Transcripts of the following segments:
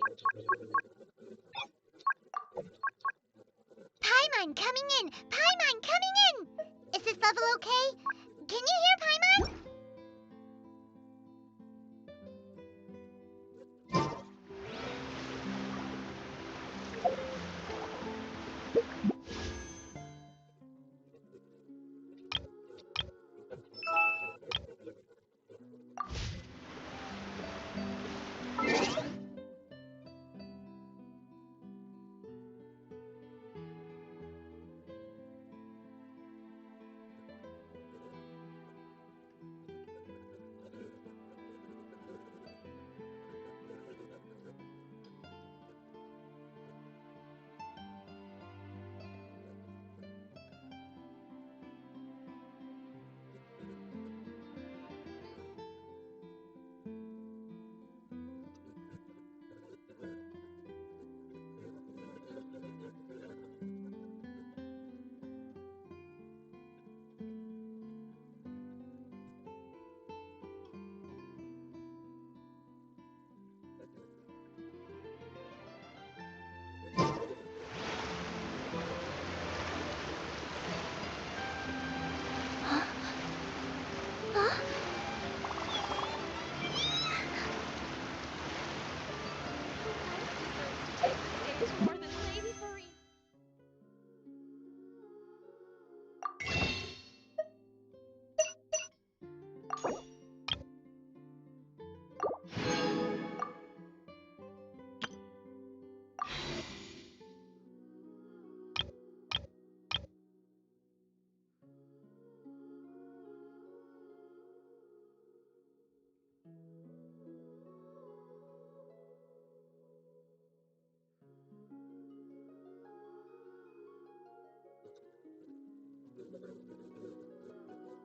Paimon coming in! Paimon coming in! Is this level okay? Can you hear Paimon?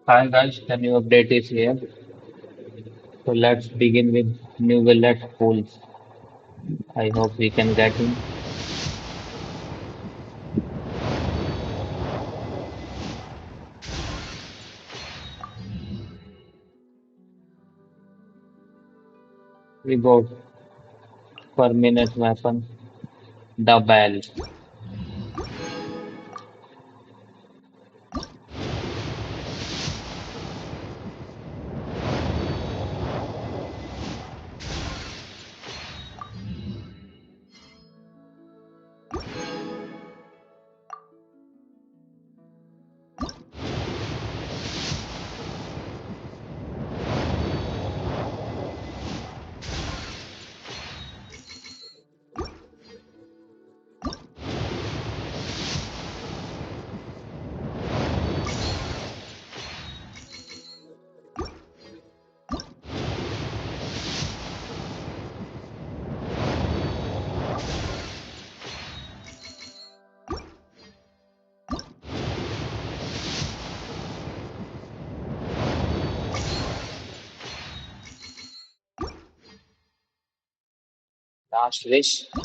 Hi guys, the new update is here. So let's begin with Neuvillette pools. I hope we can get in. We got per minute weapon, the bell. Last wish. I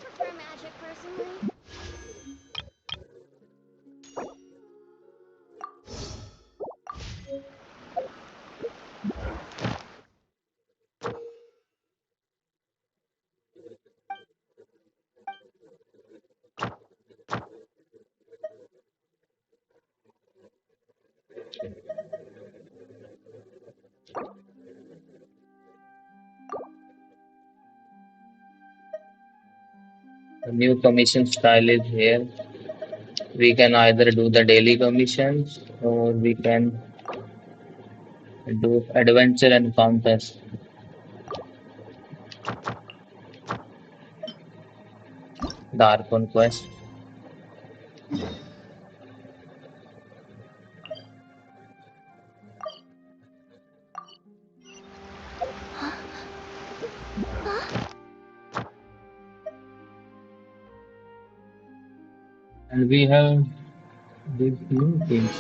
prefer magic personally. The new commission style is here. We can either do the daily commissions or we can do adventure encounters. The Archon Quest. And we have these new things.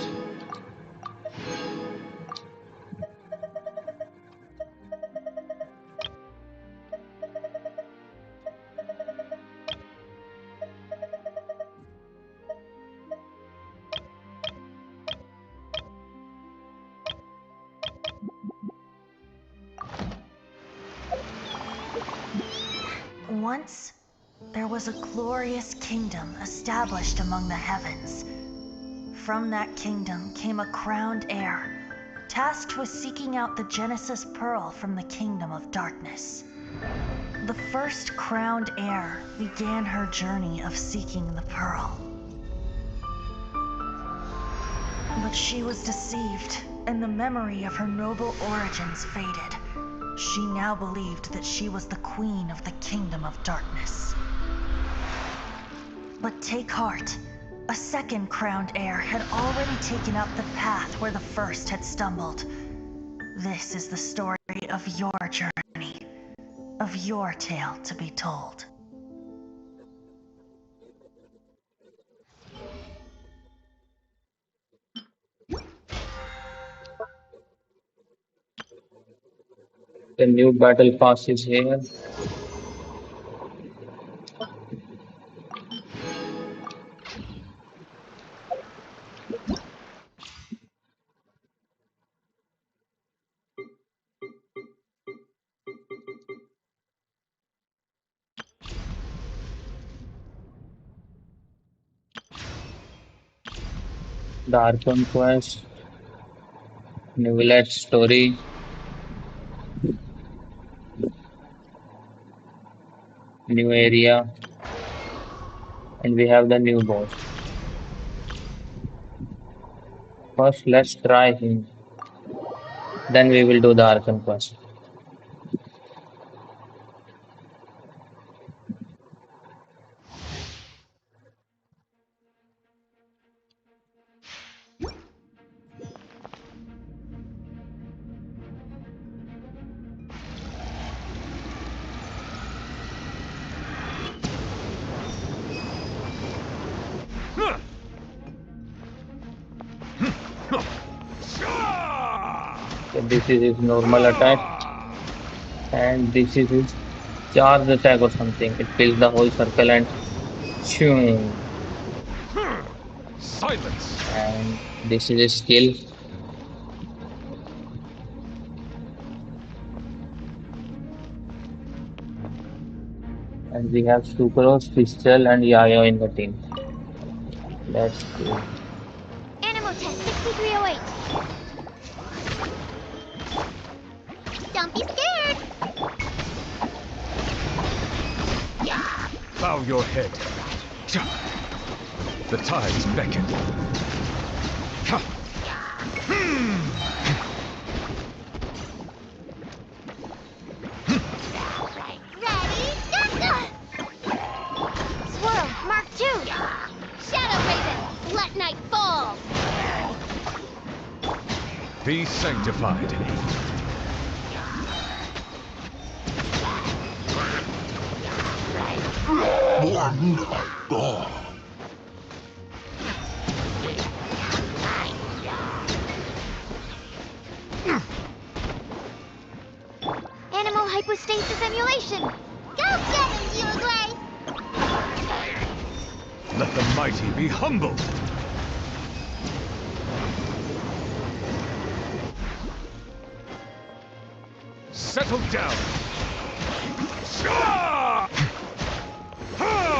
Once, there was a glorious kingdom established among the heavens. From that kingdom came a crowned heir, tasked with seeking out the Genesis Pearl from the kingdom of darkness. The first crowned heir began her journey of seeking the pearl. But she was deceived, and the memory of her noble origins faded. She now believed that she was the queen of the kingdom of darkness. But take heart. A second crowned heir had already taken up the path where the first had stumbled. This is the story of your journey, of your tale to be told. The new battle pass is here. The Archon Quest, Neuvillette story, new area, and we have the new boss. First, let's try him. Then we will do the Archon Quest. So this is his normal attack, and this is his charge attack or something. It fills the whole circle and shoo. Silence! And this is his skill. And we have Sucrose, Pistol, and Yayo in the team. That's cool. Animal test 6308. Don't be scared. Bow your head. The tides beckon. Ready? Go! Swirl, Mark 2. Shadow Raven, let night fall. Be sanctified. Animal hypostasis emulation. Go get him, Uruguay. Let the mighty be humbled. Settle down. Shah! Ha!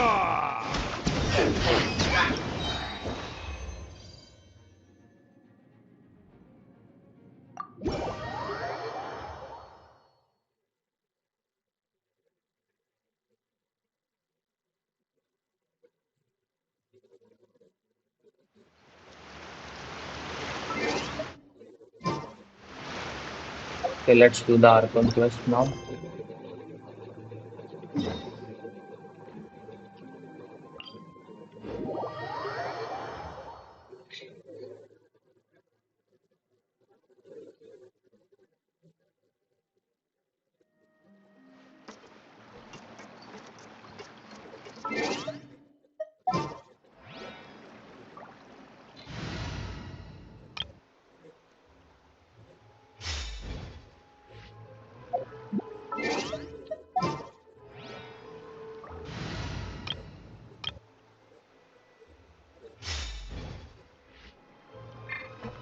Okay, let's do the Archon Quest now.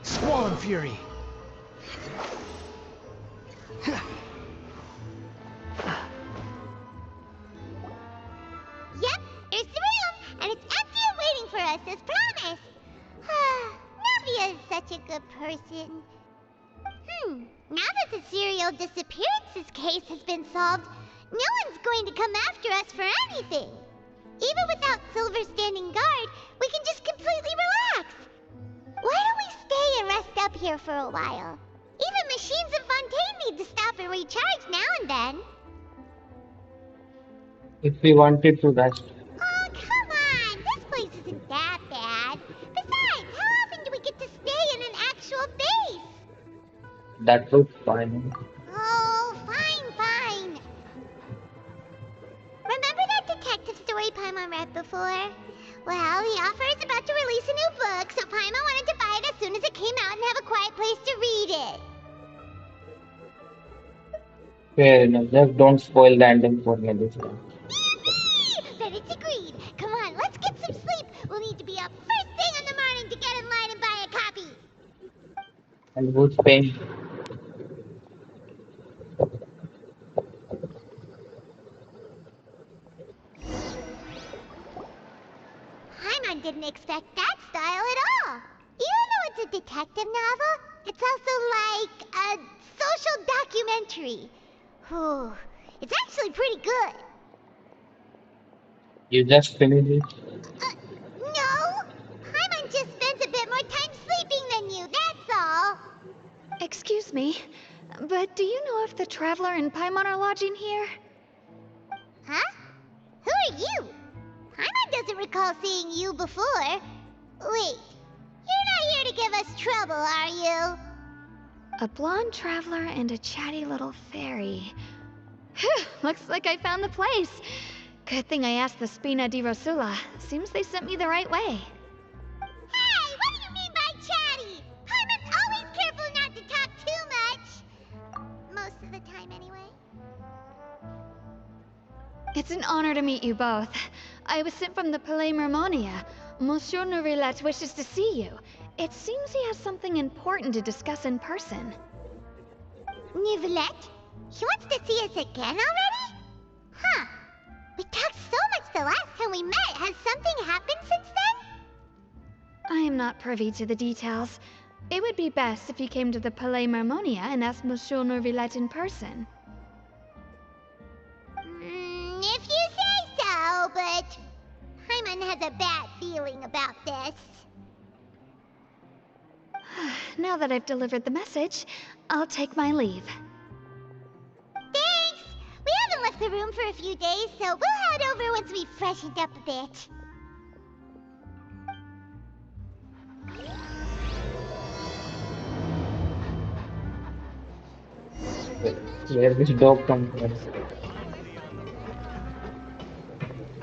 Squall Fury. such a good person. Now that the serial disappearances case has been solved, no one's going to come after us for anything. Even without Silver standing guard, we can just completely relax. Why don't we stay and rest up here for a while? Even machines in Fontaine need to stop and recharge now and then. If we wanted to rest, Oh, come on! This place isn't that bad. Besides, how often do we get to stay in an actual base? that would fine. Oh, fine. Remember that detective story Paimon read before? Well, the author is about to release a new book, so Paimon wanted to buy it as soon as it came out and have a quiet place to read it. Fair enough. Just don't spoil the ending for me this time. Then it's agreed. Come on, let's get some sleep. We'll need to be up first thing in the morning to get in line and buy a copy. And who's paying? Paimon didn't expect that style at all. Even though it's a detective novel, it's also like a social documentary. Whew. It's actually pretty good. You just finished it? No! Paimon just spends a bit more time sleeping than you, that's all. Excuse me, but do you know if the Traveler and Paimon are lodging here? Huh? Who are you? Paimon doesn't recall seeing you before. Wait, you're not here to give us trouble, are you? A blonde traveler and a chatty little fairy. Phew, looks like I found the place. Good thing I asked the Spina di Rosula. Seems they sent me the right way. Hey, what do you mean by chatty? Paimon's always careful not to talk too much. Most of the time, anyway. It's an honor to meet you both. I was sent from the Palais Mermonia. Monsieur Neuvillette wishes to see you. It seems he has something important to discuss in person. Neuvillette? He wants to see us again already? Huh. We talked so much the last time we met. Has something happened since then? I am not privy to the details. It would be best if you came to the Palais Mermonia and asked Monsieur Neuvillette in person. If you say so, but Paimon has a bad feeling about this. Now that I've delivered the message, I'll take my leave. Thanks! We haven't left the room for a few days, so we'll head over once we've freshened up a bit. Where this dog come from?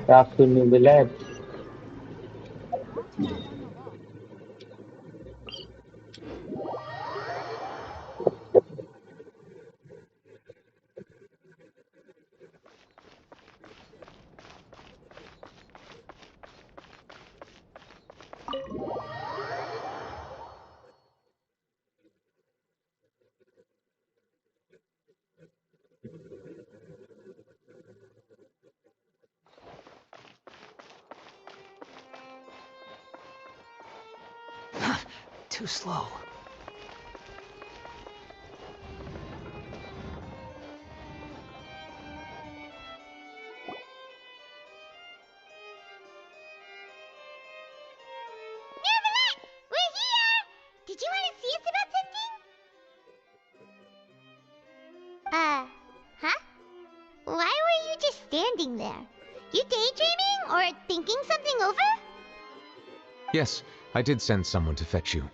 Talk to Neuvillette. Too slow. Neuvillette! We're here! Did you want to see us about something? Huh? Why were you just standing there? You daydreaming or thinking something over? Yes, I did send someone to fetch you.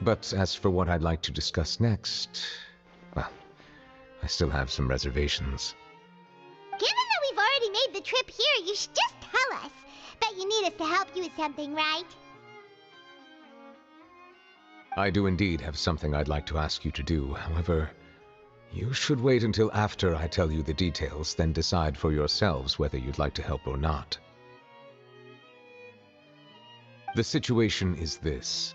But as for what I'd like to discuss next, well, I still have some reservations. Given that we've already made the trip here, you should just tell us. Bet you need us to help you with something, right? I do indeed have something I'd like to ask you to do. However, you should wait until after I tell you the details, then decide for yourselves whether you'd like to help or not. The situation is this.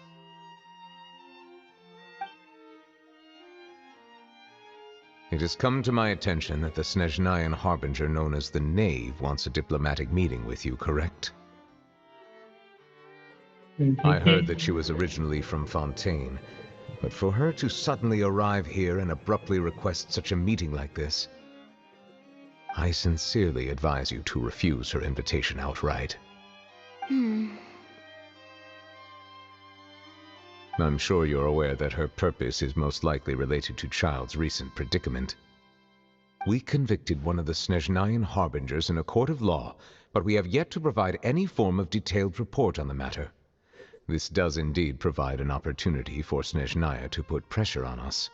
It has come to my attention that the Snezhnayan harbinger known as the Knave wants a diplomatic meeting with you, correct? I heard that she was originally from Fontaine, but for her to suddenly arrive here and abruptly request such a meeting like this, I sincerely advise you to refuse her invitation outright. I'm sure you're aware that her purpose is most likely related to Child's recent predicament. We convicted one of the Snezhnayan harbingers in a court of law, but we have yet to provide any form of detailed report on the matter. This does indeed provide an opportunity for Snezhnaya to put pressure on us.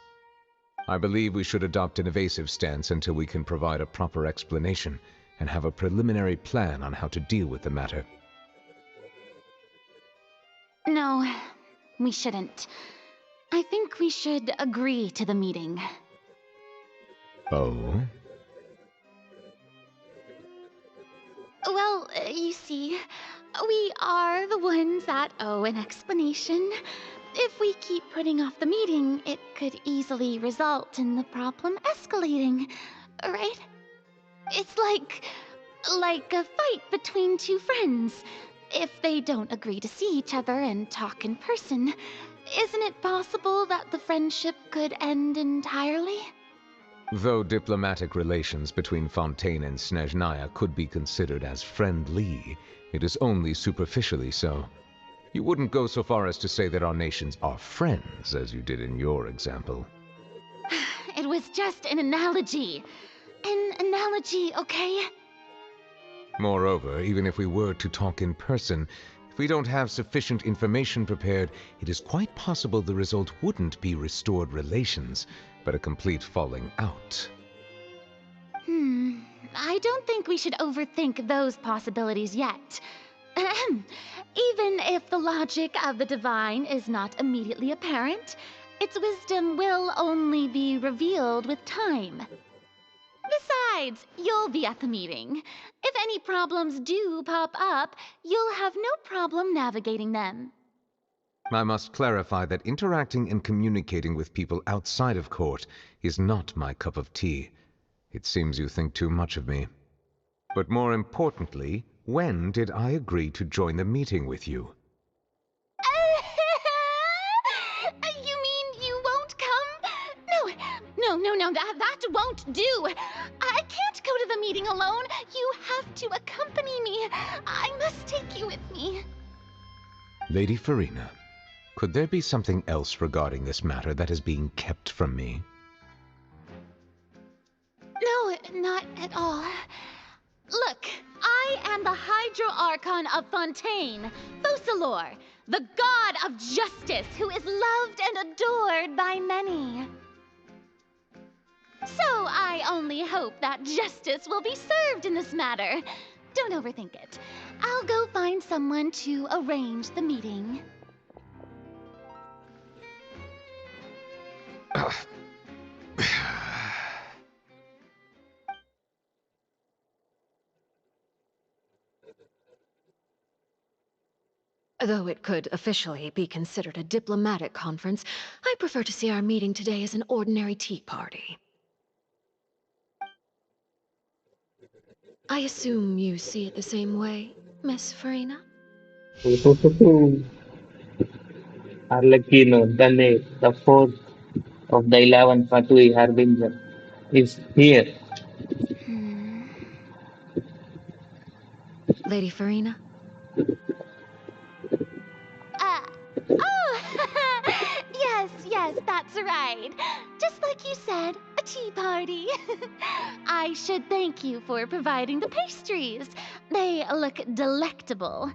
I believe we should adopt an evasive stance until we can provide a proper explanation and have a preliminary plan on how to deal with the matter. No, we shouldn't. I think we should agree to the meeting. Oh? Well, you see, we are the ones that owe an explanation. If we keep putting off the meeting, it could easily result in the problem escalating, right? It's like a fight between two friends. If they don't agree to see each other and talk in person, isn't it possible that the friendship could end entirely? Though diplomatic relations between Fontaine and Snezhnaya could be considered as friendly, it is only superficially so. You wouldn't go so far as to say that our nations are friends, as you did in your example. It was just an analogy. An analogy, okay? Moreover, even if we were to talk in person, if we don't have sufficient information prepared, it is quite possible the result wouldn't be restored relations, but a complete falling out. I don't think we should overthink those possibilities yet. Even if the logic of the divine is not immediately apparent, its wisdom will only be revealed with time. Besides, you'll be at the meeting. If any problems do pop up, you'll have no problem navigating them. I must clarify that interacting and communicating with people outside of court is not my cup of tea. It seems you think too much of me. But more importantly, when did I agree to join the meeting with you? You mean you won't come? No, that won't do. I can't go to the meeting alone. You have to accompany me. I must take you with me. Lady Farina, could there be something else regarding this matter that is being kept from me? No, not at all. Look, I am the Hydro Archon of Fontaine, Focalor, the god of justice who is loved and adored by many. So I only hope that justice will be served in this matter. Don't overthink it. I'll go find someone to arrange the meeting. Though it could officially be considered a diplomatic conference, I prefer to see our meeting today as an ordinary tea party. I assume you see it the same way, Miss Farina? Arlecchino, the fourth of the 11 Fatui Harbinger, is here. Lady Farina? Oh, yes, that's right. Just like you said, a tea party. I should thank you for providing the pastries. They look delectable.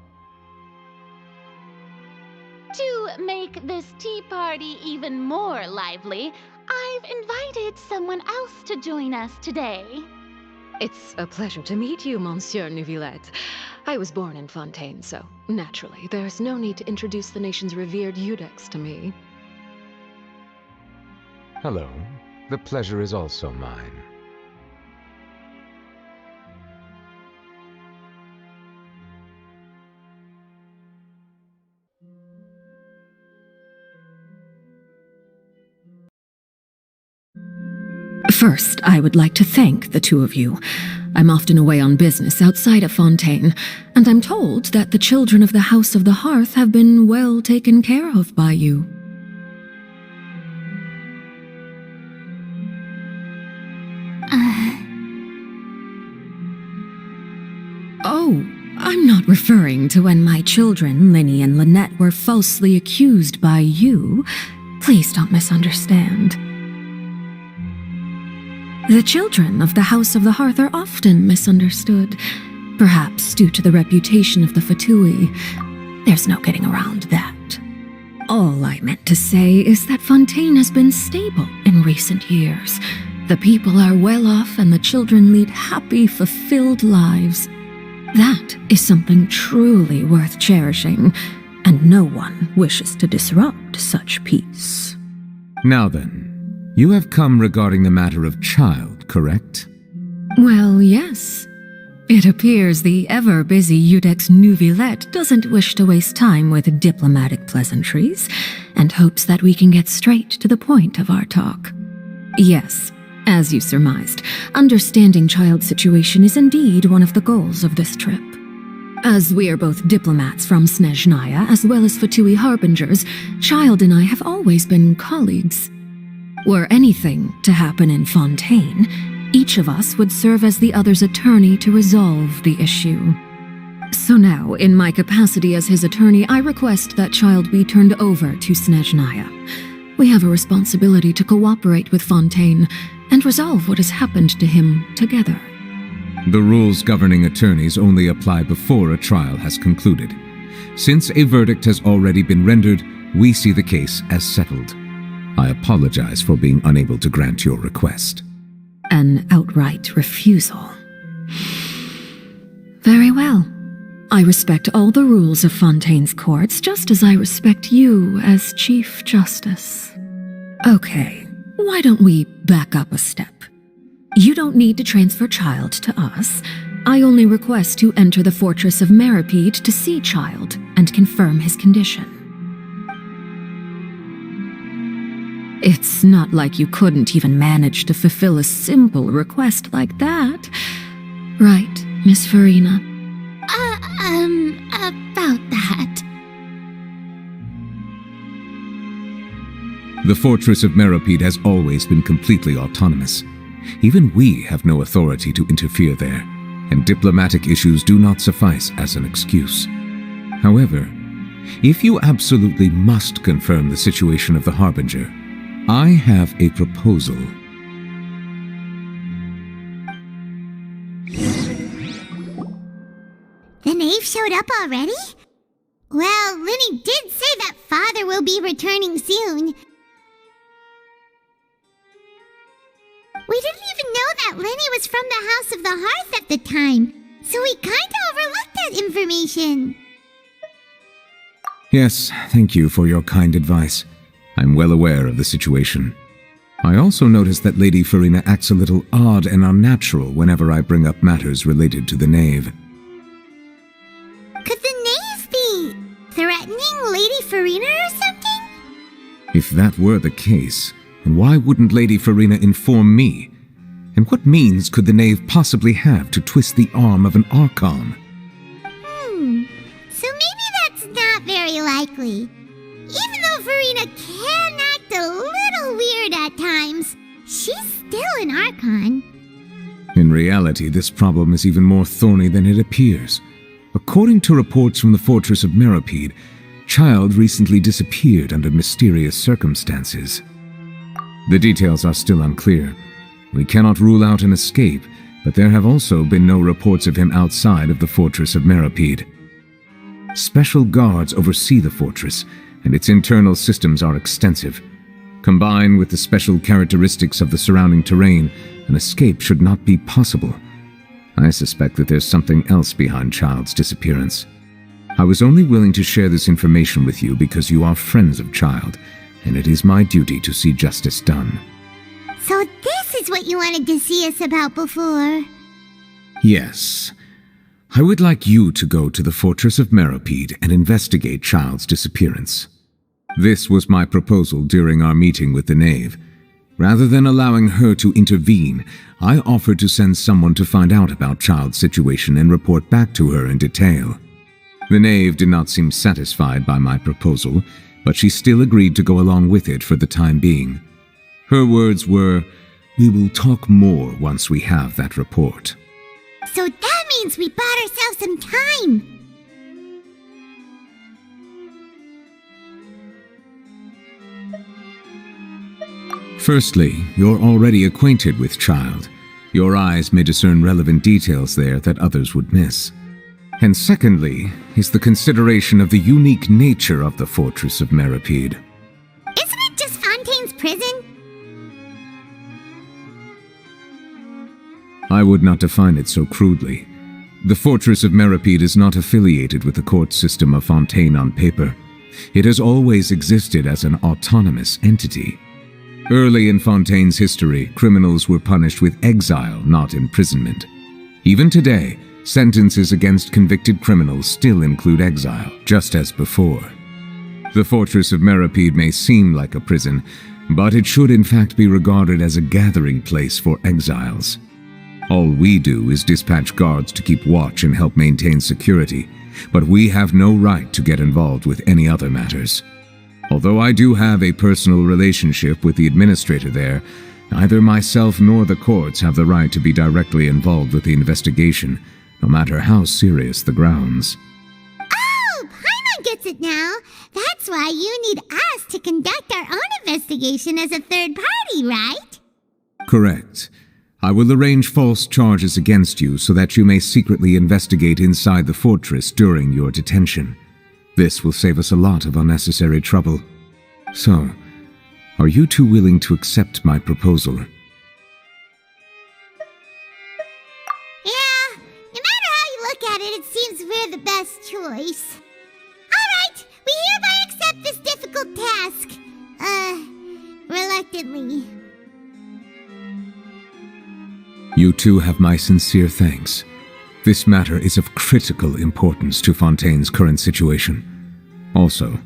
To make this tea party even more lively, I've invited someone else to join us today. It's a pleasure to meet you, Monsieur Neuvillette. I was born in Fontaine, so naturally, there's no need to introduce the nation's revered Eudex to me. Hello. The pleasure is also mine. First, I would like to thank the two of you. I'm often away on business outside of Fontaine, and I'm told that the children of the House of the Hearth have been well taken care of by you. Oh, I'm not referring to when my children, Linny and Lynette, were falsely accused by you. Please don't misunderstand. The children of the House of the Hearth are often misunderstood, perhaps due to the reputation of the Fatui. There's no getting around that. All I meant to say is that Fontaine has been stable in recent years. The people are well off and the children lead happy, fulfilled lives. That is something truly worth cherishing, and no one wishes to disrupt such peace. Now then, you have come regarding the matter of child, correct? Well, yes. It appears the ever-busy Iudex Neuvillette doesn't wish to waste time with diplomatic pleasantries, and hopes that we can get straight to the point of our talk. Yes, as you surmised, understanding child's situation is indeed one of the goals of this trip. As we are both diplomats from Snezhnaya as well as Fatui harbingers, Child and I have always been colleagues. Were anything to happen in Fontaine, each of us would serve as the other's attorney to resolve the issue. So now, in my capacity as his attorney, I request that Child be turned over to Snezhnaya. We have a responsibility to cooperate with Fontaine and resolve what has happened to him together. The rules governing attorneys only apply before a trial has concluded. Since a verdict has already been rendered, we see the case as settled. I apologize for being unable to grant your request. An outright refusal. Very well. I respect all the rules of Fontaine's courts, just as I respect you as Chief Justice. Okay, why don't we back up a step? You don't need to transfer Child to us. I only request to enter the fortress of Meripede to see Child and confirm his condition. It's not like you couldn't even manage to fulfill a simple request like that. Right, Miss Farina? About that. The fortress of Meripede has always been completely autonomous. Even we have no authority to interfere there, and diplomatic issues do not suffice as an excuse. However, if you absolutely must confirm the situation of the Harbinger, I have a proposal. The knave showed up already? Well, Linny did say that Father will be returning soon. We didn't even know that Linny was from the House of the Hearth at the time, so we kinda overlooked that information. Yes, thank you for your kind advice. I'm well aware of the situation. I also noticed that Lady Farina acts a little odd and unnatural whenever I bring up matters related to the knave. Could the knave be threatening Lady Farina or something? If that were the case, then why wouldn't Lady Farina inform me? And what means could the knave possibly have to twist the arm of an Archon? So maybe that's not very likely. Even though Farina can act a little weird at times, she's still an Archon. In reality, this problem is even more thorny than it appears. According to reports from the fortress of Meripede, Child recently disappeared under mysterious circumstances. The details are still unclear. We cannot rule out an escape, but there have also been no reports of him outside of the fortress of Meripede. Special guards oversee the fortress, and its internal systems are extensive. Combined with the special characteristics of the surrounding terrain, an escape should not be possible. I suspect that there's something else behind Child's disappearance. I was only willing to share this information with you because you are friends of Child, and it is my duty to see justice done. So this is what you wanted to see us about before? Yes. I would like you to go to the fortress of Meripede and investigate Child's disappearance. This was my proposal during our meeting with the knave. Rather than allowing her to intervene, I offered to send someone to find out about Child's situation and report back to her in detail. The knave did not seem satisfied by my proposal, but she still agreed to go along with it for the time being. Her words were, "We will talk more once we have that report." So that means we bought ourselves some time. Firstly, you're already acquainted with Child. Your eyes may discern relevant details there that others would miss. And secondly, is the consideration of the unique nature of the Fortress of Meripede. Isn't it just Fontaine's prison? I would not define it so crudely. The Fortress of Meripede is not affiliated with the court system of Fontaine on paper. It has always existed as an autonomous entity. Early in Fontaine's history, criminals were punished with exile, not imprisonment. Even today, sentences against convicted criminals still include exile, just as before. The Fortress of Meripede may seem like a prison, but it should in fact be regarded as a gathering place for exiles. All we do is dispatch guards to keep watch and help maintain security, but we have no right to get involved with any other matters. Although I do have a personal relationship with the administrator there, neither myself nor the courts have the right to be directly involved with the investigation, no matter how serious the grounds. Oh, Paimon gets it now. That's why you need us to conduct our own investigation as a third party, right? Correct. I will arrange false charges against you so that you may secretly investigate inside the fortress during your detention. This will save us a lot of unnecessary trouble. So, are you two willing to accept my proposal? Yeah, no matter how you look at it, it seems we're the best choice. Alright, we hereby accept this difficult task. Reluctantly. You two have my sincere thanks. This matter is of critical importance to Fontaine's current situation. Also,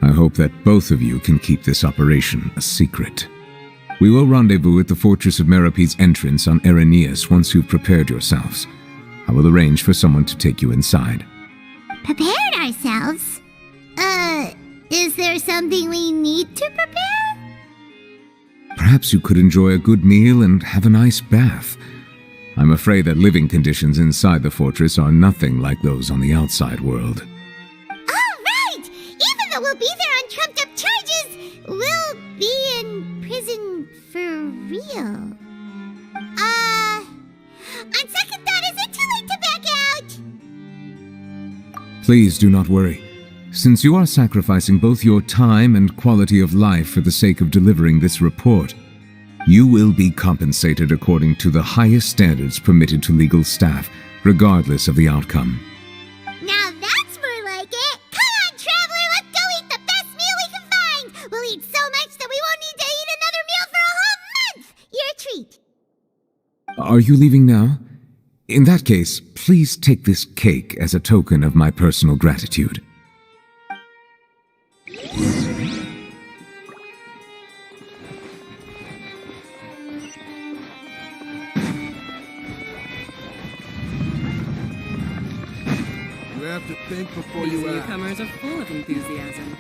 I hope that both of you can keep this operation a secret. We will rendezvous at the Fortress of Meripede's entrance on Irenaeus once you've prepared yourselves. I will arrange for someone to take you inside. Prepared ourselves? Is there something we need to prepare? Perhaps you could enjoy a good meal and have a nice bath. I'm afraid that living conditions inside the fortress are nothing like those on the outside world. Oh, right! Even though we'll be there on trumped-up charges, we'll be in prison for real. On second thought, is it too late to back out? Please do not worry. Since you are sacrificing both your time and quality of life for the sake of delivering this report, you will be compensated according to the highest standards permitted to legal staff, regardless of the outcome. Now that's more like it! Come on, traveler, let's go eat the best meal we can find! We'll eat so much that we won't need to eat another meal for a whole month! You're a treat! Are you leaving now? In that case, please take this cake as a token of my personal gratitude. You have to think before you act. Newcomers are full of enthusiasm.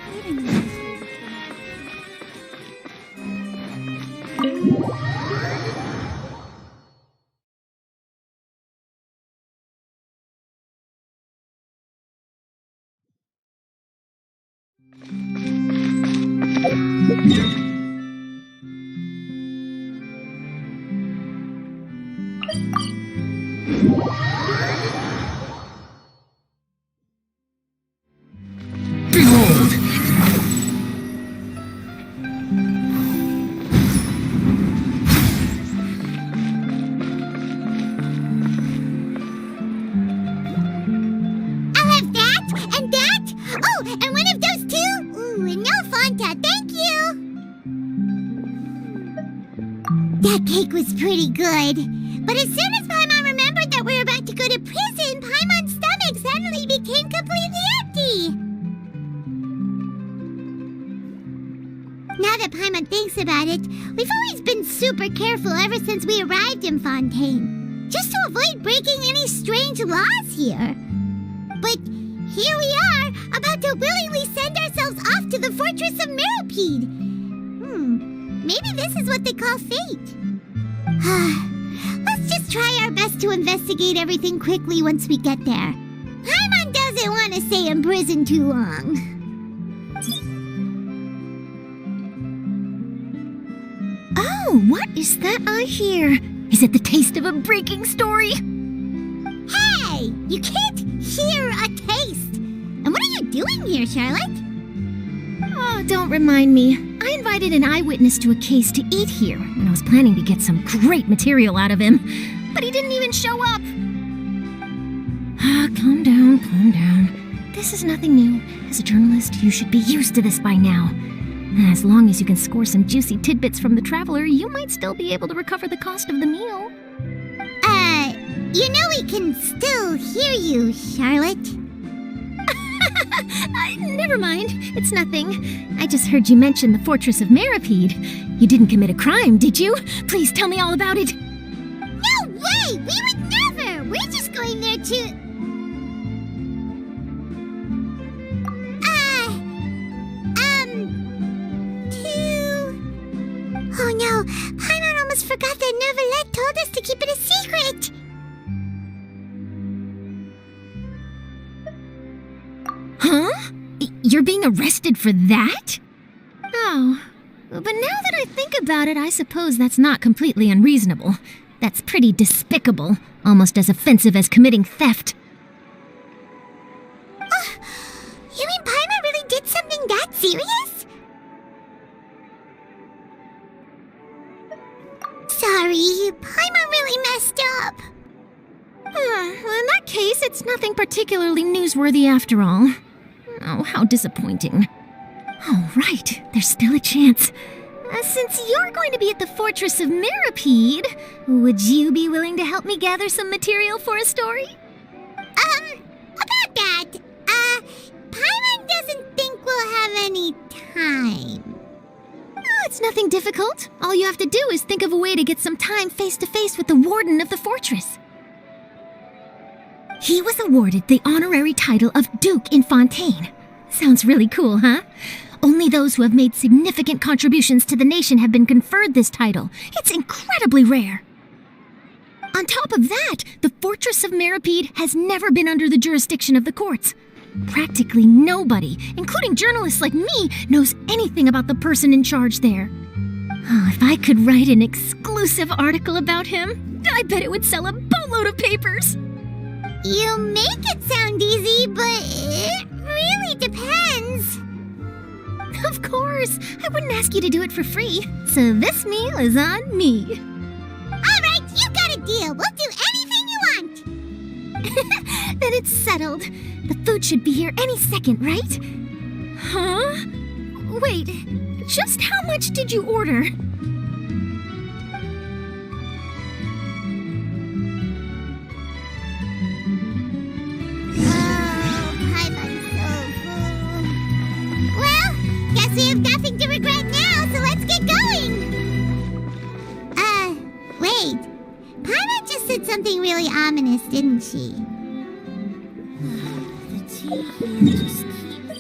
That cake was pretty good. But as soon as Paimon remembered that we were about to go to prison, Paimon's stomach suddenly became completely empty. Now that Paimon thinks about it, we've always been super careful ever since we arrived in Fontaine, just to avoid breaking any strange laws here. But here we are, about to willingly send ourselves off to the Fortress of Meropide. Maybe this is what they call fate. Let's just try our best to investigate everything quickly once we get there. Paimon doesn't want to stay in prison too long. Oh, what is that I hear? Is it the taste of a breaking story? Hey! You can't hear a taste! And what are you doing here, Charlotte? Oh, don't remind me. I invited an eyewitness to a case to eat here, and I was planning to get some great material out of him. But he didn't even show up. Calm down, calm down. This is nothing new. As a journalist, you should be used to this by now. As long as you can score some juicy tidbits from the traveler, you might still be able to recover the cost of the meal. You know we can still hear you, Charlotte. Never mind. It's nothing. I just heard you mention the Fortress of Meropide. You didn't commit a crime, did you? Please tell me all about it. No way! We would never! We're just going there to... Oh no, Paimon almost forgot that Neuvillette told us to keep it a secret! Huh? You're being arrested for that? Oh, but now that I think about it, I suppose that's not completely unreasonable. That's pretty despicable, almost as offensive as committing theft. You mean Paimon really did something that serious? Sorry, Paimon really messed up. Well, in that case, it's nothing particularly newsworthy after all. Oh, how disappointing. All right, there's still a chance. Since you're going to be at the Fortress of Meropide, would you be willing to help me gather some material for a story? About that, Paimon doesn't think we'll have any time. Oh, it's nothing difficult. All you have to do is think of a way to get some time face-to-face with the warden of the fortress. He was awarded the honorary title of Duke in Fontaine. Sounds really cool, huh? Only those who have made significant contributions to the nation have been conferred this title. It's incredibly rare. On top of that, the Fortress of Meropide has never been under the jurisdiction of the courts. Practically nobody, including journalists like me, knows anything about the person in charge there. Oh, if I could write an exclusive article about him, I bet it would sell a boatload of papers. You make it sound easy, but it really depends. Of course, I wouldn't ask you to do it for free, so this meal is on me. All right, you got a deal. We'll do anything you want. Then it's settled. The food should be here any second, right? Huh? Wait, just how much did you order? We have nothing to regret now, so let's get going! Wait. Paimon just said something really ominous, didn't she? The tea here just keeps...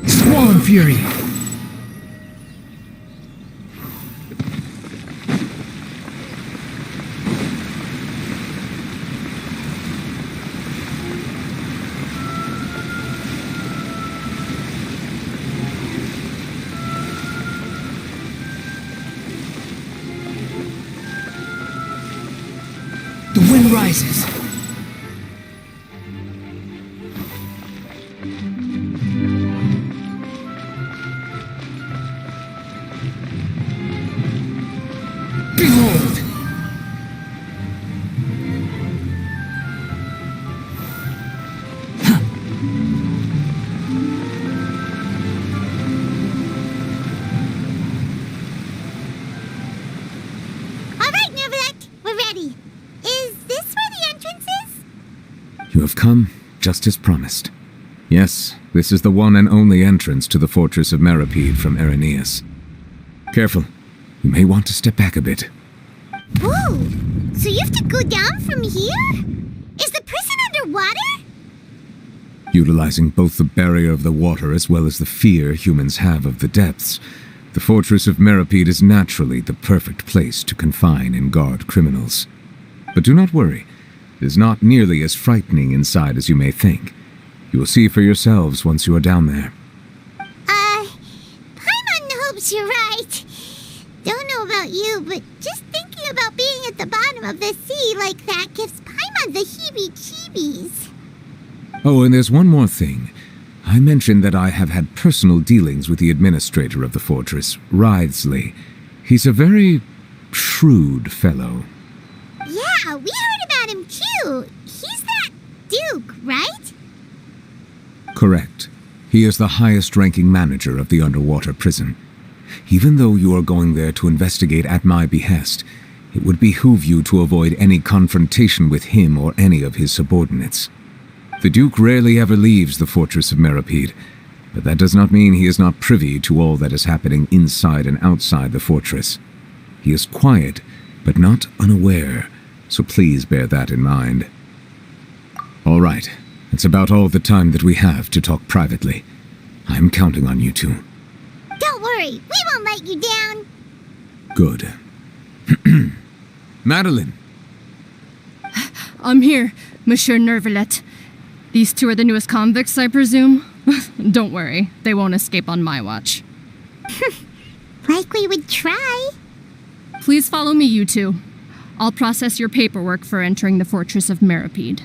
Swan Fury! The wind rises. Behold! have come, just as promised. Yes, this is the one and only entrance to the fortress of Meripede from Irenaeus. Careful. You may want to step back a bit. Whoa! So you have to go down from here? Is the prison underwater? Utilizing both the barrier of the water as well as the fear humans have of the depths, the fortress of Meripede is naturally the perfect place to confine and guard criminals. But do not worry. It is not nearly as frightening inside as you may think. You will see for yourselves once you are down there. Paimon hopes you're right. Don't know about you, but just thinking about being at the bottom of the sea like that gives Paimon the heebie-jeebies. Oh, and there's one more thing. I mentioned that I have had personal dealings with the administrator of the fortress, Writhsley. He's a very shrewd fellow. Yeah, we heard about him too. He's that Duke, right? Correct. He is the highest-ranking manager of the underwater prison. Even though you are going there to investigate at my behest, it would behoove you to avoid any confrontation with him or any of his subordinates. The Duke rarely ever leaves the fortress of Meripede, but that does not mean he is not privy to all that is happening inside and outside the fortress. He is quiet, but not unaware, so please bear that in mind. All right, it's about all the time that we have to talk privately. I'm counting on you two. Don't worry, we won't let you down. Good. Madeline! I'm here, Monsieur Neuvillette. These two are the newest convicts, I presume? Don't worry, they won't escape on my watch. Like we would try. Please follow me, you two. I'll process your paperwork for entering the fortress of Meripede.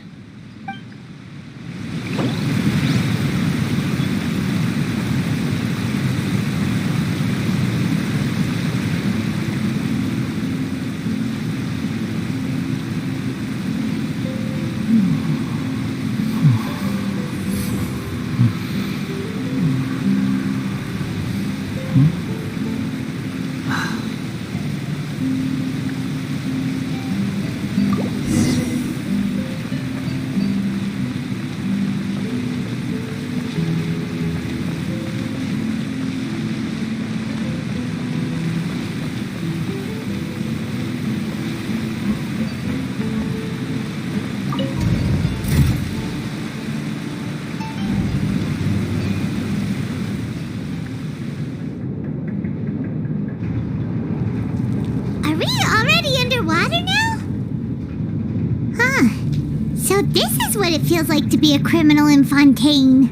What it feels like to be a criminal in Fontaine.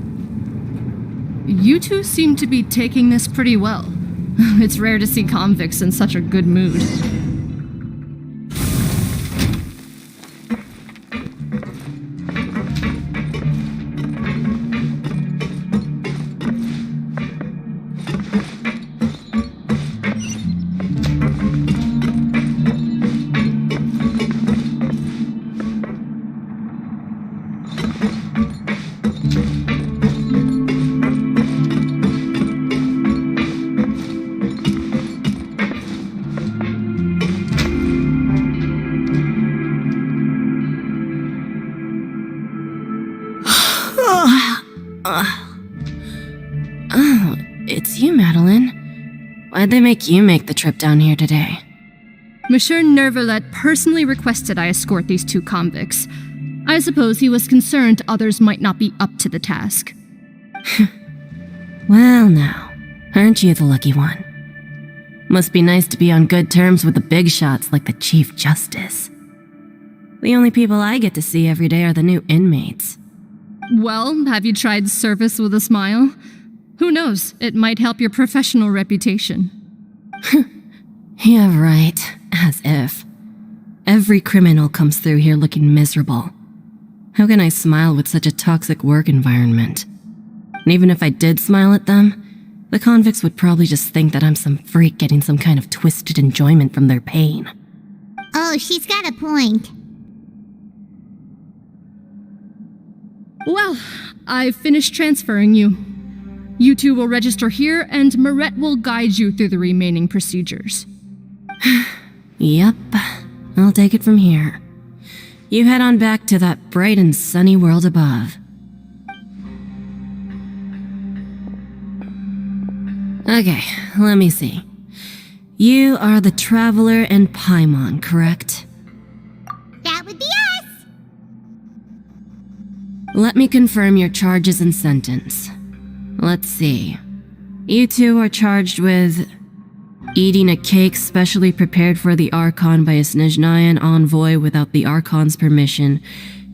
You two seem to be taking this pretty well. It's rare to see convicts in such a good mood. Oh, it's you, Madeline. Why'd they make you make the trip down here today? Monsieur Neuvillette personally requested I escort these two convicts. I suppose he was concerned others might not be up to the task. Well now, aren't you the lucky one? Must be nice to be on good terms with the big shots like the Chief Justice. The only people I get to see every day are the new inmates. Well, have you tried service with a smile? Who knows, it might help your professional reputation. Yeah, right. As if. Every criminal comes through here looking miserable. How can I smile with such a toxic work environment? And even if I did smile at them, the convicts would probably just think that I'm some freak getting some kind of twisted enjoyment from their pain. Oh, she's got a point. Well, I've finished transferring you. You two will register here, and Mirette will guide you through the remaining procedures. Yep, I'll take it from here. You head on back to that bright and sunny world above. Okay, let me see. You are the Traveler and Paimon, correct? That would be us! Let me confirm your charges and sentence. Let's see. You two are charged with eating a cake specially prepared for the Archon by a Snezhnayan envoy without the Archon's permission,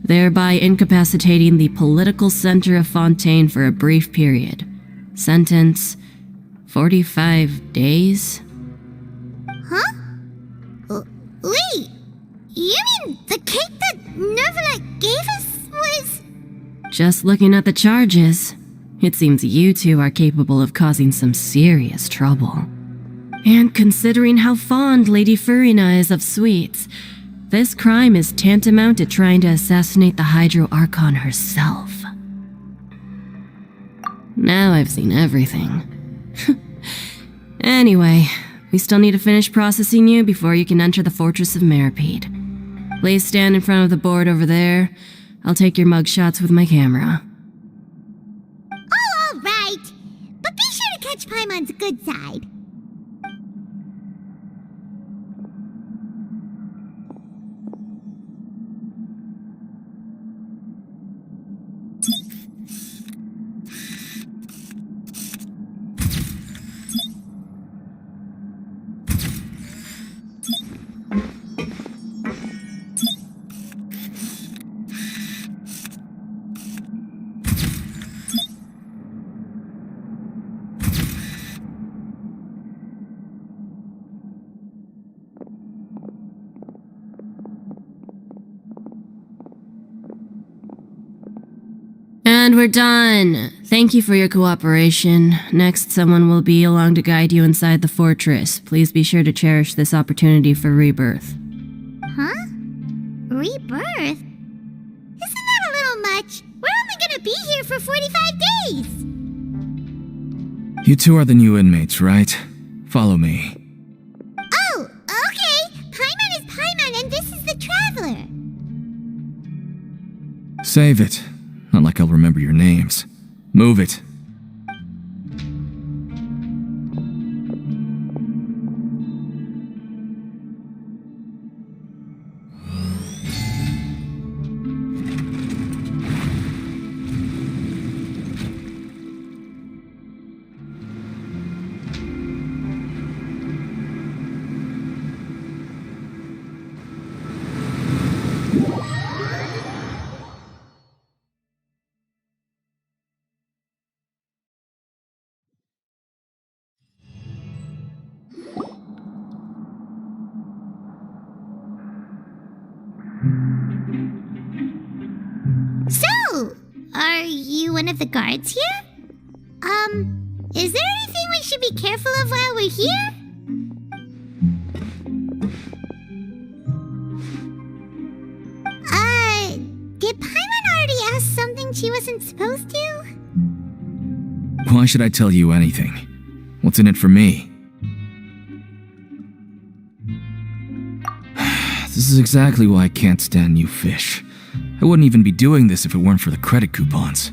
thereby incapacitating the political center of Fontaine for a brief period. Sentence: 45 days? Huh? Wait! You mean the cake that Neuvillette gave us was... Just looking at the charges, it seems you two are capable of causing some serious trouble. And considering how fond Lady Furina is of sweets, this crime is tantamount to trying to assassinate the Hydro Archon herself. Now I've seen everything. Anyway, we still need to finish processing you before you can enter the Fortress of Meripede. Please stand in front of the board over there. I'll take your mugshots with my camera. Oh, all right. But be sure to catch Paimon's good side. And we're done. Thank you for your cooperation. Next, someone will be along to guide you inside the fortress. Please be sure to cherish this opportunity for rebirth. Huh? Rebirth? Isn't that a little much? We're only gonna be here for 45 days! You two are the new inmates, right? Follow me. Oh, okay! Paimon is Paimon and this is the Traveler! Save it. Not like I'll remember your names. Move it. So, are you one of the guards here? Is there anything we should be careful of while we're here? Did Paimon already ask something she wasn't supposed to? Why should I tell you anything? What's in it for me? This is exactly why I can't stand new fish. I wouldn't even be doing this if it weren't for the credit coupons.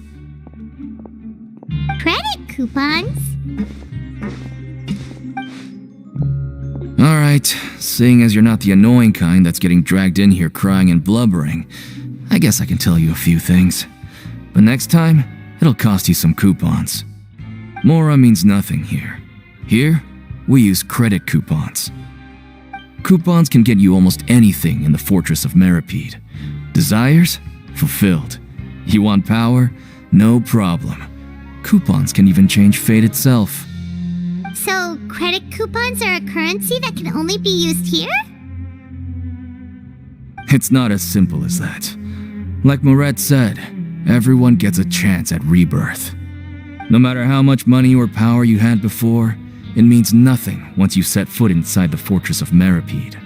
Credit coupons? Alright, seeing as you're not the annoying kind that's getting dragged in here crying and blubbering, I guess I can tell you a few things. But next time, it'll cost you some coupons. Mora means nothing here. Here, we use credit coupons. Coupons can get you almost anything in the Fortress of Meripede. Desires? Fulfilled. You want power? No problem. Coupons can even change fate itself. So, credit coupons are a currency that can only be used here? It's not as simple as that. Like Moret said, everyone gets a chance at rebirth. No matter how much money or power you had before, it means nothing once you set foot inside the Fortress of Meripede.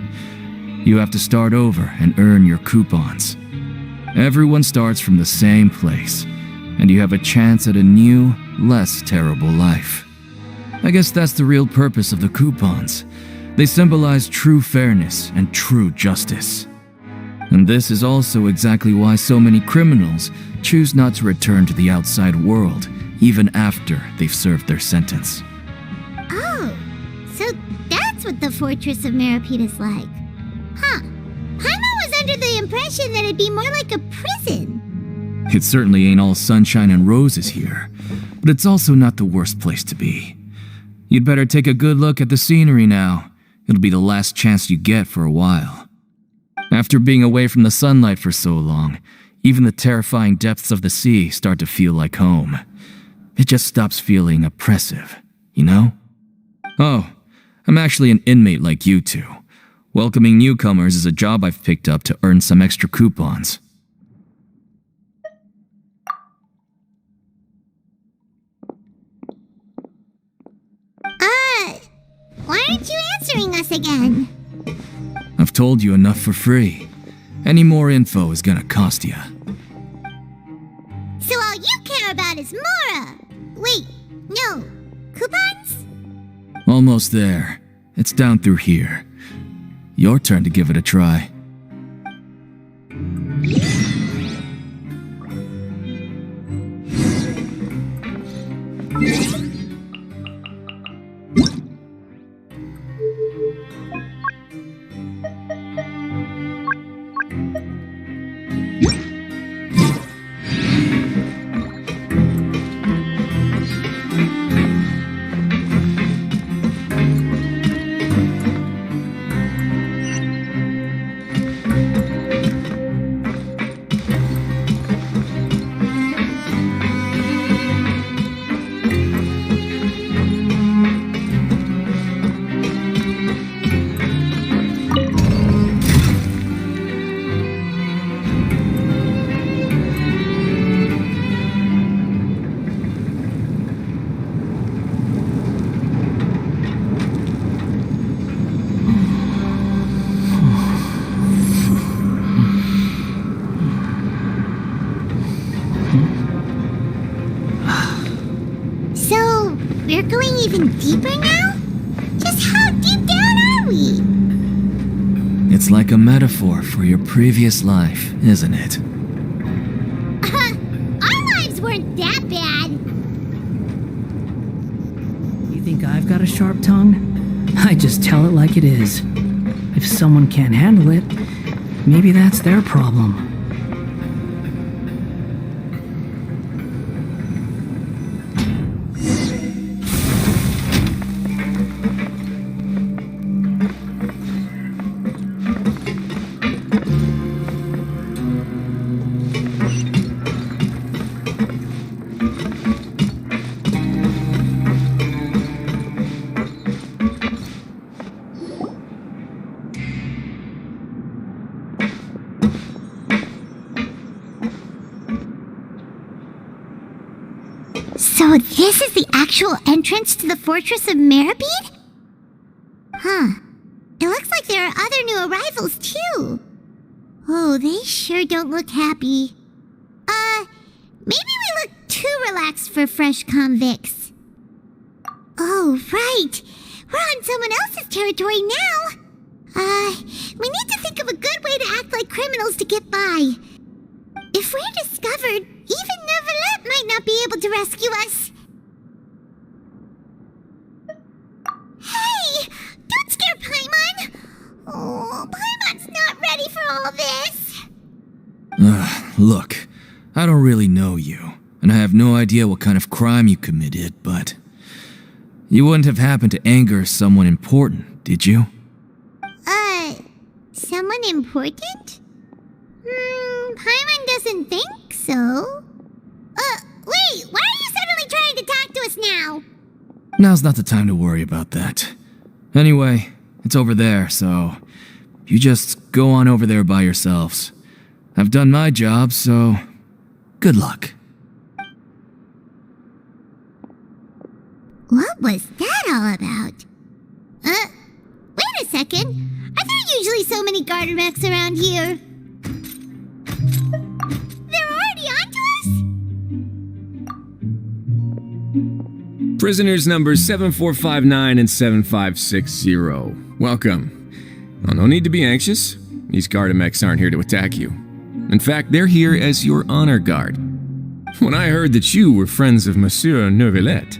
You have to start over and earn your coupons. Everyone starts from the same place, and you have a chance at a new, less terrible life. I guess that's the real purpose of the coupons. They symbolize true fairness and true justice. And this is also exactly why so many criminals choose not to return to the outside world, even after they've served their sentence. Oh, so that's what the Fortress of Meripede is like. Huh. Paimon was under the impression that it'd be more like a prison. It certainly ain't all sunshine and roses here, but it's also not the worst place to be. You'd better take a good look at the scenery now. It'll be the last chance you get for a while. After being away from the sunlight for so long, even the terrifying depths of the sea start to feel like home. It just stops feeling oppressive, you know? Oh, I'm actually an inmate like you two. Welcoming newcomers is a job I've picked up to earn some extra coupons. Why aren't you answering us again? I've told you enough for free. Any more info is gonna cost you. So all you care about is Mora! Wait, no. Coupons? Almost there. It's down through here. Your turn to give it a try. So, we're going even deeper now? Just how deep down are we? It's like a metaphor for your previous life, isn't it? Our lives weren't that bad. You think I've got a sharp tongue? I just tell it like it is. If someone can't handle it, maybe that's their problem. So this is the actual entrance to the Fortress of Meripede? Huh. It looks like there are other new arrivals, too. Oh, they sure don't look happy. Maybe we look too relaxed for fresh convicts. Oh, right. We're on someone else's territory now. We need to think of a good way to act like criminals to get by. If we're discovered, even Neuvillette might not be able to rescue us. Hey! Don't scare Paimon! Oh, Paimon's not ready for all this. Look, I don't really know you, and I have no idea what kind of crime you committed, but you wouldn't have happened to anger someone important, did you? Someone important? Paimon doesn't think so. Wait, why are you suddenly trying to talk to us now? Now's not the time to worry about that. Anyway, it's over there, so you just go on over there by yourselves. I've done my job, so good luck. What was that all about? Wait a second. Are there usually so many garter mechs around here? They're already onto us? Prisoners numbers 7459 and 7560. Welcome. Well, no need to be anxious. These Gardamex aren't here to attack you. In fact, they're here as your honor guard. When I heard that you were friends of Monsieur Neuvillette,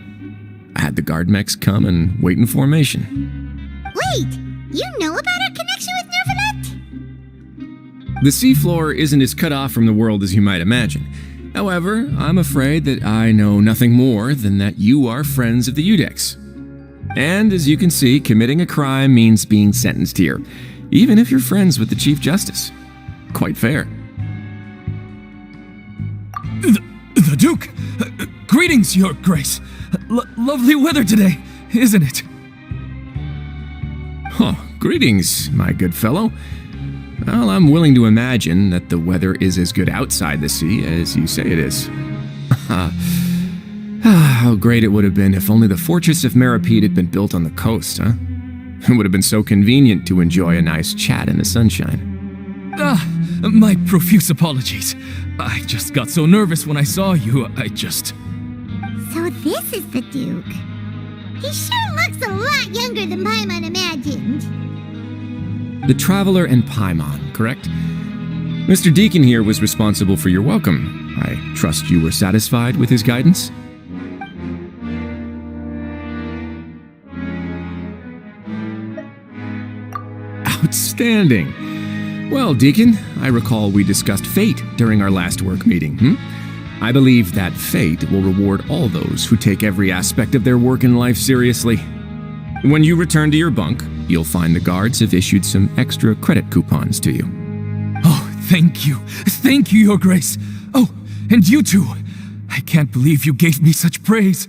I had the Gardamex come and wait in formation. Wait! You know about our connection with Neuvillette? The seafloor isn't as cut off from the world as you might imagine. However, I'm afraid that I know nothing more than that you are friends of the Udex. And as you can see, committing a crime means being sentenced here, even if you're friends with the Chief Justice. Quite fair. The Duke! Greetings, Your Grace! Lovely weather today, isn't it? Oh, greetings, my good fellow. Well, I'm willing to imagine that the weather is as good outside the sea as you say it is. How great it would have been if only the Fortress of Meripede had been built on the coast, huh? It would have been so convenient to enjoy a nice chat in the sunshine. My profuse apologies. I just got so nervous when I saw you, So this is the Duke. He sure looks a lot younger than Paimon imagined. The Traveler and Paimon, correct? Mr. Deacon here was responsible for your welcome. I trust you were satisfied with his guidance? Outstanding. Well, Deacon, I recall we discussed fate during our last work meeting, I believe that fate will reward all those who take every aspect of their work in life seriously. When you return to your bunk, you'll find the guards have issued some extra credit coupons to you. Oh, thank you. Thank you, Your Grace. Oh, and you too. I can't believe you gave me such praise.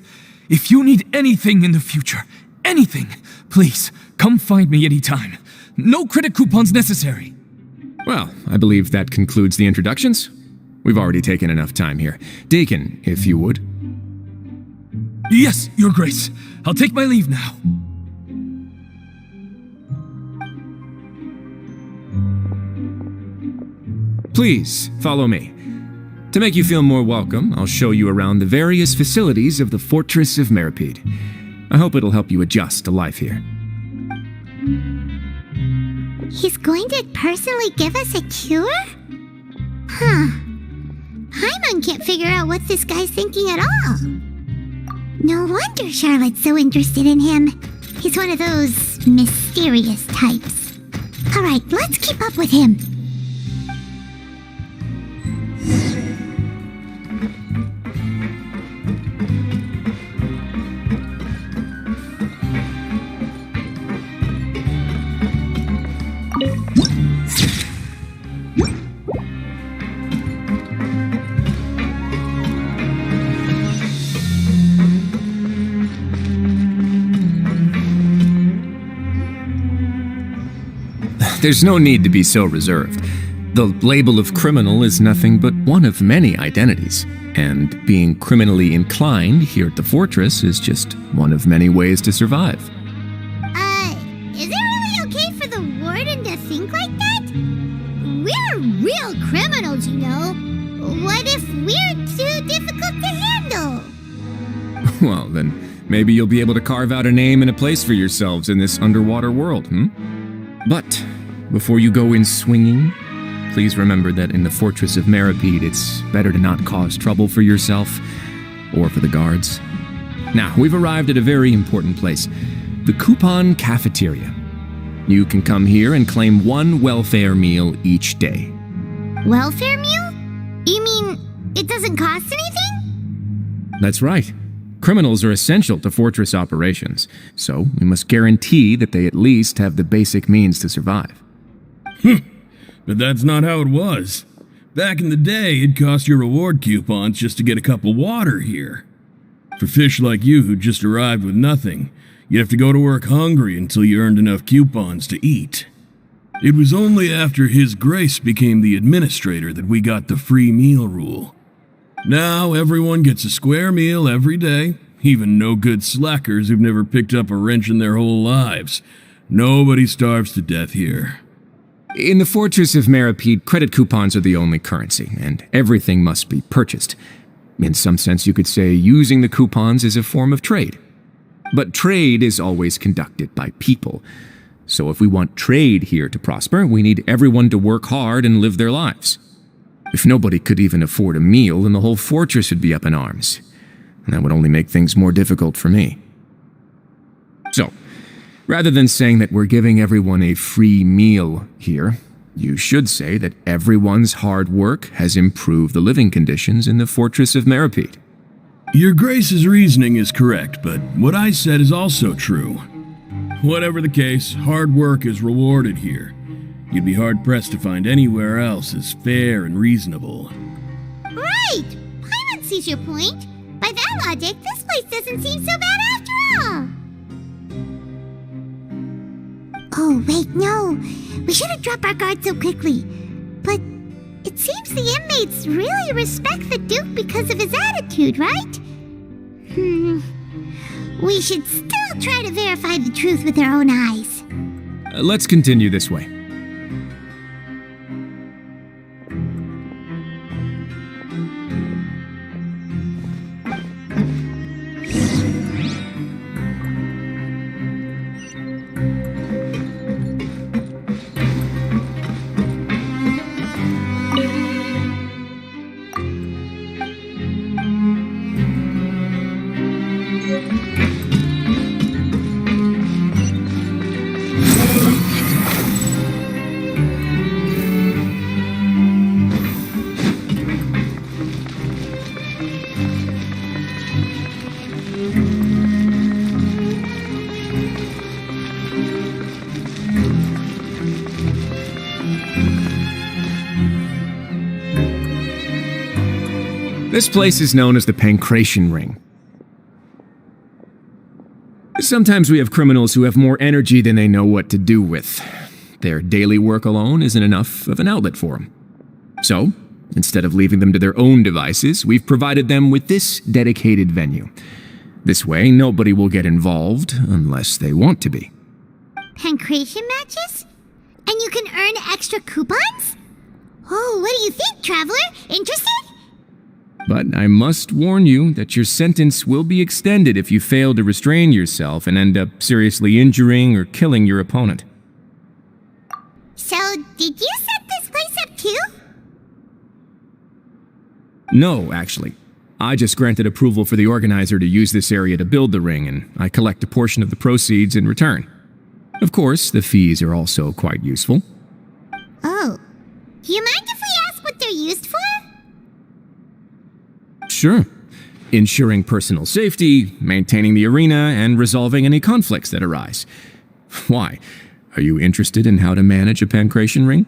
If you need anything in the future, anything, please, come find me anytime. No credit coupons necessary. Well, I believe that concludes the introductions. We've already taken enough time here. Deacon, if you would. Yes, Your Grace. I'll take my leave now. Please, follow me. To make you feel more welcome, I'll show you around the various facilities of the Fortress of Meripede. I hope it'll help you adjust to life here. He's going to personally give us a cure? Huh. Paimon can't figure out what this guy's thinking at all. No wonder Charlotte's so interested in him. He's one of those mysterious types. Alright, let's keep up with him. There's no need to be so reserved. The label of criminal is nothing but one of many identities, and being criminally inclined here at the fortress is just one of many ways to survive. Is it really okay for the warden to think like that? We're real criminals, you know. What if we're too difficult to handle? Well, then maybe you'll be able to carve out a name and a place for yourselves in this underwater world, But before you go in swinging, please remember that in the Fortress of Meripede, it's better to not cause trouble for yourself or for the guards. Now, we've arrived at a very important place, the Coupon Cafeteria. You can come here and claim one welfare meal each day. Welfare meal? You mean it doesn't cost anything? That's right. Criminals are essential to fortress operations, so we must guarantee that they at least have the basic means to survive. But that's not how it was. Back in the day, it cost your reward coupons just to get a cup of water here. For fish like you who just arrived with nothing, you'd have to go to work hungry until you earned enough coupons to eat. It was only after His Grace became the administrator that we got the free meal rule. Now everyone gets a square meal every day, even no-good slackers who've never picked up a wrench in their whole lives. Nobody starves to death here. In the Fortress of Meripede, credit coupons are the only currency, and everything must be purchased. In some sense, you could say using the coupons is a form of trade. But trade is always conducted by people. So if we want trade here to prosper, we need everyone to work hard and live their lives. If nobody could even afford a meal, then the whole fortress would be up in arms. And that would only make things more difficult for me. So, rather than saying that we're giving everyone a free meal here, you should say that everyone's hard work has improved the living conditions in the Fortress of Meripede. Your Grace's reasoning is correct, but what I said is also true. Whatever the case, hard work is rewarded here. You'd be hard-pressed to find anywhere else as fair and reasonable. Right! Paimon sees your point. By that logic, this place doesn't seem so bad after all. Oh, wait, no. We shouldn't drop our guard so quickly. But it seems the inmates really respect the Duke because of his attitude, right? We should still try to verify the truth with our own eyes. Let's continue this way. This place is known as the Pancration Ring. Sometimes we have criminals who have more energy than they know what to do with. Their daily work alone isn't enough of an outlet for them. So, instead of leaving them to their own devices, we've provided them with this dedicated venue. This way, nobody will get involved unless they want to be. Pancration matches? And you can earn extra coupons? Oh, what do you think, Traveler? Interested? But I must warn you that your sentence will be extended if you fail to restrain yourself and end up seriously injuring or killing your opponent. So, did you set this place up too? No, actually. I just granted approval for the organizer to use this area to build the ring, and I collect a portion of the proceeds in return. Of course, the fees are also quite useful. Oh. Do you mind if we ask what they're used for? Sure. Ensuring personal safety, maintaining the arena, and resolving any conflicts that arise. Why? Are you interested in how to manage a pancration ring?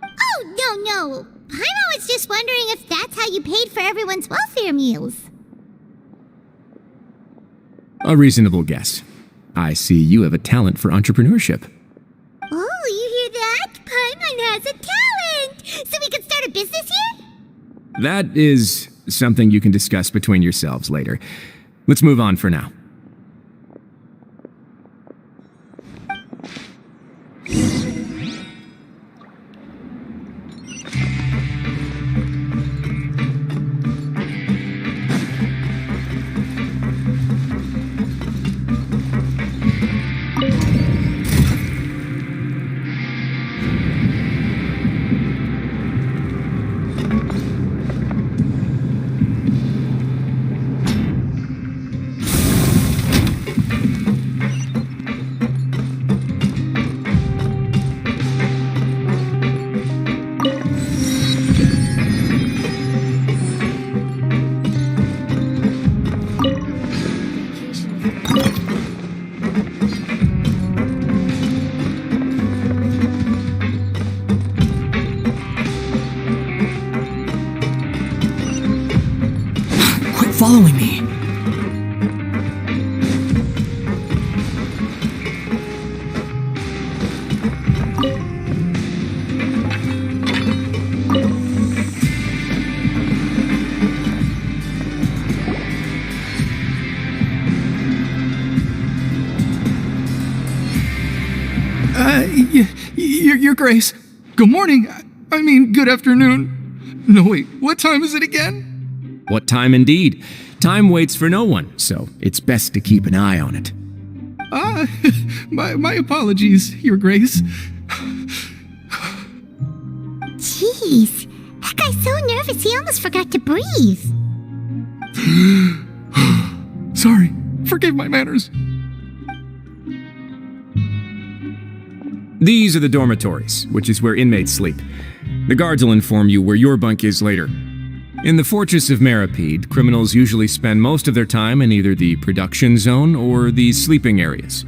Oh, no. Paimon was just wondering if that's how you paid for everyone's welfare meals. A reasonable guess. I see you have a talent for entrepreneurship. Oh, you hear that? Paimon has a talent! So we can start a business here? That is something you can discuss between yourselves later. Let's move on for now. Following me. Your Grace. Good morning. I mean, good afternoon. No, wait, what time is it again? What time indeed? Time waits for no one, so it's best to keep an eye on it. My apologies, Your Grace. Jeez, that guy's so nervous he almost forgot to breathe. Sorry, forgive my manners. These are the dormitories, which is where inmates sleep. The guards will inform you where your bunk is later. In the Fortress of Meripede, criminals usually spend most of their time in either the production zone or the sleeping areas.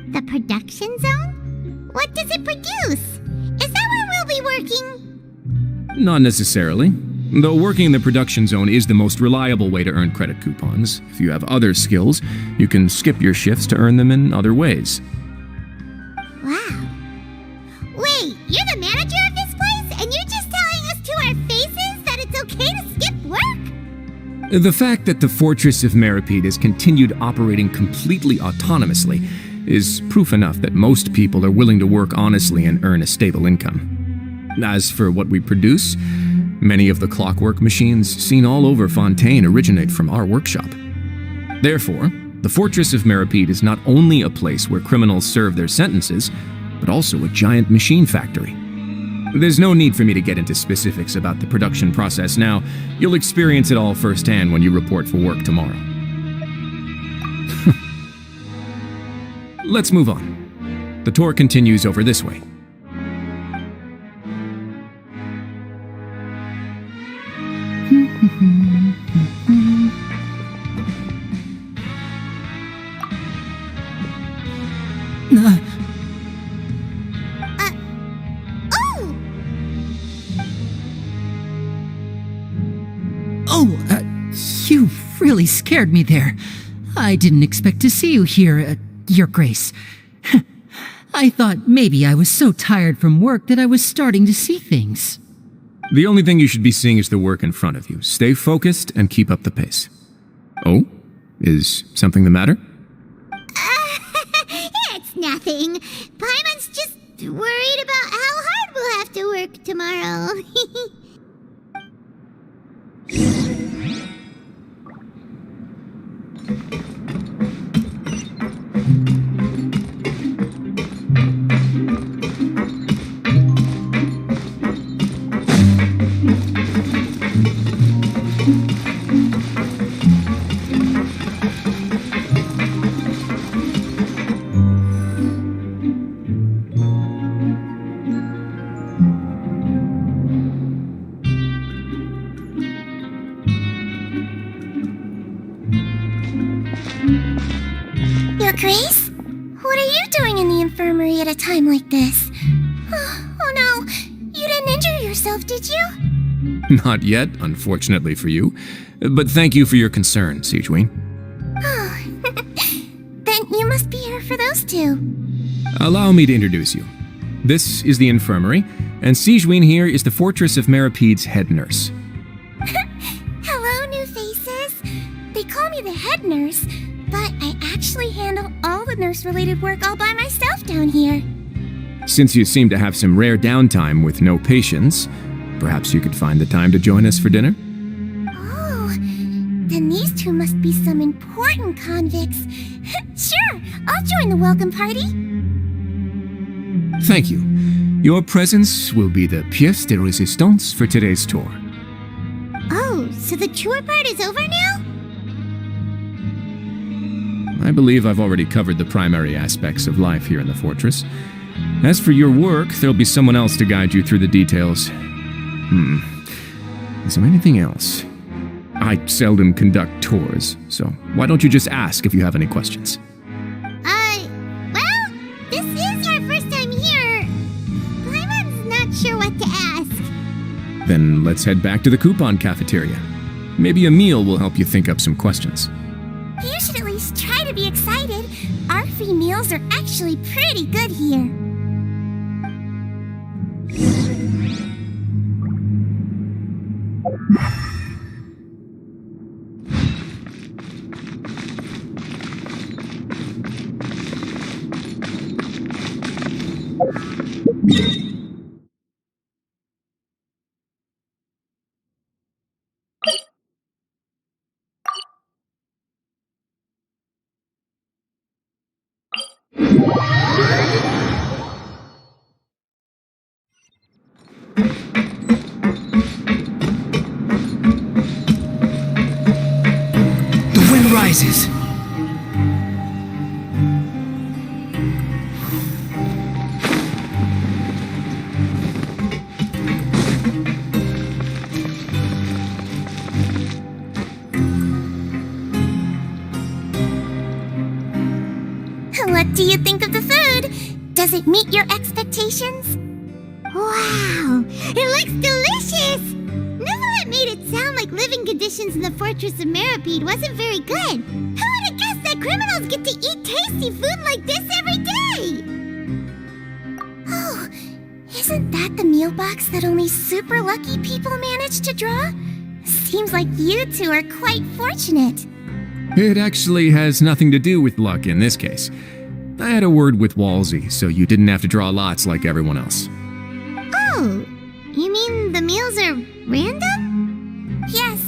The production zone? What does it produce? Is that where we'll be working? Not necessarily. Though working in the production zone is the most reliable way to earn credit coupons, if you have other skills, you can skip your shifts to earn them in other ways. Wow. Wait, you're the manager of this place, and you're just telling us to our faces that it's okay to skip work? The fact that the Fortress of Meripede has continued operating completely autonomously is proof enough that most people are willing to work honestly and earn a stable income. As for what we produce, many of the clockwork machines seen all over Fontaine originate from our workshop. Therefore, the Fortress of Meripede is not only a place where criminals serve their sentences, but also a giant machine factory. There's no need for me to get into specifics about the production process now. You'll experience it all firsthand when you report for work tomorrow. Let's move on. The tour continues over this way. You really scared me there. I didn't expect to see you here, Your Grace. I thought maybe I was so tired from work that I was starting to see things. The only thing you should be seeing is the work in front of you. Stay focused and keep up the pace. Oh? Is something the matter? It's nothing. Paimon's just worried about how hard we'll have to work tomorrow. Your Grace? What are you doing in the infirmary at a time like this? Oh no, you didn't injure yourself, did you? Not yet, unfortunately for you. But thank you for your concern, Sigewin. Then you must be here for those two. Allow me to introduce you. This is the infirmary, and Sigewin here is the Fortress of Meripede's head nurse. Hello, new faces. They call me the head nurse, but I actually handle all the nurse-related work all by myself down here. Since you seem to have some rare downtime with no patients, perhaps you could find the time to join us for dinner? Oh, then these two must be some important convicts. Sure, I'll join the welcome party. Thank you. Your presence will be the pièce de résistance for today's tour. Oh, so the tour part is over now? I believe I've already covered the primary aspects of life here in the fortress. As for your work, there'll be someone else to guide you through the details. Is there anything else? I seldom conduct tours, so why don't you just ask if you have any questions? Well, this is our first time here. Paimon's not sure what to ask. Then let's head back to the coupon cafeteria. Maybe a meal will help you think up some questions. You should at least try to be excited. Our free meals are actually pretty good here. Jesus. What do you think of the food? Does it meet your expectations? Wow, it looks delicious! Neuvillette made it sound like living conditions in the Fortress of Meripede wasn't very good. Who would have guessed that criminals get to eat tasty food like this every day? Oh, isn't that the meal box that only super lucky people manage to draw? Seems like you two are quite fortunate. It actually has nothing to do with luck in this case. I had a word with Wolsey, so you didn't have to draw lots like everyone else. Oh, you mean the meals are random? Yes,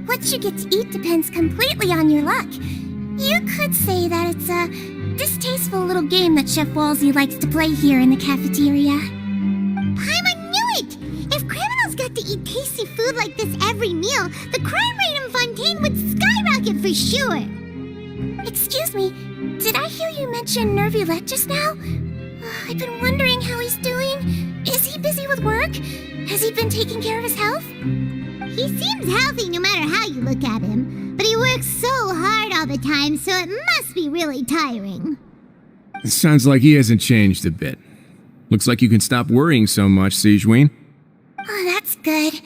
what you get to eat depends completely on your luck. You could say that it's a distasteful little game that Chef Wolsey likes to play here in the cafeteria. I knew it! If criminals got to eat tasty food like this every meal, the crime rate in Fontaine would skyrocket for sure! Excuse me, did I hear you mention Neuvillette just now? I've been wondering how he's doing. Is he busy with work? Has he been taking care of his health? He seems healthy no matter how you look at him, but he works so hard all the time, so it must be really tiring. It sounds like he hasn't changed a bit. Looks like you can stop worrying so much, Sigewinne. Oh, that's good.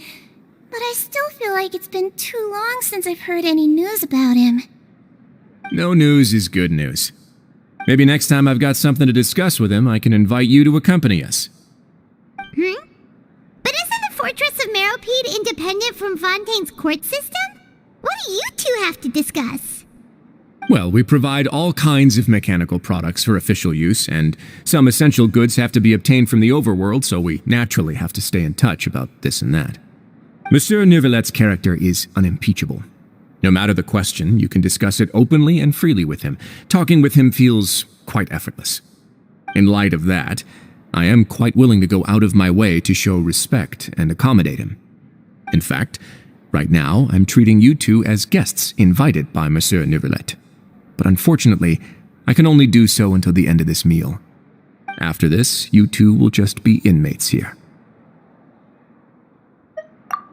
But I still feel like it's been too long since I've heard any news about him. No news is good news. Maybe next time I've got something to discuss with him, I can invite you to accompany us. But isn't the Fortress of Meripede independent from Fontaine's court system? What do you two have to discuss? Well, we provide all kinds of mechanical products for official use, and some essential goods have to be obtained from the overworld, so we naturally have to stay in touch about this and that. Monsieur Neuvillette's character is unimpeachable. No matter the question, you can discuss it openly and freely with him. Talking with him feels quite effortless. In light of that, I am quite willing to go out of my way to show respect and accommodate him. In fact, right now I'm treating you two as guests invited by Monsieur Neuvillette. But unfortunately, I can only do so until the end of this meal. After this, you two will just be inmates here.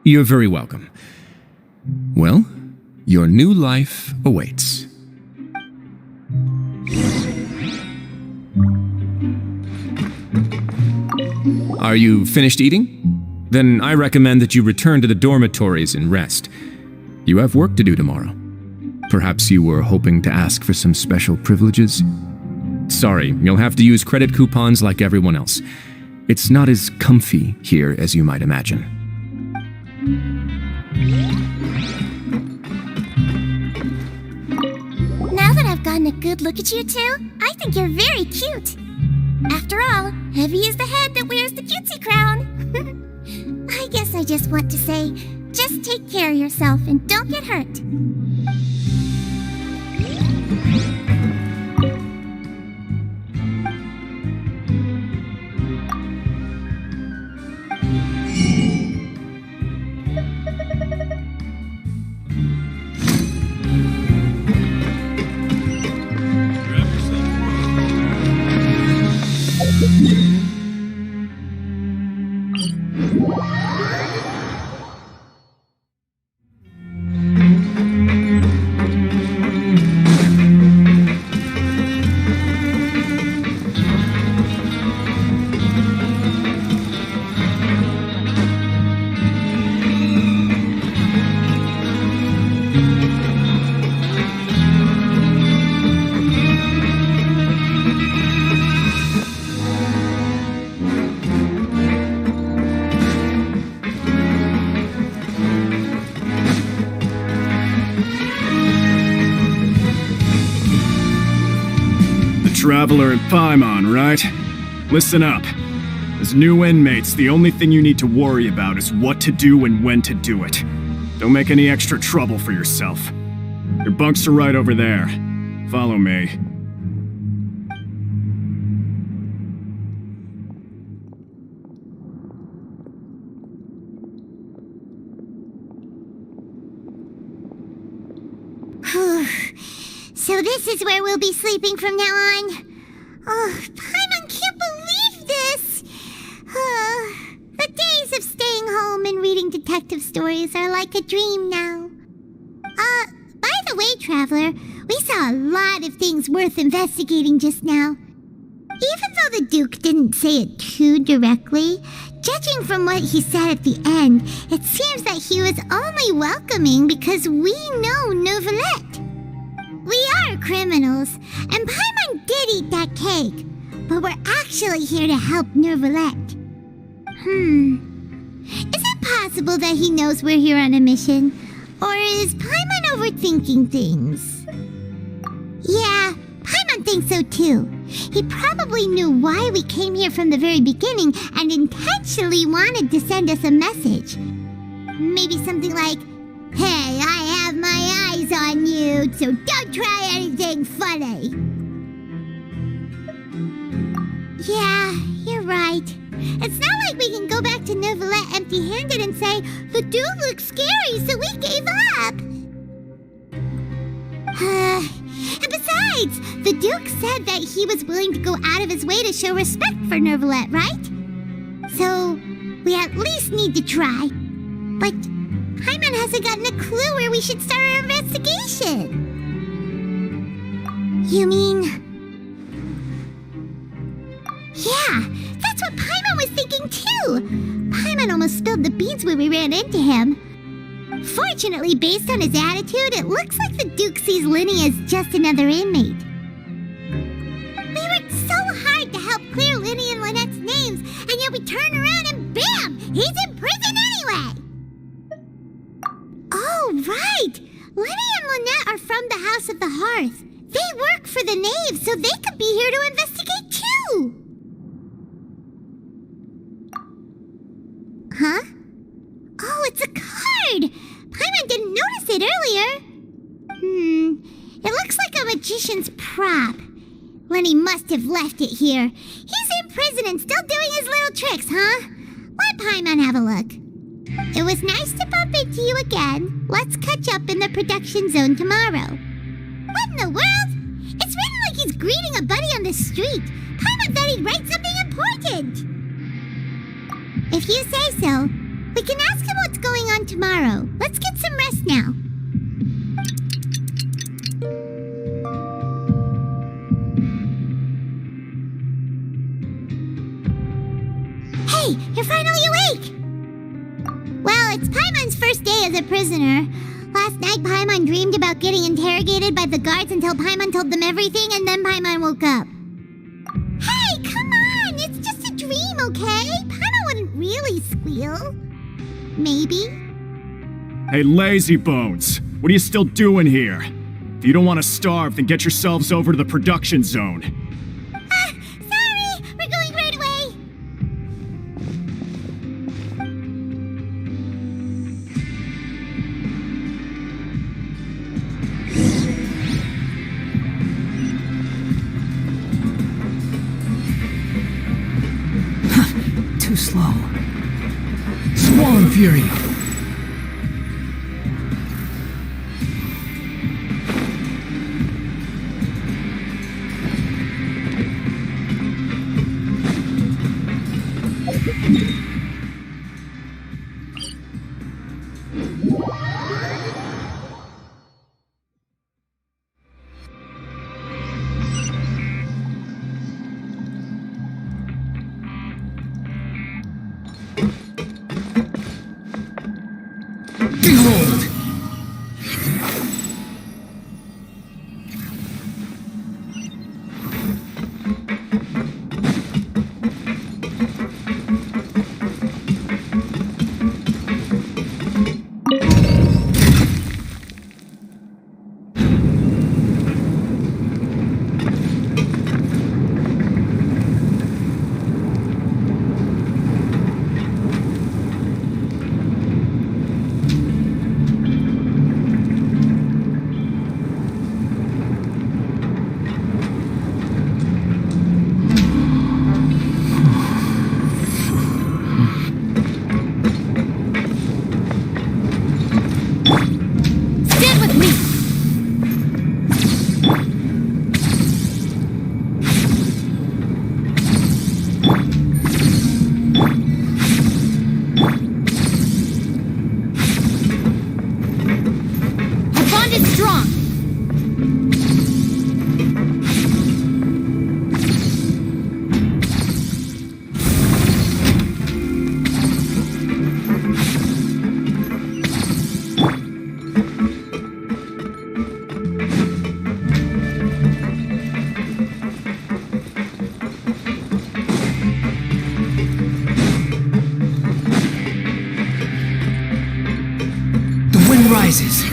You're very welcome. Well, your new life awaits. Are you finished eating? Then I recommend that you return to the dormitories and rest. You have work to do tomorrow. Perhaps you were hoping to ask for some special privileges? Sorry, you'll have to use credit coupons like everyone else. It's not as comfy here as you might imagine. Now that I've gotten a good look at you two, I think you're very cute. After all, heavy is the head that wears the cutesy crown. I guess I just want to say, just take care of yourself and don't get hurt. Traveler in Paimon, right? Listen up. As new inmates, the only thing you need to worry about is what to do and when to do it. Don't make any extra trouble for yourself. Your bunks are right over there. Follow me. this is where we'll be sleeping from now on. Oh, Paimon can't believe this! The days of staying home and reading detective stories are like a dream now. By the way, Traveler, we saw a lot of things worth investigating just now. Even though the Duke didn't say it too directly, judging from what he said at the end, it seems that he was only welcoming because we know Neuvillette. We are criminals, and Paimon did eat that cake, but we're actually here to help Neuvillette. Is it possible that he knows we're here on a mission? Or is Paimon overthinking things? Yeah, Paimon thinks so too. He probably knew why we came here from the very beginning and intentionally wanted to send us a message. Maybe something like, "Hey, I have my eyes on you, so don't try anything funny." Yeah, you're right. It's not like we can go back to Neuvillette empty-handed and say, "The dude looks scary, so we gave up." And besides, the Duke said that he was willing to go out of his way to show respect for Neuvillette, right? So, we at least need to try. But Paimon hasn't gotten a clue where we should start our investigation. You mean... Yeah, that's what Paimon was thinking too! Paimon almost spilled the beans when we ran into him. Fortunately, based on his attitude, it looks like the Duke sees Linny as just another inmate. We worked so hard to help clear Linny and Lynette's names, and yet we turn around and bam! He's in prison anyway! Oh, right! Linny and Lynette are from the House of the Hearth. They work for the Knave, so they could be here to investigate too! Huh? Oh, it's a card! Paimon didn't notice it earlier. It looks like a magician's prop. Lenny must have left it here. He's in prison and still doing his little tricks, huh? Let Paimon have a look. It was nice to bump into you again. Let's catch up in the production zone tomorrow. What in the world? It's written like he's greeting a buddy on the street. Paimon thought he'd write something important. If you say so, we can ask him what's going on tomorrow. Let's get some rest now. Hey, you're finally awake! Well, it's Paimon's first day as a prisoner. Last night, Paimon dreamed about getting interrogated by the guards until Paimon told them everything, and then Paimon woke up. Hey, come on! It's just a dream, okay? Paimon wouldn't really squeal. Maybe. Hey, lazy bones! What are you still doing here? If you don't want to starve, then get yourselves over to the production zone. Sorry! We're going right away! Too slow. Swan Fury! Behold! prizes.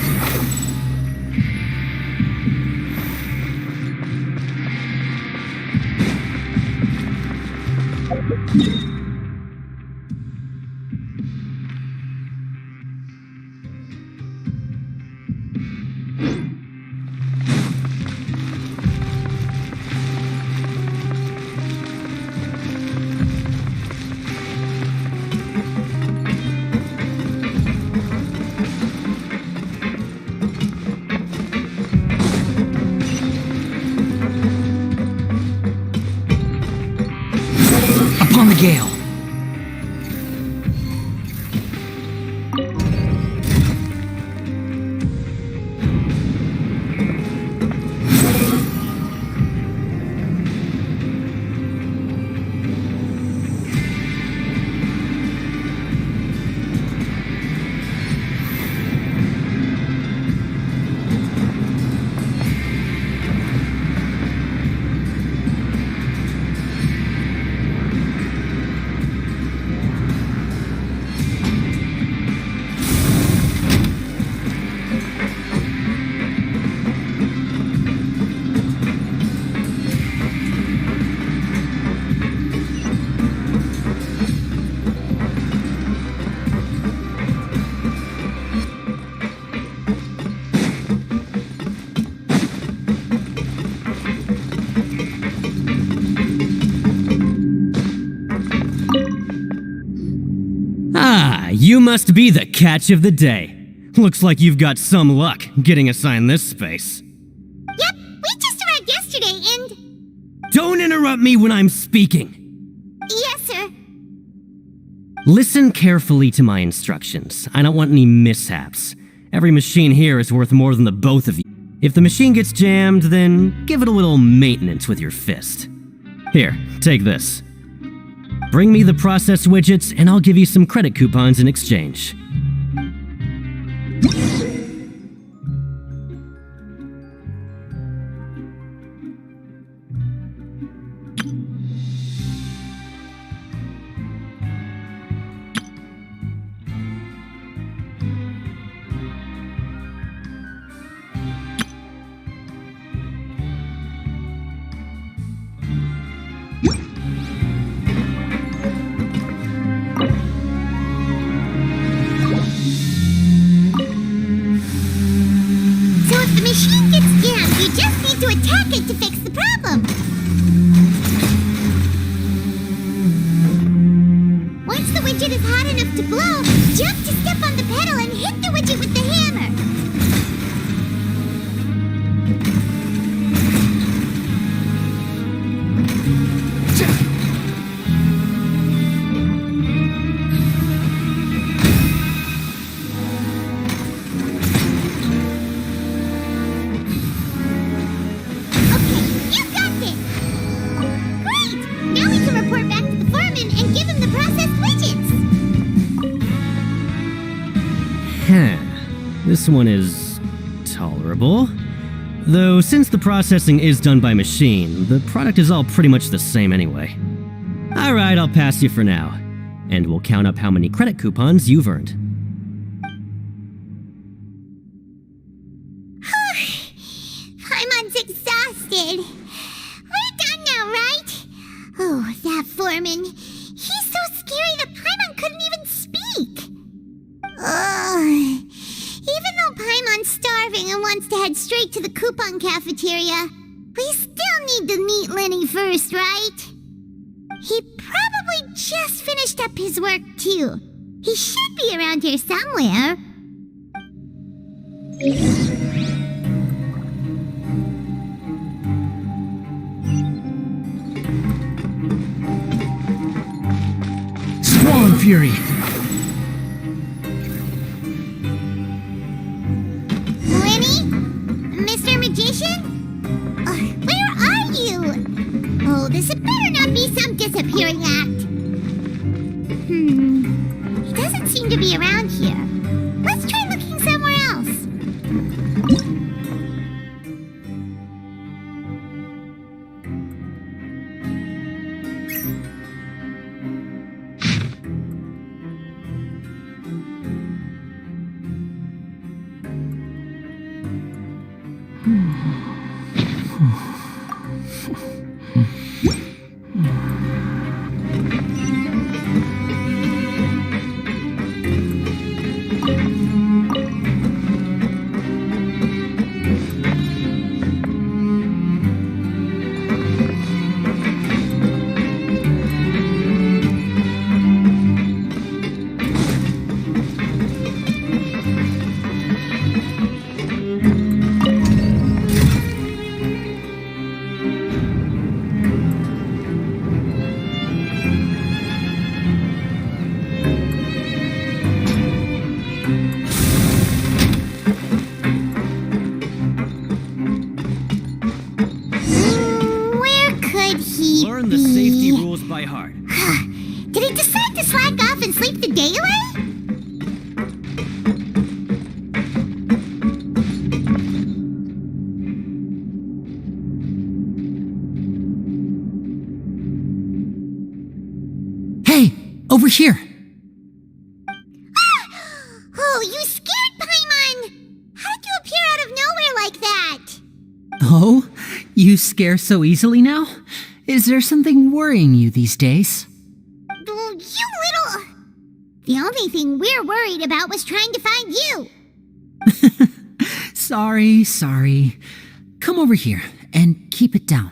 Upon the gale. You must be the catch of the day. Looks like you've got some luck getting assigned this space. Yep, we just arrived yesterday and... Don't interrupt me when I'm speaking. Yes, sir. Listen carefully to my instructions. I don't want any mishaps. Every machine here is worth more than the both of you. If the machine gets jammed, then give it a little maintenance with your fist. Here, take this. Bring me the process widgets, and I'll give you some credit coupons in exchange. This one is tolerable. Though since the processing is done by machine, the product is all pretty much the same anyway. Alright, I'll pass you for now. And we'll count up how many credit coupons you've earned. Paimon's exhausted. We're done now, right? Oh, that foreman. He's so scary that Paimon couldn't even speak. Ugh. Even though Paimon's starving and wants to head straight to the coupon cafeteria, we still need to meet Lenny first, right? He probably just finished up his work, too. He should be around here somewhere. Swan Fury! Mr. Magician? Where are you? Oh, this had better not be some disappearing act. He doesn't seem to be around here. Let's try looking somewhere else. Did he decide to slack off and sleep the day away? Hey, over here! Oh, you scared Paimon! How did you appear out of nowhere like that? Oh, you scare so easily now? Is there something worrying you these days? Oh, you little... The only thing we're worried about was trying to find you. Sorry. Come over here and keep it down.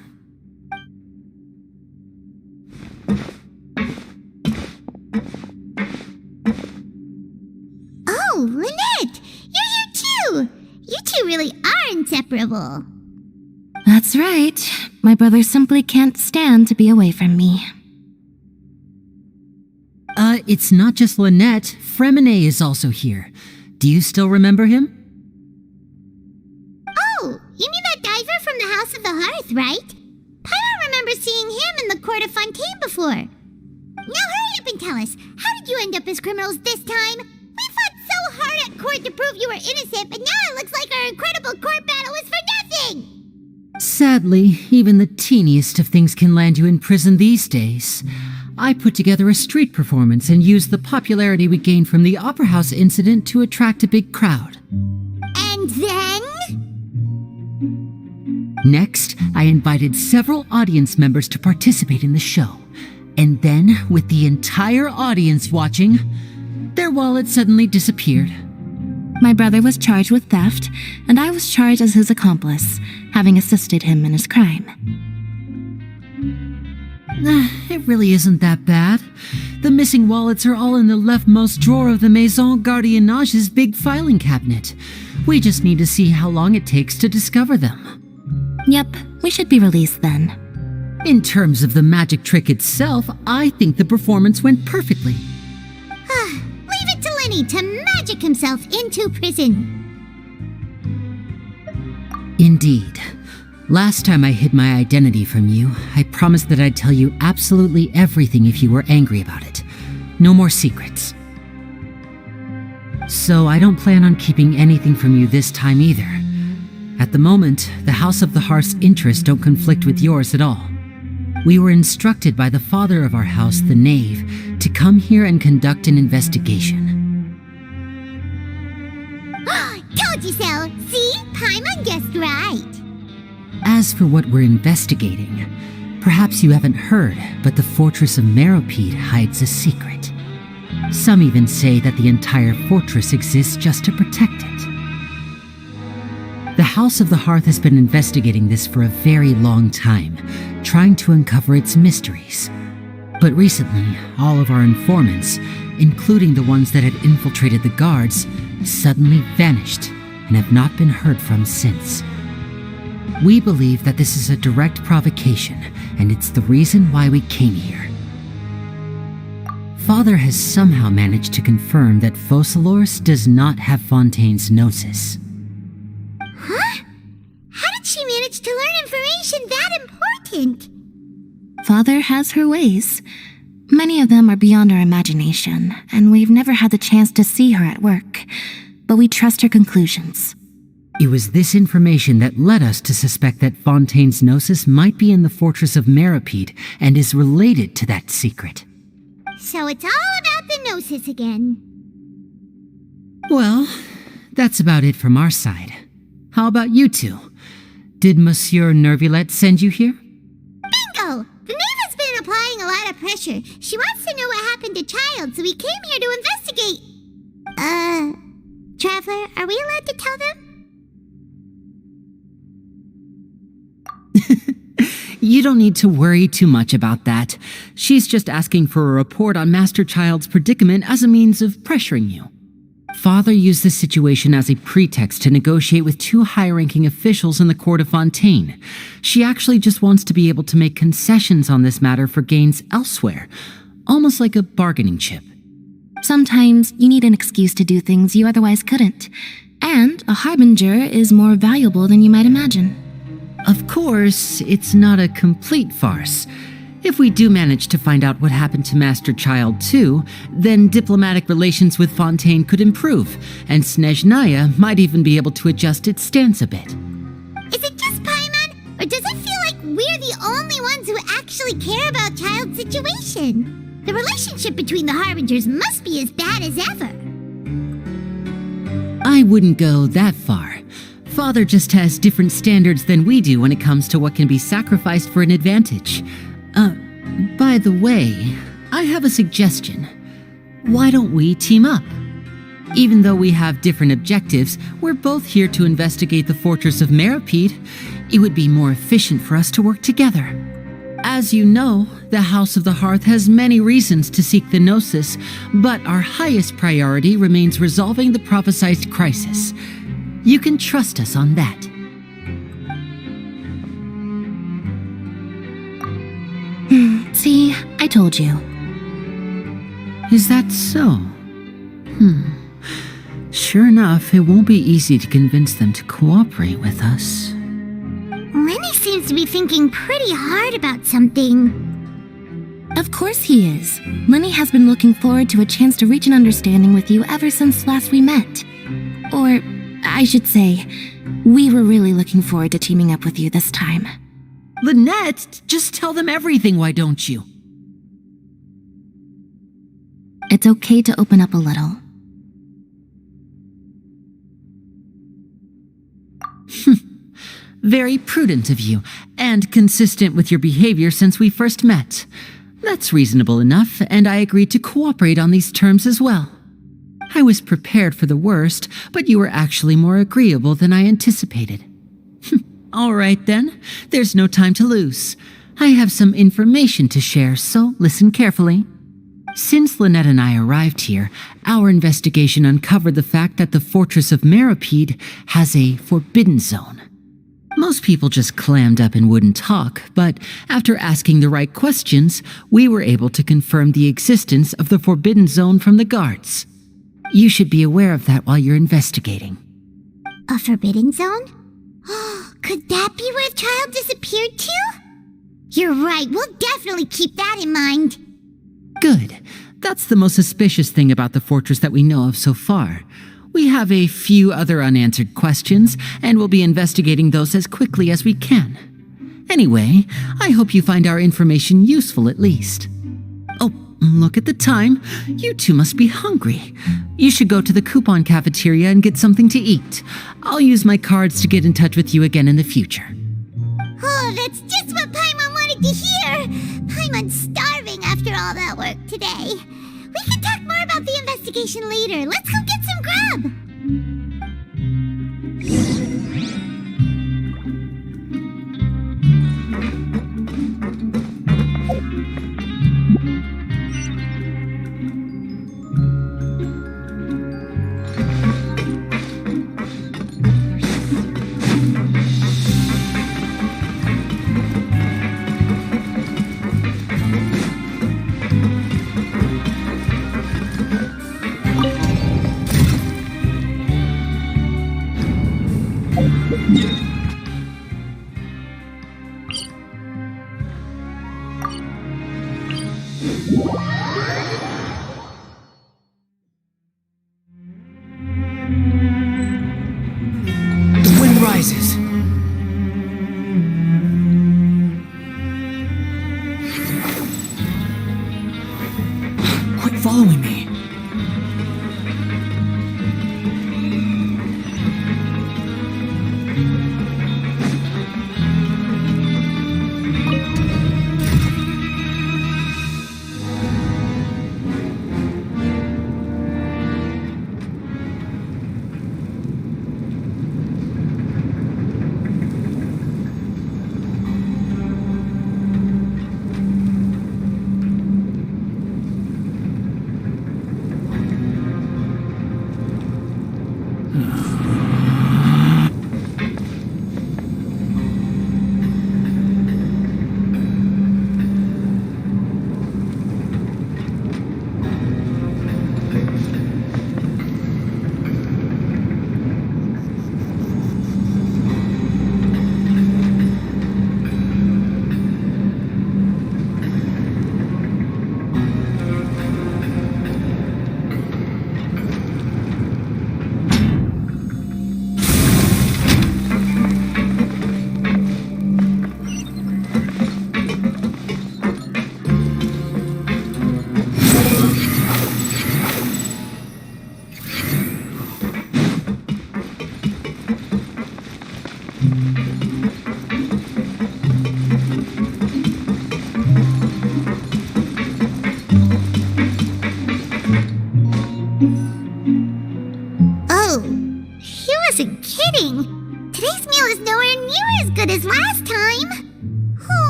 Oh, Lynette! You're here too! You two really are inseparable. That's right. My brother simply can't stand to be away from me. It's not just Lynette. Fremine is also here. Do you still remember him? Oh, you mean that diver from the House of the Hearth, right? Paimon remembers seeing him in the Court of Fontaine before. Now hurry up and tell us, how did you end up as criminals this time? We fought so hard at court to prove you were innocent, but now it looks like our incredible court battle was for nothing! Sadly, even the teeniest of things can land you in prison these days. I put together a street performance and used the popularity we gained from the Opera House incident to attract a big crowd. And then? Next, I invited several audience members to participate in the show. And then, with the entire audience watching, their wallet suddenly disappeared. My brother was charged with theft, and I was charged as his accomplice, having assisted him in his crime. It really isn't that bad. The missing wallets are all in the leftmost drawer of the Maison Gardiennage's big filing cabinet. We just need to see how long it takes to discover them. Yep, we should be released then. In terms of the magic trick itself, I think the performance went perfectly. Leave it to Lenny to magic himself into prison. Indeed. Last time I hid my identity from you, I promised that I'd tell you absolutely everything if you were angry about it. No more secrets. So I don't plan on keeping anything from you this time either. At the moment, the House of the Hearth's interests don't conflict with yours at all. We were instructed by the father of our house, the Knave, to come here and conduct an investigation. Told you so! See? Paimon guessed right. As for what we're investigating, perhaps you haven't heard, but the fortress of Meropide hides a secret. Some even say that the entire fortress exists just to protect it. The House of the Hearth has been investigating this for a very long time, trying to uncover its mysteries. But recently, all of our informants, including the ones that had infiltrated the guards, suddenly vanished and have not been heard from since. We believe that this is a direct provocation, and it's the reason why we came here. Father has somehow managed to confirm that Focalors does not have Fontaine's gnosis. Huh? How did she manage to learn information that important? Father has her ways. Many of them are beyond our imagination, and we've never had the chance to see her at work. But we trust her conclusions. It was this information that led us to suspect that Fontaine's gnosis might be in the fortress of Meropide and is related to that secret. So it's all about the gnosis again. Well, that's about it from our side. How about you two? Did Monsieur Neuvillette send you here? Bingo! The Knave has been applying a lot of pressure. She wants to know what happened to Child, so we came here to investigate. Traveler, are we allowed to tell them? You don't need to worry too much about that. She's just asking for a report on Master Child's predicament as a means of pressuring you. Father used this situation as a pretext to negotiate with two high-ranking officials in the court of Fontaine. She actually just wants to be able to make concessions on this matter for gains elsewhere, almost like a bargaining chip. Sometimes you need an excuse to do things you otherwise couldn't. And a harbinger is more valuable than you might imagine. Of course, it's not a complete farce. If we do manage to find out what happened to Master Child 2, then diplomatic relations with Fontaine could improve, and Snezhnaya might even be able to adjust its stance a bit. Is it just Paimon, or does it feel like we're the only ones who actually care about Child's situation? The relationship between the Harbingers must be as bad as ever. I wouldn't go that far. Father just has different standards than we do when it comes to what can be sacrificed for an advantage. By the way, I have a suggestion. Why don't we team up? Even though we have different objectives, we're both here to investigate the fortress of Meropide. It would be more efficient for us to work together. As you know, the House of the Hearth has many reasons to seek the Gnosis, but our highest priority remains resolving the prophesized crisis. You can trust us on that. See, I told you. Is that so? Sure enough, it won't be easy to convince them to cooperate with us. Lenny seems to be thinking pretty hard about something. Of course he is. Lenny has been looking forward to a chance to reach an understanding with you ever since last we met. Or, I should say, we were really looking forward to teaming up with you this time. Lynette, just tell them everything, why don't you? It's okay to open up a little. Very prudent of you, and consistent with your behavior since we first met. That's reasonable enough, and I agreed to cooperate on these terms as well. I was prepared for the worst, but you were actually more agreeable than I anticipated. All right then, there's no time to lose. I have some information to share, so listen carefully. Since Lynette and I arrived here, our investigation uncovered the fact that the Fortress of Meropide has a forbidden zone. Most people just clammed up and wouldn't talk, but after asking the right questions, we were able to confirm the existence of the forbidden zone from the guards. You should be aware of that while you're investigating. A forbidden zone? Could that be where Child disappeared to? You're right, we'll definitely keep that in mind. Good. That's the most suspicious thing about the fortress that we know of so far. We have a few other unanswered questions, and we'll be investigating those as quickly as we can. Anyway, I hope you find our information useful at least. Oh, look at the time. You two must be hungry. You should go to the coupon cafeteria and get something to eat. I'll use my cards to get in touch with you again in the future. Oh, that's just what Paimon wanted to hear! Paimon's starving after all that work today. We can talk more about the investigation later. Let's go get some grub! The wind rises. Quit following me.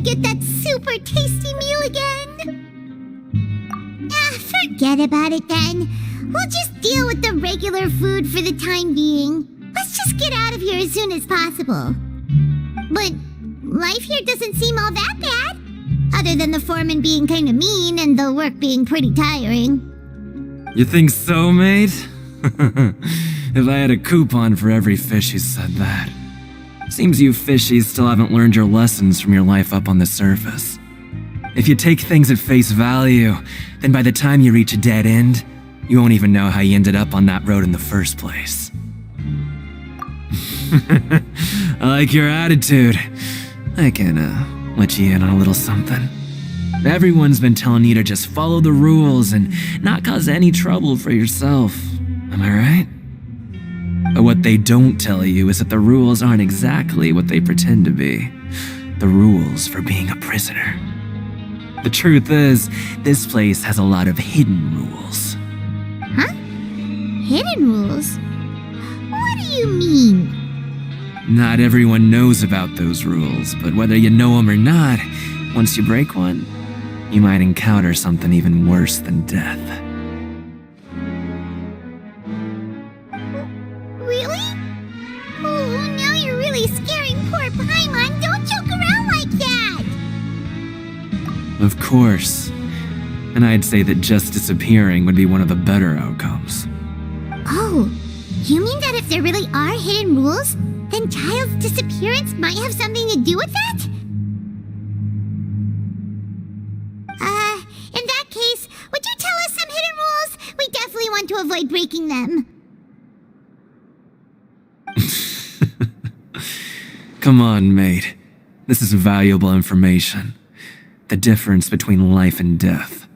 get that super tasty meal again? Forget about it then. We'll just deal with the regular food for the time being. Let's just get out of here as soon as possible. But life here doesn't seem all that bad. Other than the foreman being kinda mean and the work being pretty tiring. You think so, mate? If I had a coupon for every fish who said that. Seems you fishies still haven't learned your lessons from your life up on the surface. If you take things at face value, then by the time you reach a dead end, you won't even know how you ended up on that road in the first place. I like your attitude. I can, let you in on a little something. Everyone's been telling you to just follow the rules and not cause any trouble for yourself. Am I right? But what they don't tell you is that the rules aren't exactly what they pretend to be. The rules for being a prisoner. The truth is, this place has a lot of hidden rules. Huh? Hidden rules? What do you mean? Not everyone knows about those rules, but whether you know them or not, once you break one, you might encounter something even worse than death. Really? Oh, now you're really scaring poor Paimon. Don't joke around like that! Of course. And I'd say that just disappearing would be one of the better outcomes. Oh, you mean that if there really are hidden rules, then Child's disappearance might have something to do with that? In that case, would you tell us some hidden rules? We definitely want to avoid breaking them. Come on, mate. This is valuable information. The difference between life and death.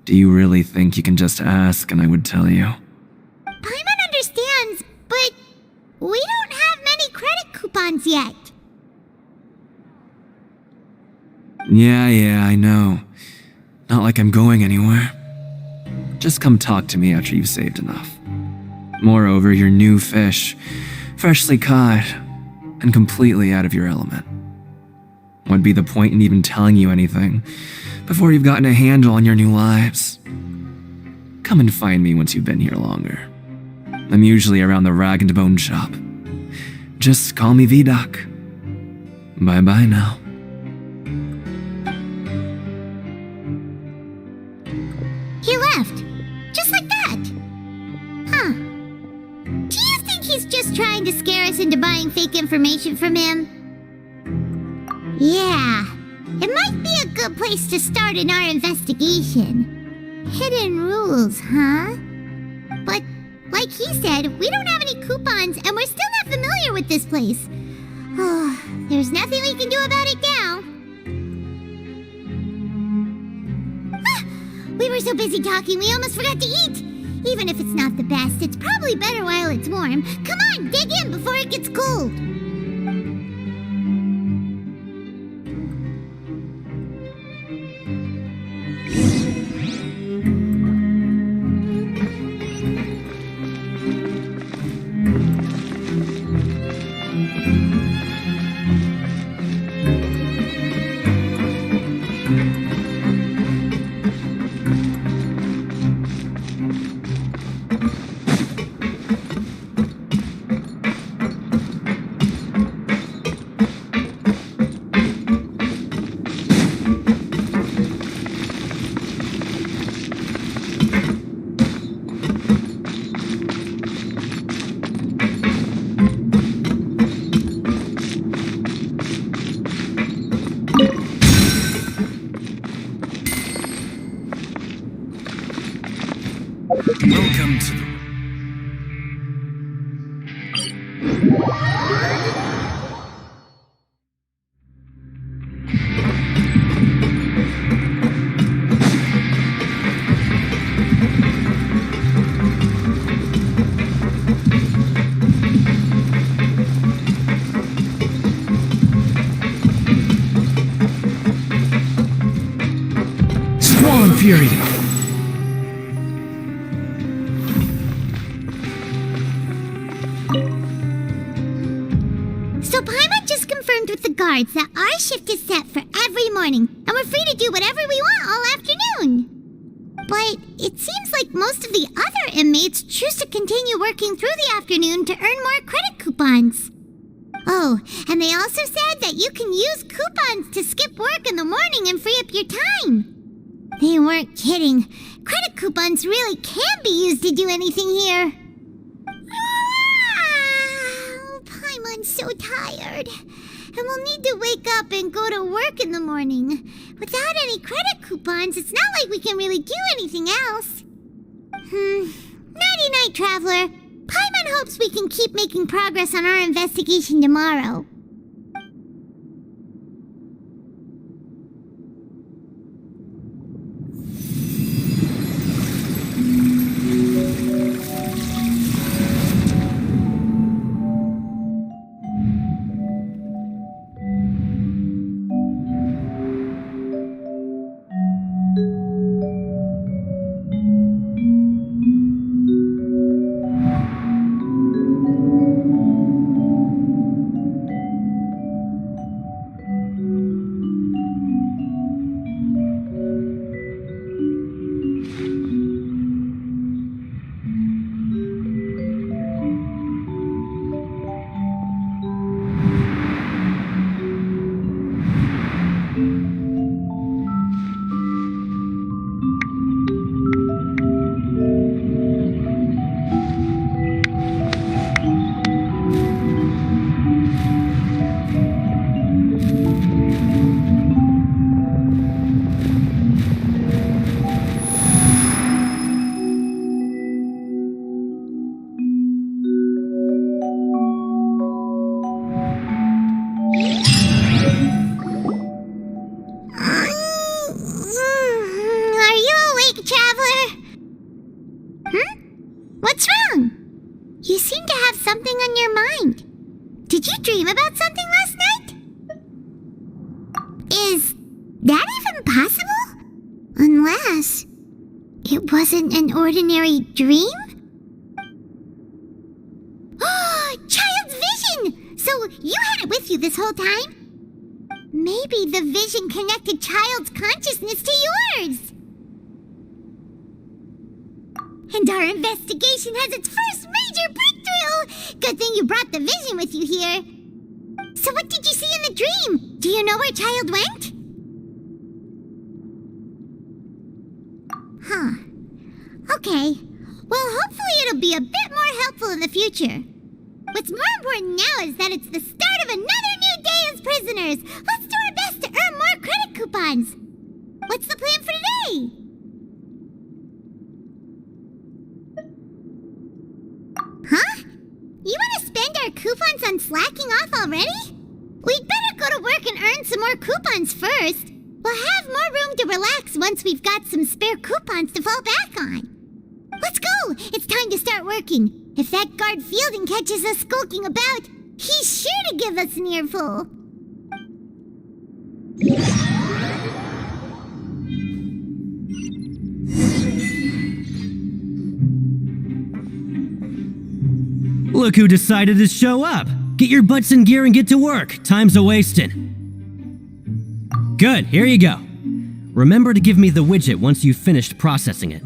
Do you really think you can just ask and I would tell you? Paimon understands, but we don't have many credit coupons yet. Yeah, I know. Not like I'm going anywhere. Just come talk to me after you've saved enough. Moreover, you're new fish, freshly caught, and completely out of your element. What'd be the point in even telling you anything before you've gotten a handle on your new lives? Come and find me once you've been here longer. I'm usually around the rag and bone shop. Just call me V-Doc. Bye-bye now. He left. Just like that. Huh. Do you think he's just trying to scare us into buying fake information from him? Yeah. It might be a good place to start in our investigation. Hidden rules, huh? But, like he said, we don't have any coupons and we're still not familiar with this place. Oh, there's nothing we can do about it now. We were so busy talking, we almost forgot to eat. Even if it's not the best, it's probably better while it's warm. Come on, dig in before it gets cold. Welcome to the... Swan Fury! So Paimon just confirmed with the guards that our shift is set for every morning, and we're free to do whatever we want all afternoon. But it seems like most of the other inmates choose to continue working through the afternoon to earn more credit coupons. Oh, and they also said that you can use coupons to skip work in the morning and free up your time. They weren't kidding. Credit coupons really can be used to do anything here. Paimon's so tired. And we'll need to wake up and go to work in the morning. Without any credit coupons, it's not like we can really do anything else. Nighty-night, Traveler. Paimon hopes we can keep making progress on our investigation tomorrow. Ordinary dream? Oh, Child's vision! So you had it with you this whole time? Maybe the vision connected Child's consciousness to yours. And our investigation has its first major breakthrough! Good thing you brought the vision with you here. So what did you see in the dream? Do you know where Child went? Huh. Okay. Well, hopefully it'll be a bit more helpful in the future. What's more important now is that it's the start of another new day as prisoners. Let's do our best to earn more credit coupons. What's the plan for today? Huh? You want to spend our coupons on slacking off already? We'd better go to work and earn some more coupons first. We'll have more room to relax once we've got some spare coupons to fall back on. Let's go! It's time to start working. If that guard Fielding catches us skulking about, he's sure to give us an earful. Look who decided to show up. Get your butts in gear and get to work. Time's a-wasting. Good, here you go. Remember to give me the widget once you've finished processing it.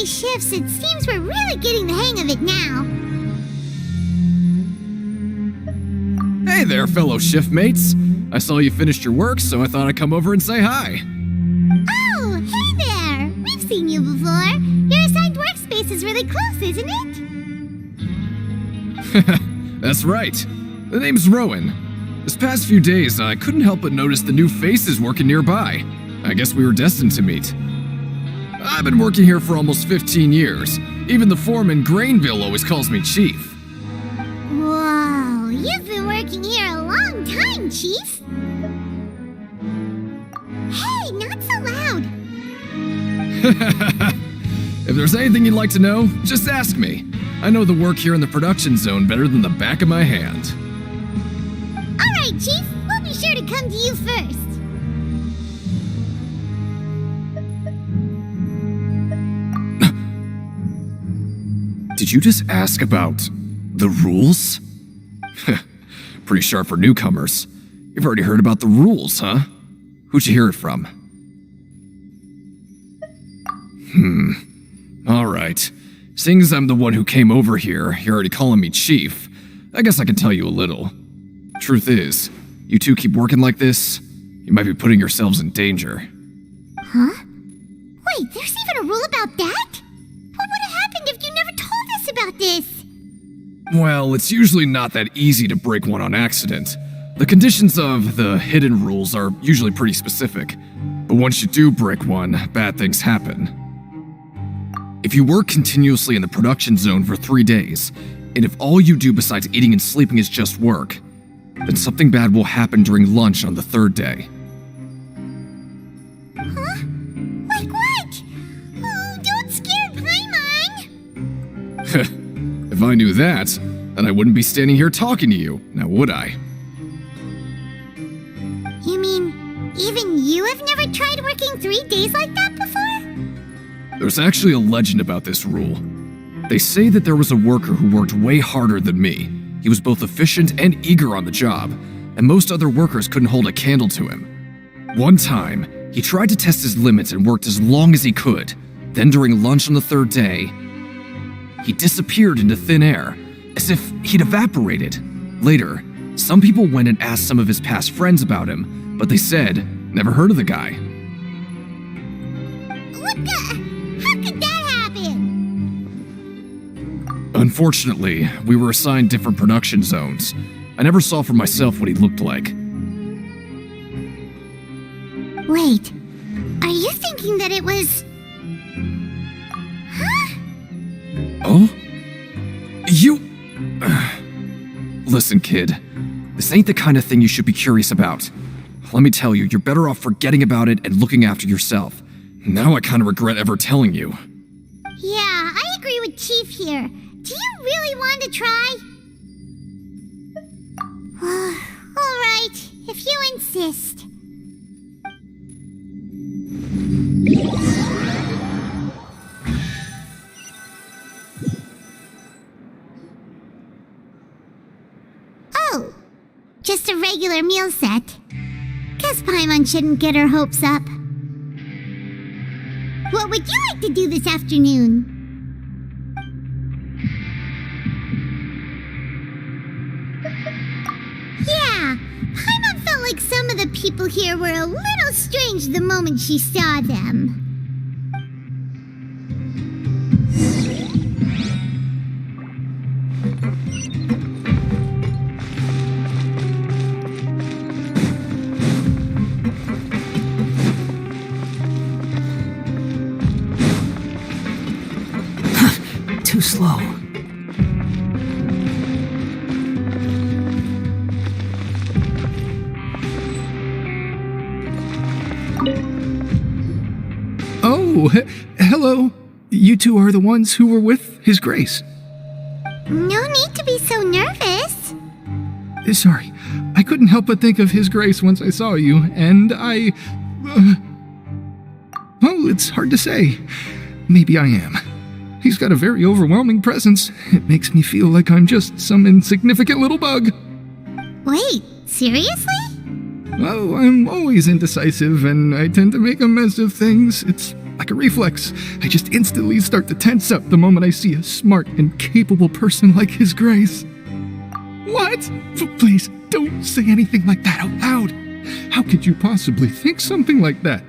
Shifts, it seems we're really getting the hang of it now. Hey there, fellow shiftmates. I saw you finished your work, so I thought I'd come over and say hi. Oh, hey there! We've seen you before. Your assigned workspace is really close, isn't it? That's right. The name's Rowan. This past few days, I couldn't help but notice the new faces working nearby. I guess we were destined to meet. I've been working here for almost 15 years. Even the foreman, Grainville, always calls me Chief. Whoa, you've been working here a long time, Chief. Hey, not so loud. If there's anything you'd like to know, just ask me. I know the work here in the production zone better than the back of my hand. All right, Chief. We'll be sure to come to you first. Did you just ask about the rules? Pretty sharp for newcomers. You've already heard about the rules, huh? Who'd you hear it from? Alright. Seeing as I'm the one who came over here, you're already calling me Chief. I guess I can tell you a little. Truth is, you two keep working like this, you might be putting yourselves in danger. Huh? Wait, there's even a rule about that? What would have happened if you never told us about this? Well, it's usually not that easy to break one on accident. The conditions of the hidden rules are usually pretty specific, but once you do break one, bad things happen. If you work continuously in the production zone for 3 days, and if all you do besides eating and sleeping is just work, then something bad will happen during lunch on the 3rd day. Huh? Like what? Oh, don't scare Paimon! If I knew that, then I wouldn't be standing here talking to you, now would I? You mean, even you have never tried working 3 days like that before? There's actually a legend about this rule. They say that there was a worker who worked way harder than me. He was both efficient and eager on the job, and most other workers couldn't hold a candle to him. One time, he tried to test his limits and worked as long as he could. Then during lunch on the 3rd day, he disappeared into thin air, as if he'd evaporated. Later, some people went and asked some of his past friends about him, but they said, never heard of the guy. What the? How could that happen? Unfortunately, we were assigned different production zones. I never saw for myself what he looked like. Wait, are you thinking that it was... Huh? Oh? You... Listen, kid. This ain't the kind of thing you should be curious about. Let me tell you, you're better off forgetting about it and looking after yourself. Now I kind of regret ever telling you. Yeah, I agree with Chief here. Do you really want to try? Alright, if you insist. Oh, just a regular meal set. Guess Paimon shouldn't get her hopes up. What would you like to do this afternoon? Yeah, Paimon felt like some of the people here were a little strange the moment she saw them. Too slow. Oh, hello. You two are the ones who were with His Grace. No need to be so nervous. Sorry, I couldn't help but think of His Grace once I saw you, and I... well, it's hard to say. Maybe I am. He's got a very overwhelming presence. It makes me feel like I'm just some insignificant little bug. Wait, seriously? Well, I'm always indecisive, and I tend to make a mess of things. It's like a reflex. I just instantly start to tense up the moment I see a smart and capable person like His Grace. What? Please, don't say anything like that out loud. How could you possibly think something like that?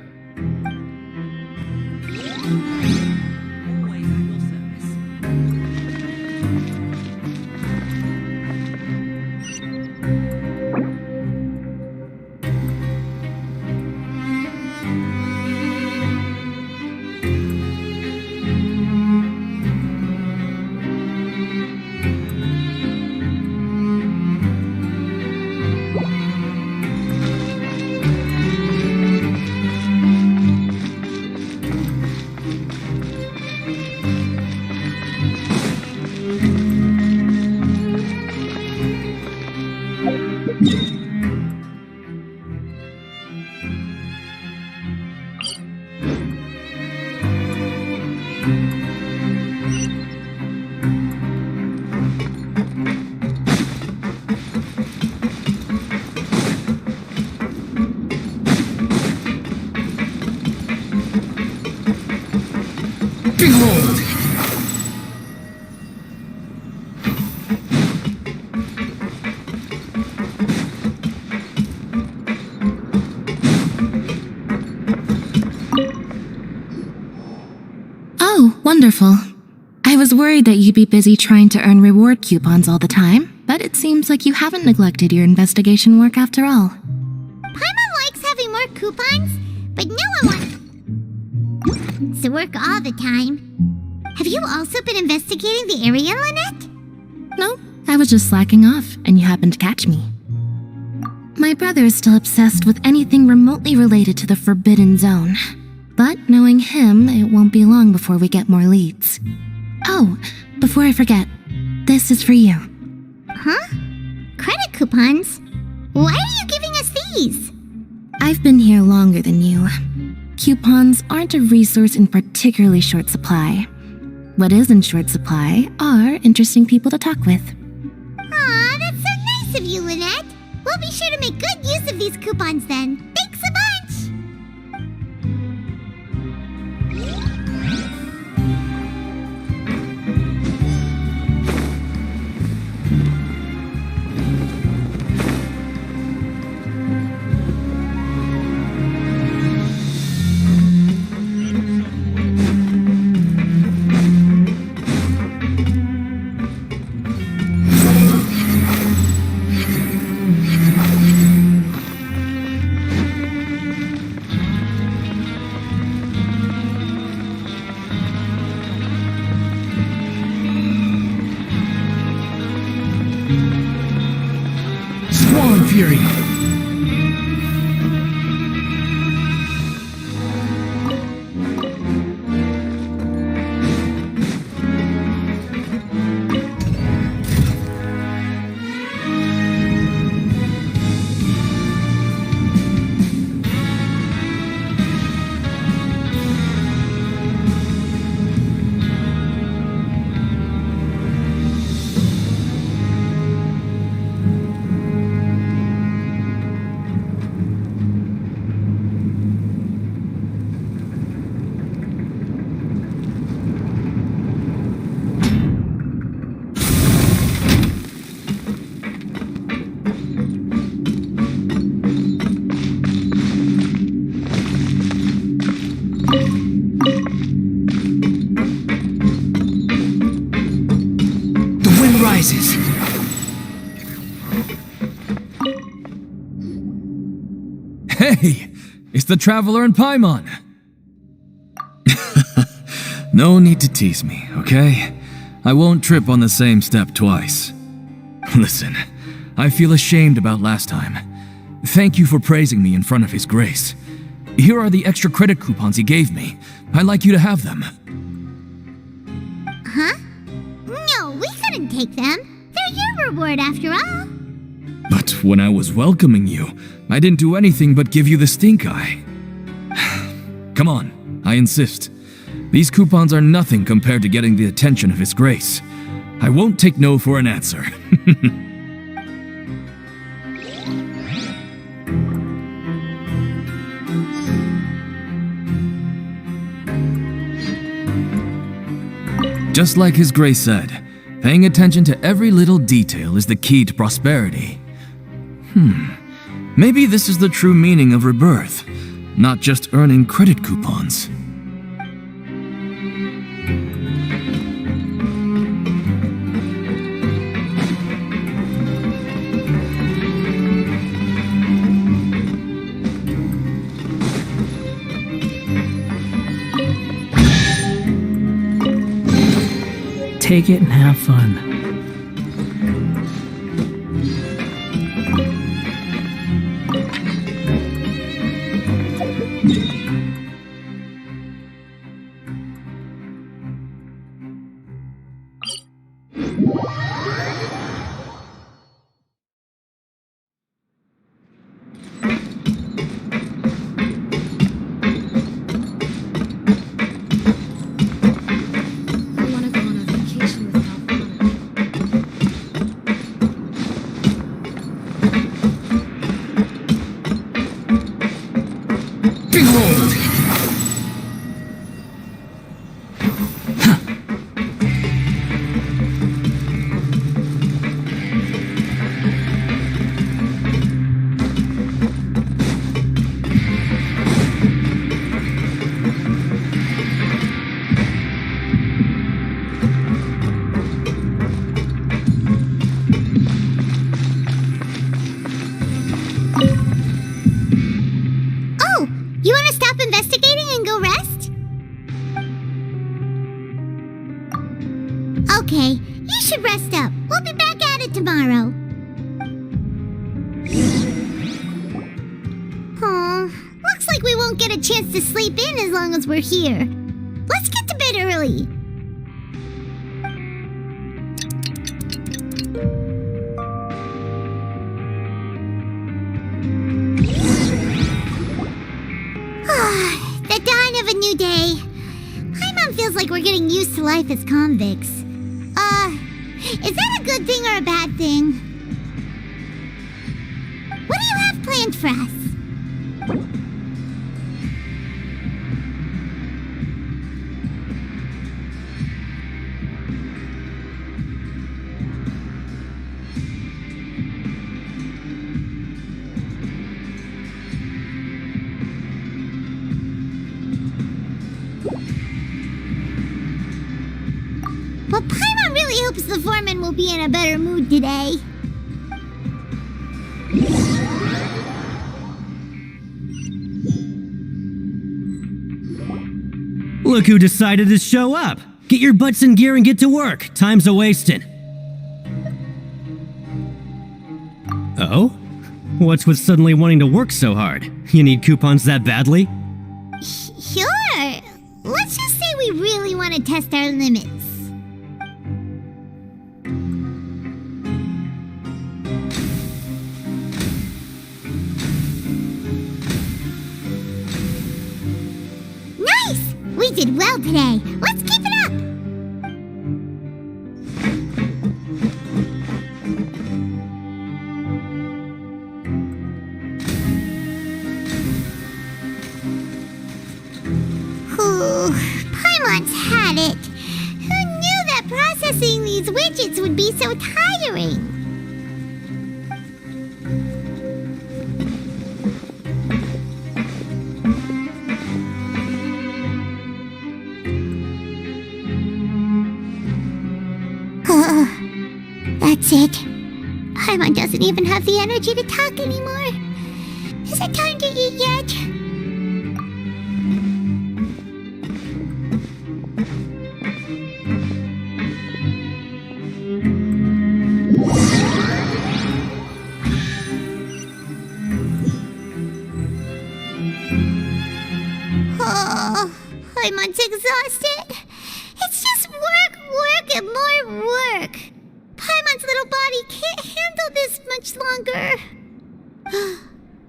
Behold! Oh, wonderful. I was worried that you'd be busy trying to earn reward coupons all the time, but it seems like you haven't neglected your investigation work after all. Paimon likes having more coupons, but no one wants to work all the time. Have you also been investigating the area, Lynette? No, I was just slacking off, and you happened to catch me. My brother is still obsessed with anything remotely related to the Forbidden Zone. But knowing him, it won't be long before we get more leads. Oh, before I forget, this is for you. Huh? Credit coupons? Why are you giving us these? I've been here longer than you. Coupons aren't a resource in particularly short supply. What is in short supply are interesting people to talk with. Aw, that's so nice of you, Lynette. We'll be sure to make good use of these coupons then. Thanks a bunch! Swan Fury! Rises. Hey, it's the Traveler and Paimon. No need to tease me, okay? I won't trip on the same step twice. Listen, I feel ashamed about last time. Thank you for praising me in front of His Grace. Here are the extra credit coupons he gave me. I'd like you to have them. Huh? No, we couldn't take them. They're your reward after all. But when I was welcoming you, I didn't do anything but give you the stink eye. Come on, I insist. These coupons are nothing compared to getting the attention of His Grace. I won't take no for an answer. Just like His Grace said, paying attention to every little detail is the key to prosperity. Maybe this is the true meaning of rebirth, not just earning credit coupons. Take it and have fun. won't get a chance to sleep in as long as we're here. Let's get to bed early. The dawn of a new day. Paimon feels like we're getting used to life as convicts. Is that a good thing or a bad thing? What do you have planned for us? Well, Paimon really hopes the foreman will be in a better mood today. Look who decided to show up. Get your butts in gear and get to work. Time's a-wasting. Oh? What's with suddenly wanting to work so hard? You need coupons that badly? Sure. Let's just say we really want to test our limits. Nice! We did well today. Let's keep it up! Paimon's had it. Who knew that processing these widgets would be so tiring? That's it. Paimon doesn't even have the energy to talk anymore. Is it time to eat yet? Oh, Paimon's exhausted. It's just work, and more work. Paimon's little body can't handle this much longer.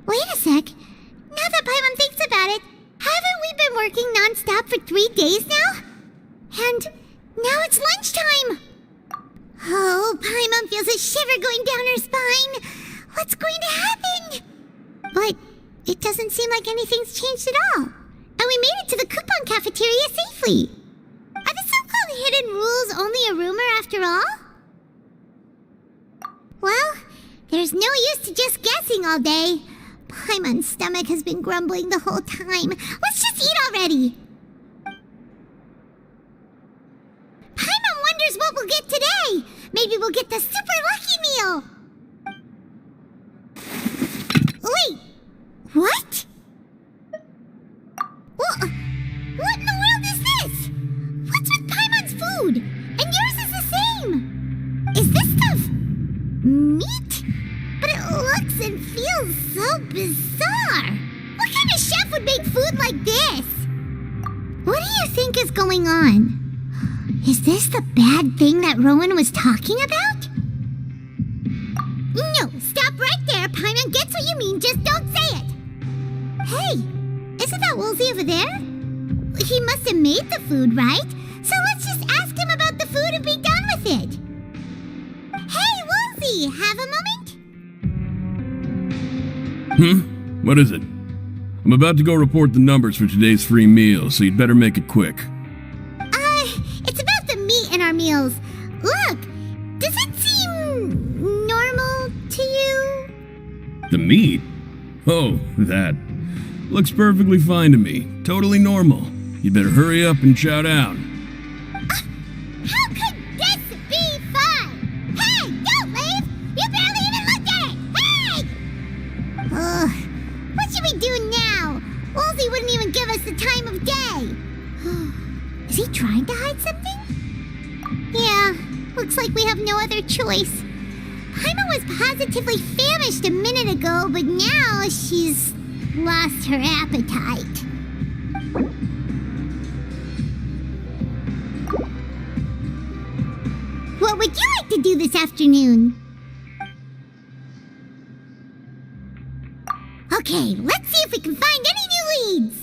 Wait a sec. Now that Paimon thinks about it, haven't we been working non-stop for 3 days now? And now it's lunchtime. Oh, Paimon feels a shiver going down her spine. What's going to happen? But it doesn't seem like anything's changed at all. And we made it to the coupon cafeteria safely. Are the so-called hidden rules only a rumor after all? Well, there's no use to just guessing all day. Paimon's stomach has been grumbling the whole time. Let's just eat already. Paimon wonders what we'll get today. Maybe we'll get the super lucky meal. Wait, what? What in the world is this? What's with Paimon's food? And yours is the same. Is this stuff meat? But it looks and feels so bizarre. What kind of chef would make food like this? What do you think is going on? Is this the bad thing that Rowan was talking about? No, stop right there. Paimon gets what you mean, just don't say it. Hey, isn't that Woolsey over there? He must have made the food, right? So let's just ask him about the food and be done with it. Hey, Woolsey, have a moment? What is it? I'm about to go report the numbers for today's free meal, so you'd better make it quick. It's about the meat in our meals. Look, does it seem normal to you? The meat? Oh, that. Looks perfectly fine to me. Totally normal. You'd better hurry up and shout out. How could this be fun? Hey, don't leave! You barely even looked at it! Hey! What should we do now? Woolsey wouldn't even give us the time of day. Is he trying to hide something? Yeah, looks like we have no other choice. Paimon was positively famished a minute ago, but now she's lost her appetite. What would you like to do this afternoon? Okay, let's see if we can find any new leads.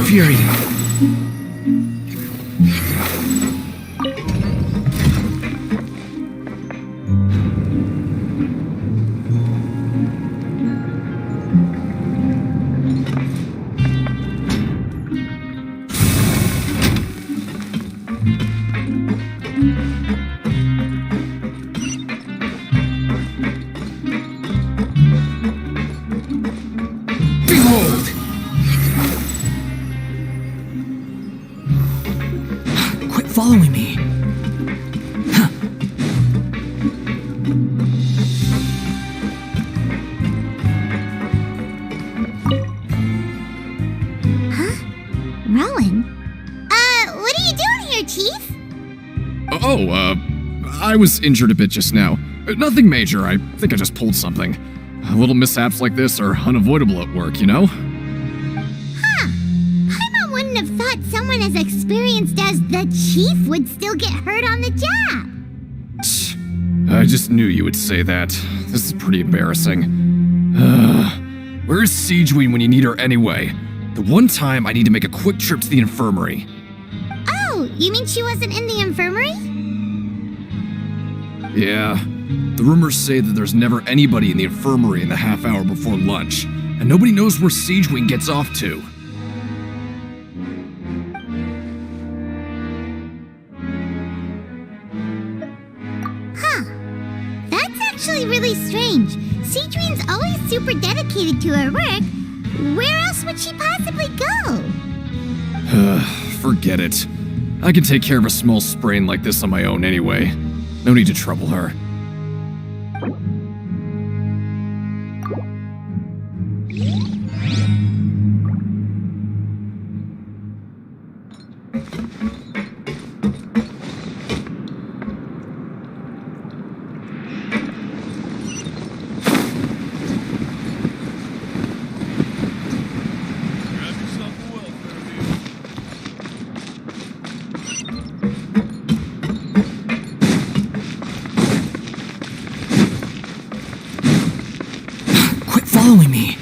Fury. Behold! Quit following me. Huh. Rowan? What are you doing here, Chief? I was injured a bit just now. Nothing major, I think I just pulled something. Little mishaps like this are unavoidable at work, you know? Huh. Paimon wouldn't have thought someone as experienced as the Chief would still get hurt on the job. I just knew you would say that. This is pretty embarrassing. Where's Sigewinne when you need her anyway? The one time I need to make a quick trip to the infirmary. Oh, you mean she wasn't in the infirmary? Yeah. The rumors say that there's never anybody in the infirmary in the half hour before lunch, and nobody knows where Sigewinne gets off to. Huh. That's actually really strange. Sigewinne's always super dedicated to her work. Where else would she possibly go? Forget it. I can take care of a small sprain like this on my own anyway. No need to trouble her. Following me.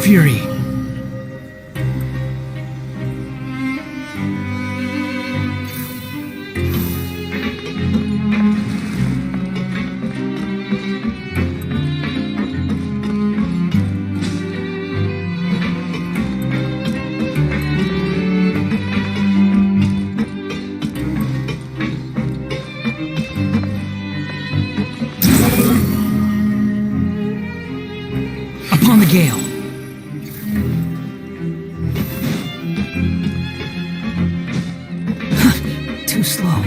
Fury. Upon the gale. Too slow.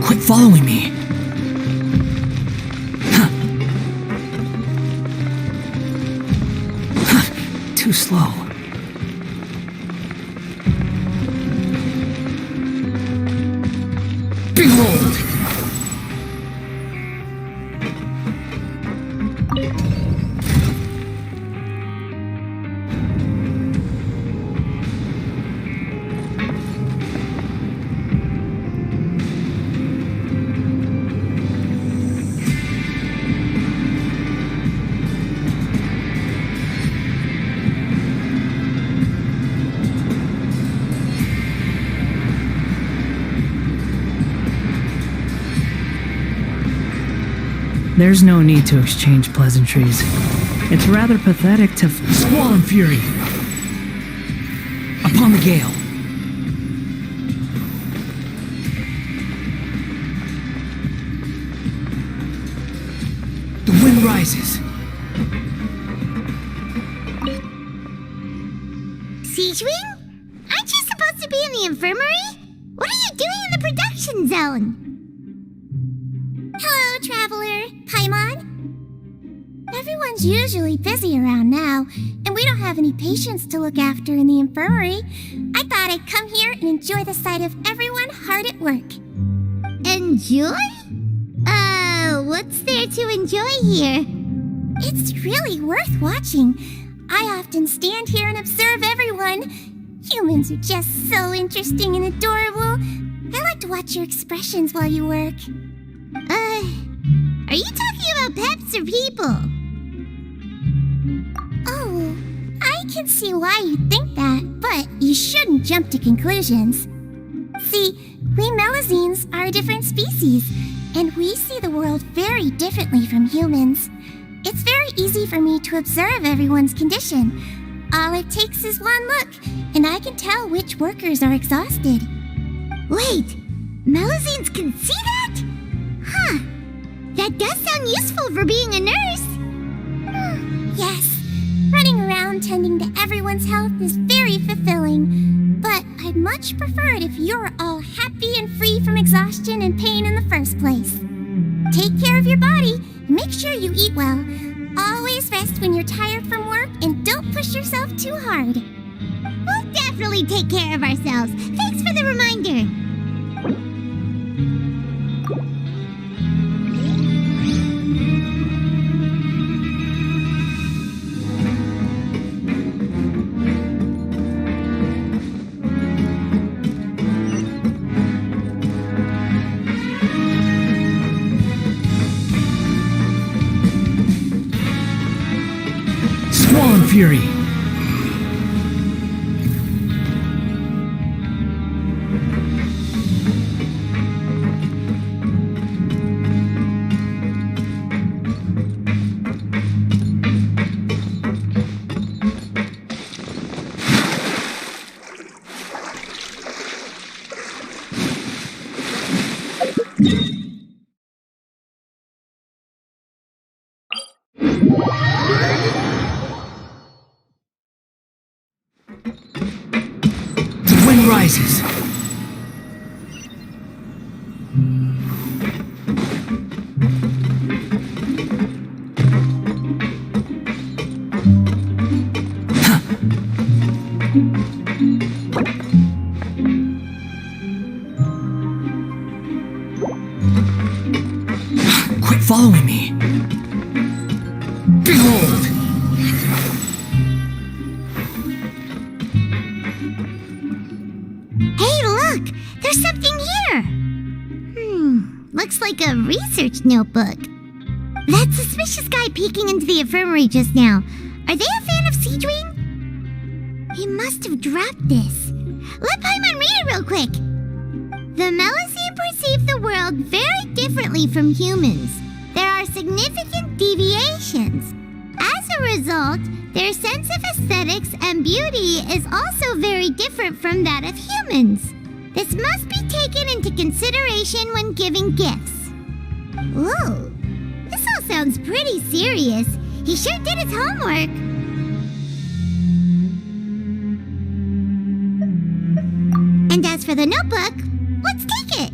Quit following me. Too slow. Behold! There's no need to exchange pleasantries. It's rather pathetic to squall in fury upon the gale. The wind rises. Siegewing? Aren't you supposed to be in the infirmary? What are you doing in the production zone? Hello, Traveler. Paimon? Everyone's usually busy around now, and we don't have any patients to look after in the infirmary. I thought I'd come here and enjoy the sight of everyone hard at work. Enjoy? What's there to enjoy here? It's really worth watching. I often stand here and observe everyone. Humans are just so interesting and adorable. I like to watch your expressions while you work. Are you talking about pets or people? Oh, I can see why you think that, but you shouldn't jump to conclusions. See, we Melazines are a different species, and we see the world very differently from humans. It's very easy for me to observe everyone's condition. All it takes is one look, and I can tell which workers are exhausted. Wait, Melazines can see that? Huh. That does sound useful for being a nurse. Yes, running around tending to everyone's health is very fulfilling. But I'd much prefer it if you're all happy and free from exhaustion and pain in the first place. Take care of your body and make sure you eat well. Always rest when you're tired from work and don't push yourself too hard. We'll definitely take care of ourselves. Thanks for the reminder. Squall in fury. The wind rises. Quit following me. Behold! Hey, look! There's something here! Looks like a research notebook. That suspicious guy peeking into the infirmary just now. Are they a fan of Siegewing? He must have dropped this. Let Paimon read it real quick. The Melazine perceive the world very differently from humans. There are significant deviations. As a result, their sense of aesthetics and beauty is also very different from that of humans. This must be taken into consideration when giving gifts. Ooh, this all sounds pretty serious. He sure did his homework. And as for the notebook, let's take it.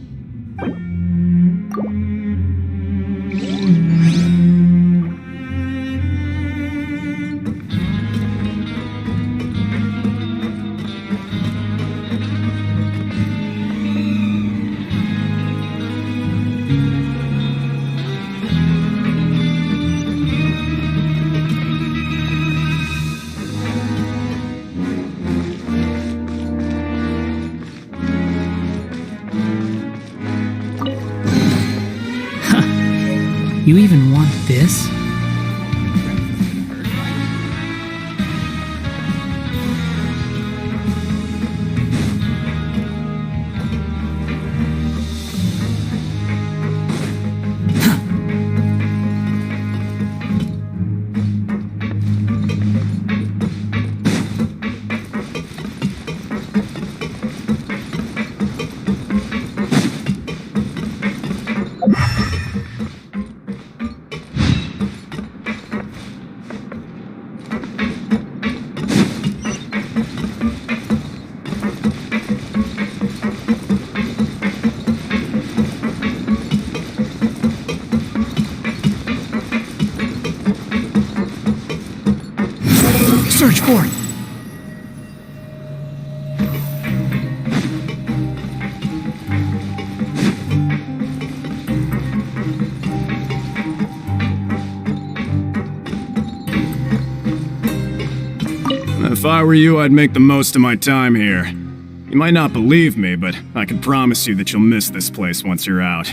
You even want this? Search for it! If I were you, I'd make the most of my time here. You might not believe me, but I can promise you that you'll miss this place once you're out.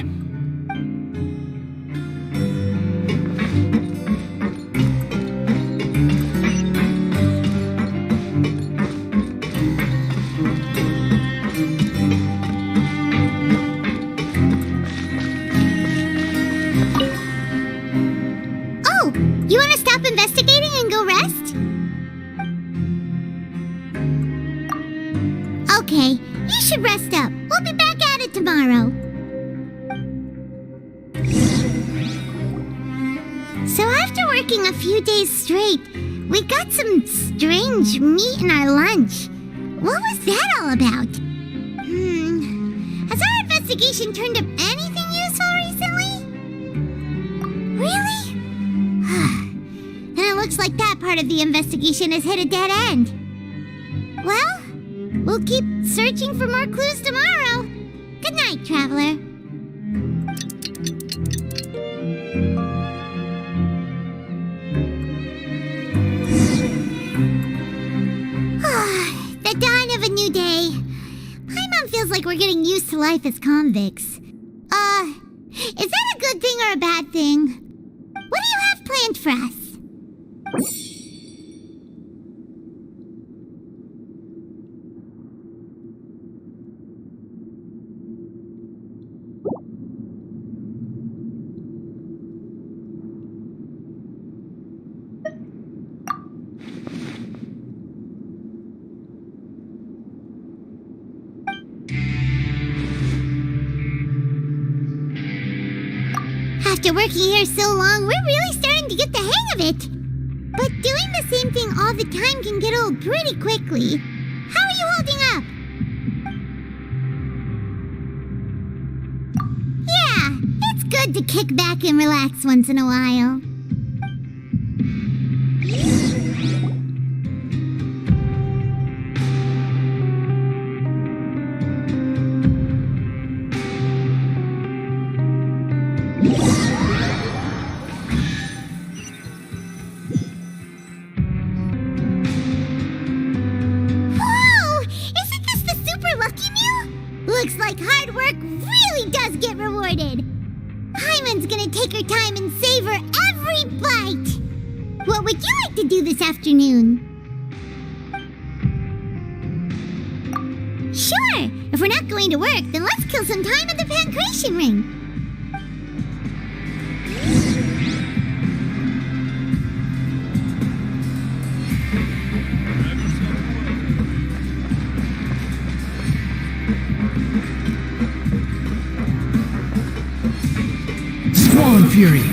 You want to stop investigating and go rest? Okay, you should rest up. We'll be back at it tomorrow. So after working a few days straight, we got some strange meat in our lunch. What was that all about? Has our investigation turned up anything useful recently? Really? Then it looks like that part of the investigation has hit a dead end. Well, we'll keep searching for more clues tomorrow. Good night, Traveler. The dawn of a new day. Paimon feels like we're getting used to life as convicts. Is that a good thing or a bad thing? What do you have planned for us? After working here so long, we're really starting to get the hang of it. But doing the same thing all the time can get old pretty quickly. How are you holding up? Yeah, it's good to kick back and relax once in a while. Looks like hard work really does get rewarded. Paimon's gonna take her time and savor every bite. What would you like to do this afternoon? Sure! If we're not going to work, then let's kill some time at the Pancration Ring. Swan Fury!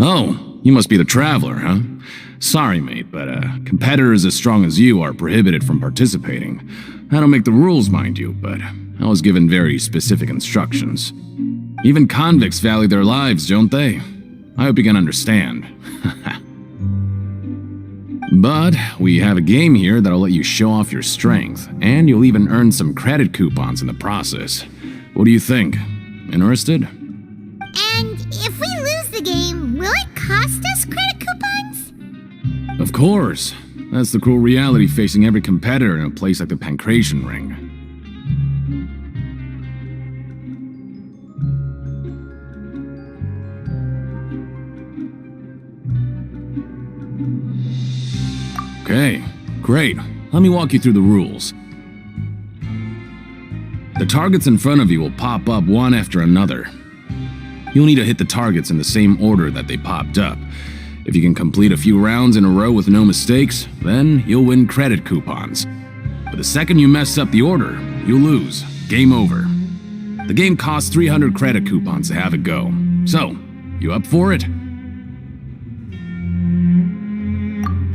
Oh, you must be the Traveler, huh? Sorry, mate, but competitors as strong as you are prohibited from participating. I don't make the rules, mind you, but I was given very specific instructions. Even convicts value their lives, don't they? I hope you can understand. But we have a game here that'll let you show off your strength, and you'll even earn some credit coupons in the process. What do you think? Interested? And if we lose the game, will it cost us credit coupons? Of course. That's the cruel reality facing every competitor in a place like the Pancration Ring. Okay, great. Let me walk you through the rules. The targets in front of you will pop up one after another. You'll need to hit the targets in the same order that they popped up. If you can complete a few rounds in a row with no mistakes, then you'll win credit coupons. But the second you mess up the order, you'll lose. Game over. The game costs 300 credit coupons to have a go. So, you up for it?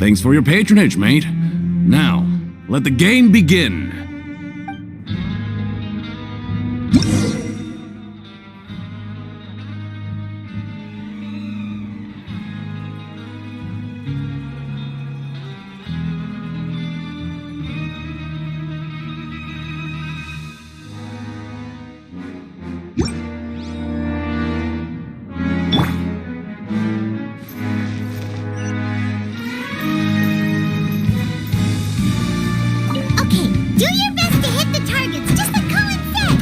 Thanks for your patronage, mate. Now, let the game begin. Do your best to hit the targets, just like Colin said!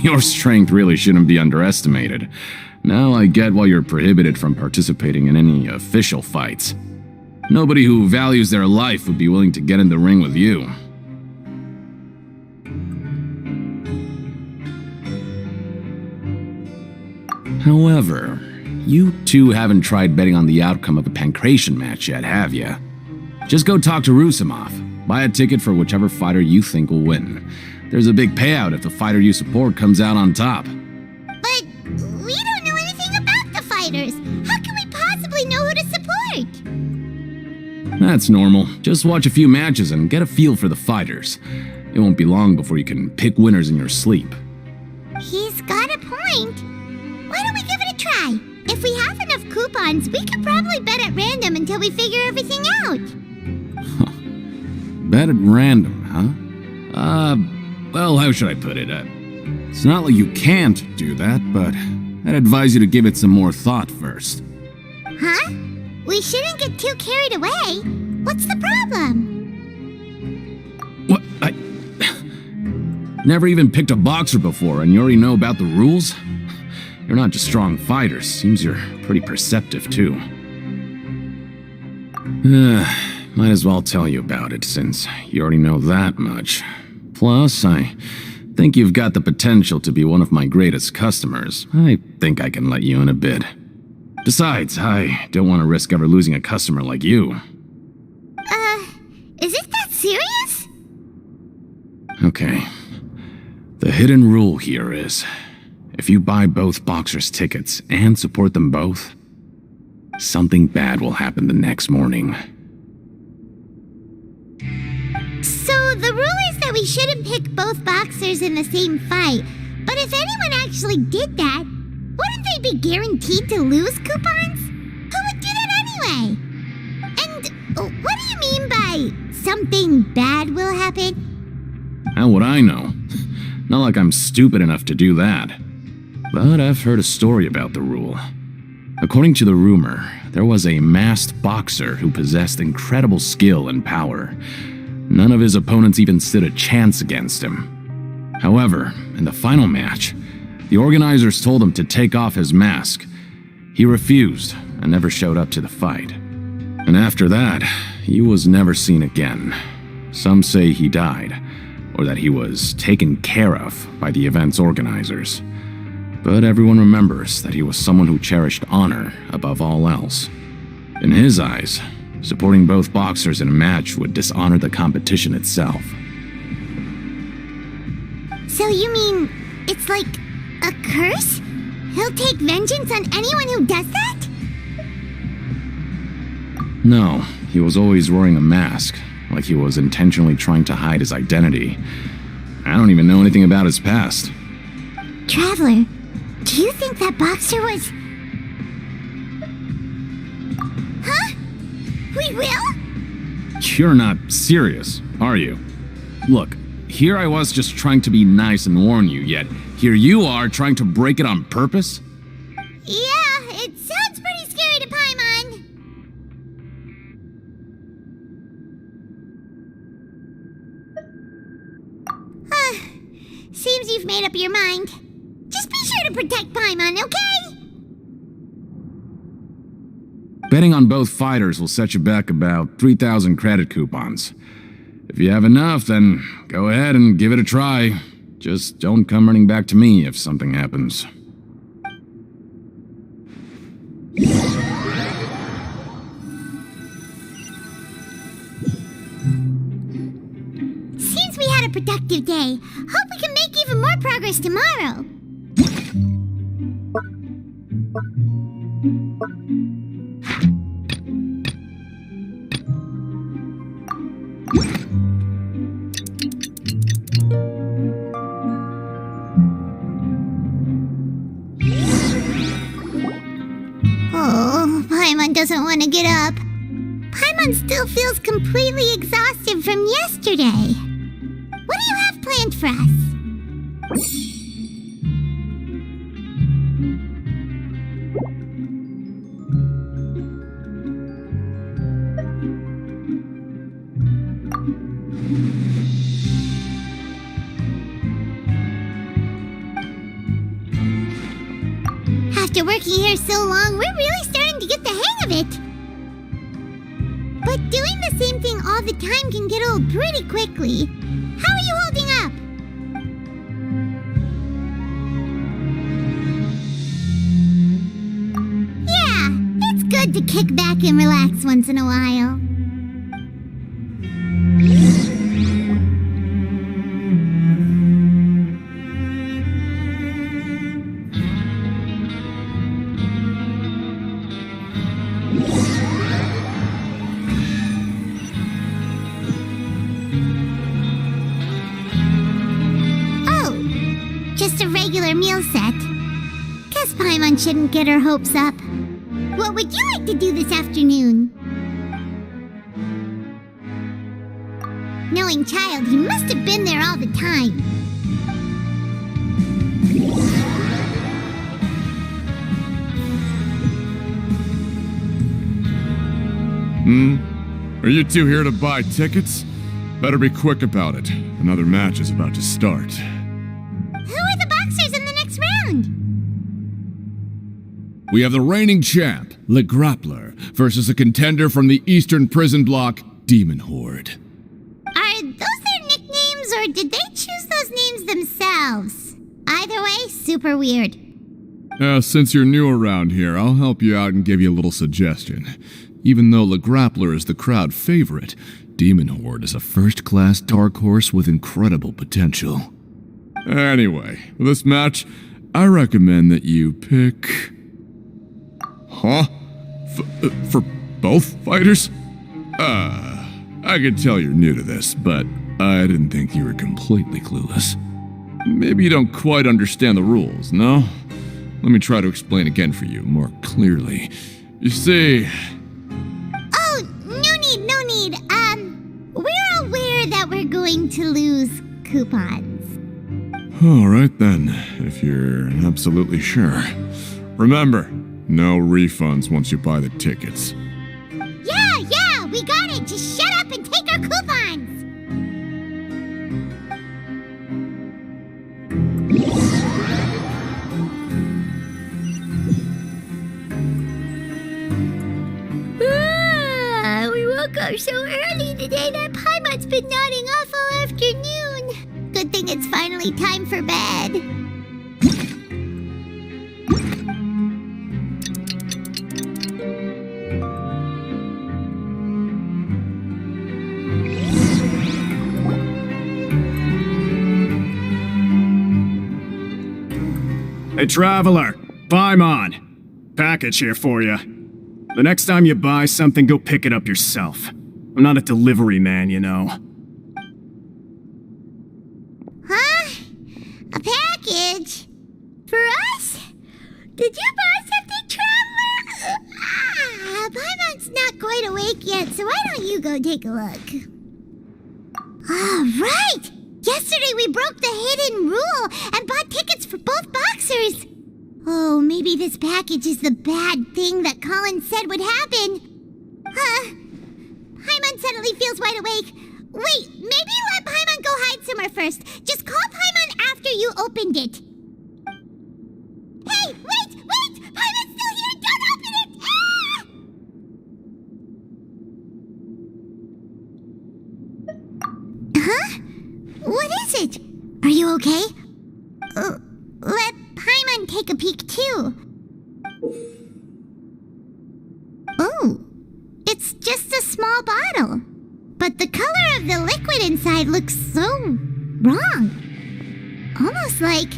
Your strength really shouldn't be underestimated. Now I get why you're prohibited from participating in any official fights. Nobody who values their life would be willing to get in the ring with you. However, you two haven't tried betting on the outcome of a Pancration match yet, have you? Just go talk to Rusimov. Buy a ticket for whichever fighter you think will win. There's a big payout if the fighter you support comes out on top. But we don't know anything about the fighters. How can we possibly know who to support? That's normal. Just watch a few matches and get a feel for the fighters. It won't be long before you can pick winners in your sleep. He's got a point. Why don't we give it a try? If we have enough coupons, we could probably bet at random until we figure everything out. Bet at random, huh? Well, how should I put it? It's not like you can't do that, but I'd advise you to give it some more thought first. Huh? We shouldn't get too carried away. What's the problem? What? I never even picked a boxer before, and you already know about the rules? You're not just strong fighters. Seems you're pretty perceptive, too. Might as well tell you about it, since you already know that much. Plus, I think you've got the potential to be one of my greatest customers. I think I can let you in a bit. Besides, I don't want to risk ever losing a customer like you. Is it that serious? Okay. The hidden rule here is, if you buy both boxers' tickets and support them both, something bad will happen the next morning. So the rule is that we shouldn't pick both boxers in the same fight, but if anyone actually did that, wouldn't they be guaranteed to lose coupons? Who would do that anyway? And what do you mean by something bad will happen? How would I know? Not like I'm stupid enough to do that. But I've heard a story about the rule. According to the rumor, there was a masked boxer who possessed incredible skill and power. None of his opponents even stood a chance against him. However, in the final match, the organizers told him to take off his mask. He refused and never showed up to the fight. And after that, he was never seen again. Some say he died, or that he was taken care of by the event's organizers. But everyone remembers that he was someone who cherished honor above all else. In his eyes, supporting both boxers in a match would dishonor the competition itself. So you mean it's like a curse? He'll take vengeance on anyone who does that? No, he was always wearing a mask, like he was intentionally trying to hide his identity. I don't even know anything about his past. Traveler, do you think that boxer was... Huh? We will? You're not serious, are you? Look, here I was just trying to be nice and warn you, yet here you are trying to break it on purpose? Yeah, it sounds pretty scary to Paimon. Seems you've made up your mind. Just be sure to protect Paimon, okay? Betting on both fighters will set you back about 3,000 credit coupons. If you have enough, then go ahead and give it a try. Just don't come running back to me if something happens. Seems we had a productive day. Hope we can make even more progress tomorrow. Oh, Paimon doesn't want to get up. Paimon still feels completely exhausted from yesterday. What do you have planned for us? After working here so long, we're really starting to get the hang of it. But doing the same thing all the time can get old pretty quickly. How are you holding up? Yeah, it's good to kick back and relax once in a while. Just a regular meal set. Guess Paimon shouldn't get her hopes up. What would you like to do this afternoon? Knowing child, he must have been there all the time. Are you two here to buy tickets? Better be quick about it. Another match is about to start. Who are the boxers in the next round? We have the reigning champ, Le Grappler, versus a contender from the Eastern Prison Block, Demon Horde. Are those their nicknames, or did they choose those names themselves? Either way, super weird. Since you're new around here, I'll help you out and give you a little suggestion. Even though Le Grappler is the crowd favorite, Demon Horde is a first-class dark horse with incredible potential. Anyway, for this match, I recommend that you pick... Huh? For both fighters? I can tell you're new to this, but I didn't think you were completely clueless. Maybe you don't quite understand the rules, no? Let me try to explain again for you more clearly. You see... Oh, no need. We're aware that we're going to lose coupons. Alright then, if you're absolutely sure. Remember, no refunds once you buy the tickets. Yeah, we got it! Just shut up and take our coupons! We woke up so early today that Paimon's been nodding off all afternoon. Good thing it's finally time for bed. Hey, Traveler! Paimon! Package here for you. The next time you buy something, go pick it up yourself. I'm not a delivery man, you know. Huh? A package? For us? Did you buy something, Traveler? Paimon's not quite awake yet, so why don't you go take a look? Right! Yesterday we broke the hidden rule and bought tickets for both boxers. Oh, maybe this package is the bad thing that Colin said would happen. Paimon suddenly feels wide awake. Wait, maybe let Paimon go hide somewhere first. Just call Paimon after you opened it. Hey, wait! Paimon's still here! Don't open it! Huh? What is it? Are you okay? Let Paimon take a peek too. Oh, it's just a small bottle. But the color of the liquid inside looks so wrong. Almost like...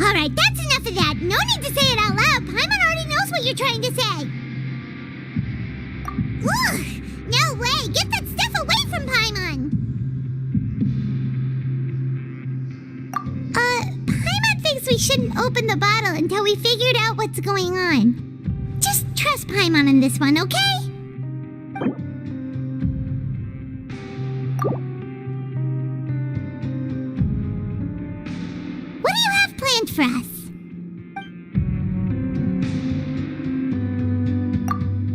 Alright, that's enough of that. No need to say it out loud. Paimon already knows what you're trying to say. Ugh! No way! Get that stuff away from Paimon! Paimon thinks we shouldn't open the bottle until we figured out what's going on. Just trust Paimon on this one, okay? What do you have planned for us?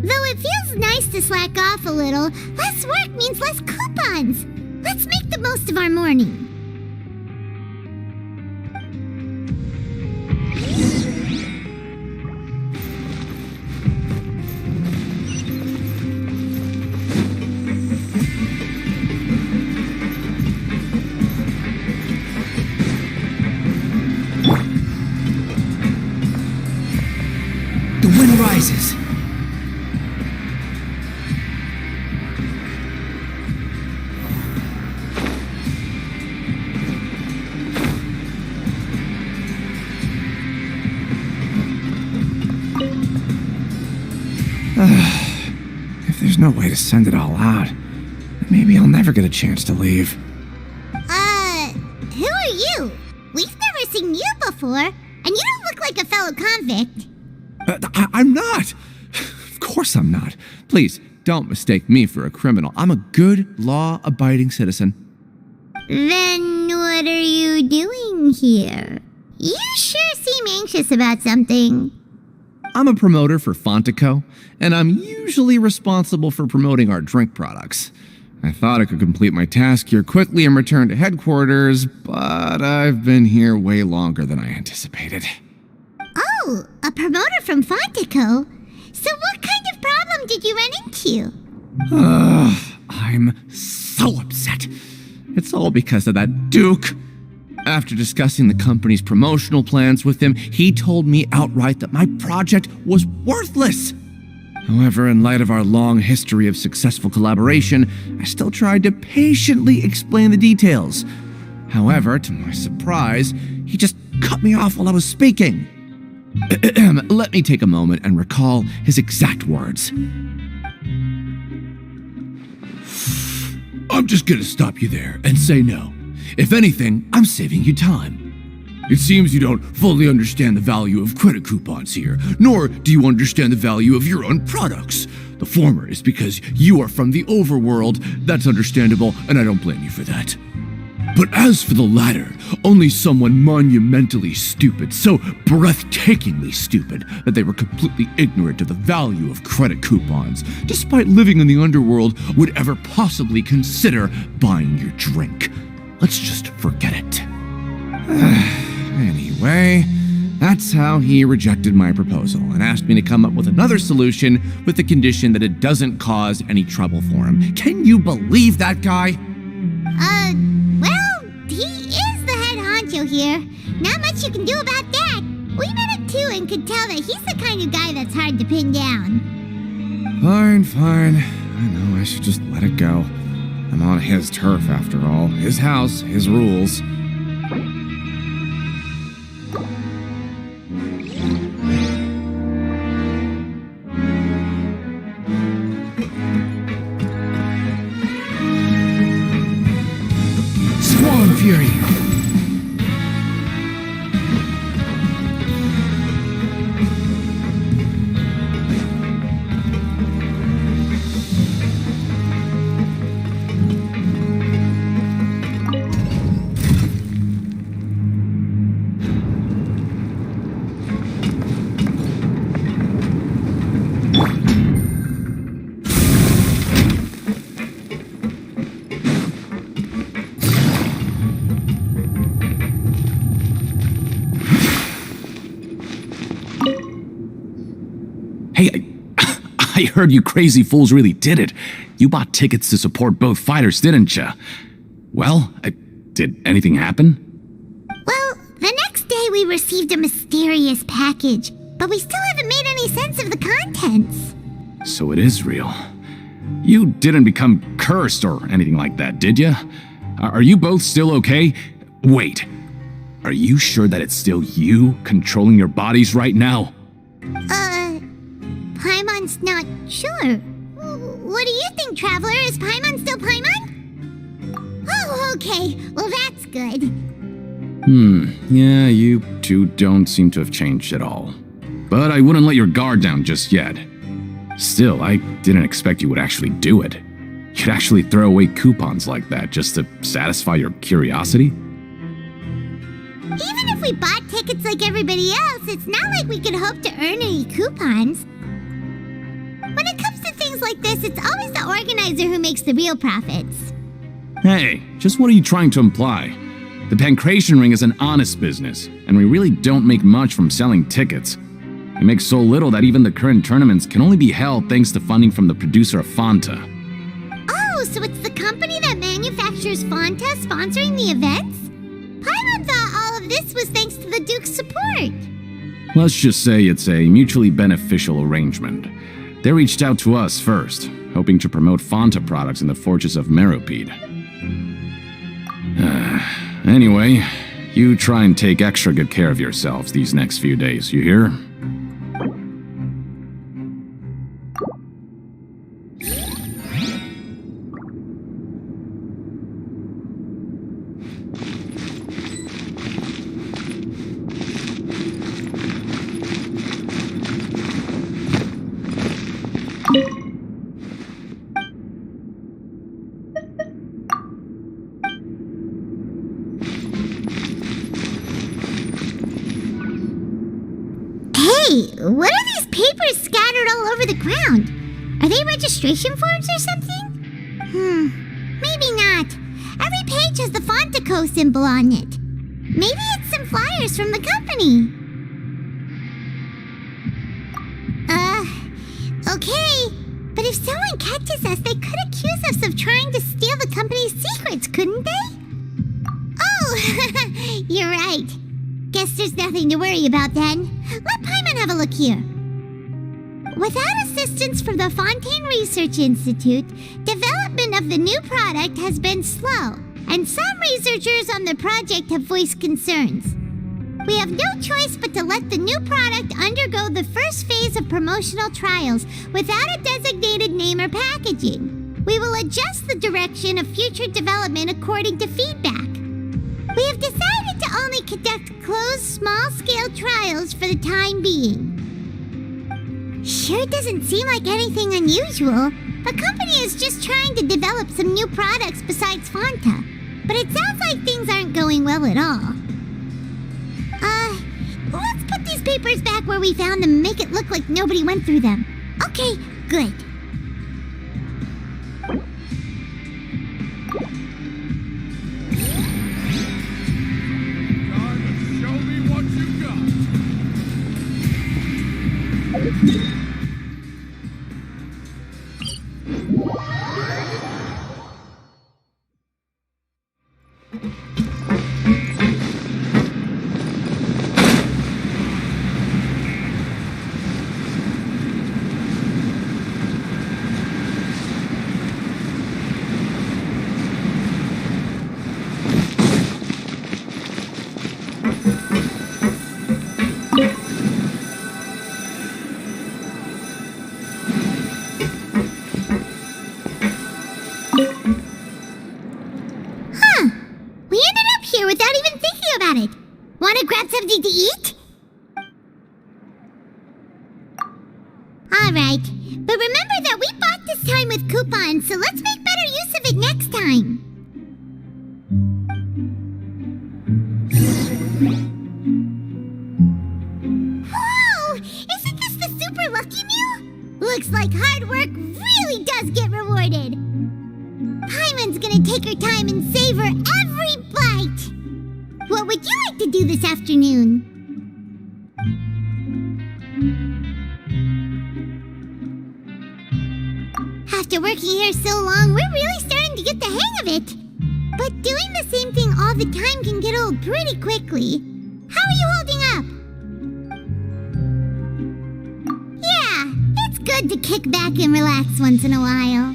Though it feels nice to slack off a little, less work means less coupons. Let's make the most of our morning. The wind rises. If there's no way to send it all out, then maybe I'll never get a chance to leave. Who are you? We've never seen you before, and you don't look like a fellow convict. I'm not! Of course I'm not. Please, don't mistake me for a criminal. I'm a good, law-abiding citizen. Then what are you doing here? You sure seem anxious about something. I'm a promoter for Fontico, and I'm usually responsible for promoting our drink products. I thought I could complete my task here quickly and return to headquarters, but I've been here way longer than I anticipated. Oh, a promoter from Fontico? So what kind of problem did you run into? I'm so upset. It's all because of that Duke. After discussing the company's promotional plans with him, he told me outright that my project was worthless. However, in light of our long history of successful collaboration, I still tried to patiently explain the details. However, to my surprise, he just cut me off while I was speaking. Let me take a moment and recall his exact words. I'm just gonna stop you there and say no. If anything, I'm saving you time. It seems you don't fully understand the value of credit coupons here, nor do you understand the value of your own products. The former is because you are from the overworld. That's understandable, and I don't blame you for that. But as for the latter, only someone monumentally stupid, so breathtakingly stupid that they were completely ignorant of the value of credit coupons, despite living in the underworld, would ever possibly consider buying your drink. Let's just forget it. Anyway, that's how he rejected my proposal and asked me to come up with another solution with the condition that it doesn't cause any trouble for him. Can you believe that guy? Well, he is the head honcho here. Not much you can do about that. We met him too and could tell that he's the kind of guy that's hard to pin down. Fine. I know I should just let it go. I'm on his turf after all. His house, his rules. Swan Fury! Hey, I heard you crazy fools really did it. You bought tickets to support both fighters, didn't ya? Well, did anything happen? Well, the next day we received a mysterious package, but we still haven't made any sense of the contents. So it is real. You didn't become cursed or anything like that, did ya? Are you both still okay? Wait, are you sure that it's still you controlling your bodies right now? Paimon's not sure. What do you think, Traveler? Is Paimon still Paimon? Oh, okay. Well, that's good. Yeah, you two don't seem to have changed at all. But I wouldn't let your guard down just yet. Still, I didn't expect you would actually do it. You'd actually throw away coupons like that just to satisfy your curiosity? Even if we bought tickets like everybody else, it's not like we could hope to earn any coupons. When it comes to things like this, it's always the organizer who makes the real profits. Hey, just what are you trying to imply? The Pancration Ring is an honest business, and we really don't make much from selling tickets. We make so little that even the current tournaments can only be held thanks to funding from the producer of Fanta. Oh, so it's the company that manufactures Fanta sponsoring the events? Paimon thought all of this was thanks to the Duke's support. Let's just say it's a mutually beneficial arrangement. They reached out to us first, hoping to promote Fanta products in the Fortress of Meropide. Anyway, you try and take extra good care of yourselves these next few days, you hear? What are these papers scattered all over the ground? Are they registration forms or something? Maybe not. Every page has the Fontico symbol on it. Maybe it's some flyers from the company. Okay, but if someone catches us, they could accuse us of trying to steal the company's secrets, couldn't they? Oh, you're right. Guess there's nothing to worry about then. Let Paimon have a look here. Without assistance from the Fontaine Research Institute, development of the new product has been slow, and some researchers on the project have voiced concerns. We have no choice but to let the new product undergo the first phase of promotional trials without a designated name or packaging. We will adjust the direction of future development according to feedback. We have decided to only conduct closed, small-scale trials for the time being. Sure doesn't seem like anything unusual. The company is just trying to develop some new products besides Fanta. But it sounds like things aren't going well at all. Let's put these papers back where we found them and make it look like nobody went through them. Okay, good. Show me what you got. Without even thinking about it. Want to grab something to eat? Alright, but remember that we bought this time with coupons, so let's make better use of it next time. Whoa! Isn't this the super lucky meal? Looks like hard work really does get rewarded. Paimon's gonna take her time and savor every bite. What would you like to do this afternoon? After working here so long, we're really starting to get the hang of it. But doing the same thing all the time can get old pretty quickly. How are you holding up? Yeah, it's good to kick back and relax once in a while.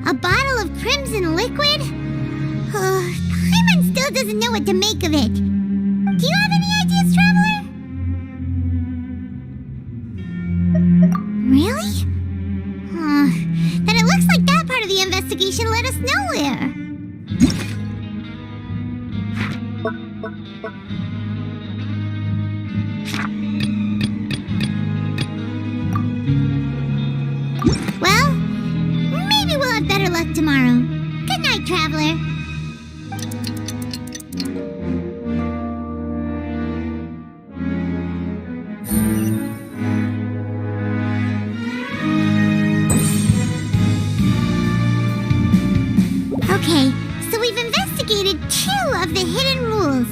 A bottle of crimson liquid? Paimon still doesn't know what to make of it. Do you have any ideas, Traveler? Really? Then it looks like that part of the investigation led us nowhere. Well, maybe we'll have better luck tomorrow. Good night, Traveler. Okay, so we've investigated 2 of the hidden rules.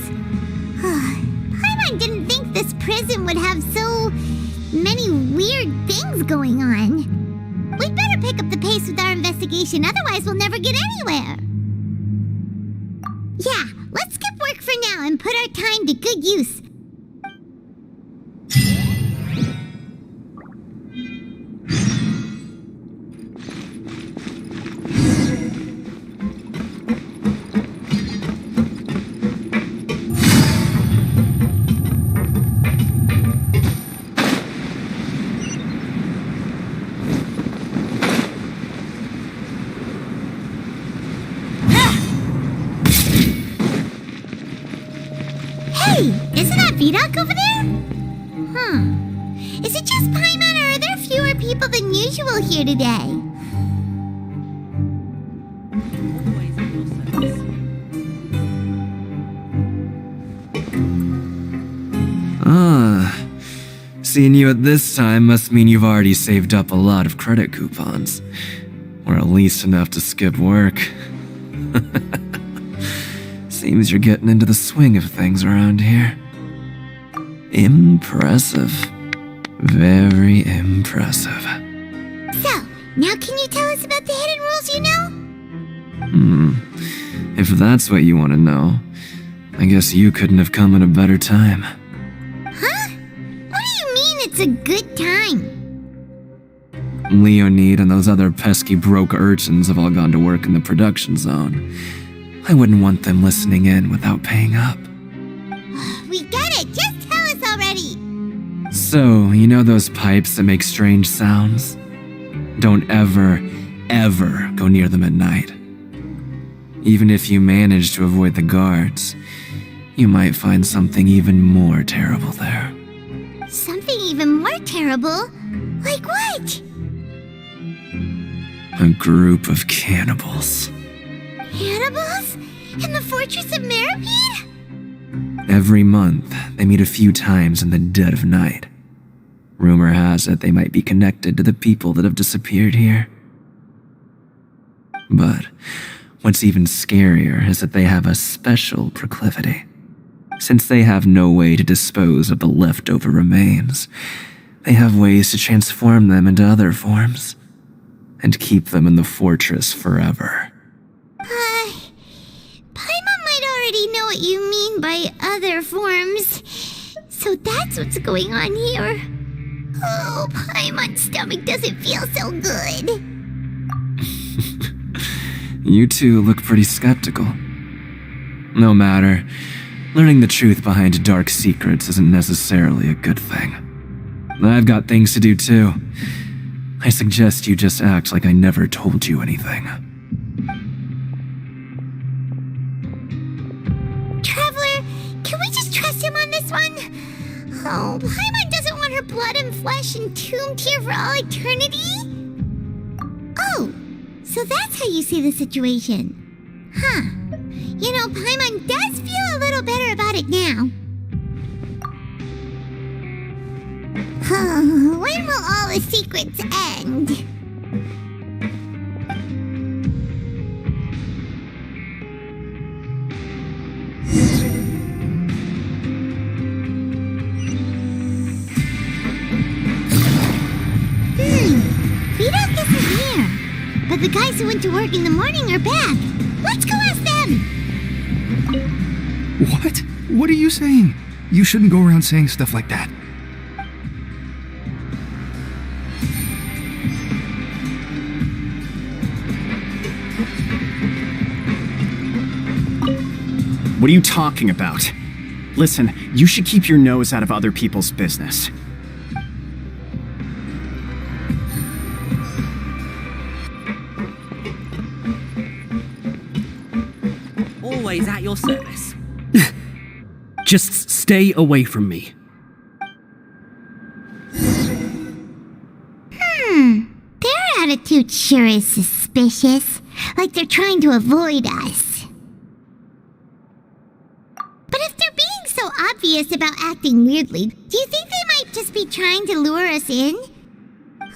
Paimon didn't think this prison would have so many weird things going on. We'd better pick up the pace with our investigation, otherwise we'll never get anywhere. Yeah, let's skip work for now and put our time to good use. Isn't that Vidoc over there? Is it just Paimon, or are there fewer people than usual here today? Seeing you at this time must mean you've already saved up a lot of credit coupons. Or at least enough to skip work. Seems you're getting into the swing of things around here. Impressive. Very impressive. So, now can you tell us about the hidden rules you know? If that's what you want to know, I guess you couldn't have come at a better time. Huh? What do you mean it's a good time? Leonid and those other pesky broke urchins have all gone to work in the production zone. I wouldn't want them listening in without paying up. We get it! Just tell us already! So, you know those pipes that make strange sounds? Don't ever go near them at night. Even if you manage to avoid the guards, you might find something even more terrible there. Something even more terrible? Like what? A group of cannibals. Cannibals? In the Fortress of Meropide? Every month, they meet a few times in the dead of night. Rumor has it they might be connected to the people that have disappeared here. But what's even scarier is that they have a special proclivity. Since they have no way to dispose of the leftover remains, they have ways to transform them into other forms and keep them in the fortress forever. Paimon might already know what you mean by other forms. So that's what's going on here. Oh, Paimon's stomach doesn't feel so good. You two look pretty skeptical. No matter, learning the truth behind dark secrets isn't necessarily a good thing. I've got things to do too. I suggest you just act like I never told you anything. Traveler, can we just trust him on this one? Oh, Paimon doesn't want her blood and flesh entombed here for all eternity? Oh, so that's how you see the situation. Huh. You know, Paimon does feel a little better about it now. When will all the secrets end? Vidocq isn't here. But the guys who went to work in the morning are back. Let's go ask them! What? What are you saying? You shouldn't go around saying stuff like that. What are you talking about? Listen, you should keep your nose out of other people's business. Always at your service. Just stay away from me. Their attitude sure is suspicious. Like they're trying to avoid us. But if they're being so obvious about acting weirdly, do you think they might just be trying to lure us in?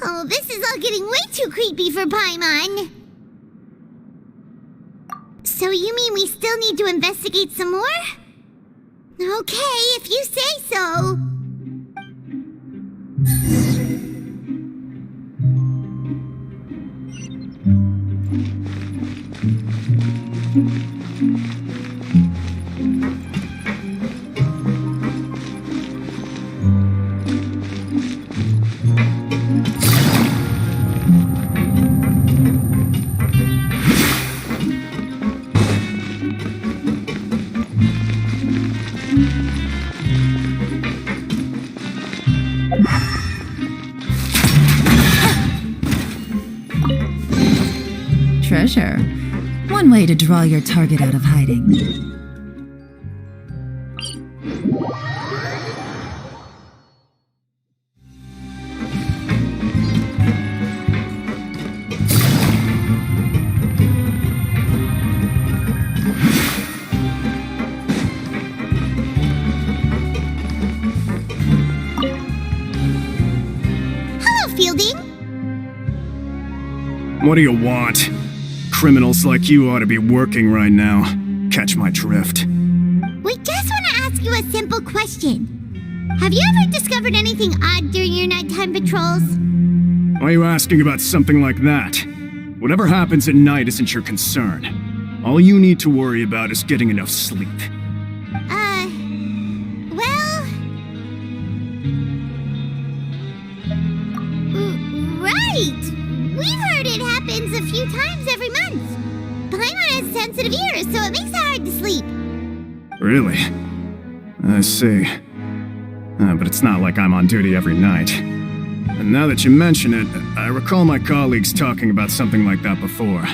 Oh, this is all getting way too creepy for Paimon. So you mean we still need to investigate some more? Okay, if you say so. Treasure. One way to draw your target out of hiding. What do you want? Criminals like you ought to be working right now. Catch my drift. We just want to ask you a simple question. Have you ever discovered anything odd during your nighttime patrols? Why are you asking about something like that? Whatever happens at night isn't your concern. All you need to worry about is getting enough sleep. Right! We've heard it happens a few times every month. Paimon has sensitive ears, so it makes it hard to sleep. Really? I see. But it's not like I'm on duty every night. And now that you mention it, I recall my colleagues talking about something like that before.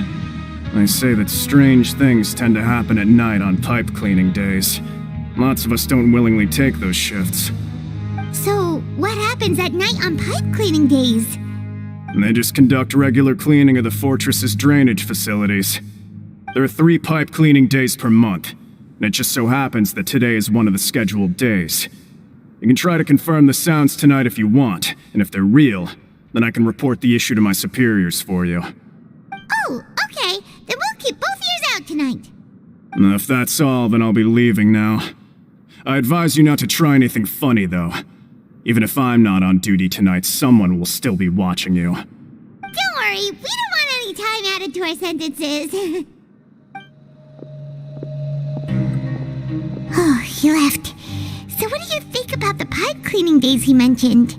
They say that strange things tend to happen at night on pipe cleaning days. Lots of us don't willingly take those shifts. So, what happens at night on pipe cleaning days? And they just conduct regular cleaning of the fortress's drainage facilities. There are 3 pipe cleaning days per month, and it just so happens that today is one of the scheduled days. You can try to confirm the sounds tonight if you want, and if they're real, then I can report the issue to my superiors for you. Oh, okay. Then we'll keep both ears out tonight. If that's all, then I'll be leaving now. I advise you not to try anything funny, though. Even if I'm not on duty tonight, someone will still be watching you. Don't worry, we don't want any time added to our sentences. Oh, he left. So what do you think about the pipe cleaning days he mentioned?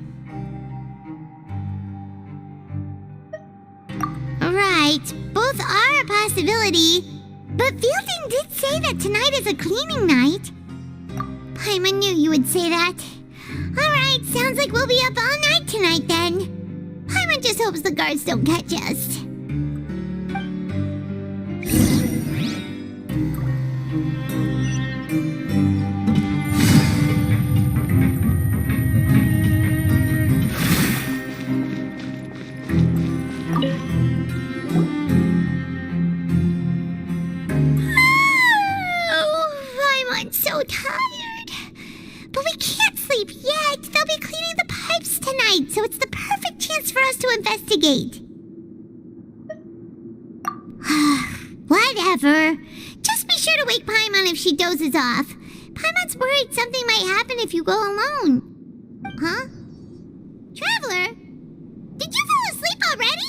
Right, both are a possibility. But Fielding did say that tonight is a cleaning night. Paimon knew you would say that. Alright, sounds like we'll be up all night tonight then. Paimon just hopes the guards don't catch us. So tired. But we can't sleep yet. They'll be cleaning the pipes tonight, so it's the perfect chance for us to investigate. Whatever. Just be sure to wake Paimon if she dozes off. Paimon's worried something might happen if you go alone. Huh? Traveler? Did you fall asleep already?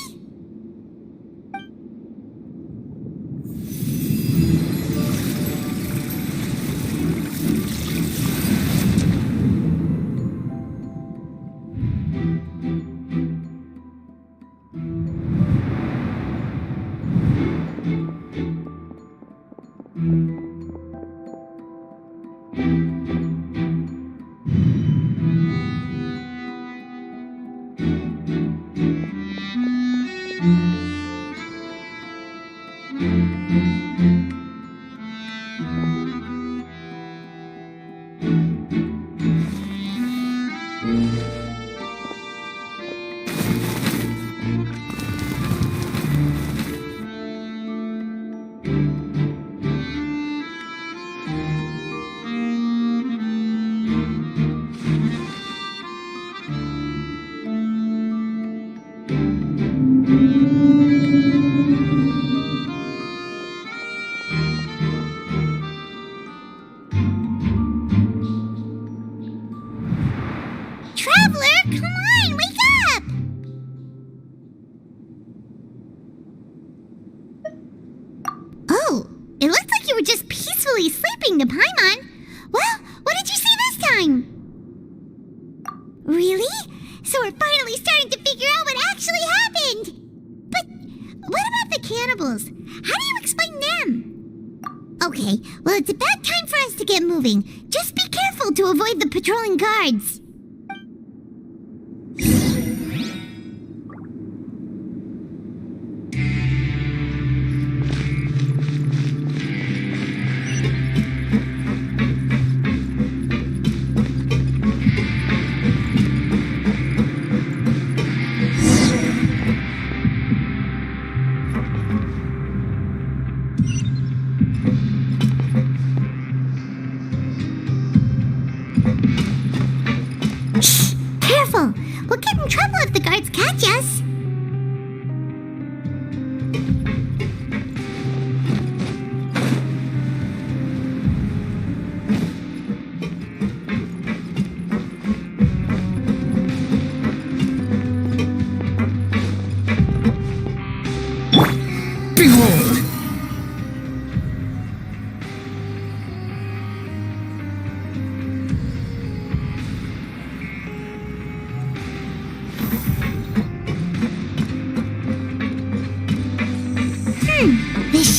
Just be careful to avoid the patrolling guards.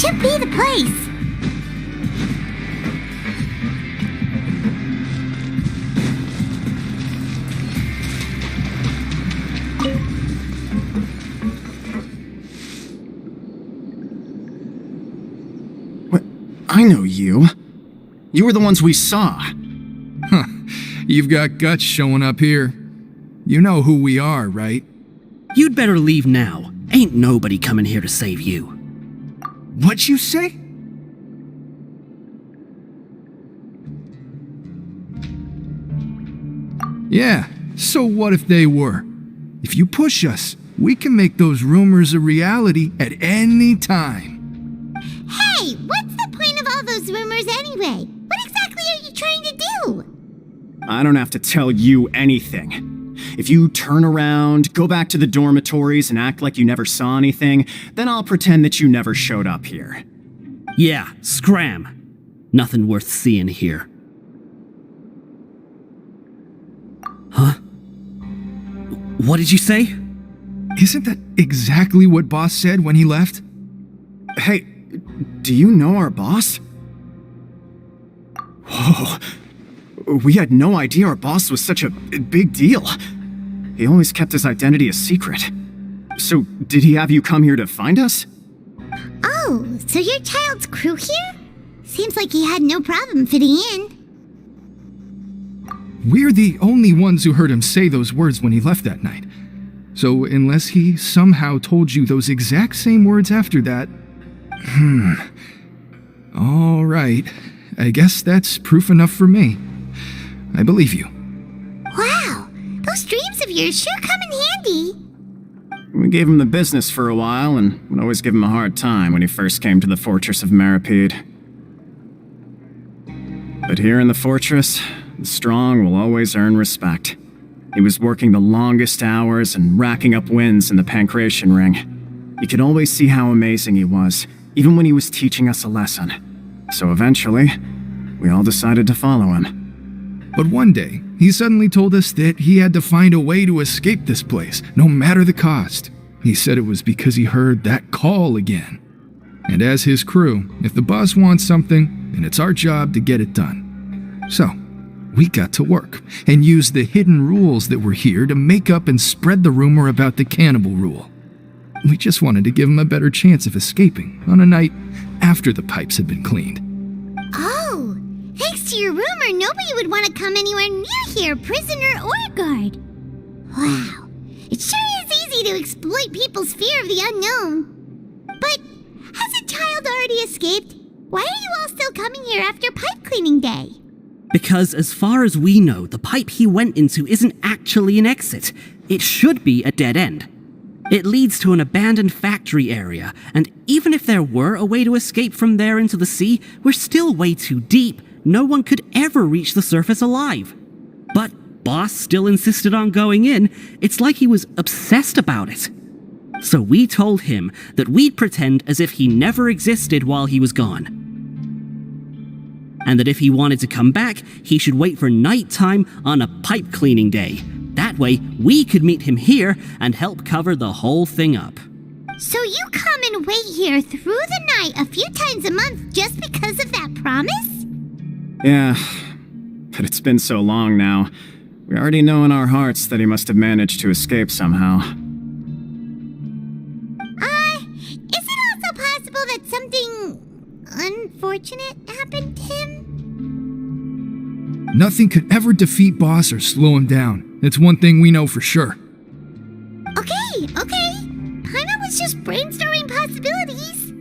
should be the place. I know you. You were the ones we saw. Huh. You've got guts showing up here. You know who we are, right? You'd better leave now. Ain't nobody coming here to save you. What'd you say? Yeah, so what if they were? If you push us, we can make those rumors a reality at any time. Hey, what's the point of all those rumors anyway? What exactly are you trying to do? I don't have to tell you anything. If you turn around, go back to the dormitories and act like you never saw anything, then I'll pretend that you never showed up here. Yeah, scram. Nothing worth seeing here. Huh? What did you say? Isn't that exactly what Boss said when he left? Hey, do you know our boss? Whoa. We had no idea our boss was such a big deal. He always kept his identity a secret. So, did he have you come here to find us? Oh, so you're Child's crew here? Seems like he had no problem fitting in. We're the only ones who heard him say those words when he left that night. So, unless he somehow told you those exact same words after that... All right. I guess that's proof enough for me. I believe you. Wow, those dreams of yours sure come in handy. We gave him the business for a while and would always give him a hard time when he first came to the Fortress of Meripede. But here in the fortress, the strong will always earn respect. He was working the longest hours and racking up wins in the Pancration Ring. You could always see how amazing he was, even when he was teaching us a lesson. So eventually, we all decided to follow him. But one day, he suddenly told us that he had to find a way to escape this place, no matter the cost. He said it was because he heard that call again. And as his crew, if the boss wants something, then it's our job to get it done. So, we got to work, and used the hidden rules that were here to make up and spread the rumor about the cannibal rule. We just wanted to give him a better chance of escaping on a night after the pipes had been cleaned. Oh, thanks to your rumor, nobody would want to come anywhere near here, prisoner or guard. Wow, it sure is easy to exploit people's fear of the unknown. But hasn't Child already escaped? Why are you all still coming here after pipe cleaning day? Because as far as we know, the pipe he went into isn't actually an exit. It should be a dead end. It leads to an abandoned factory area, and even if there were a way to escape from there into the sea, we're still way too deep. No one could ever reach the surface alive. But Boss still insisted on going in. It's like he was obsessed about it. So we told him that we'd pretend as if he never existed while he was gone. And that if he wanted to come back, he should wait for nighttime on a pipe cleaning day. That way, we could meet him here and help cover the whole thing up. So you come and wait here through the night a few times a month just because of that promise? Yeah, but it's been so long now. We already know in our hearts that he must have managed to escape somehow. Is it also possible that something unfortunate happened to him? Nothing could ever defeat Boss or slow him down. It's one thing we know for sure. Okay. Paimon was just brainstorming possibilities.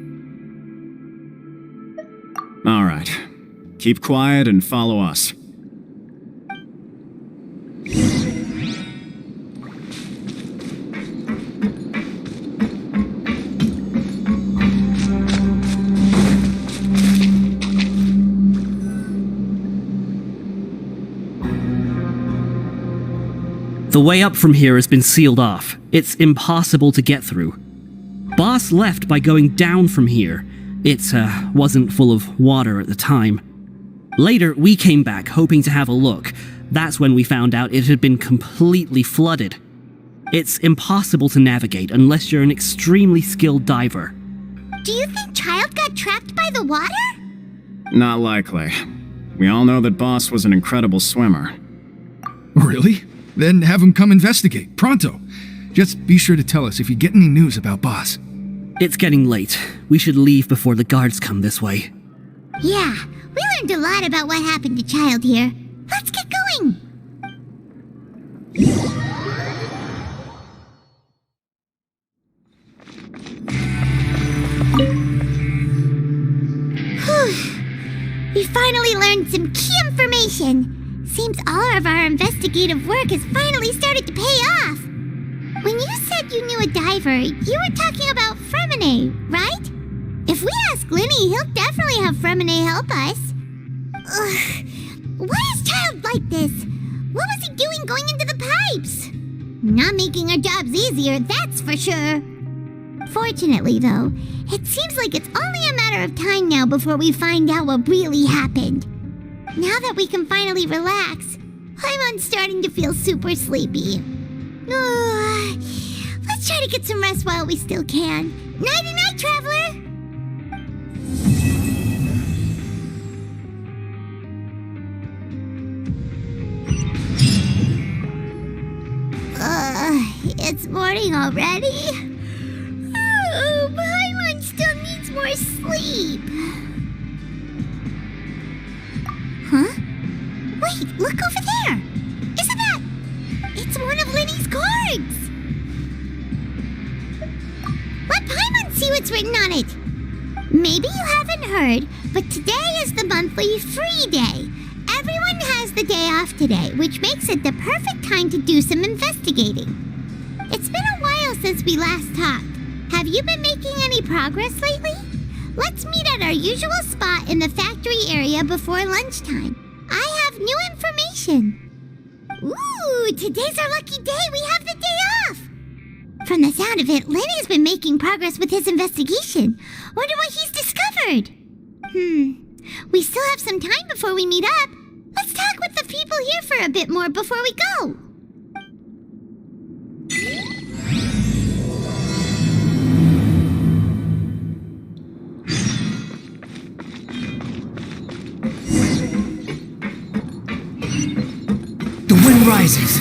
All right. Keep quiet and follow us. The way up from here has been sealed off. It's impossible to get through. Boss left by going down from here. It wasn't full of water at the time. Later, we came back hoping to have a look. That's when we found out it had been completely flooded. It's impossible to navigate unless you're an extremely skilled diver. Do you think Child got trapped by the water? Not likely. We all know that Boss was an incredible swimmer. Really? Then have him come investigate, pronto. Just be sure to tell us if you get any news about Boss. It's getting late. We should leave before the guards come this way. Yeah, we learned a lot about what happened to Child here. Let's get going! Whew. We finally learned some key information. Seems all of our investigative work has finally started to pay off. When you said you knew a diver, you were talking about Fremine, right? If we ask Linny, he'll definitely have Fremine help us. Ugh. Why is Child like this? What was he doing going into the pipes? Not making our jobs easier, that's for sure. Fortunately, though, it seems like it's only a matter of time now before we find out what really happened. Now that we can finally relax, I'm starting to feel super sleepy. Let's try to get some rest while we still can. Nighty-night, traveler! It's morning already? Oh, Paimon still needs more sleep. Huh? Wait, look over there! Isn't that... It's one of Linny's cards! Let Paimon see what's written on it! Maybe you haven't heard, but today is the monthly free day. Everyone has the day off today, which makes it the perfect time to do some investigating. It's been a while since we last talked. Have you been making any progress lately? Let's meet at our usual spot in the factory area before lunchtime. I have new information. Ooh, today's our lucky day. We have the day off. From the sound of it, Lenny's been making progress with his investigation. Wonder what he's discovered. We still have some time before we meet up. Let's talk with the people here for a bit more before we go. The wind rises.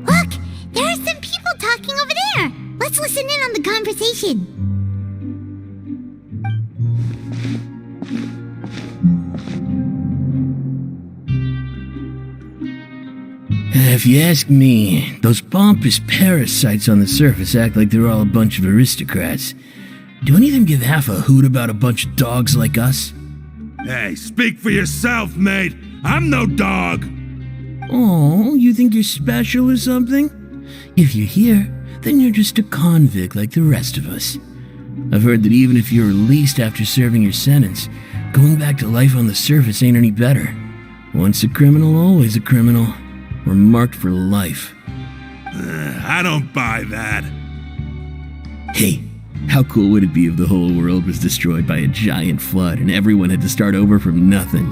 Look! There are some people talking over there! Let's listen in on the conversation. If you ask me, those pompous parasites on the surface act like they're all a bunch of aristocrats. Do any of them give half a hoot about a bunch of dogs like us? Hey, speak for yourself, mate. I'm no dog. Oh, you think you're special or something? If you're here, then you're just a convict like the rest of us. I've heard that even if you're released after serving your sentence, going back to life on the surface ain't any better. Once a criminal, always a criminal. We're marked for life. I don't buy that. Hey, how cool would it be if the whole world was destroyed by a giant flood and everyone had to start over from nothing?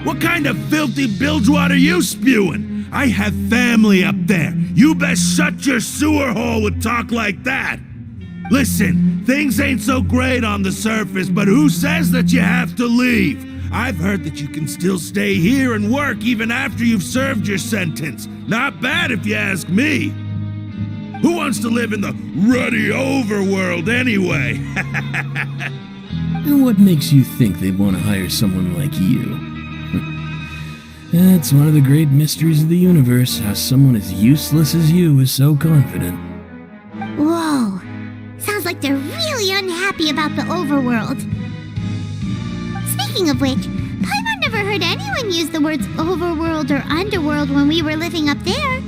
What kind of filthy bilgewater are you spewing? I have family up there. You best shut your sewer hole with talk like that. Listen, things ain't so great on the surface, but who says that you have to leave? I've heard that you can still stay here and work even after you've served your sentence. Not bad if you ask me. Who wants to live in the ruddy overworld anyway? And what makes you think they'd want to hire someone like you? That's one of the great mysteries of the universe, how someone as useless as you is so confident. Whoa. Sounds like they're really unhappy about the overworld. Speaking of which, Paimon never heard anyone use the words overworld or underworld when we were living up there.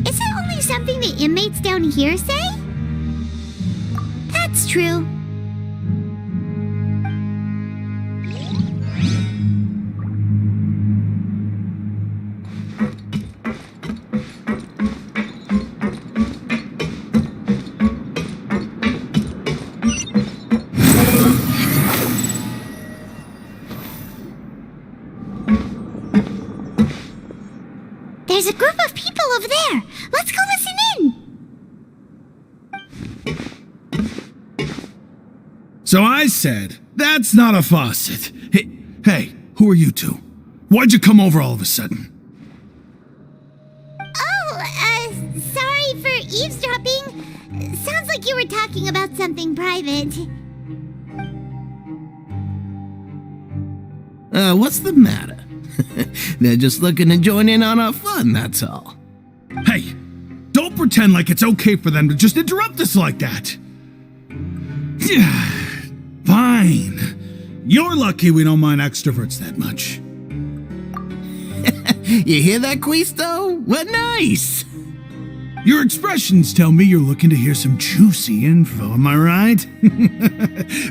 Is it only something the inmates down here say? That's true. There's a group of people over there. Let's go listen in. So I said, that's not a faucet. Hey, who are you two? Why'd you come over all of a sudden? Sorry for eavesdropping. Sounds like you were talking about something private. What's the matter? They're just looking to join in on our fun, that's all. Hey, don't pretend like it's okay for them to just interrupt us like that. Fine. You're lucky we don't mind extroverts that much. You hear that, Quisto? What nice! Your expressions tell me you're looking to hear some juicy info, am I right?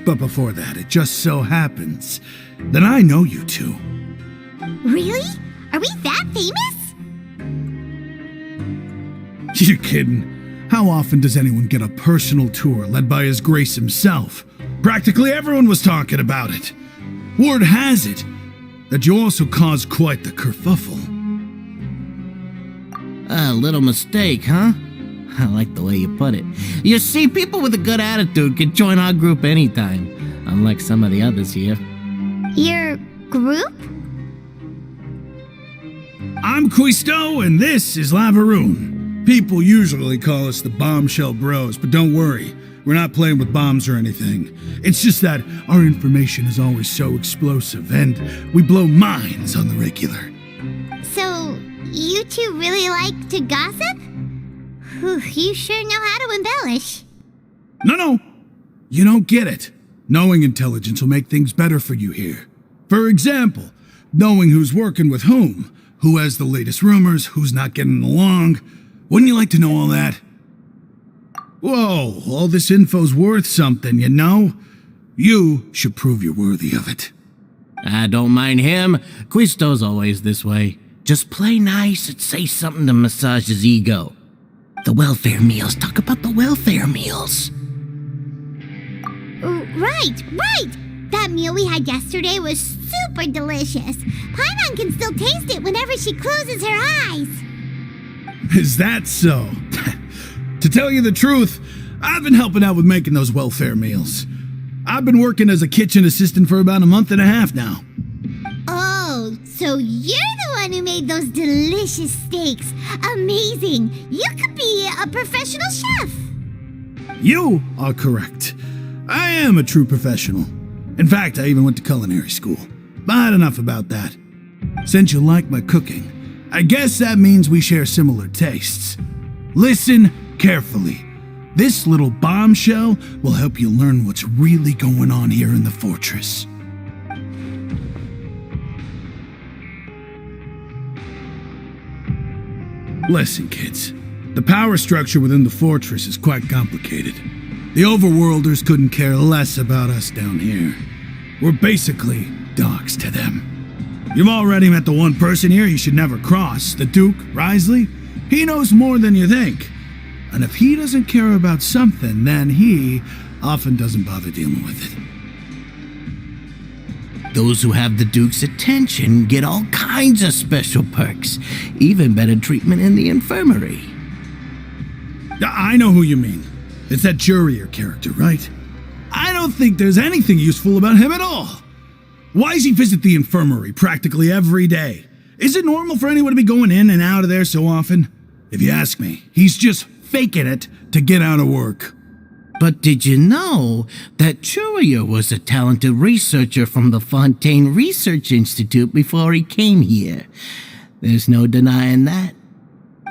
But before that, it just so happens that I know you two. Really? Are we that famous? You're kidding. How often does anyone get a personal tour led by His Grace himself? Practically everyone was talking about it. Word has it that you also caused quite the kerfuffle. A little mistake, huh? I like the way you put it. You see, people with a good attitude can join our group anytime, unlike some of the others here. Your group? I'm Quisto, and this is Lavaroon. People usually call us the Bombshell Bros, but don't worry, we're not playing with bombs or anything. It's just that our information is always so explosive, and we blow minds on the regular. So, you two really like to gossip? Whew, you sure know how to embellish. No, you don't get it. Knowing intelligence will make things better for you here. For example, knowing who's working with whom, who has the latest rumors, who's not getting along. Wouldn't you like to know all that? Whoa, all this info's worth something, you know? You should prove you're worthy of it. I don't mind him. Quisto's always this way. Just play nice and say something to massage his ego. The welfare meals. Talk about the welfare meals. Right. That meal we had yesterday was super delicious. Paimon can still taste it whenever she closes her eyes. Is that so? To tell you the truth, I've been helping out with making those welfare meals. I've been working as a kitchen assistant for about a month and a half now. Oh, so you're the one who made those delicious steaks. Amazing. You could be a professional chef. You are correct. I am a true professional. In fact, I even went to culinary school. But enough about that. Since you like my cooking, I guess that means we share similar tastes. Listen carefully. This little bombshell will help you learn what's really going on here in the fortress. Listen, kids. The power structure within the fortress is quite complicated. The overworlders couldn't care less about us down here. We're basically dogs to them. You've already met the one person here you should never cross, the Duke, Risley. He knows more than you think. And if he doesn't care about something, then he often doesn't bother dealing with it. Those who have the Duke's attention get all kinds of special perks, even better treatment in the infirmary. I know who you mean. It's that Jurier character, right? I don't think there's anything useful about him at all. Why does he visit the infirmary practically every day? Is it normal for anyone to be going in and out of there so often? If you ask me, he's just faking it to get out of work. But did you know that Jurier was a talented researcher from the Fontaine Research Institute before he came here? There's no denying that.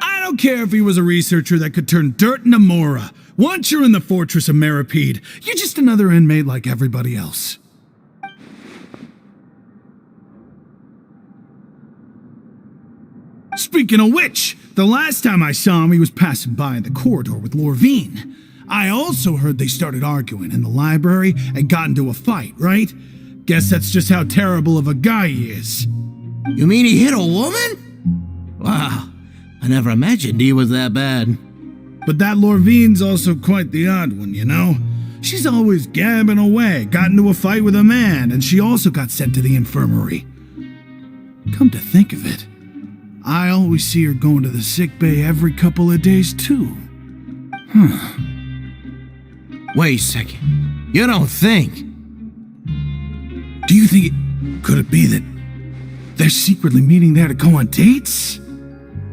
I don't care if he was a researcher that could turn dirt into Mora. Once you're in the fortress of Meripede, you're just another inmate like everybody else. Speaking of which, the last time I saw him, he was passing by in the corridor with Lorvine. I also heard they started arguing in the library and got into a fight, right? Guess that's just how terrible of a guy he is. You mean he hit a woman? Wow, I never imagined he was that bad. But that Lorvine's also quite the odd one, you know? She's always gabbing away, got into a fight with a man, and she also got sent to the infirmary. Come to think of it, I always see her going to the sick bay every couple of days, too. Wait a second. You don't think? Do you think could it be that they're secretly meeting there to go on dates?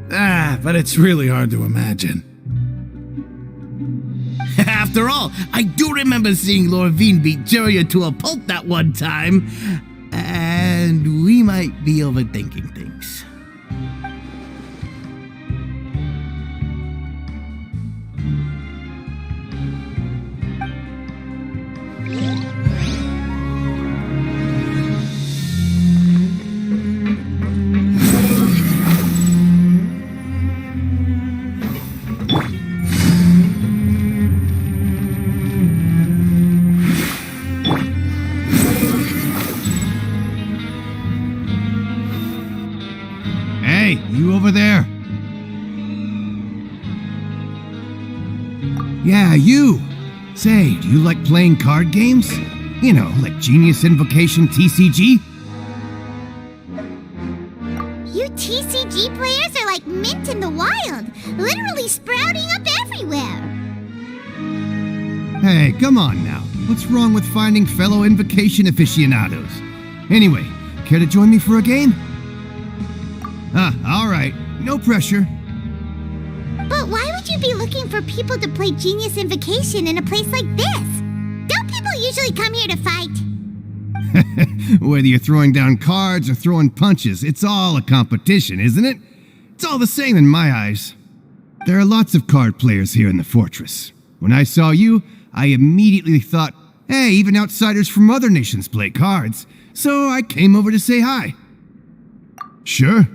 But it's really hard to imagine. After all, I do remember seeing Lorvine beat Juria to a pulp that one time. And we might be overthinking things. You over there? Yeah, you! Say, do you like playing card games? You know, like Genius Invocation TCG? You TCG players are like mint in the wild, literally sprouting up everywhere. Hey, come on now. What's wrong with finding fellow Invocation aficionados? Anyway, care to join me for a game? Alright. No pressure. But why would you be looking for people to play Genius Invocation in a place like this? Don't people usually come here to fight? Whether you're throwing down cards or throwing punches, it's all a competition, isn't it? It's all the same in my eyes. There are lots of card players here in the fortress. When I saw you, I immediately thought, hey, even outsiders from other nations play cards. So I came over to say hi. Sure.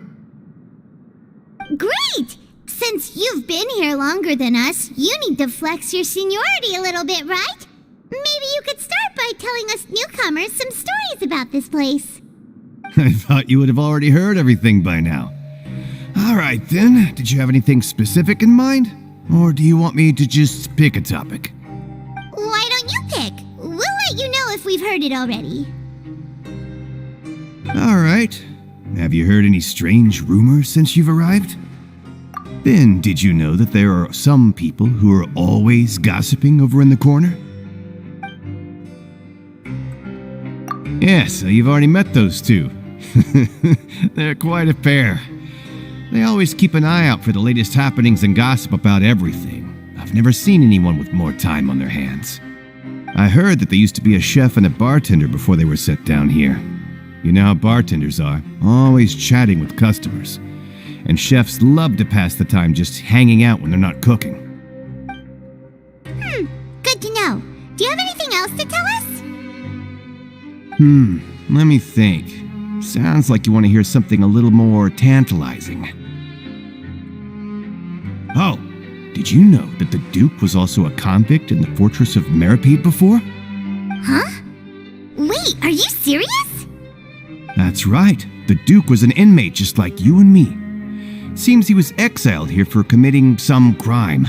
Great! Since you've been here longer than us, you need to flex your seniority a little bit, right? Maybe you could start by telling us newcomers some stories about this place. I thought you would have already heard everything by now. Alright then, did you have anything specific in mind? Or do you want me to just pick a topic? Why don't you pick? We'll let you know if we've heard it already. Alright. Have you heard any strange rumors since you've arrived? Then, did you know that there are some people who are always gossiping over in the corner? Yeah, so you've already met those two. They're quite a pair. They always keep an eye out for the latest happenings and gossip about everything. I've never seen anyone with more time on their hands. I heard that they used to be a chef and a bartender before they were sent down here. You know how bartenders are, always chatting with customers. And chefs love to pass the time just hanging out when they're not cooking. Good to know. Do you have anything else to tell us? Let me think. Sounds like you want to hear something a little more tantalizing. Oh, did you know that the Duke was also a convict in the fortress of Meripede before? Huh? Wait, are you serious? That's right. The Duke was an inmate just like you and me. Seems he was exiled here for committing some crime.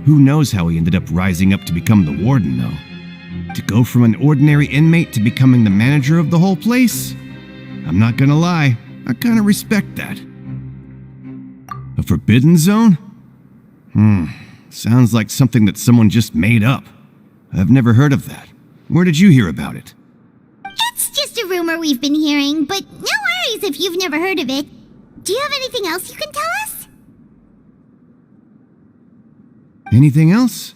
Who knows how he ended up rising up to become the warden, though. To go from an ordinary inmate to becoming the manager of the whole place? I'm not gonna lie, I kinda respect that. A forbidden zone? Sounds like something that someone just made up. I've never heard of that. Where did you hear about it? It's just a rumor we've been hearing, but no worries if you've never heard of it. Do you have anything else you can tell us? Anything else?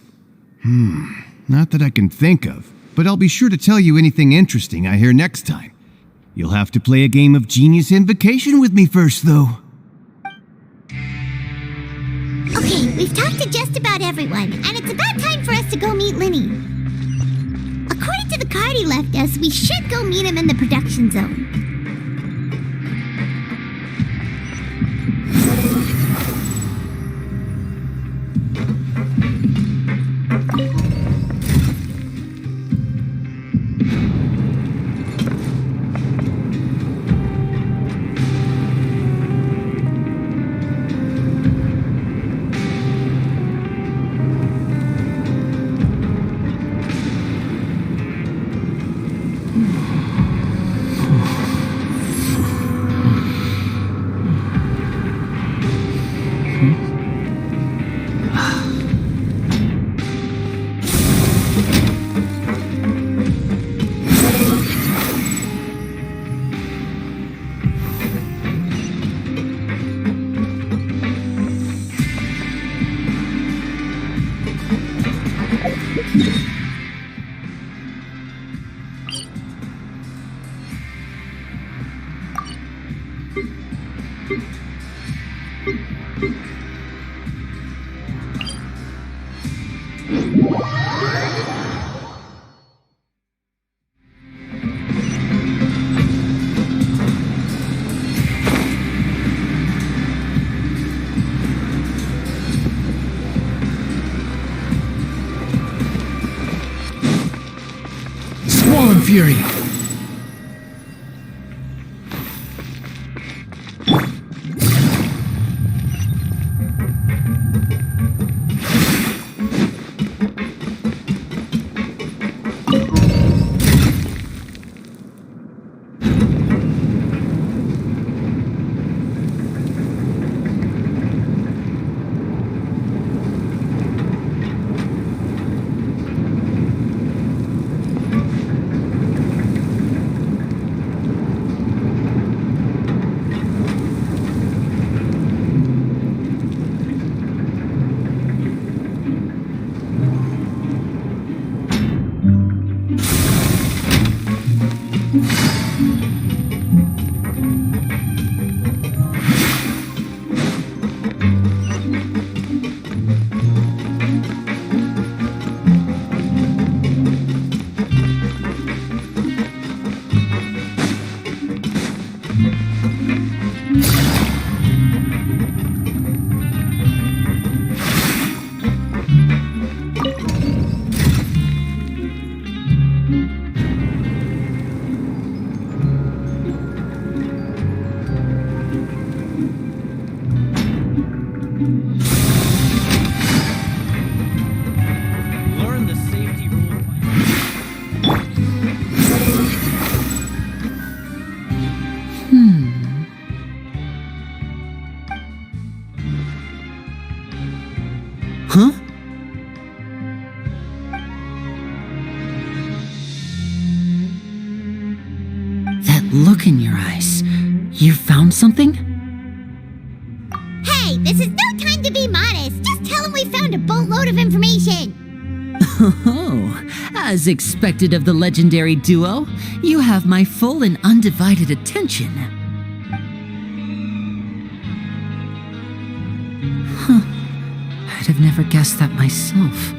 Not that I can think of, but I'll be sure to tell you anything interesting I hear next time. You'll have to play a game of Genius Invocation with me first, though. Okay, we've talked to just about everyone, and it's about time for us to go meet Linny. According to the card he left us, we should go meet him in the production zone. Swollen Fury! Huh? That look in your eyes. You found something? Hey, this is no time to be modest. Just tell him we found a boatload of information. Oh, as expected of the legendary duo, you have my full and undivided attention. I'd have never guessed that myself.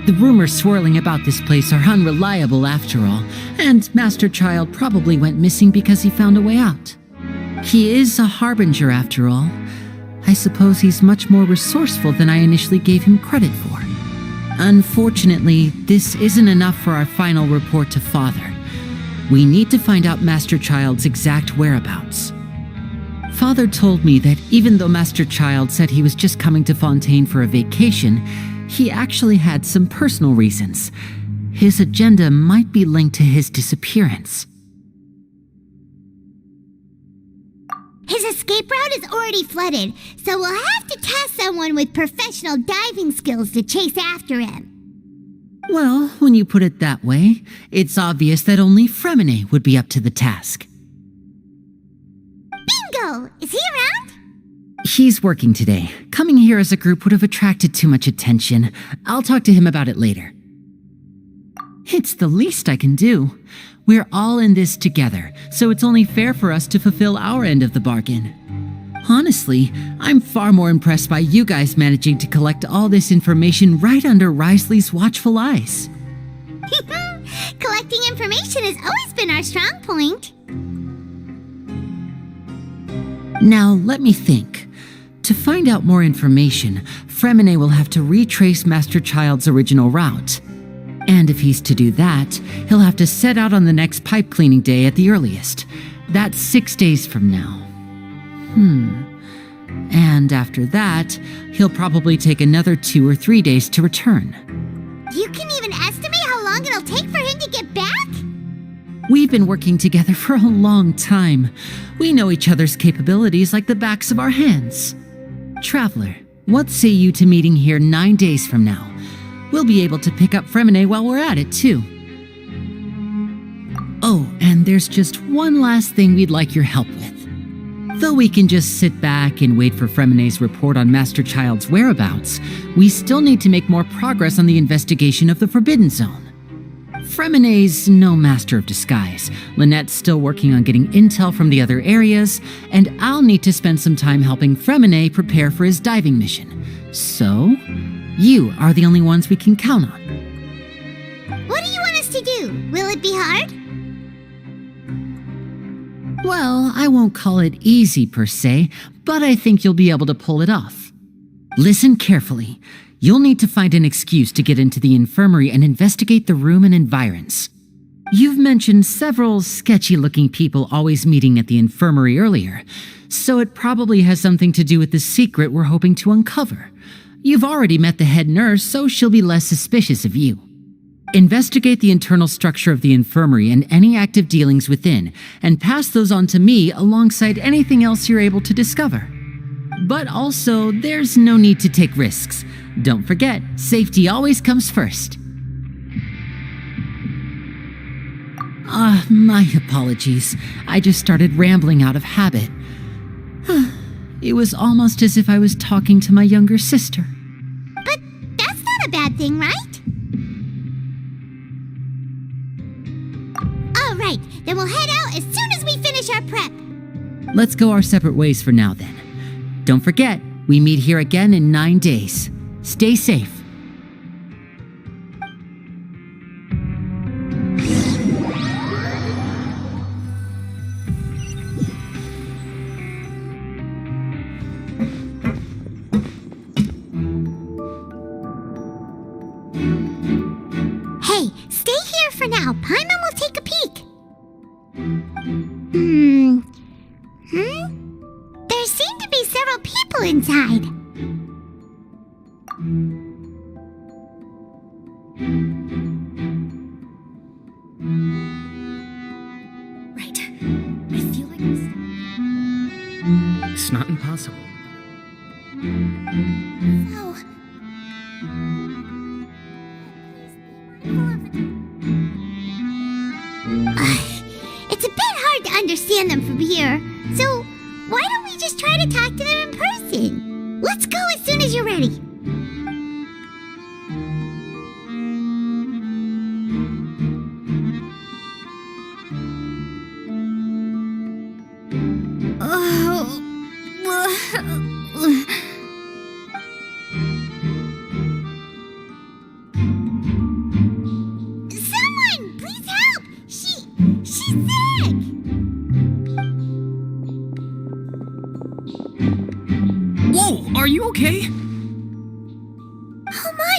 The rumors swirling about this place are unreliable after all, and Master Child probably went missing because he found a way out. He is a harbinger after all. I suppose he's much more resourceful than I initially gave him credit for. Unfortunately, this isn't enough for our final report to Father. We need to find out Master Child's exact whereabouts. Father told me that even though Master Child said he was just coming to Fontaine for a vacation, he actually had some personal reasons. His agenda might be linked to his disappearance. His escape route is already flooded, so we'll have to task someone with professional diving skills to chase after him. Well, when you put it that way, it's obvious that only Fremine would be up to the task. Bingo! Is he around? He's working today. Coming here as a group would have attracted too much attention. I'll talk to him about it later. It's the least I can do. We're all in this together, so it's only fair for us to fulfill our end of the bargain. Honestly, I'm far more impressed by you guys managing to collect all this information right under Risley's watchful eyes. Collecting information has always been our strong point. Now, let me think. To find out more information, Fremine will have to retrace Master Child's original route. And if he's to do that, he'll have to set out on the next pipe cleaning day at the earliest. That's 6 days from now. And after that, he'll probably take another 2 or 3 days to return. You can even estimate how long it'll take for him to get back? We've been working together for a long time. We know each other's capabilities like the backs of our hands. Traveler, what say you to meeting here 9 days from now? We'll be able to pick up Fremine while we're at it, too. Oh, and there's just one last thing we'd like your help with. Though we can just sit back and wait for Fremine's report on Master Child's whereabouts, we still need to make more progress on the investigation of the Forbidden Zone. Fremine's no master of disguise, Lynette's still working on getting intel from the other areas, and I'll need to spend some time helping Fremine prepare for his diving mission. So, you are the only ones we can count on. What do you want us to do? Will it be hard? Well, I won't call it easy per se, but I think you'll be able to pull it off. Listen carefully. You'll need to find an excuse to get into the infirmary and investigate the room and environs. You've mentioned several sketchy-looking people always meeting at the infirmary earlier, so it probably has something to do with the secret we're hoping to uncover. You've already met the head nurse, so she'll be less suspicious of you. Investigate the internal structure of the infirmary and any active dealings within, and pass those on to me alongside anything else you're able to discover. But also, there's no need to take risks. Don't forget, safety always comes first. My apologies. I just started rambling out of habit. It was almost as if I was talking to my younger sister. But that's not a bad thing, right? All right, then we'll head out as soon as we finish our prep. Let's go our separate ways for now, then. Don't forget, we meet here again in 9 days. Stay safe. Hey, stay here for now. Paimon will take a peek. There seem to be several people inside. Right. I feel like this. It's not impossible. Oh. It's a bit hard to understand them from here, so why don't we just try to talk to them in person? Let's go as soon as you're ready. Someone, please help! She's sick! Whoa, are you okay? Oh my!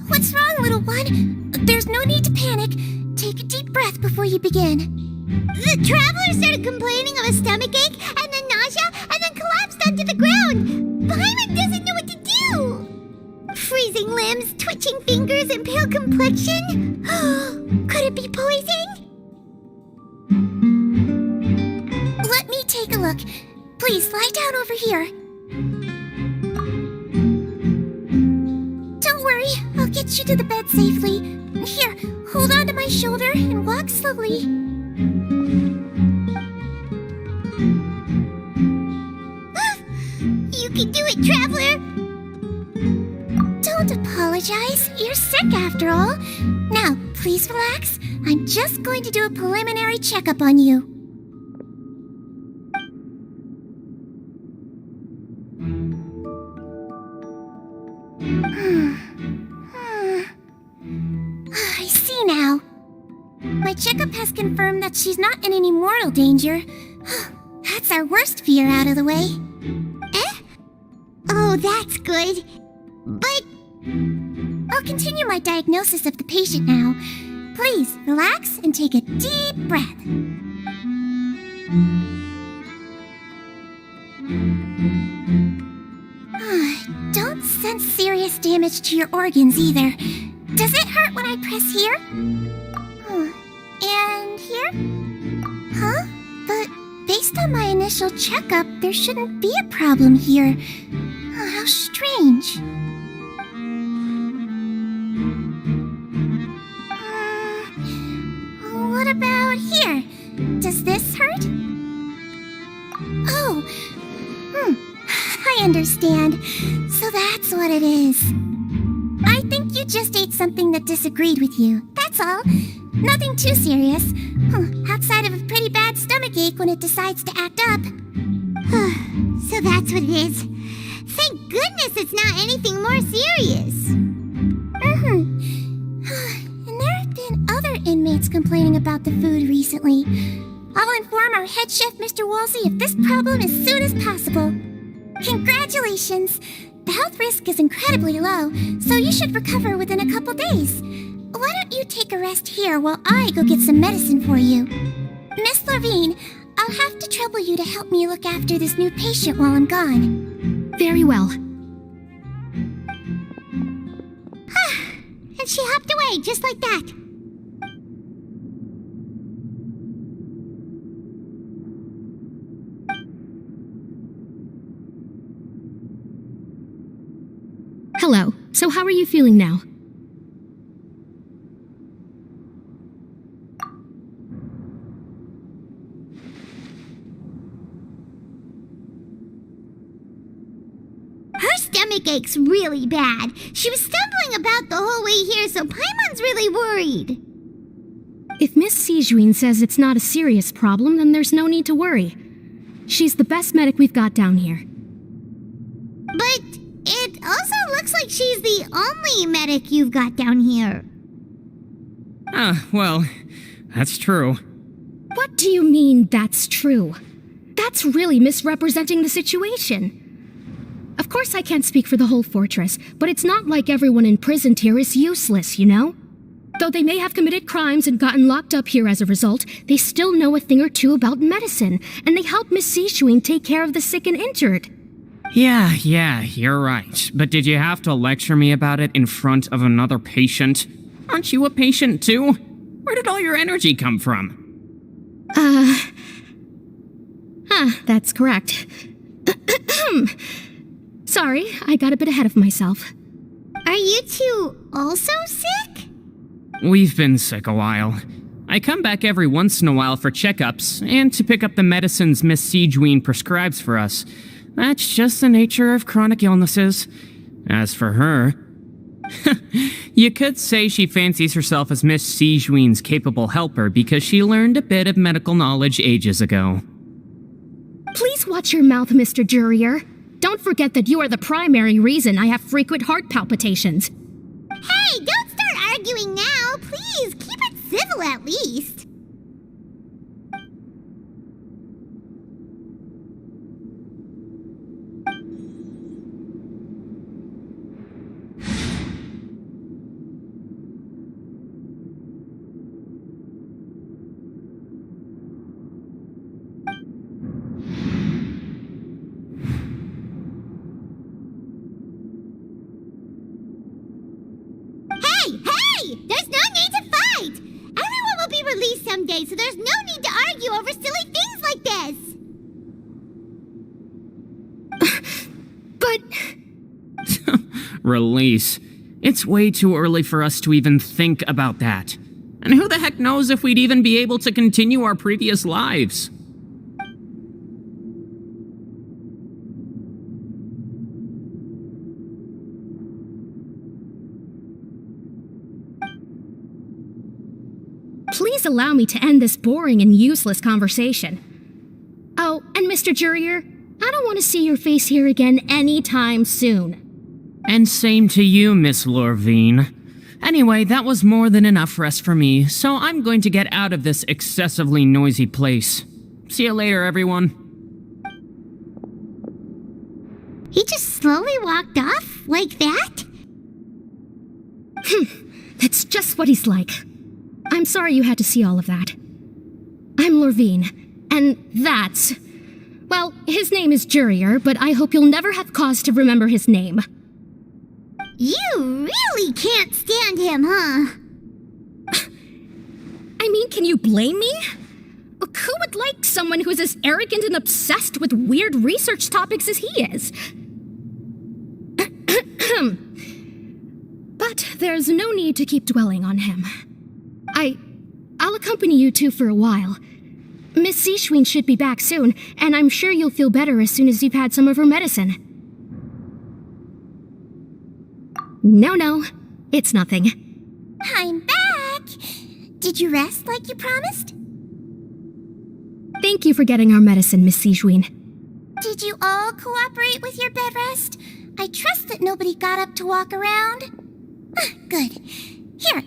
What's wrong, little one? There's no need to panic. Take a deep breath before you begin. The traveler started complaining of a stomachache, and then nausea, and then collapsed onto the ground. Paimon doesn't know what to do. Freezing limbs, twitching fingers, and pale complexion? Could it be poison? Let me take a look. Please lie down over here. Don't worry, I'll get you to the bed safely. Here, hold on to my shoulder and walk slowly. You can do it, traveler! Don't apologize. You're sick after all. Now, please relax. I'm just going to do a preliminary checkup on you. I see now. My checkup has confirmed that she's not in any mortal danger. That's our worst fear out of the way. Oh, that's good. But I'll continue my diagnosis of the patient now. Please relax and take a deep breath. Don't sense serious damage to your organs either. Does it hurt when I press here? And here? Huh? But based on my initial checkup, there shouldn't be a problem here. strange. What about here? Does this hurt? Oh, I understand. So that's what it is. I think you just ate something that disagreed with you. That's all. Nothing too serious. Outside of a pretty bad stomachache when it decides to act up. So that's what it is. Thank goodness it's not anything more serious. And there have been other inmates complaining about the food recently. I'll inform our head chef, Mr. Wolsey, of this problem as soon as possible. Congratulations! The health risk is incredibly low, so you should recover within a couple days. Why don't you take a rest here while I go get some medicine for you? Miss Lorvine, I'll have to trouble you to help me look after this new patient while I'm gone. Very well. And she hopped away just like that. Hello. So how are you feeling now? Her stomach aches really bad. She was stumbling about the whole way here, so Paimon's really worried. If Miss Sijuin says it's not a serious problem, then there's no need to worry. She's the best medic we've got down here. But it also looks like she's the only medic you've got down here. Well, that's true. What do you mean, that's true? That's really misrepresenting the situation. Of course I can't speak for the whole fortress, but it's not like everyone imprisoned here is useless, you know? Though they may have committed crimes and gotten locked up here as a result, they still know a thing or two about medicine, and they help Miss Sijuin take care of the sick and injured. Yeah, you're right. But did you have to lecture me about it in front of another patient? Aren't you a patient too? Where did all your energy come from? That's correct. Sorry, I got a bit ahead of myself. Are you two also sick? We've been sick a while. I come back every once in a while for checkups, and to pick up the medicines Miss Sijuin prescribes for us. That's just the nature of chronic illnesses. As for her... you could say she fancies herself as Miss Sijuin's capable helper because she learned a bit of medical knowledge ages ago. Please watch your mouth, Mr. Jurier. Don't forget that you are the primary reason I have frequent heart palpitations. Hey, don't start arguing now. Please, keep it civil at least. Someday, so there's no need to argue over silly things like this. But... Release. It's way too early for us to even think about that. And who the heck knows if we'd even be able to continue our previous lives? Please allow me to end this boring and useless conversation. Oh, and Mr. Jurier, I don't want to see your face here again anytime soon. And same to you, Miss Lorvine. Anyway, that was more than enough rest for me, so I'm going to get out of this excessively noisy place. See you later, everyone. He just slowly walked off like that? That's just what he's like. I'm sorry you had to see all of that. I'm Lorvine, and that's... Well, his name is Jurier, but I hope you'll never have cause to remember his name. You really can't stand him, huh? I mean, can you blame me? Who would like someone who's as arrogant and obsessed with weird research topics as he is? But there's no need to keep dwelling on him. I'll accompany you two for a while. Miss Seishween should be back soon, and I'm sure you'll feel better as soon as you've had some of her medicine. No, it's nothing. I'm back! Did you rest like you promised? Thank you for getting our medicine, Miss Seishween. Did you all cooperate with your bed rest? I trust that nobody got up to walk around. Good. Here,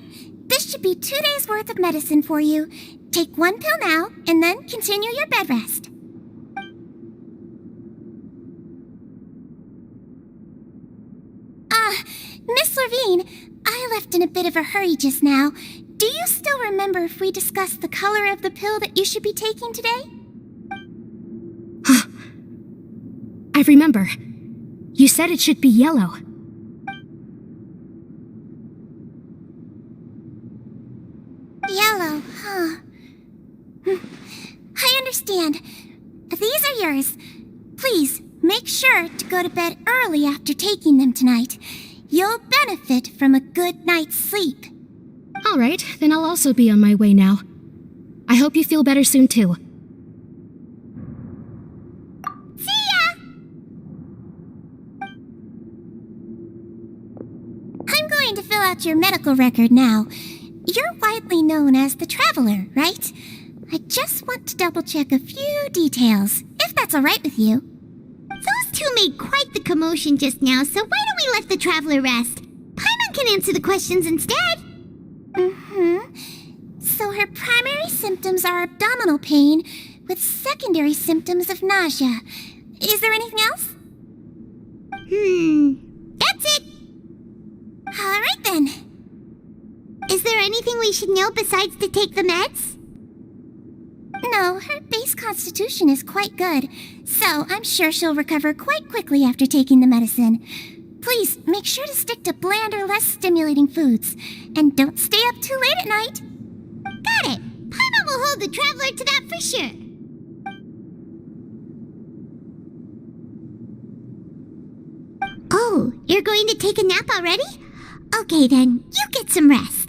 this should be 2 days' worth of medicine for you. Take 1 pill now, and then continue your bed rest. Miss Levine, I left in a bit of a hurry just now. Do you still remember if we discussed the color of the pill that you should be taking today? I remember. You said it should be yellow. Yellow, huh? I understand. These are yours. Please, make sure to go to bed early after taking them tonight. You'll benefit from a good night's sleep. All right, then I'll also be on my way now. I hope you feel better soon, too. See ya! I'm going to fill out your medical record now. You're widely known as the Traveler, right? I just want to double-check a few details, if that's all right with you. Those two made quite the commotion just now, so why don't we let the Traveler rest? Paimon can answer the questions instead. So her primary symptoms are abdominal pain, with secondary symptoms of nausea. Is there anything else? That's it. All right then. Is there anything we should know besides to take the meds? No, her base constitution is quite good, so I'm sure she'll recover quite quickly after taking the medicine. Please, make sure to stick to bland or less stimulating foods, and don't stay up too late at night. Got it! Paimon will hold the Traveler to that for sure. Oh, you're going to take a nap already? Okay then, you get some rest.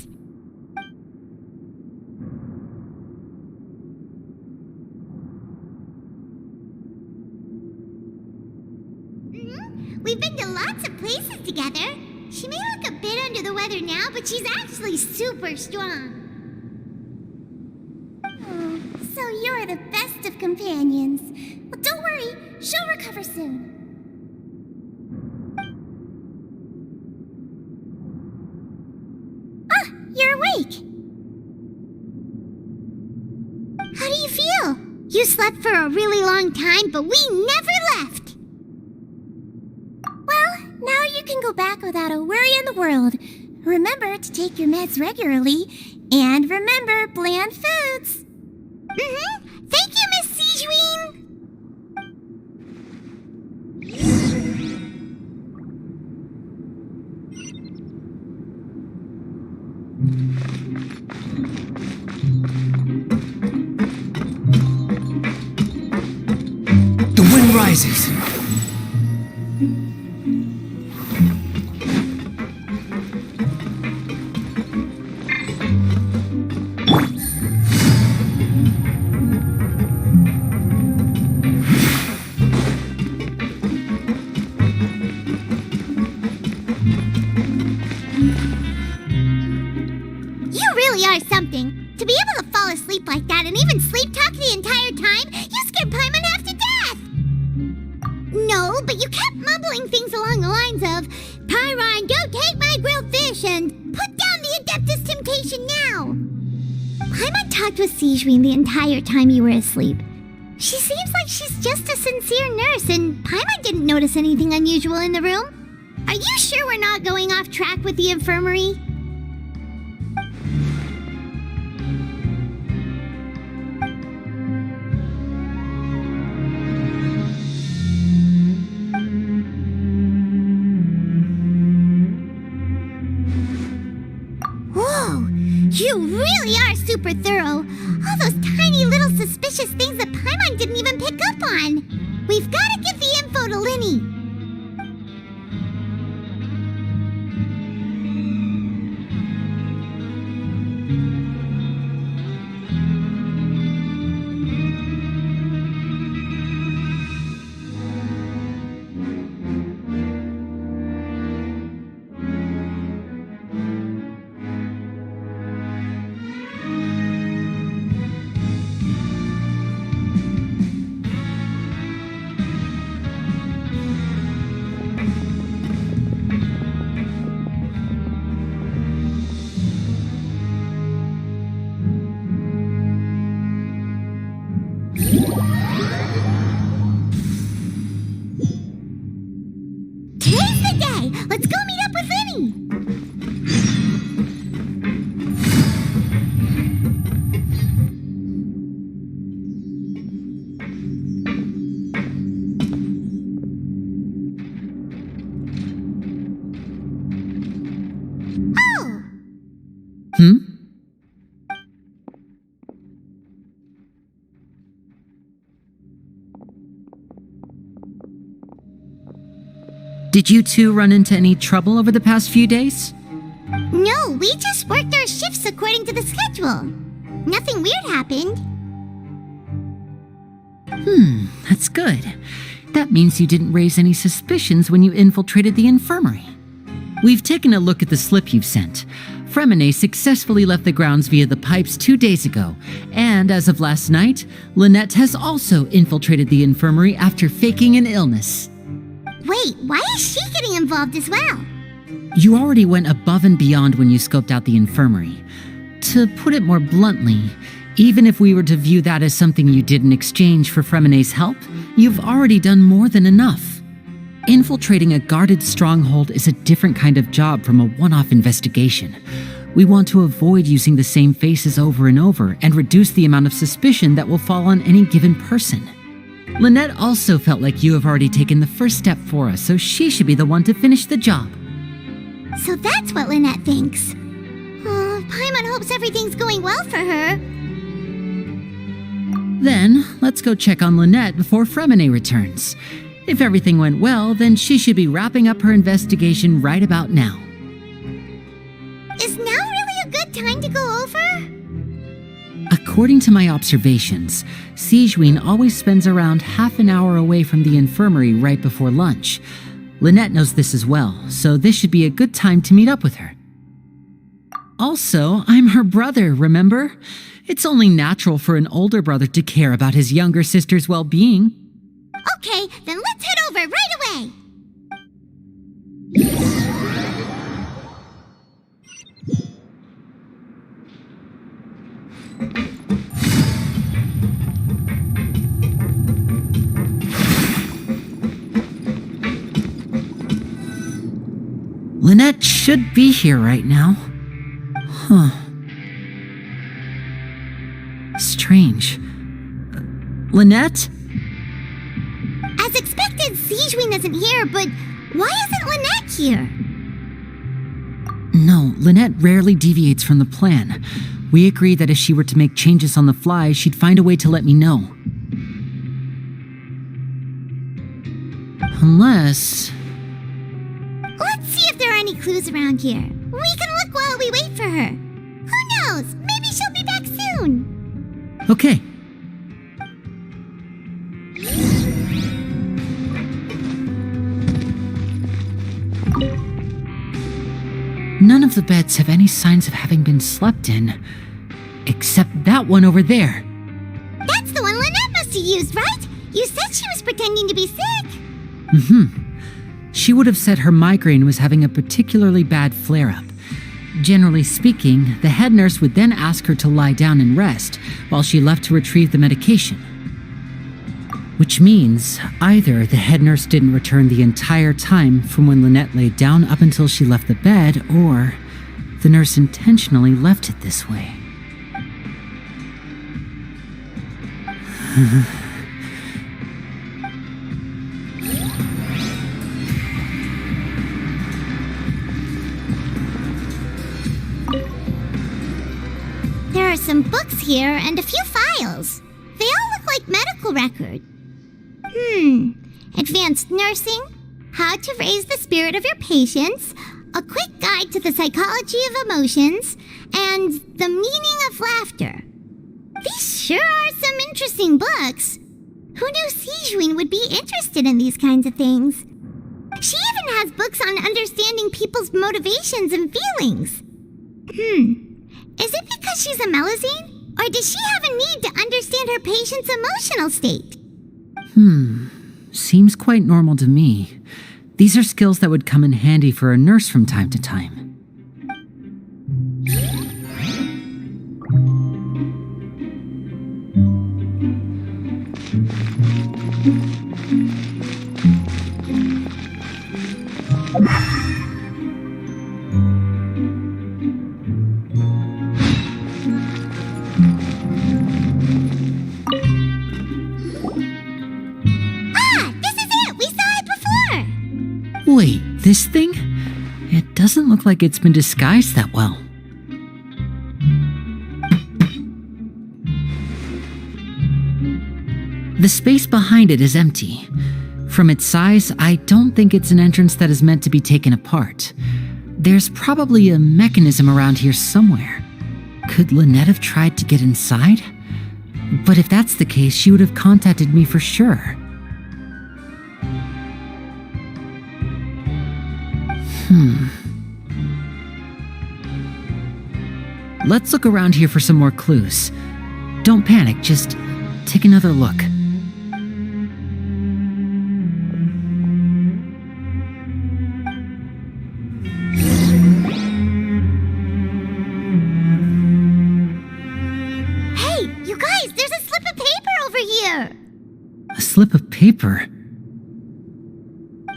We've been to lots of places together. She may look a bit under the weather now, but she's actually super strong. Oh, so you're the best of companions. Well, don't worry, she'll recover soon. You're awake. How do you feel? You slept for a really long time, but we never left. Well, now you can go back without a worry in the world. Remember to take your meds regularly, and remember bland foods. Thank you, Miss Seishween. The wind rises. You really are something. To be able to fall asleep like that and even sleep talk the entire time, you scared Paimon half to death! No, but you kept mumbling things along the lines of, Pyron, don't take my grilled fish, and put down the Adeptus Temptation now! Paimon talked with Seishween the entire time you were asleep. She seems like she's just a sincere nurse, and Paimon didn't notice anything unusual in the room. Are you sure we're not going off track with the infirmary? Whoa! You really are super thorough! All those tiny little suspicious things that Paimon didn't even pick up on! We've gotta give the info to Linny! Today's the day! Let's go meet up with Vinny! Oh! Hmm? Did you two run into any trouble over the past few days? No, we just worked our shifts according to the schedule. Nothing weird happened. That's good. That means you didn't raise any suspicions when you infiltrated the infirmary. We've taken a look at the slip you've sent. Fremine successfully left the grounds via the pipes 2 days ago, and as of last night, Lynette has also infiltrated the infirmary after faking an illness. Wait, why is she getting involved as well? You already went above and beyond when you scoped out the infirmary. To put it more bluntly, even if we were to view that as something you did in exchange for Fremine's help, you've already done more than enough. Infiltrating a guarded stronghold is a different kind of job from a one-off investigation. We want to avoid using the same faces over and over and reduce the amount of suspicion that will fall on any given person. Lynette also felt like you have already taken the first step for us, so she should be the one to finish the job. So that's what Lynette thinks. Oh, Paimon hopes everything's going well for her. Then, let's go check on Lynette before Fremine returns. If everything went well, then she should be wrapping up her investigation right about now. Is now really a good time to go over? According to my observations, Sijuin always spends around half an hour away from the infirmary right before lunch. Lynette knows this as well, so this should be a good time to meet up with her. Also, I'm her brother, remember? It's only natural for an older brother to care about his younger sister's well-being. Okay, then let's head over right away! Lynette should be here right now. Huh. Strange. Lynette? As expected, Sijuin isn't here, but why isn't Lynette here? No, Lynette rarely deviates from the plan. We agreed that if she were to make changes on the fly, she'd find a way to let me know. Unless... Let's see if there are any clues around here. We can look while we wait for her. Who knows? Maybe she'll be back soon. Okay. None of the beds have any signs of having been slept in. Except that one over there. That's the one Lynette must have used, right? You said she was pretending to be sick. She would have said her migraine was having a particularly bad flare-up. Generally speaking, the head nurse would then ask her to lie down and rest while she left to retrieve the medication. Which means either the head nurse didn't return the entire time from when Lynette laid down up until she left the bed, or the nurse intentionally left it this way. There are some books here and a few files. They all look like medical records. Advanced nursing, how to raise the spirit of your patients, a quick guide to the psychology of emotions, and the meaning of laughter. These sure are some interesting books. Who knew Sijuin would be interested in these kinds of things? She even has books on understanding people's motivations and feelings. Is it because she's a Melusine? Or does she have a need to understand her patient's emotional state? Seems quite normal to me. These are skills that would come in handy for a nurse from time to time. This is it! We saw it before! Wait, this thing? It doesn't look like it's been disguised that well. The space behind it is empty. From its size, I don't think it's an entrance that is meant to be taken apart. There's probably a mechanism around here somewhere. Could Lynette have tried to get inside? But if that's the case, she would have contacted me for sure. Let's look around here for some more clues. Don't panic, just take another look. Hey, you guys, there's a slip of paper over here! A slip of paper?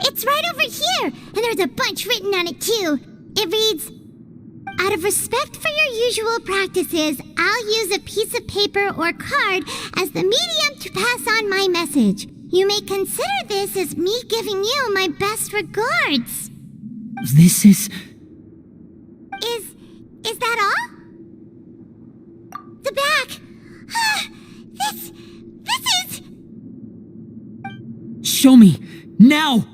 It's right over here, and there's a bunch written on it too. It reads, "Out of respect for your usual practices, I'll use a piece of paper or card as the medium to pass on my message. You may consider this as me giving you my best regards." This is... Is that all? The back. This is... Show me! Now!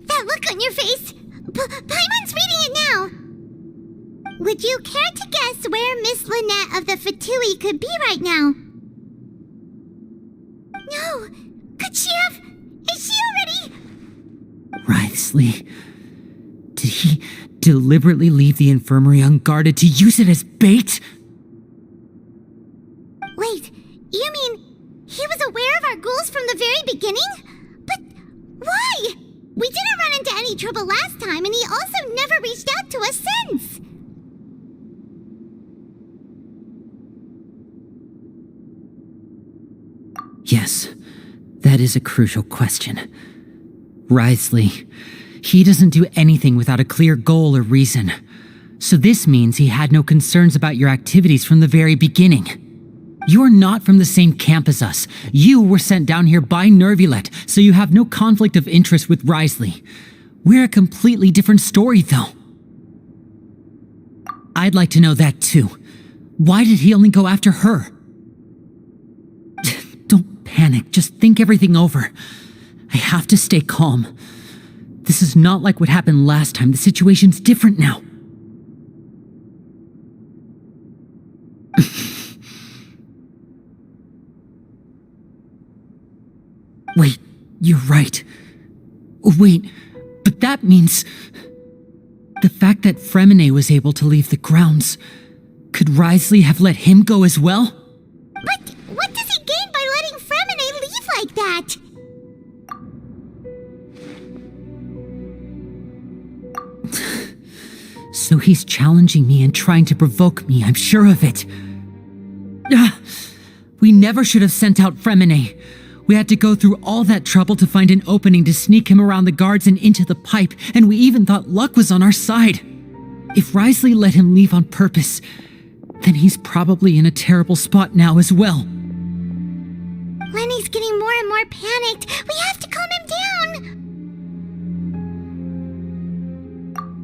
That look on your face. Paimon's reading it now. Would you care to guess where Miss Lynette of the Fatui could be right now? No. Could she have... Is she already... Wriothesley. Did he deliberately leave the infirmary unguarded to use it as bait? Wait, you mean he was aware of our goals from the very beginning? But why? We didn't run into any trouble last time, and he also never reached out to us since. Yes, that is a crucial question. Wriothesley, he doesn't do anything without a clear goal or reason. So this means he had no concerns about your activities from the very beginning. You're not from the same camp as us. You were sent down here by Neuvillette, so you have no conflict of interest with Wriothesley. We're a completely different story, though. I'd like to know that, too. Why did he only go after her? Don't panic, just think everything over. I have to stay calm. This is not like what happened last time. The situation's different now. Wait, you're right. Wait, but that means... The fact that Fremine was able to leave the grounds... Could Wriothesley have let him go as well? But what does he gain by letting Fremine leave like that? So he's challenging me and trying to provoke me, I'm sure of it. We never should have sent out Fremine. We had to go through all that trouble to find an opening to sneak him around the guards and into the pipe, and we even thought luck was on our side. If Wriothesley let him leave on purpose, then he's probably in a terrible spot now as well. Lenny's getting more and more panicked. We have to calm him down.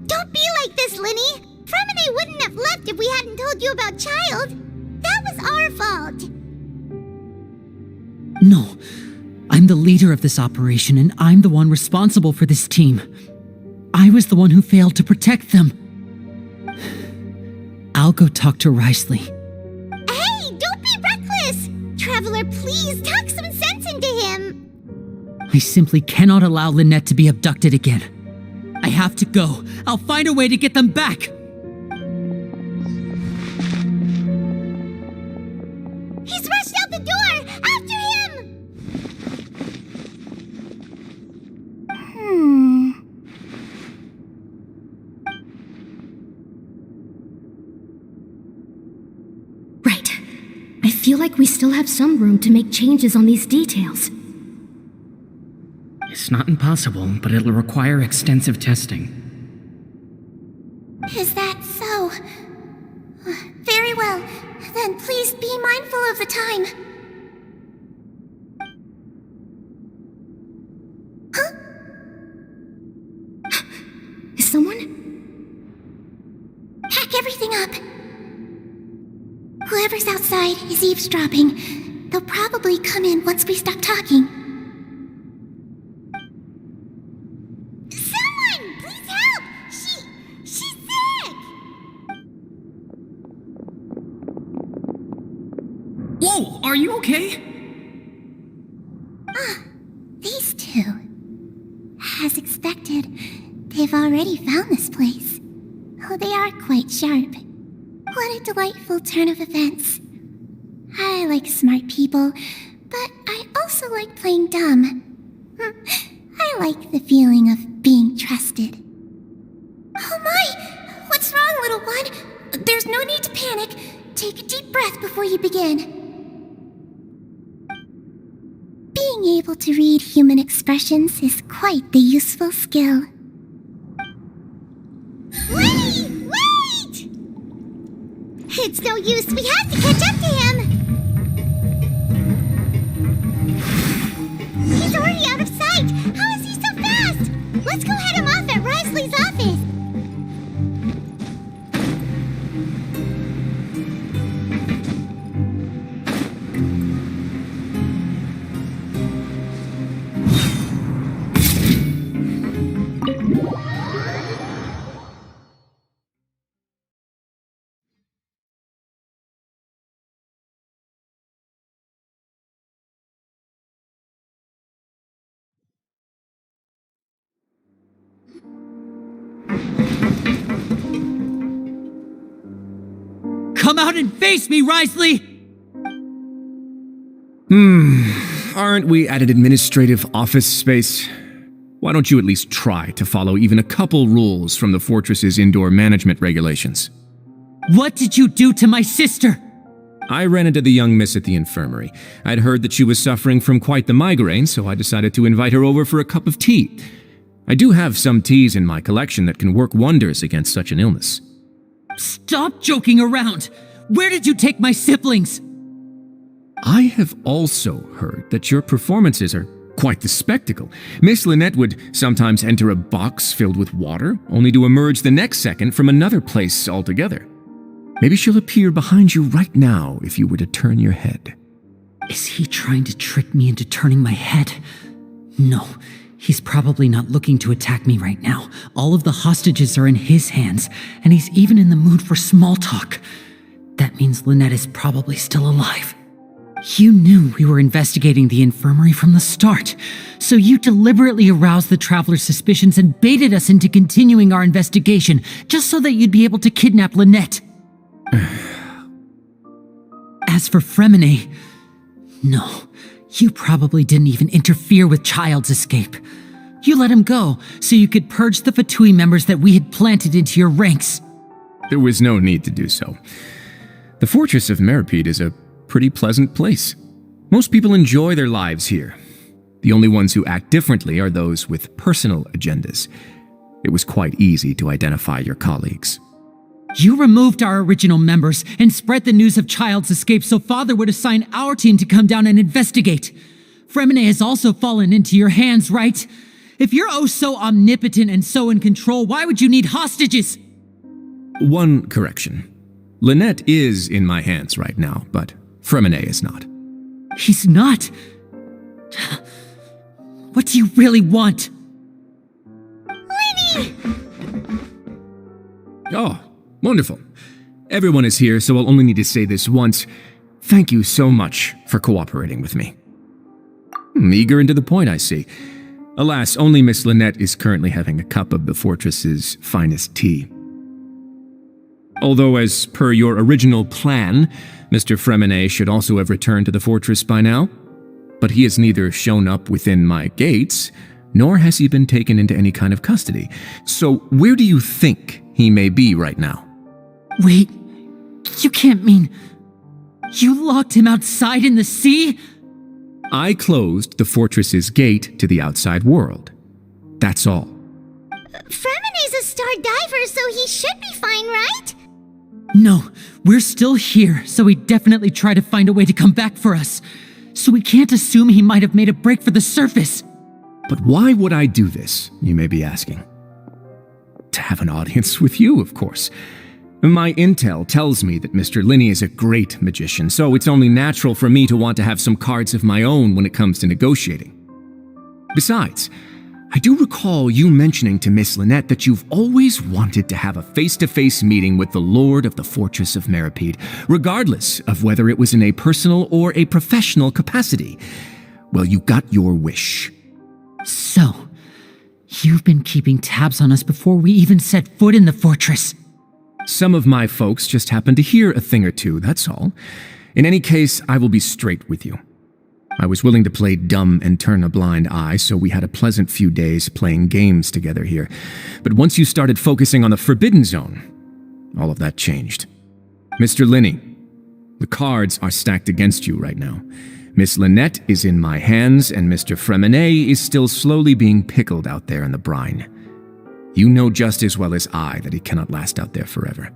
Don't be like this, Lenny. Fremine wouldn't have left if we hadn't told you about Child. That was our fault. No, I'm the leader of this operation, and I'm the one responsible for this team. I was the one who failed to protect them. I'll go talk to Wriothesley. Hey, don't be reckless! Traveler, please, talk some sense into him. I simply cannot allow Lynette to be abducted again. I have to go. I'll find a way to get them back. He's rushed out the door! After him! Right. I feel feel like we still have some room to make changes on these details. It's not impossible, but it'll require extensive testing. Is that so? Very well. Then please be mindful of the time. Huh? Is someone? Pack everything up. Whoever's outside is eavesdropping. They'll probably come in once we stop talking. Someone! Please help! She's sick! Whoa! Are you okay? These two. As expected, they've already found this place. Oh, they are quite sharp. What a delightful turn of events. I like smart people, but I also like playing dumb. I like the feeling of being trusted. Oh my! What's wrong, little one? There's no need to panic. Take a deep breath before you begin. Being able to read human expressions is quite the useful skill. Wait! It's no use, we have to catch up to him! He's already out of sight! How is he so fast? Let's go head him off at Risley's office! Come out and face me, Risley! Aren't we at an administrative office space? Why don't you at least try to follow even a couple rules from the fortress's indoor management regulations? What did you do to my sister? I ran into the young miss at the infirmary. I'd heard that she was suffering from quite the migraine, so I decided to invite her over for a cup of tea. I do have some teas in my collection that can work wonders against such an illness. Stop joking around! Where did you take my siblings? I have also heard that your performances are quite the spectacle. Miss Lynette would sometimes enter a box filled with water, only to emerge the next second from another place altogether. Maybe she'll appear behind you right now if you were to turn your head. Is he trying to trick me into turning my head? No, he's probably not looking to attack me right now. All of the hostages are in his hands, and he's even in the mood for small talk. That means Lynette is probably still alive. You knew we were investigating the infirmary from the start, so you deliberately aroused the traveler's suspicions and baited us into continuing our investigation just so that you'd be able to kidnap Lynette. As for Fremine, no, you probably didn't even interfere with Child's escape. You let him go so you could purge the Fatui members that we had planted into your ranks. There was no need to do so. The fortress of Meripede is a pretty pleasant place. Most people enjoy their lives here. The only ones who act differently are those with personal agendas. It was quite easy to identify your colleagues. You removed our original members and spread the news of Child's escape so Father would assign our team to come down and investigate. Fremine has also fallen into your hands, right? If you're oh so omnipotent and so in control, why would you need hostages? One correction. Lynette is in my hands right now, but Fremine is not. He's not? What do you really want? Lenny! Oh, wonderful. Everyone is here, so I'll only need to say this once. Thank you so much for cooperating with me. Eager and to the point, I see. Alas, only Miss Lynette is currently having a cup of the fortress's finest tea. Although, as per your original plan, Mr. Fremine should also have returned to the fortress by now. But he has neither shown up within my gates, nor has he been taken into any kind of custody. So where do you think he may be right now? Wait, you can't mean... You locked him outside in the sea? I closed the fortress's gate to the outside world. That's all. Fremene's a star diver, so he should be fine, right? No, we're still here, so he definitely tried to find a way to come back for us. So we can't assume he might have made a break for the surface. But why would I do this, you may be asking? To have an audience with you, of course. My intel tells me that Mr. Linney is a great magician, so it's only natural for me to want to have some cards of my own when it comes to negotiating. Besides, I do recall you mentioning to Miss Lynette that you've always wanted to have a face-to-face meeting with the Lord of the Fortress of Meripede, regardless of whether it was in a personal or a professional capacity. Well, you got your wish. So, you've been keeping tabs on us before we even set foot in the fortress. Some of my folks just happened to hear a thing or two, that's all. In any case, I will be straight with you. I was willing to play dumb and turn a blind eye, so we had a pleasant few days playing games together here. But once you started focusing on the Forbidden Zone, all of that changed. Mr. Linney, the cards are stacked against you right now. Miss Lynette is in my hands, and Mr. Fremene is still slowly being pickled out there in the brine. You know just as well as I that he cannot last out there forever.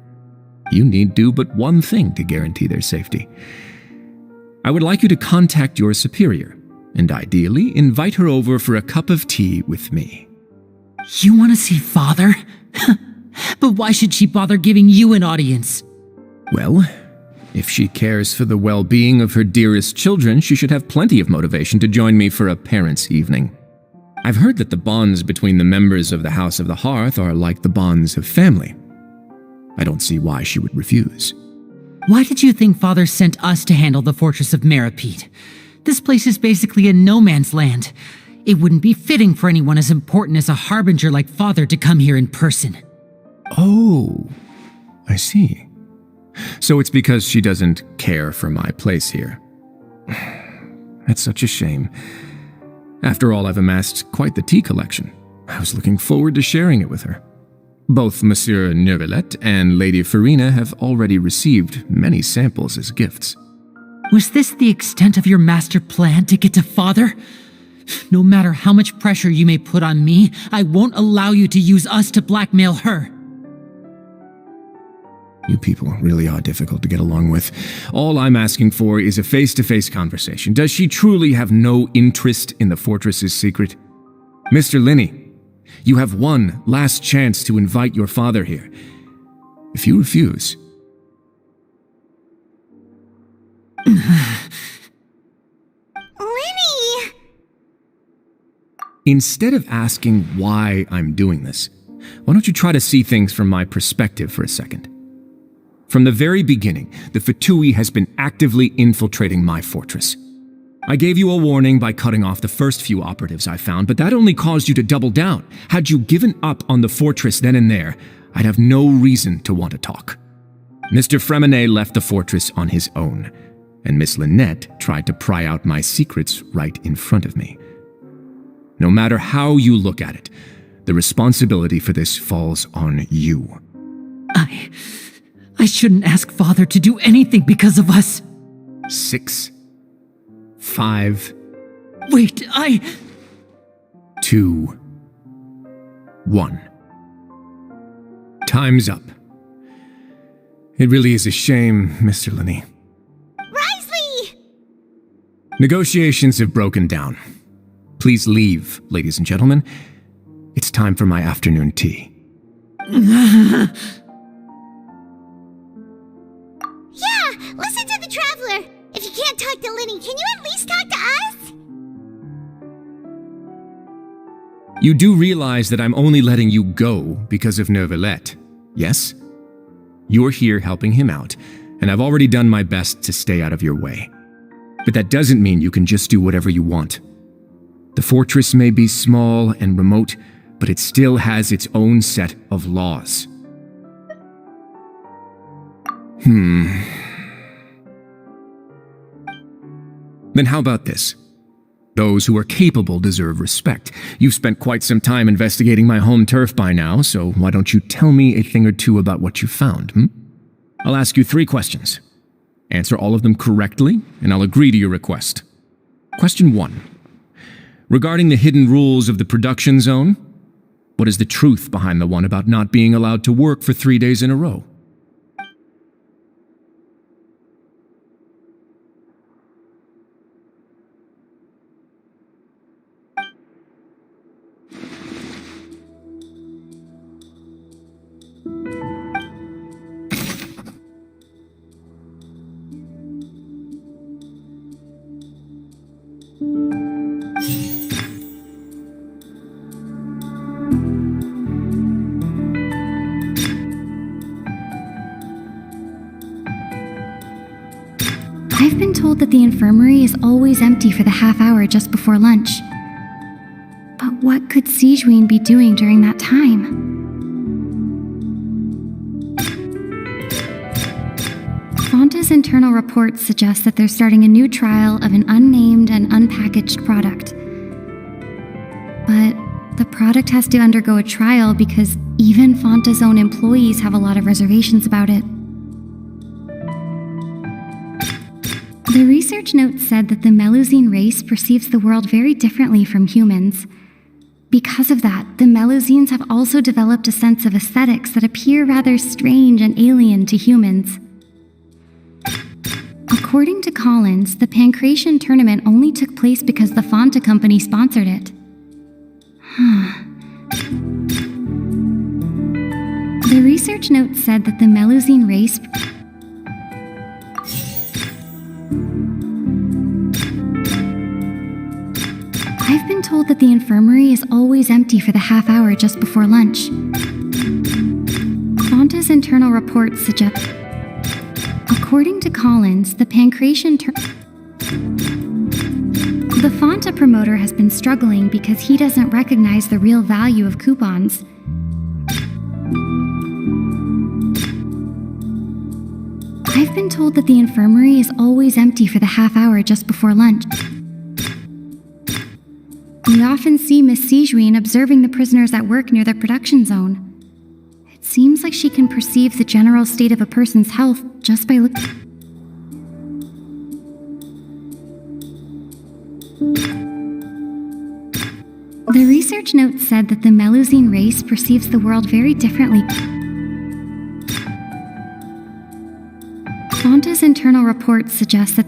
You need do but one thing to guarantee their safety. I would like you to contact your superior, and ideally invite her over for a cup of tea with me. You want to see Father? But why should she bother giving you an audience? Well, if she cares for the well-being of her dearest children, she should have plenty of motivation to join me for a parents' evening. I've heard that the bonds between the members of the House of the Hearth are like the bonds of family. I don't see why she would refuse. Why did you think Father sent us to handle the Fortress of Meripede? This place is basically a no-man's land. It wouldn't be fitting for anyone as important as a harbinger like Father to come here in person. Oh, I see. So it's because she doesn't care for my place here. That's such a shame. After all, I've amassed quite the tea collection. I was looking forward to sharing it with her. Both Monsieur Neuvillette and Lady Farina have already received many samples as gifts. Was this the extent of your master plan to get to Father? No matter how much pressure you may put on me, I won't allow you to use us to blackmail her. You people really are difficult to get along with. All I'm asking for is a face-to-face conversation. Does she truly have no interest in the fortress's secret? Mr. Linney, you have one last chance to invite your father here. If you refuse... Linney! Instead of asking why I'm doing this, why don't you try to see things from my perspective for a second? From the very beginning, the Fatui has been actively infiltrating my fortress. I gave you a warning by cutting off the first few operatives I found, but that only caused you to double down. Had you given up on the fortress then and there, I'd have no reason to want to talk. Mr. Fremene left the fortress on his own, and Miss Lynette tried to pry out my secrets right in front of me. No matter how you look at it, the responsibility for this falls on you. I shouldn't ask Father to do anything because of us. 6, 5... Wait, 2, 1. Time's up. It really is a shame, Mr. Linney. Risley! Negotiations have broken down. Please leave, ladies and gentlemen. It's time for my afternoon tea. Yeah, listen to the Traveler. If you can't talk to Linney, can you at least talk to us? You do realize that I'm only letting you go because of Neuvillette, yes? You're here helping him out, and I've already done my best to stay out of your way. But that doesn't mean you can just do whatever you want. The fortress may be small and remote, but it still has its own set of laws. Then how about this? Those who are capable deserve respect. You've spent quite some time investigating my home turf by now, so why don't you tell me a thing or two about what you found, I'll ask you 3 questions. Answer all of them correctly, and I'll agree to your request. Question 1. Regarding the hidden rules of the production zone, what is the truth behind the one about not being allowed to work for 3 days in a row? I've been told that the infirmary is always empty for the half hour just before lunch. But what could Sigewinne be doing during that time? Fonta's internal reports suggest that they're starting a new trial of an unnamed and unpackaged product. But the product has to undergo a trial because even Fonta's own employees have a lot of reservations about it. The research note said that the Melusine race perceives the world very differently from humans. Because of that, the Melusines have also developed a sense of aesthetics that appear rather strange and alien to humans. According to Collins, the Pancration tournament only took place because the Fonta company sponsored it. The research note said that the Melusine race I've been told that the infirmary is always empty for the half hour just before lunch. Fonta's internal reports suggest... According to Collins, the Pancration The Fonta promoter has been struggling because he doesn't recognize the real value of coupons. I've been told that the infirmary is always empty for the half hour just before lunch. We often see Miss Sigewinne observing the prisoners at work near the production zone. It seems like she can perceive the general state of a person's health just by looking. The research note said that the Melusine race perceives the world very differently. Fonta's internal reports suggest that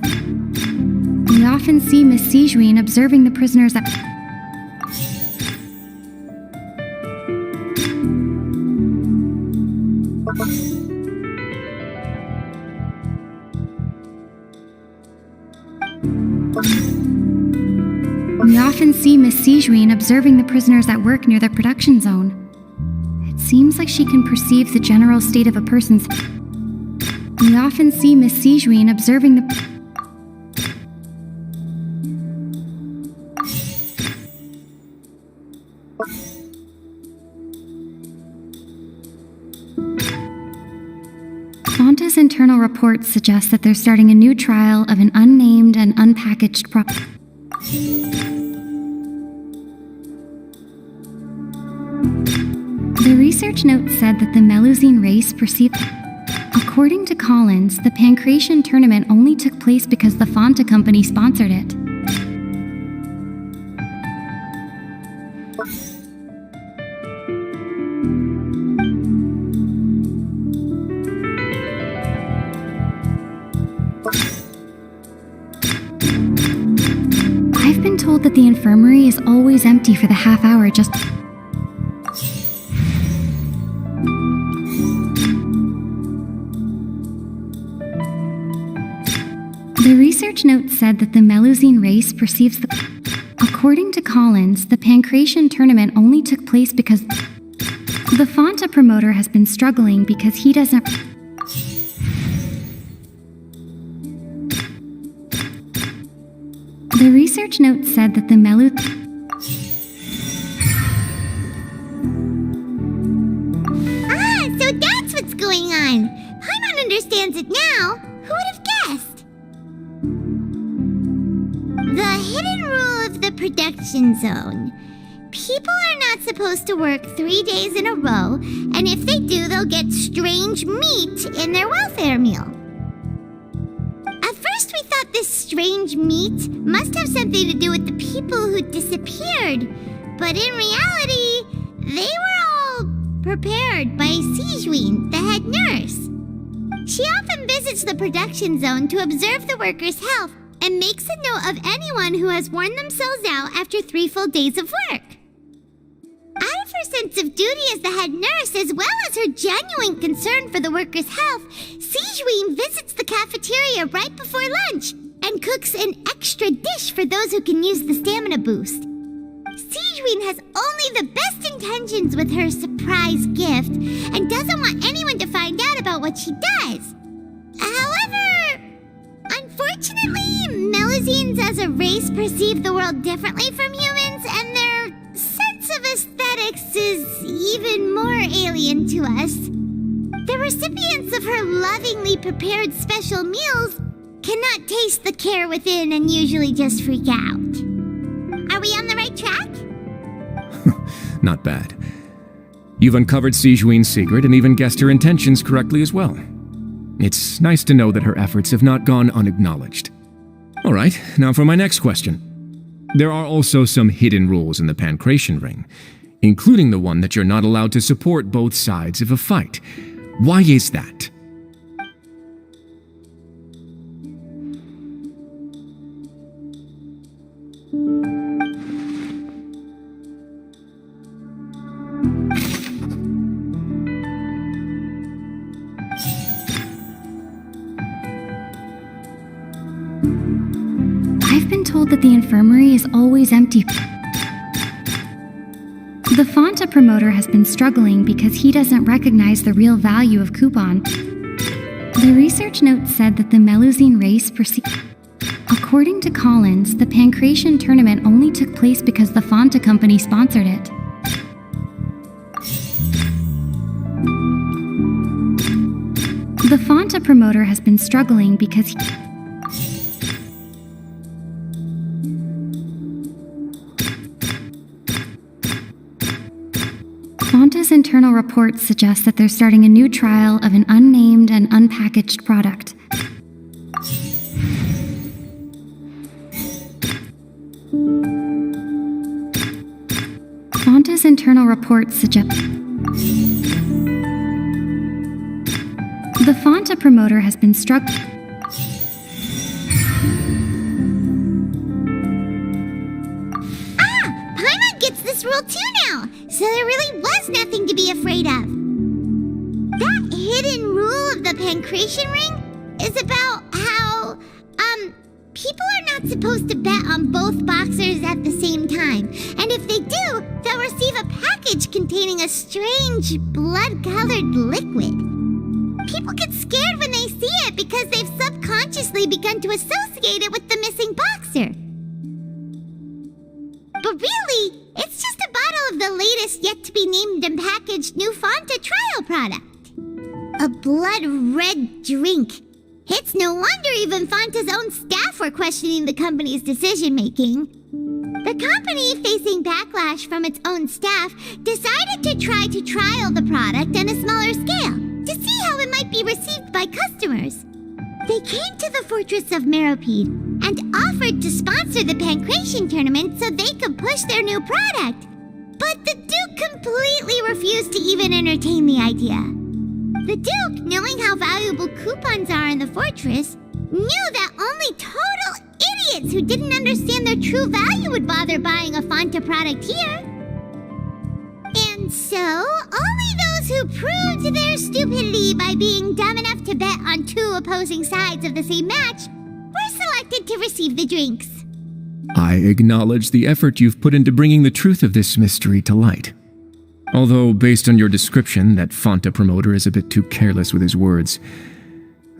we often see Miss Sigewinne observing the prisoners at We often see Miss Sigewinne observing the prisoners at work near the production zone. It seems like she can perceive the general state of a person's... We often see Miss Sigewinne observing the... Fonta's internal reports suggest that they're starting a new trial of an unnamed and unpackaged product. The research note said that the Melusine race perceived... According to Collins, the Pancration tournament only took place because the Fonta company sponsored it. I've been told that the infirmary is always empty for the half hour just... The research note said that the Melusine race perceives the... According to Collins, the Pancration tournament only took place because... The Fonta promoter has been struggling because he doesn't... The research note said that the So that's what's going on! Paimon understands it now! Who would have guessed? The hidden rule of the production zone. People are not supposed to work 3 days in a row, and if they do, they'll get strange meat in their welfare meal. thought this strange meat must have something to do with the people who disappeared. But in reality, they were all prepared by Sijuin, the head nurse. She often visits the production zone to observe the workers' health and makes a note of anyone who has worn themselves out after 3 full days of work. Out of her sense of duty as the head nurse, as well as her genuine concern for the workers' health, Sijuin visits the cafeteria right before lunch and cooks an extra dish for those who can use the stamina boost. Sijuin has only the best intentions with her surprise gift and doesn't want anyone to find out about what she does. However, unfortunately, Melusines as a race perceive the world differently from humans, and their sense of aesthetics is even more alien to us. The recipients of her lovingly prepared special meals cannot taste the care within and usually just freak out. Are we on the right track? Not bad. You've uncovered Sijuin's secret and even guessed her intentions correctly as well. It's nice to know that her efforts have not gone unacknowledged. All right, now for my next question. There are also some hidden rules in the Pancration Ring, including the one that you're not allowed to support both sides of a fight. Why is that? I've been told that the infirmary is always empty. The Fonta promoter has been struggling because he doesn't recognize the real value of coupon. The research note said that the Melusine race According to Collins, the Pancration tournament only took place because the Fonta company sponsored it. The Fonta promoter has been struggling because Fonta's internal reports suggest that they're starting a new trial of an unnamed and unpackaged product. Fonta's internal reports suggest the Fonta promoter has been struck. Paimon gets this rule too now, so there really was nothing to be afraid of. That hidden rule of the Pancration Ring is about how, people are not supposed to bet on both boxers at the same time. And if they do, they'll receive a package containing a strange, blood-colored liquid. People get scared when they see it because they've subconsciously begun to associate it with the missing boxer. But really, it's just a bottle of the latest yet-to-be-named and packaged new Fonta trial product. A blood-red drink. It's no wonder even Fonta's own staff were questioning the company's decision-making. The company, facing backlash from its own staff, decided to try to trial the product on a smaller scale to see how it might be received by customers. They came to the Fortress of Meropide and offered to sponsor the Pancration tournament so they could push their new product. But the Duke completely refused to even entertain the idea. The Duke, knowing how valuable coupons are in the fortress, knew that only total idiots who didn't understand their true value would bother buying a Fonta product here. And so, only those who proved their stupidity by being dumb enough to bet on 2 opposing sides of the same match were selected to receive the drinks. I acknowledge the effort you've put into bringing the truth of this mystery to light. Although, based on your description, that Fonta promoter is a bit too careless with his words,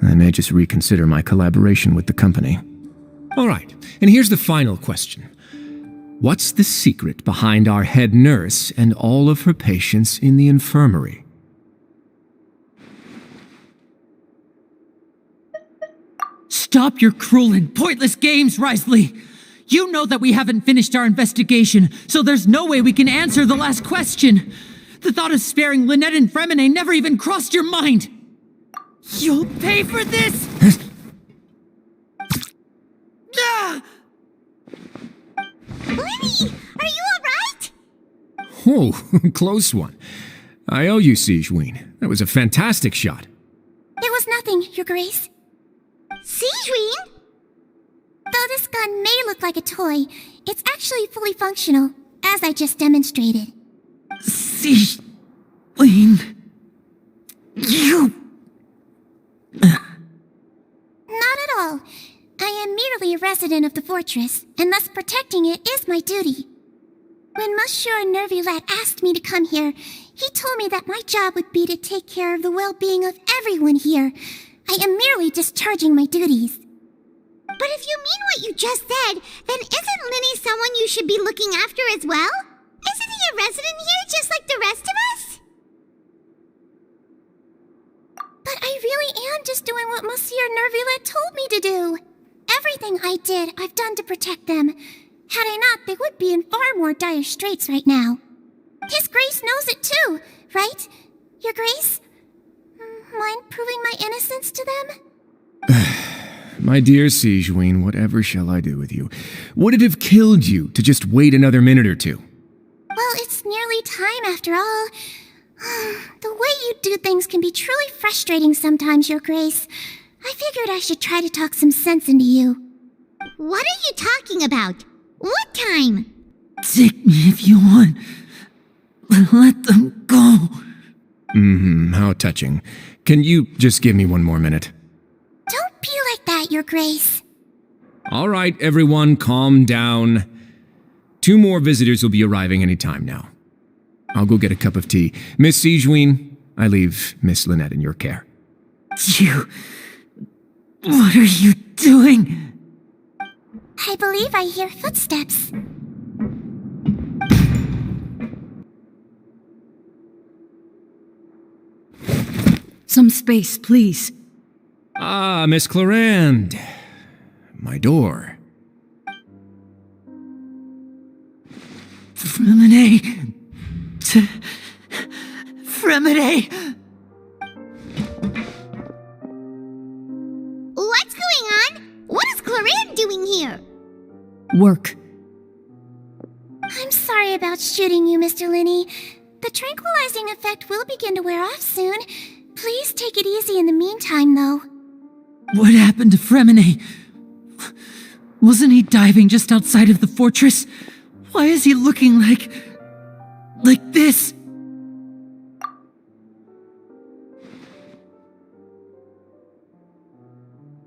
I may just reconsider my collaboration with the company. All right, and here's the final question. What's the secret behind our head nurse and all of her patients in the infirmary? Stop your cruel and pointless games, Risley! You know that we haven't finished our investigation, so there's no way we can answer the last question. The thought of sparing Lynette and Fremine never even crossed your mind. You'll pay for this! Lenny, are you alright? Oh, close one. I owe you, Sigewinne. That was a fantastic shot. It was nothing, Your Grace. Sigewinne? Though this gun may look like a toy, it's actually fully functional, as I just demonstrated. Sigewinne... You... Not at all. I am merely a resident of the fortress, and thus protecting it is my duty. When Monsieur Neuvillette asked me to come here, he told me that my job would be to take care of the well-being of everyone here. I am merely discharging my duties. But if you mean what you just said, then isn't Lenny someone you should be looking after as well? Isn't he a resident here just like the rest of us? But I really am just doing what Monsieur Neuvillette told me to do. Everything I did, I've done to protect them. Had I not, they would be in far more dire straits right now. His Grace knows it too, right? Your Grace? Mind proving my innocence to them? My dear Sigewinne, whatever shall I do with you? Would it have killed you to just wait another minute or two? Well, it's nearly time after all. The way you do things can be truly frustrating sometimes, Your Grace. I figured I should try to talk some sense into you. What are you talking about? What time? Take me if you want. But let them go. How touching. Can you just give me one more minute? Don't be like that, Your Grace. All right, everyone, calm down. 2 more visitors will be arriving any time now. I'll go get a cup of tea. Miss Sigewinne, I leave Miss Lynette in your care. You... What are you doing? I believe I hear footsteps. Some space, please. Ah, Miss Clarande. My door. Fremine. Fremine. What's going on? What is Clarande doing here? Work. I'm sorry about shooting you, Mr. Linney. The tranquilizing effect will begin to wear off soon. Please take it easy in the meantime, though. What happened to Fremine? Wasn't he diving just outside of the fortress? Why is he looking like this?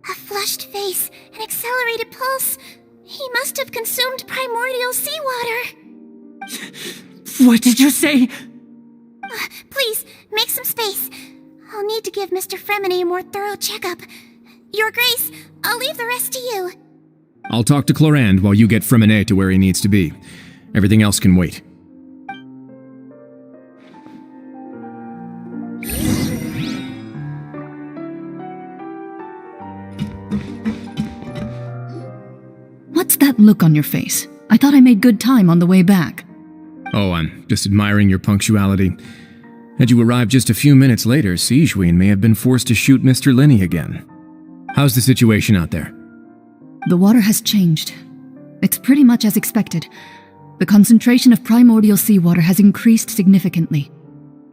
A flushed face, an accelerated pulse. He must have consumed primordial seawater. What did you say? Please, make some space. I'll need to give Mr. Fremine a more thorough checkup. Your Grace, I'll leave the rest to you. I'll talk to Clarande while you get Fremine to where he needs to be. Everything else can wait. What's that look on your face? I thought I made good time on the way back. Oh, I'm just admiring your punctuality. Had you arrived just a few minutes later, Sigewinne may have been forced to shoot Mr. Linney again. How's the situation out there? The water has changed. It's pretty much as expected. The concentration of primordial seawater has increased significantly.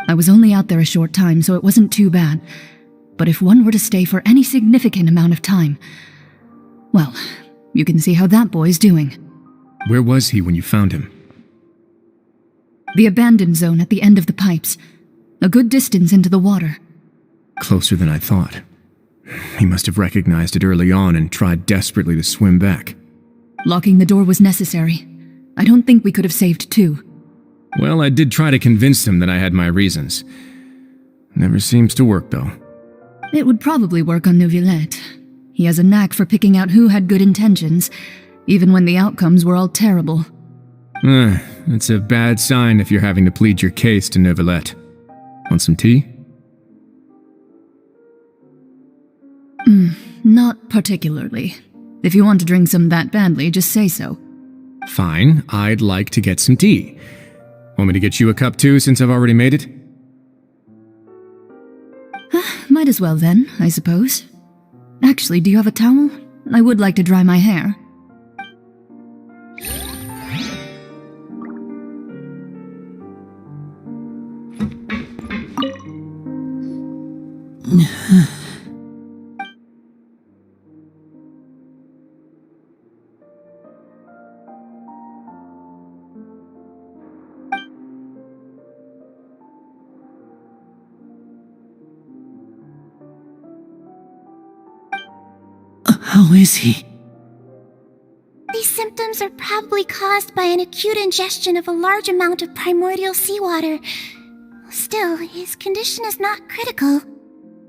I was only out there a short time, so it wasn't too bad. But if one were to stay for any significant amount of time... Well, you can see how that boy's doing. Where was he when you found him? The abandoned zone at the end of the pipes. A good distance into the water. Closer than I thought. He must have recognized it early on and tried desperately to swim back. Locking the door was necessary. I don't think we could have saved 2. Well, I did try to convince him that I had my reasons. Never seems to work, though. It would probably work on Neuvillette. He has a knack for picking out who had good intentions, even when the outcomes were all terrible. It's a bad sign if you're having to plead your case to Neuvillette. Want some tea? Not particularly. If you want to drink some that badly, just say so. Fine, I'd like to get some tea. Want me to get you a cup too, since I've already made it? Might as well then, I suppose. Actually, do you have a towel? I would like to dry my hair. How is he? These symptoms are probably caused by an acute ingestion of a large amount of primordial seawater. Still, his condition is not critical.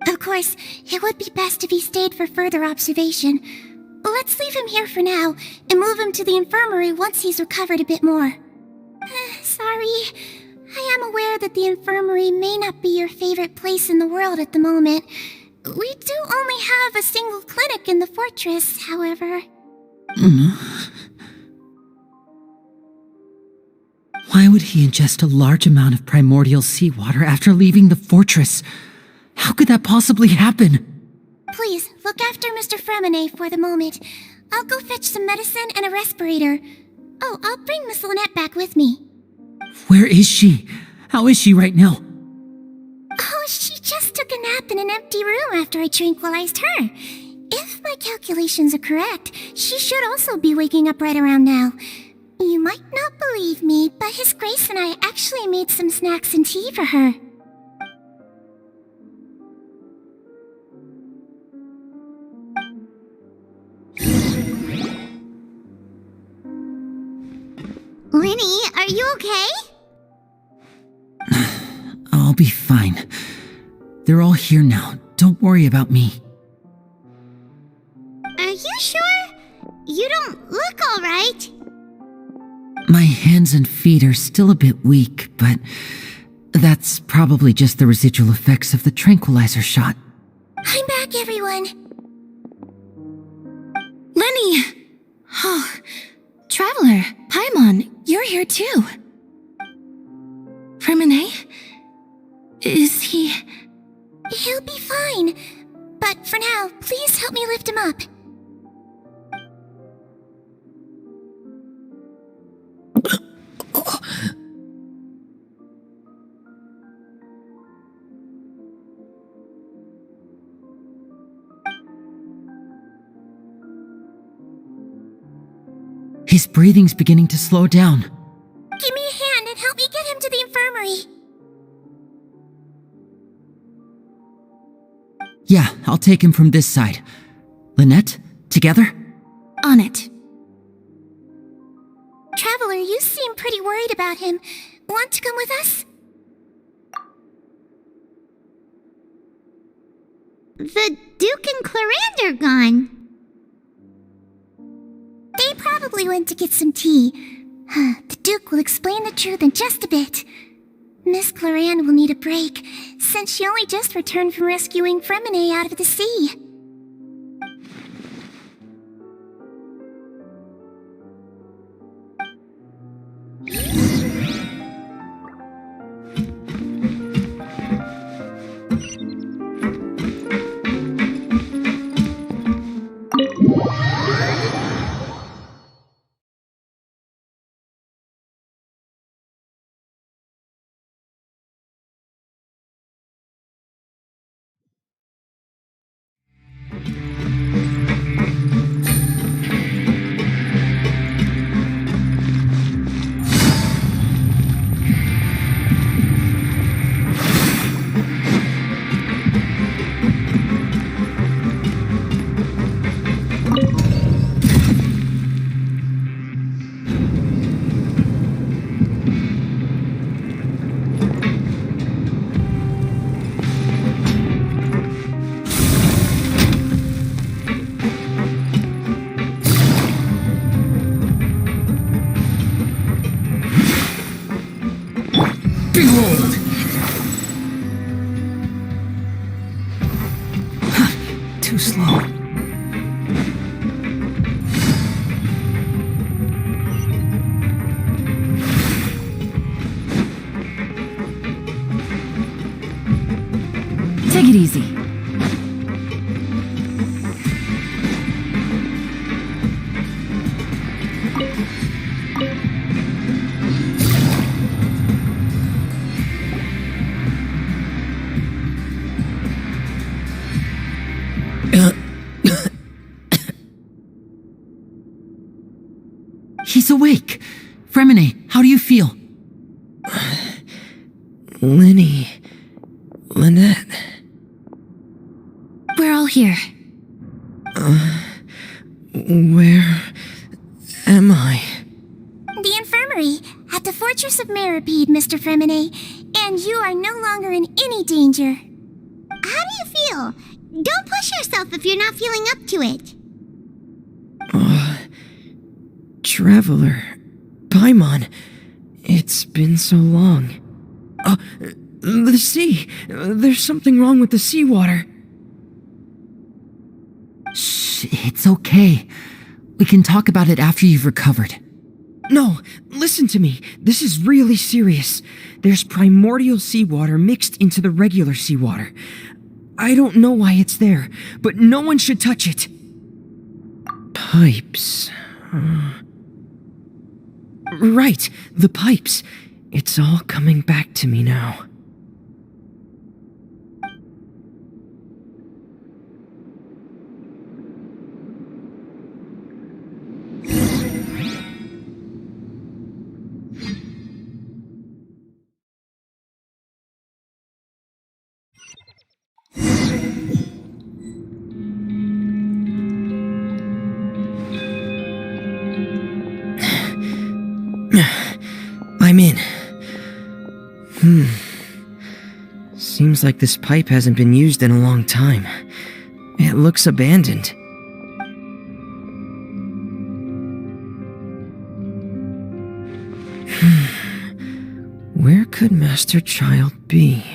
Of course, it would be best if he stayed for further observation. Let's leave him here for now, and move him to the infirmary once he's recovered a bit more. Sorry. I am aware that the infirmary may not be your favorite place in the world at the moment. We do only have a single clinic in the fortress, however. Why would he ingest a large amount of primordial seawater after leaving the fortress? How could that possibly happen? Please, look after Mr. Fremine for the moment. I'll go fetch some medicine and a respirator. Oh, I'll bring Miss Lynette back with me. Where is she? How is she right now? Oh, she just took a nap in an empty room after I tranquilized her. If my calculations are correct, she should also be waking up right around now. You might not believe me, but His Grace and I actually made some snacks and tea for her. Linny, are you okay? I'll be fine. They're all here now. Don't worry about me. Are you sure? You don't look alright. My hands and feet are still a bit weak, but that's probably just the residual effects of the tranquilizer shot. I'm back, everyone. Lenny! Oh, Traveler, Paimon, you're here too. Fremine? Is he... He'll be fine. But for now, please help me lift him up. His breathing's beginning to slow down. Give me a hand and help me get him to the infirmary. Yeah, I'll take him from this side. Lynette, together? On it. Traveler, you seem pretty worried about him. Want to come with us? The Duke and Clarande are gone. They probably went to get some tea. The Duke will explain the truth in just a bit. Miss Clarande will need a break, since she only just returned from rescuing Fremine out of the sea. Behold! Too slow. Take it easy. awake. Fremine, how do you feel? Lynette. We're all here. Where am I? The infirmary at the Fortress of Meripede, Mr. Fremine, and you are no longer in any danger. How do you feel? Don't push yourself if you're not feeling up to it. Traveler. Paimon. It's been so long. The sea. There's something wrong with the seawater. Shh, it's okay. We can talk about it after you've recovered. No, listen to me. This is really serious. There's primordial seawater mixed into the regular seawater. I don't know why it's there, but no one should touch it. Pipes. Right, the pipes. It's all coming back to me now. I'm in. Seems like this pipe hasn't been used in a long time. It looks abandoned. Where could Master Child be?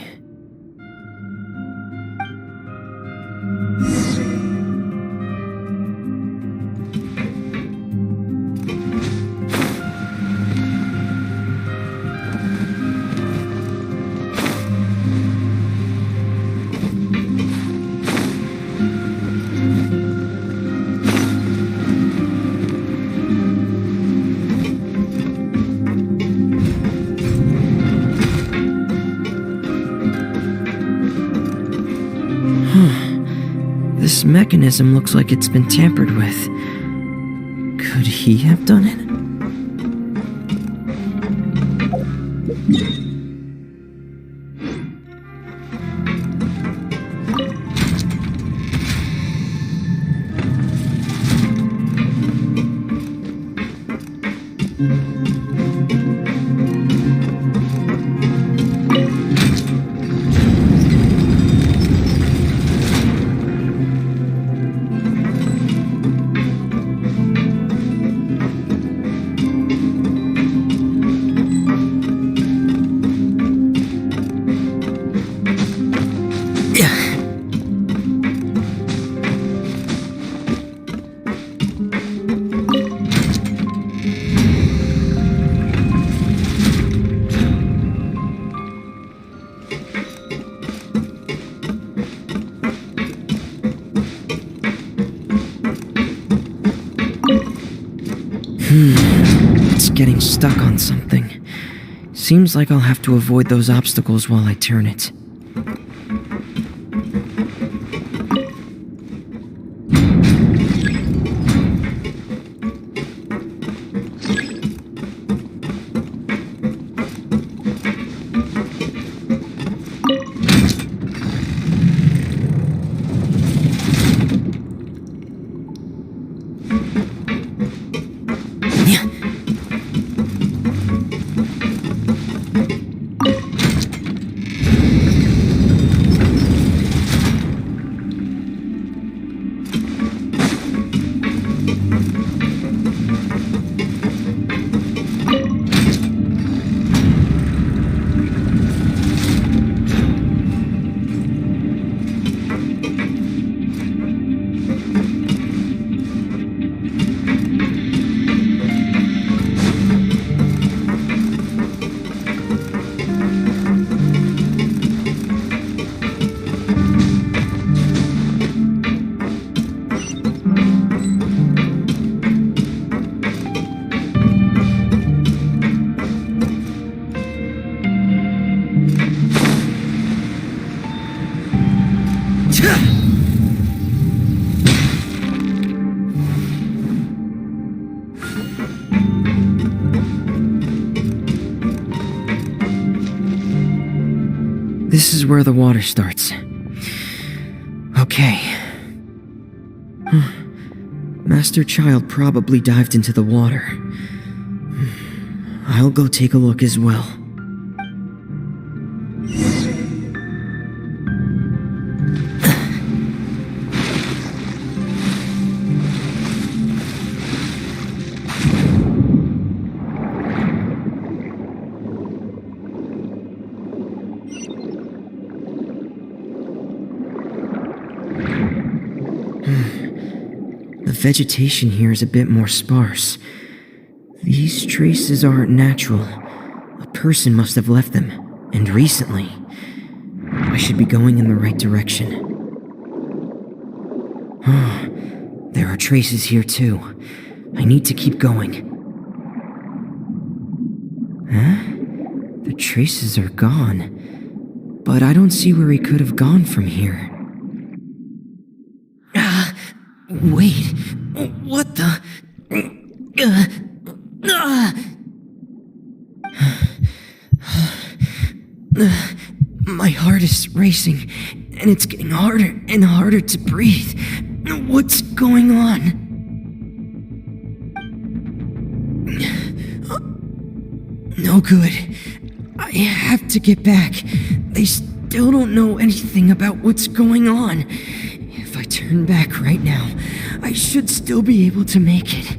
This mechanism looks like it's been tampered with. Could he have done it? It's getting stuck on something. Seems like I'll have to avoid those obstacles while I turn it. This is where the water starts. Okay. Master Child probably dived into the water. I'll go take a look as well. The vegetation here is a bit more sparse. These traces aren't natural. A person must have left them, and recently. I should be going in the right direction. There are traces here too. I need to keep going. Huh? The traces are gone. But I don't see where he could have gone from here. Wait, what the? My heart is racing, and it's getting harder and harder to breathe. What's going on? No good. I have to get back. They still don't know anything about what's going on. If I turn back right now, I should still be able to make it.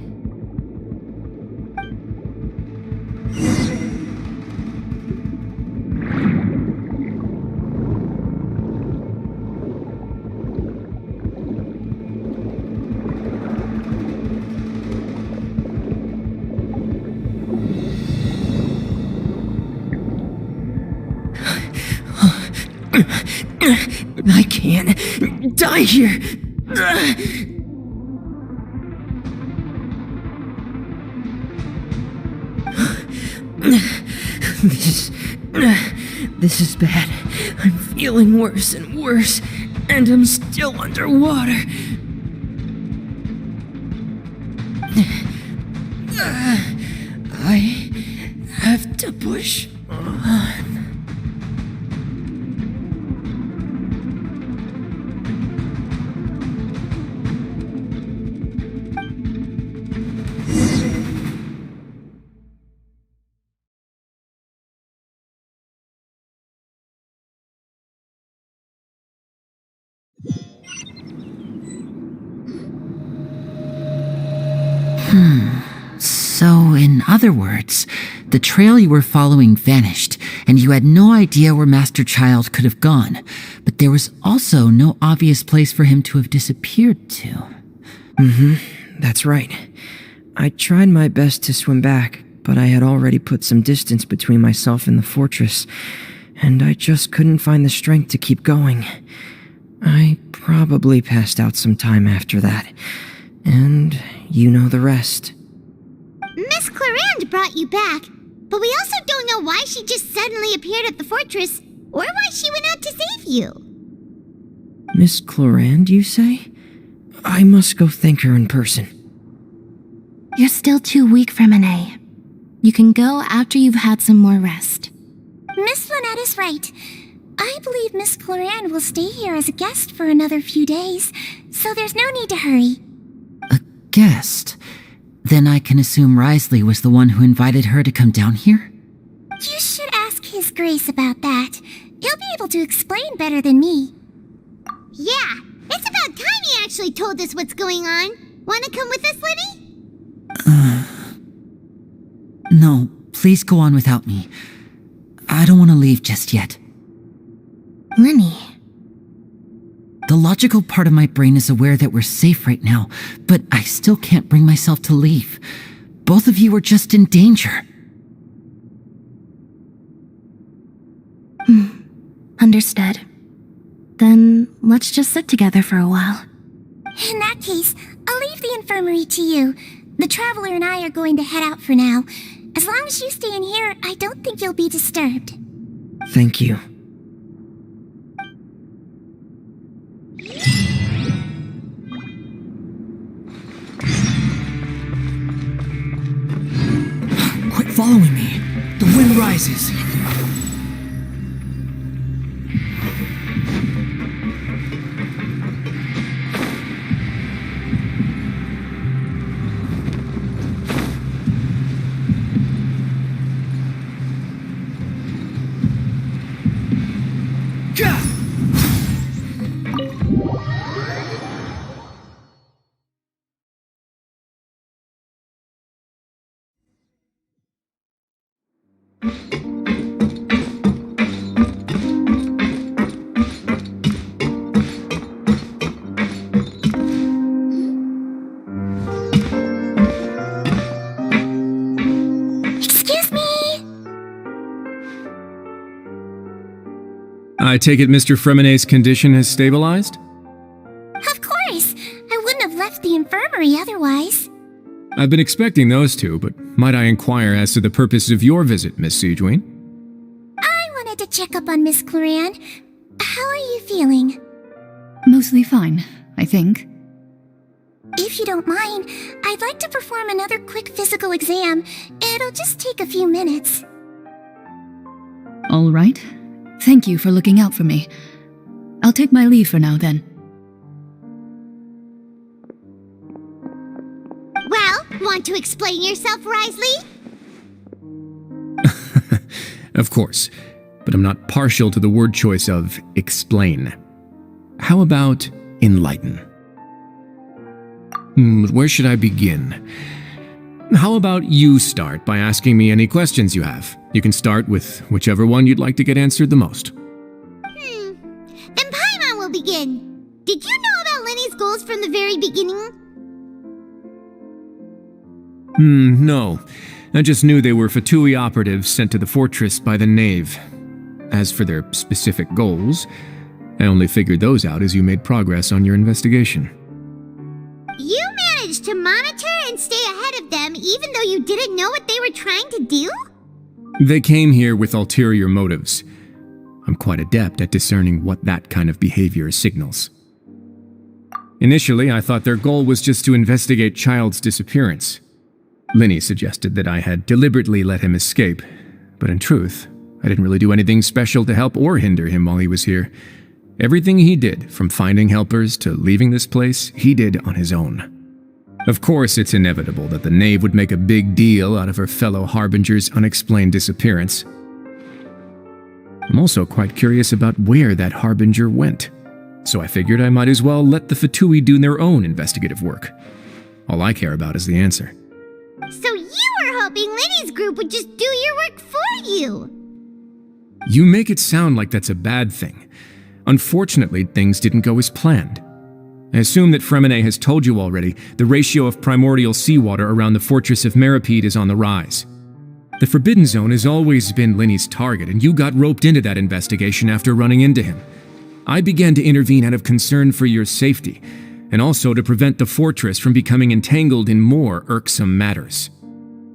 I can't die here. This is bad. I'm feeling worse and worse, and I'm still underwater. I have to push on. So, in other words, the trail you were following vanished, and you had no idea where Master Child could have gone, but there was also no obvious place for him to have disappeared to. That's right. I tried my best to swim back, but I had already put some distance between myself and the fortress, and I just couldn't find the strength to keep going. I probably passed out some time after that, and you know the rest. Miss Clarande brought you back, but we also don't know why she just suddenly appeared at the fortress, or why she went out to save you. Miss Clarande, you say? I must go thank her in person. You're still too weak for Monet. You can go after you've had some more rest. Miss Lynette is right. I believe Miss Clarande will stay here as a guest for another few days, so there's no need to hurry. A guest? Then I can assume Risley was the one who invited her to come down here? You should ask His Grace about that. He'll be able to explain better than me. Yeah, it's about time he actually told us what's going on. Wanna come with us, Linny? No, please go on without me. I don't want to leave just yet. Linny. The logical part of my brain is aware that we're safe right now, but I still can't bring myself to leave. Both of you are just in danger. Understood. Then let's just sit together for a while. In that case, I'll leave the infirmary to you. The Traveler and I are going to head out for now. As long as you stay in here, I don't think you'll be disturbed. Thank you. Quit following me. The wind rises. Excuse me! I take it Mr. Fremonet's condition has stabilized? Of course! I wouldn't have left the infirmary otherwise. I've been expecting those two, but might I inquire as to the purpose of your visit, Miss Sejuane? I wanted to check up on Miss Cloran. How are you feeling? Mostly fine, I think. If you don't mind, I'd like to perform another quick physical exam. It'll just take a few minutes. All right. Thank you for looking out for me. I'll take my leave for now then. Well, want to explain yourself, Risley? Of course, but I'm not partial to the word choice of explain. How about enlighten? Where should I begin? How about you start by asking me any questions you have? You can start with whichever one you'd like to get answered the most. Then Paimon will begin. Did you know about Lenny's goals from the very beginning? No. I just knew they were Fatui operatives sent to the fortress by the Knave. As for their specific goals, I only figured those out as you made progress on your investigation. You managed to monitor and stay ahead of them even though you didn't know what they were trying to do? They came here with ulterior motives. I'm quite adept at discerning what that kind of behavior signals. Initially, I thought their goal was just to investigate Child's disappearance. Linny suggested that I had deliberately let him escape, but in truth, I didn't really do anything special to help or hinder him while he was here. Everything he did, from finding helpers to leaving this place, he did on his own. Of course, it's inevitable that the Knave would make a big deal out of her fellow Harbinger's unexplained disappearance. I'm also quite curious about where that Harbinger went, so I figured I might as well let the Fatui do their own investigative work. All I care about is the answer. So you were hoping Lenny's group would just do your work for you! You make it sound like that's a bad thing. Unfortunately, things didn't go as planned. I assume that Fremonet has told you already the ratio of primordial seawater around the fortress of Meripede is on the rise. The Forbidden Zone has always been Lenny's target, and you got roped into that investigation after running into him. I began to intervene out of concern for your safety, and also to prevent the fortress from becoming entangled in more irksome matters.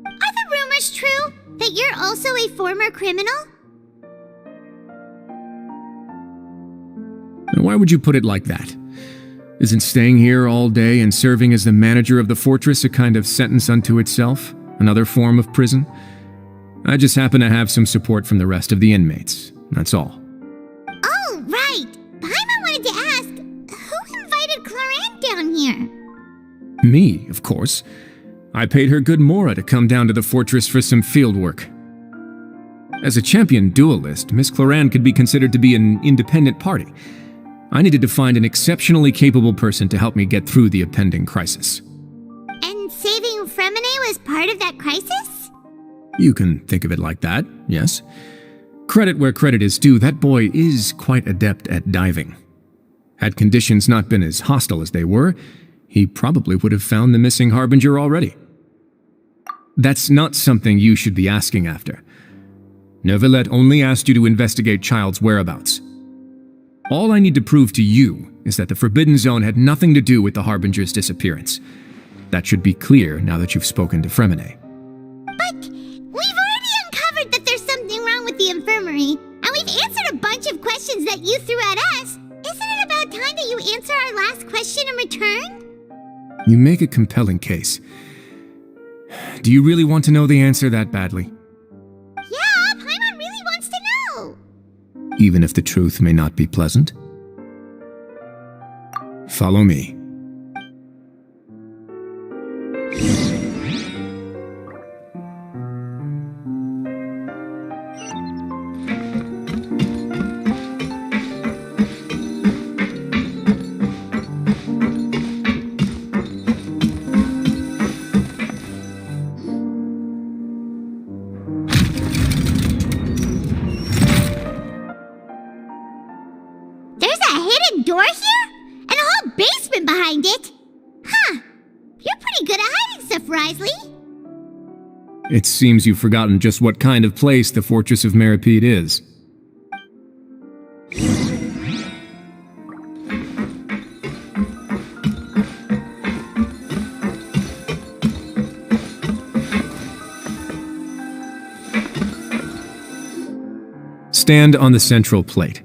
Are the rumors true that you're also a former criminal? Why would you put it like that? Isn't staying here all day and serving as the manager of the fortress a kind of sentence unto itself? Another form of prison? I just happen to have some support from the rest of the inmates. That's all. Oh, right! Paimon wanted to ask, who invited Cloran down here? Me, of course. I paid her good Mora to come down to the fortress for some field work. As a champion duelist, Miss Cloran could be considered to be an independent party. I needed to find an exceptionally capable person to help me get through the impending crisis. And saving Fremonet was part of that crisis? You can think of it like that, yes. Credit where credit is due, that boy is quite adept at diving. Had conditions not been as hostile as they were, he probably would have found the missing Harbinger already. That's not something you should be asking after. Neuvillette only asked you to investigate Child's whereabouts. All I need to prove to you is that the Forbidden Zone had nothing to do with the Harbinger's disappearance. That should be clear now that you've spoken to Fremonet. But we've already uncovered that there's something wrong with the infirmary, and we've answered a bunch of questions that you threw at us. Isn't it about time that you answer our last question in return? You make a compelling case. Do you really want to know the answer that badly? Yeah, Paimon really wants to know! Even if the truth may not be pleasant? Follow me. It seems you've forgotten just what kind of place the Fortress of Meropide is. Stand on the central plate.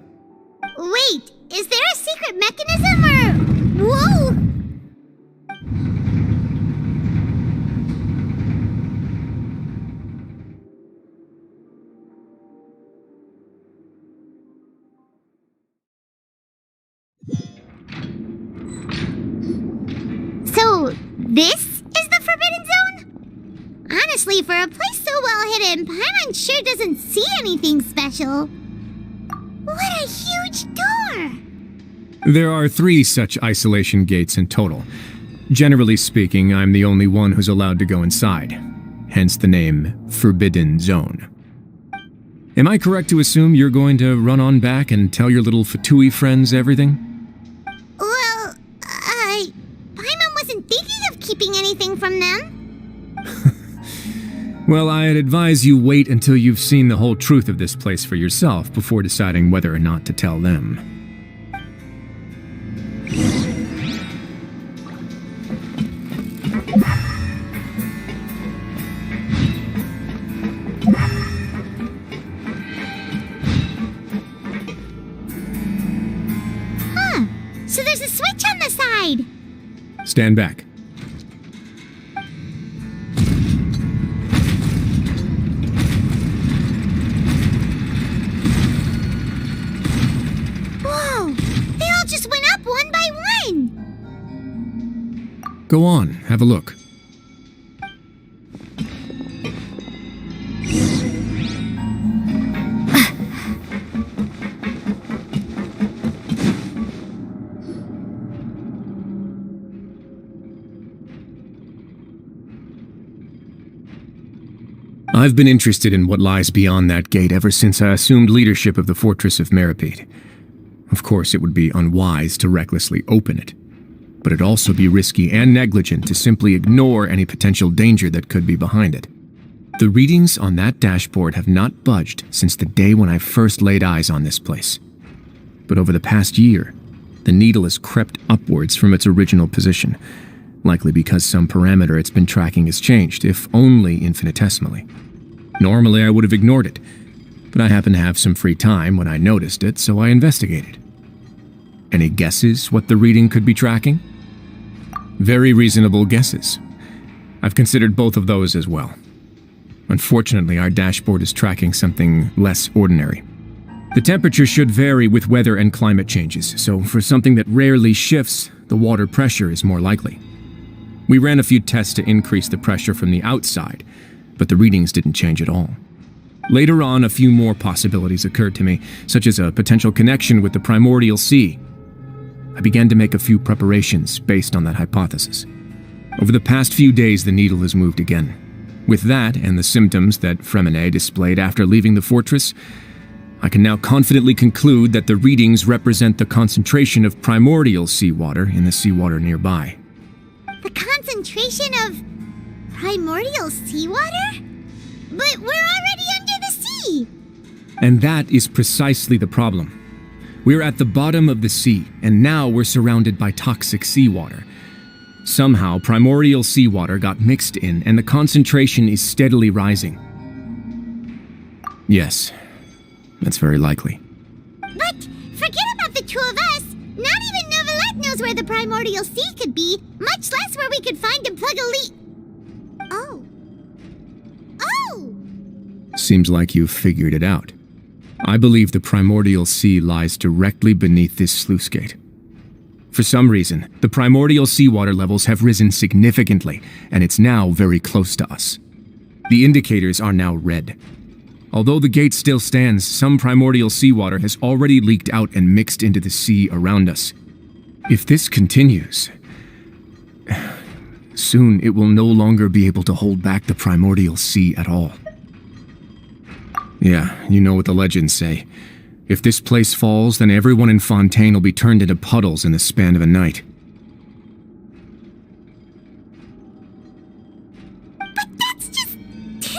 Wait, is there a secret mechanism or... Whoa! So, this is the Forbidden Zone? Honestly, for a place so well hidden, Paimon sure doesn't see anything special. What a huge door! There are 3 such isolation gates in total. Generally speaking, I'm the only one who's allowed to go inside. Hence the name Forbidden Zone. Am I correct to assume you're going to run on back and tell your little Fatui friends everything? Well, Paimon wasn't thinking of keeping anything from them. Well, I'd advise you wait until you've seen the whole truth of this place for yourself before deciding whether or not to tell them. Huh, so there's a switch on the side. Stand back. Go on, have a look. I've been interested in what lies beyond that gate ever since I assumed leadership of the Fortress of Meropide. Of course, it would be unwise to recklessly open it, but it'd also be risky and negligent to simply ignore any potential danger that could be behind it. The readings on that dashboard have not budged since the day when I first laid eyes on this place. But over the past year, the needle has crept upwards from its original position, likely because some parameter it's been tracking has changed, if only infinitesimally. Normally I would have ignored it, but I happened to have some free time when I noticed it, so I investigated. Any guesses what the reading could be tracking? Very reasonable guesses. I've considered both of those as well. Unfortunately, our dashboard is tracking something less ordinary. The temperature should vary with weather and climate changes, so for something that rarely shifts, the water pressure is more likely. We ran a few tests to increase the pressure from the outside, but the readings didn't change at all. Later on, a few more possibilities occurred to me, such as a potential connection with the primordial sea. I began to make a few preparations based on that hypothesis. Over the past few days, the needle has moved again. With that and the symptoms that Fremine displayed after leaving the fortress, I can now confidently conclude that the readings represent the concentration of primordial seawater in the seawater nearby. The concentration of primordial seawater? But we're already under the sea! And that is precisely the problem. We're at the bottom of the sea, and now we're surrounded by toxic seawater. Somehow, primordial seawater got mixed in, and the concentration is steadily rising. Yes, that's very likely. But forget about the two of us! Not even Neuvillette knows where the primordial sea could be, much less where we could find and plug a leak. Oh. Oh! Seems like you've figured it out. I believe the primordial sea lies directly beneath this sluice gate. For some reason, the primordial seawater levels have risen significantly, and it's now very close to us. The indicators are now red. Although the gate still stands, some primordial seawater has already leaked out and mixed into the sea around us. If this continues, soon it will no longer be able to hold back the primordial sea at all. Yeah, you know what the legends say. If this place falls, then everyone in Fontaine will be turned into puddles in the span of a night. But that's just too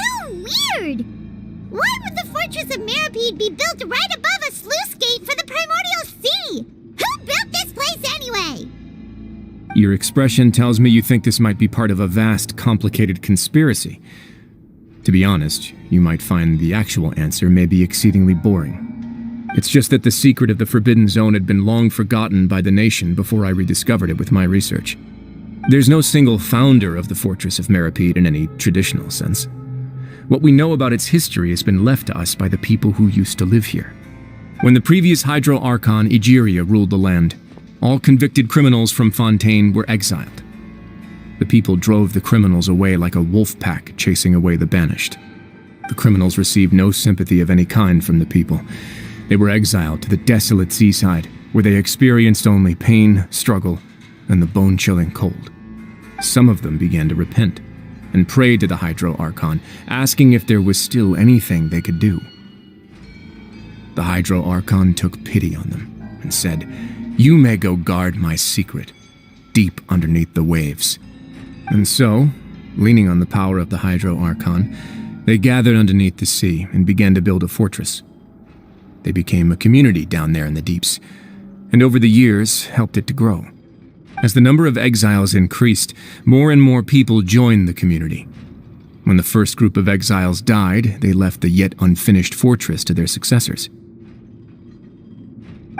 Why would the Fortress of Meropide be built right above a sluice gate for the Primordial Sea? Who built this place anyway? Your expression tells me you think this might be part of a vast, complicated conspiracy. To be honest, you might find the actual answer may be exceedingly boring. It's just that the secret of the Forbidden Zone had been long forgotten by the nation before I rediscovered it with my research. There's no single founder of the Fortress of Meropide in any traditional sense. What we know about its history has been left to us by the people who used to live here. When the previous Hydro Archon Egeria ruled the land, all convicted criminals from Fontaine were exiled. The people drove the criminals away like a wolf pack chasing away the banished. The criminals received no sympathy of any kind from the people. They were exiled to the desolate seaside, where they experienced only pain, struggle, and the bone-chilling cold. Some of them began to repent and prayed to the Hydro Archon, asking if there was still anything they could do. The Hydro Archon took pity on them and said, "You may go guard my secret, deep underneath the waves." And so, leaning on the power of the Hydro Archon, they gathered underneath the sea and began to build a fortress. They became a community down there in the deeps, and over the years helped it to grow. As the number of exiles increased, more and more people joined the community. When the first group of exiles died, they left the yet unfinished fortress to their successors.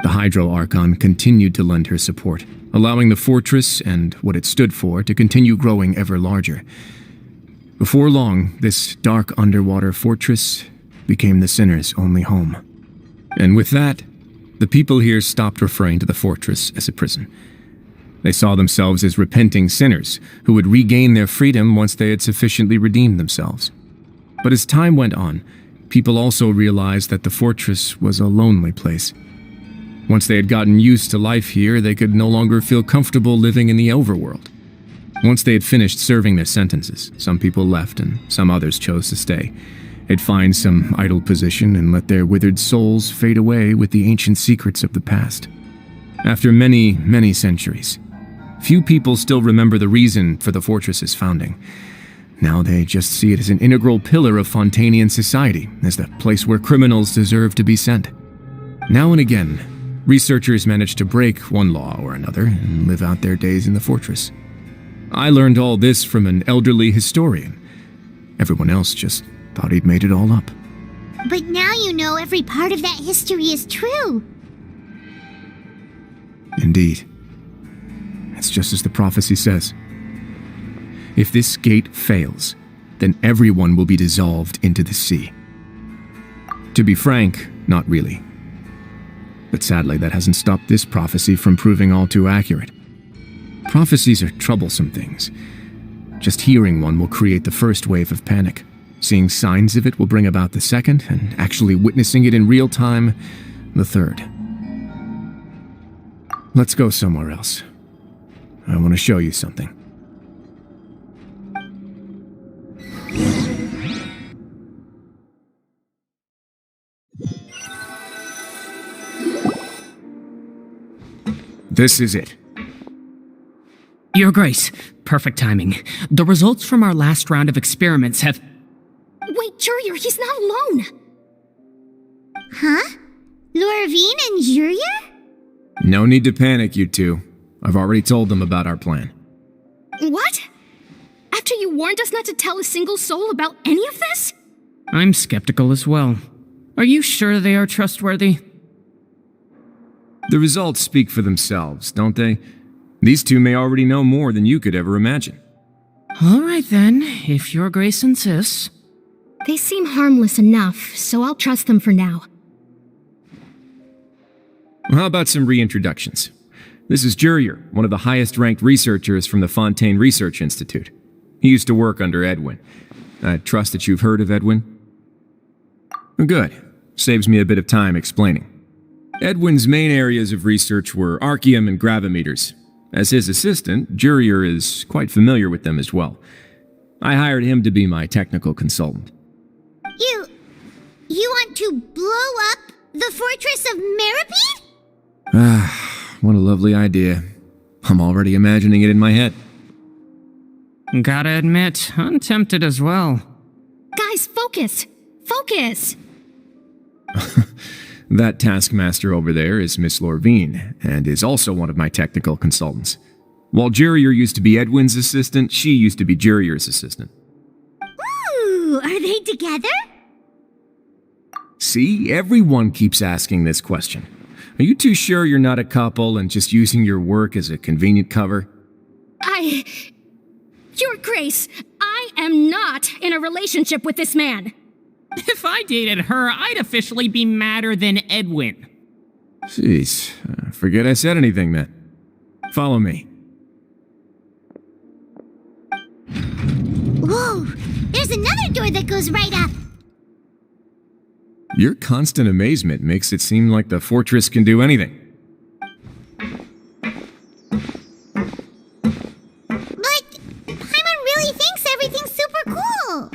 The Hydro Archon continued to lend her support, allowing the fortress and what it stood for to continue growing ever larger. Before long, this dark underwater fortress became the sinner's only home. And with that, the people here stopped referring to the fortress as a prison. They saw themselves as repenting sinners who would regain their freedom once they had sufficiently redeemed themselves. But as time went on, people also realized that the fortress was a lonely place. Once they had gotten used to life here, they could no longer feel comfortable living in the overworld. Once they had finished serving their sentences, some people left and some others chose to stay. They'd find some idle position and let their withered souls fade away with the ancient secrets of the past. After many, many centuries, few people still remember the reason for the fortress's founding. Now they just see it as an integral pillar of Fontainian society, as the place where criminals deserve to be sent. Now and again, researchers manage to break one law or another and live out their days in the fortress. I learned all this from an elderly historian. Everyone else just thought he'd made it all up. But now you know every part of that history is true. Indeed. It's just as the prophecy says. If this gate fails, then everyone will be dissolved into the sea. To be frank, not really. But sadly, that hasn't stopped this prophecy from proving all too accurate. Prophecies are troublesome things. Just hearing one will create the first wave of panic. Seeing signs of it will bring about the second, and actually witnessing it in real time, the third. Let's go somewhere else. I want to show you something. This is it. Your Grace, perfect timing. The results from our last round of experiments have... Wait, Jurier, he's not alone! Huh? Lorvine and Jurier? No need to panic, you two. I've already told them about our plan. What? After you warned us not to tell a single soul about any of this? I'm skeptical as well. Are you sure they are trustworthy? The results speak for themselves, don't they? These two may already know more than you could ever imagine. All right then, if Your Grace insists. They seem harmless enough, so I'll trust them for now. How about some reintroductions? This is Jurier, one of the highest-ranked researchers from the Fontaine Research Institute. He used to work under Edwin. I trust that you've heard of Edwin? Good. Saves me a bit of time explaining. Edwin's main areas of research were archaeum and gravimeters. As his assistant, Jurier is quite familiar with them as well. I hired him to be my technical consultant. You want to blow up the Fortress of Meropide? Ah, what a lovely idea. I'm already imagining it in my head. Gotta admit, I'm tempted as well. Guys, focus! Focus! That taskmaster over there is Miss Lorvine, and is also one of my technical consultants. While Jurier used to be Edwin's assistant, she used to be Jurier's assistant. Ooh, are they together? See, everyone keeps asking this question. Are you too sure you're not a couple and just using your work as a convenient cover? Your Grace, I am not in a relationship with this man. If I dated her, I'd officially be madder than Edwin. Jeez, forget I said anything then. Follow me. Whoa, there's another door that goes right up. Your constant amazement makes it seem like the fortress can do anything. But Paimon really thinks everything's super cool.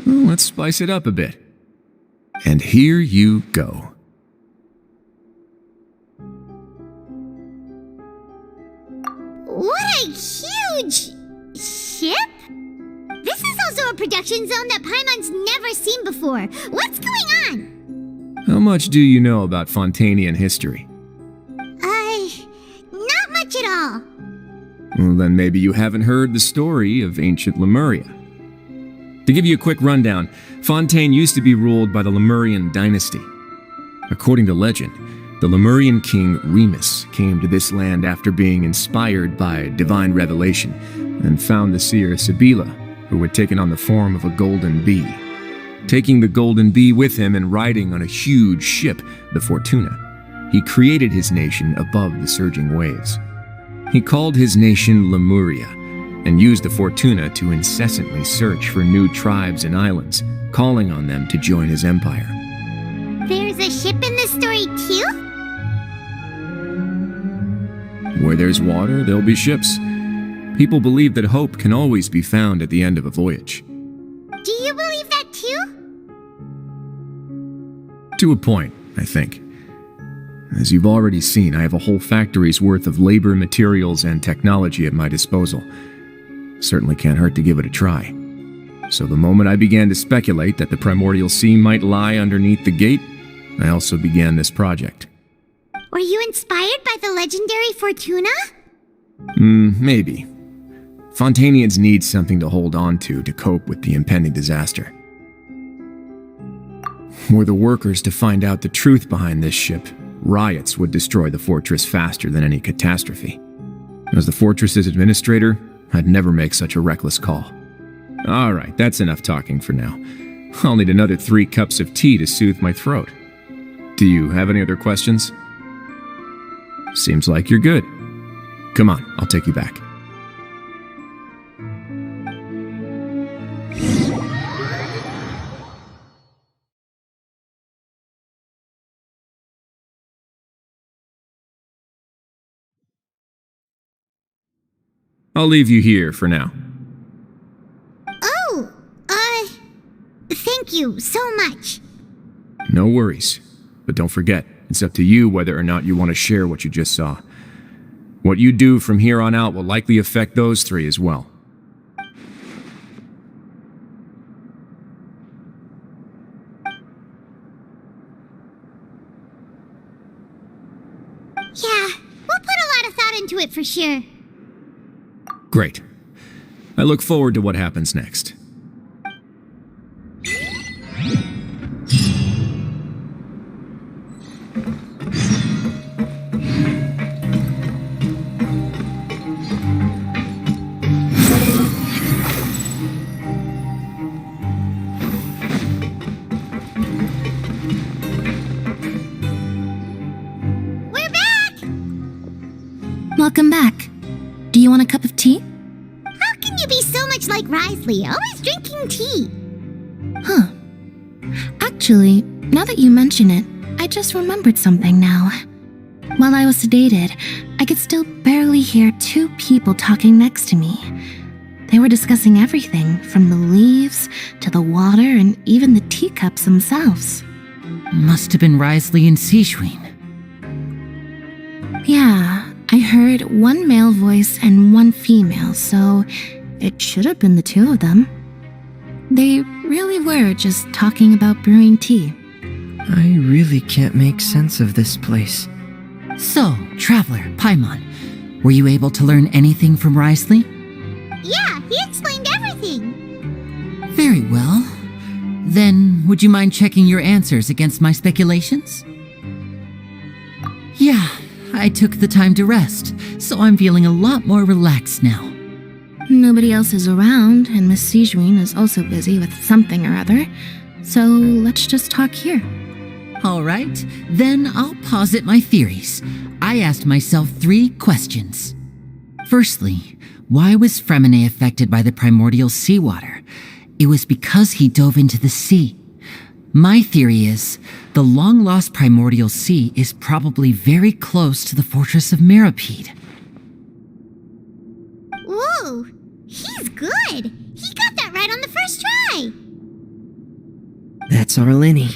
Well, let's spice it up a bit. And here you go. What a huge ship? This is also a production zone that Paimon's never seen before. What's going on? How much do you know about Fontanian history? Not much at all. Well, then maybe you haven't heard the story of ancient Lemuria. To give you a quick rundown, Fontaine used to be ruled by the Lemurian dynasty. According to legend, the Lemurian king Remus came to this land after being inspired by divine revelation and found the seer Sibila, who had taken on the form of a golden bee. Taking the golden bee with him and riding on a huge ship, the Fortuna, he created his nation above the surging waves. He called his nation Lemuria and used the Fortuna to incessantly search for new tribes and islands, calling on them to join his empire. There's a ship in this story too? Where there's water, there'll be ships. People believe that hope can always be found at the end of a voyage. Do you believe that too? To a point, I think. As you've already seen, I have a whole factory's worth of labor, materials, and technology at my disposal. Certainly can't hurt to give it a try. So the moment I began to speculate that the primordial sea might lie underneath the gate, I also began this project. Were you inspired by the legendary Fortuna? Maybe. Fontanians need something to hold on to cope with the impending disaster. Were the workers to find out the truth behind this ship, riots would destroy the fortress faster than any catastrophe. As the fortress's administrator, I'd never make such a reckless call. Alright, that's enough talking for now. I'll need another 3 cups of tea to soothe my throat. Do you have any other questions? Seems like you're good. Come on, I'll take you back. I'll leave you here for now. Oh, thank you so much. No worries. But don't forget, it's up to you whether or not you want to share what you just saw. What you do from here on out will likely affect those 3 as well. Yeah, we'll put a lot of thought into it for sure. Great. I look forward to what happens next. We're back! Welcome back. Do you want a cup of tea? How can you be so much like Risley, always drinking tea? Huh. Actually, now that you mention it, I just remembered something now. While I was sedated, I could still barely hear 2 people talking next to me. They were discussing everything, from the leaves to the water and even the teacups themselves. Must have been Risley and Seishween. Yeah, I heard one male voice and one female, so it should have been the two of them. They really were just talking about brewing tea. I really can't make sense of this place. So, Traveler, Paimon, were you able to learn anything from Risley? Yeah, he explained everything. Very well. Then, would you mind checking your answers against my speculations? Yeah, I took the time to rest, so I'm feeling a lot more relaxed now. Nobody else is around, and Miss Sijuin is also busy with something or other, so let's just talk here. Alright, then I'll posit my theories. I asked myself 3 questions. Firstly, why was Fremine affected by the primordial seawater? It was because he dove into the sea. My theory is, the long-lost primordial sea is probably very close to the fortress of Meropide. Whoa, he's good. He got that right on the first try. That's our Linny.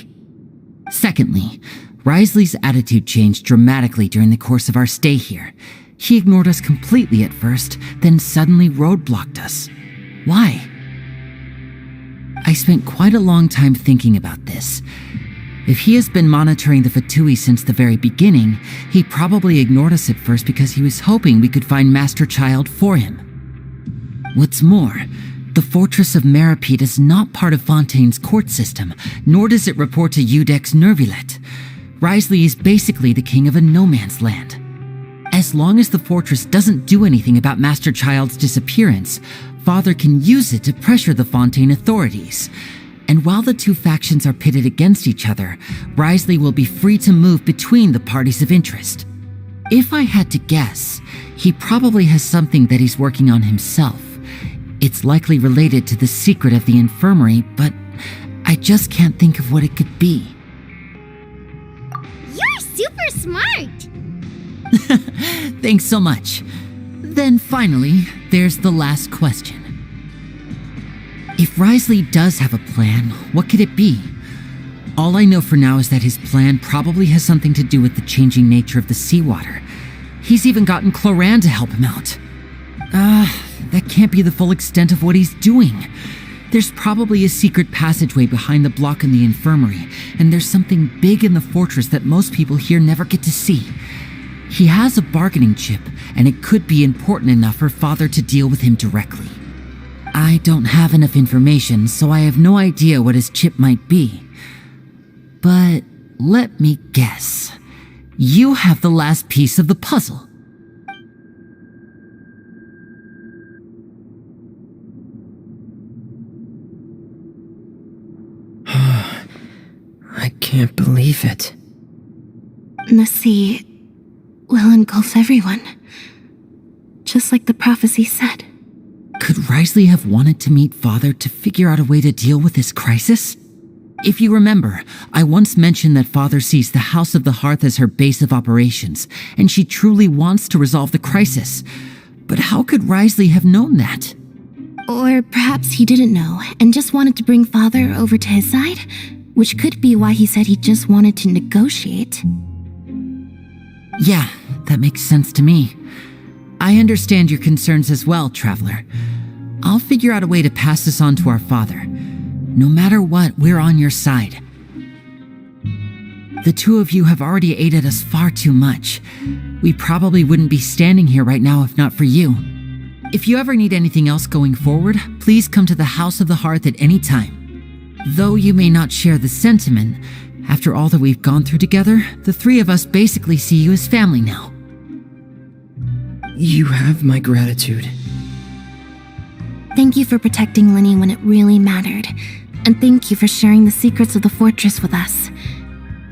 Secondly, Risley's attitude changed dramatically during the course of our stay here. He ignored us completely at first, then suddenly roadblocked us. Why? I spent quite a long time thinking about this. If he has been monitoring the Fatui since the very beginning, he probably ignored us at first because he was hoping we could find Master Child for him. What's more, the Fortress of Meropide is not part of Fontaine's court system, nor does it report to Iudex Neuvillette. Risley is basically the king of a no-man's land. As long as the fortress doesn't do anything about Master Child's disappearance, Father can use it to pressure the Fontaine authorities. And while the 2 factions are pitted against each other, Risley will be free to move between the parties of interest. If I had to guess, he probably has something that he's working on himself. It's likely related to the secret of the infirmary, but I just can't think of what it could be. You're super smart. Thanks so much. Then finally, there's the last question. If Risley does have a plan, what could it be? All I know for now is that his plan probably has something to do with the changing nature of the seawater. He's even gotten Cloran to help him out. That can't be the full extent of what he's doing. There's probably a secret passageway behind the block in the infirmary, and there's something big in the fortress that most people here never get to see. He has a bargaining chip, and it could be important enough for Father to deal with him directly. I don't have enough information, so I have no idea what his chip might be. But let me guess. You have the last piece of the puzzle. I can't believe it. The sea will engulf everyone, just like the prophecy said. Could Risley have wanted to meet Father to figure out a way to deal with this crisis? If you remember, I once mentioned that Father sees the House of the Hearth as her base of operations, and she truly wants to resolve the crisis. But how could Risley have known that? Or perhaps he didn't know, and just wanted to bring Father over to his side, which could be why he said he just wanted to negotiate. Yeah, that makes sense to me. I understand your concerns as well, Traveler. I'll figure out a way to pass this on to our father. No matter what, we're on your side. The 2 of you have already aided us far too much. We probably wouldn't be standing here right now if not for you. If you ever need anything else going forward, please come to the House of the Hearth at any time. Though you may not share the sentiment, after all that we've gone through together, the 3 of us basically see you as family now. You have my gratitude. Thank you for protecting Linny when it really mattered, and thank you for sharing the secrets of the fortress with us.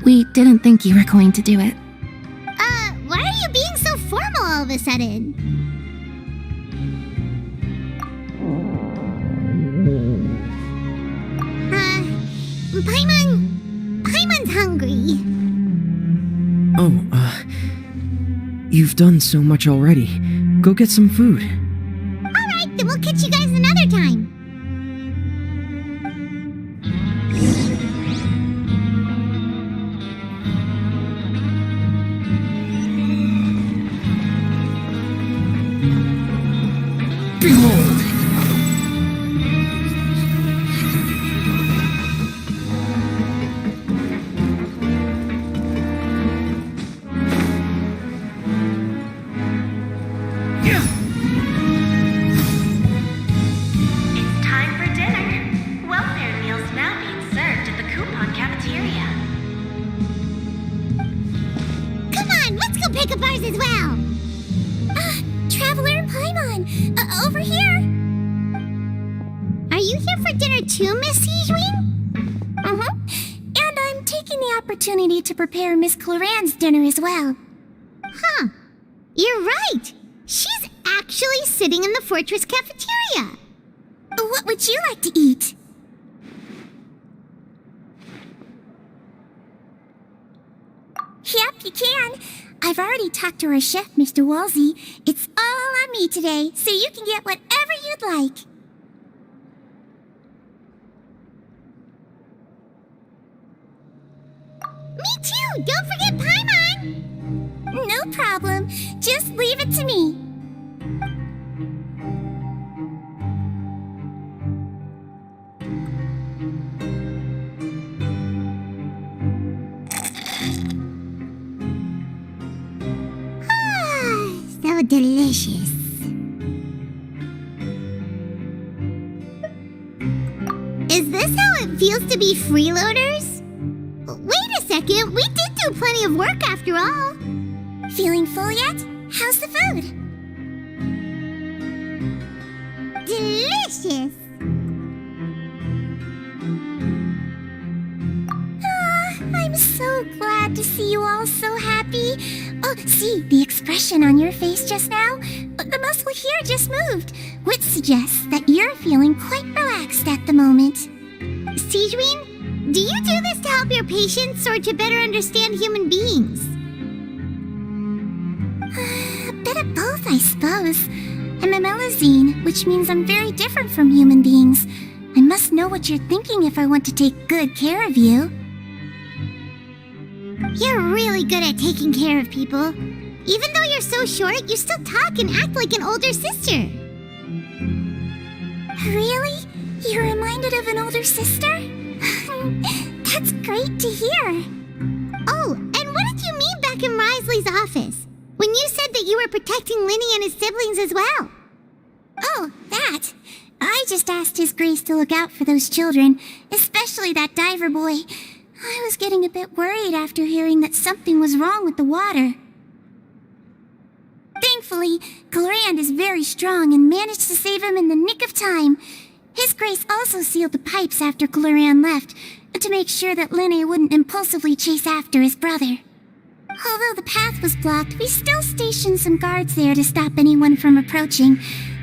We didn't think you were going to do it. Why are you being so formal all of a sudden? Paimon's hungry. You've done so much already. Go get some food. Alright, then we'll catch you guys another time. as well. Traveler and Paimon, over here. Are you here for dinner too, Miss Sijwin? And I'm taking the opportunity to prepare Miss Cloran's dinner as well. Huh. You're right. She's actually sitting in the fortress cafeteria. What would you like to eat? Yep, you can. I've already talked to our chef, Mr. Walsey. It's all on me today, so you can get whatever you'd like. Me too! Don't forget Paimon! No problem. Just leave it to me. So delicious. Is this how it feels to be freeloaders? Wait a second, we did do plenty of work after all. Feeling full yet? How's the food? Delicious. I'm so glad to see you all so happy. Oh, see, the expression on your face just now? The muscle here just moved, which suggests that you're feeling quite relaxed at the moment. Sijwin, do you do this to help your patients or to better understand human beings? A bit of both, I suppose. I'm a Melusine, which means I'm very different from human beings. I must know what you're thinking if I want to take good care of you. You're really good at taking care of people. Even though you're so short, you still talk and act like an older sister. Really? You're reminded of an older sister? That's great to hear. Oh, and what did you mean back in Risley's office? When you said that you were protecting Linny and his siblings as well? Oh, that. I just asked His Grace to look out for those children, especially that diver boy. I was getting a bit worried after hearing that something was wrong with the water. Thankfully, Cloran is very strong and managed to save him in the nick of time. His Grace also sealed the pipes after Cloran left, to make sure that Linny wouldn't impulsively chase after his brother. Although the path was blocked, we still stationed some guards there to stop anyone from approaching.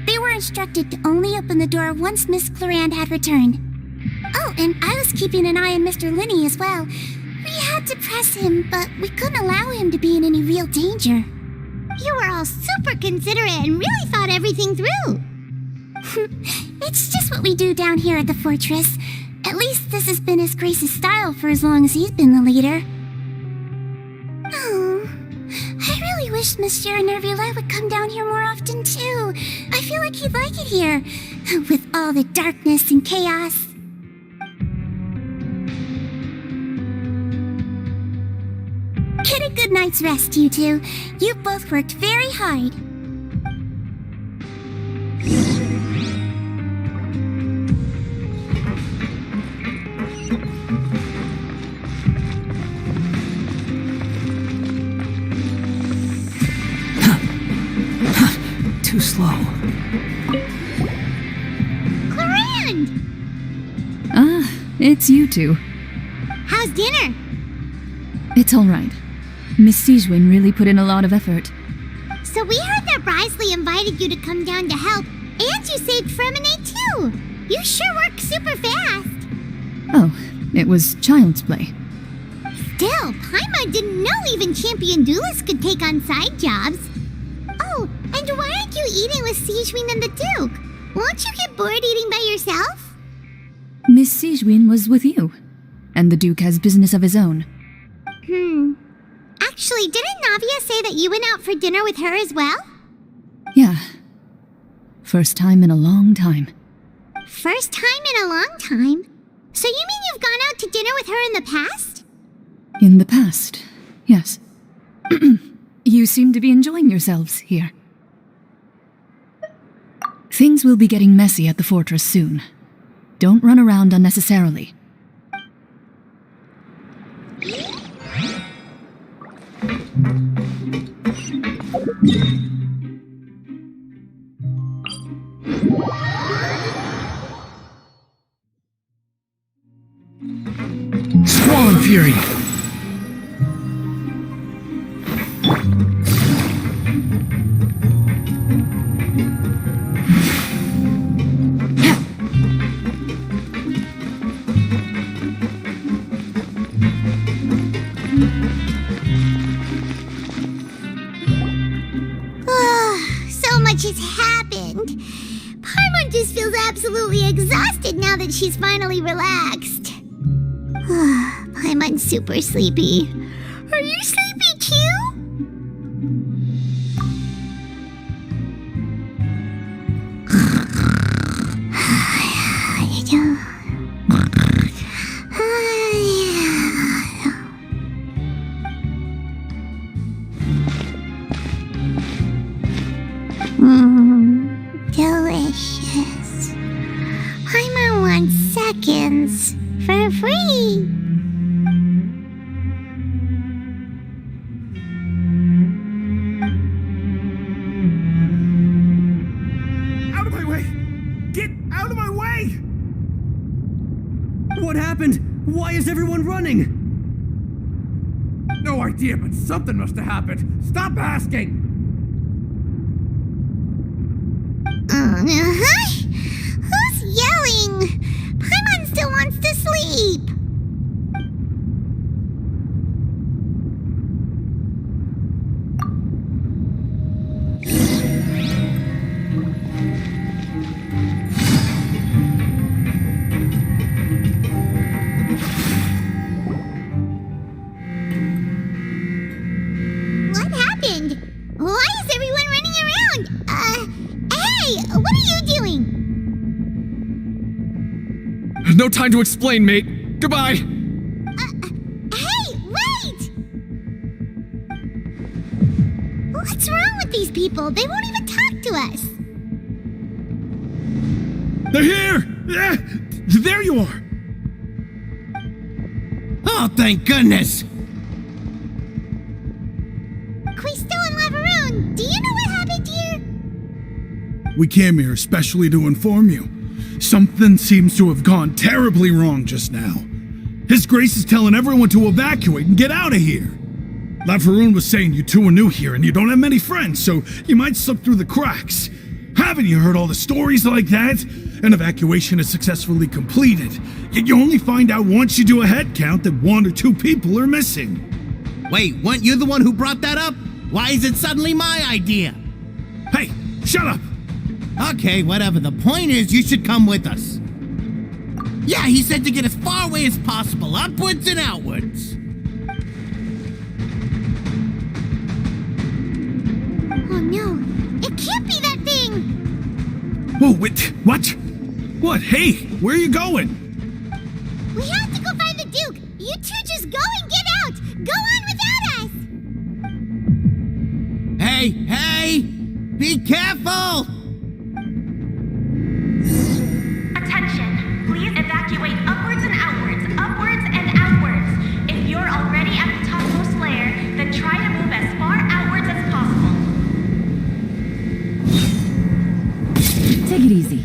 They were instructed to only open the door once Miss Cloran had returned. Oh, and I was keeping an eye on Mr. Linny as well. We had to press him, but we couldn't allow him to be in any real danger. You were all super considerate and really thought everything through. It's just what we do down here at the fortress. At least this has been His Grace's style for as long as he's been the leader. Oh, I really wish Monsieur Neuvillette would come down here more often too. I feel like he'd like it here, with all the darkness and chaos. Get a good night's rest, you two. You both worked very hard. Too slow. Cloran! Ah, it's you two. How's dinner? It's all right. Miss Sijwin really put in a lot of effort. So we heard that Risley invited you to come down to help, and you saved Fremine too. You sure work super fast. Oh, it was child's play. Still, Paimon didn't know even champion duelists could take on side jobs. Oh, and why aren't you eating with Sijwin and the Duke? Won't you get bored eating by yourself? Miss Sijwin was with you, and the Duke has business of his own. Actually, didn't Navia say that you went out for dinner with her as well? Yeah. First time in a long time. First time in a long time? So you mean you've gone out to dinner with her in the past? In the past, yes. You seem to be enjoying yourselves here. Things will be getting messy at the fortress soon. Don't run around unnecessarily. Squall Fury! So much has happened. Paimon just feels absolutely exhausted now that she's finally relaxed. Paimon's super sleepy. Are you sleepy too? Delicious. Paimon wants seconds for free. Out of my way! Get out of my way! What happened? Why is everyone running? No idea, but something must have happened. Stop asking! Who's yelling? Paimon still wants to sleep. What happened? Why is everyone running around? Hey, what are you doing? There's no time to explain, mate. Goodbye! Hey, wait! What's wrong with these people? They won't even talk to us. They're here! There you are! Oh, thank goodness! Quisto and Laveroon, do you know what happened here? We came here especially to inform you. Something seems to have gone terribly wrong just now. His Grace is telling everyone to evacuate and get out of here. Laveroon was saying you two are new here and you don't have many friends, so you might slip through the cracks. Haven't you heard all the stories like that? An evacuation is successfully completed, yet you only find out once you do a head count that 1 or 2 people are missing. Wait, weren't you the one who brought that up? Why is it suddenly my idea? Hey, shut up! Okay, whatever. The point is, you should come with us. Yeah, he said to get as far away as possible, upwards and outwards. Oh no, it can't be that thing! Whoa, wait, what? What? Hey, where are you going? We have to go find the Duke! You two just go and get out! Go on without us! Hey! Be careful! Attention! Please evacuate upwards and outwards, upwards and outwards. If you're already at the topmost layer, then try to move as far outwards as possible. Take it easy.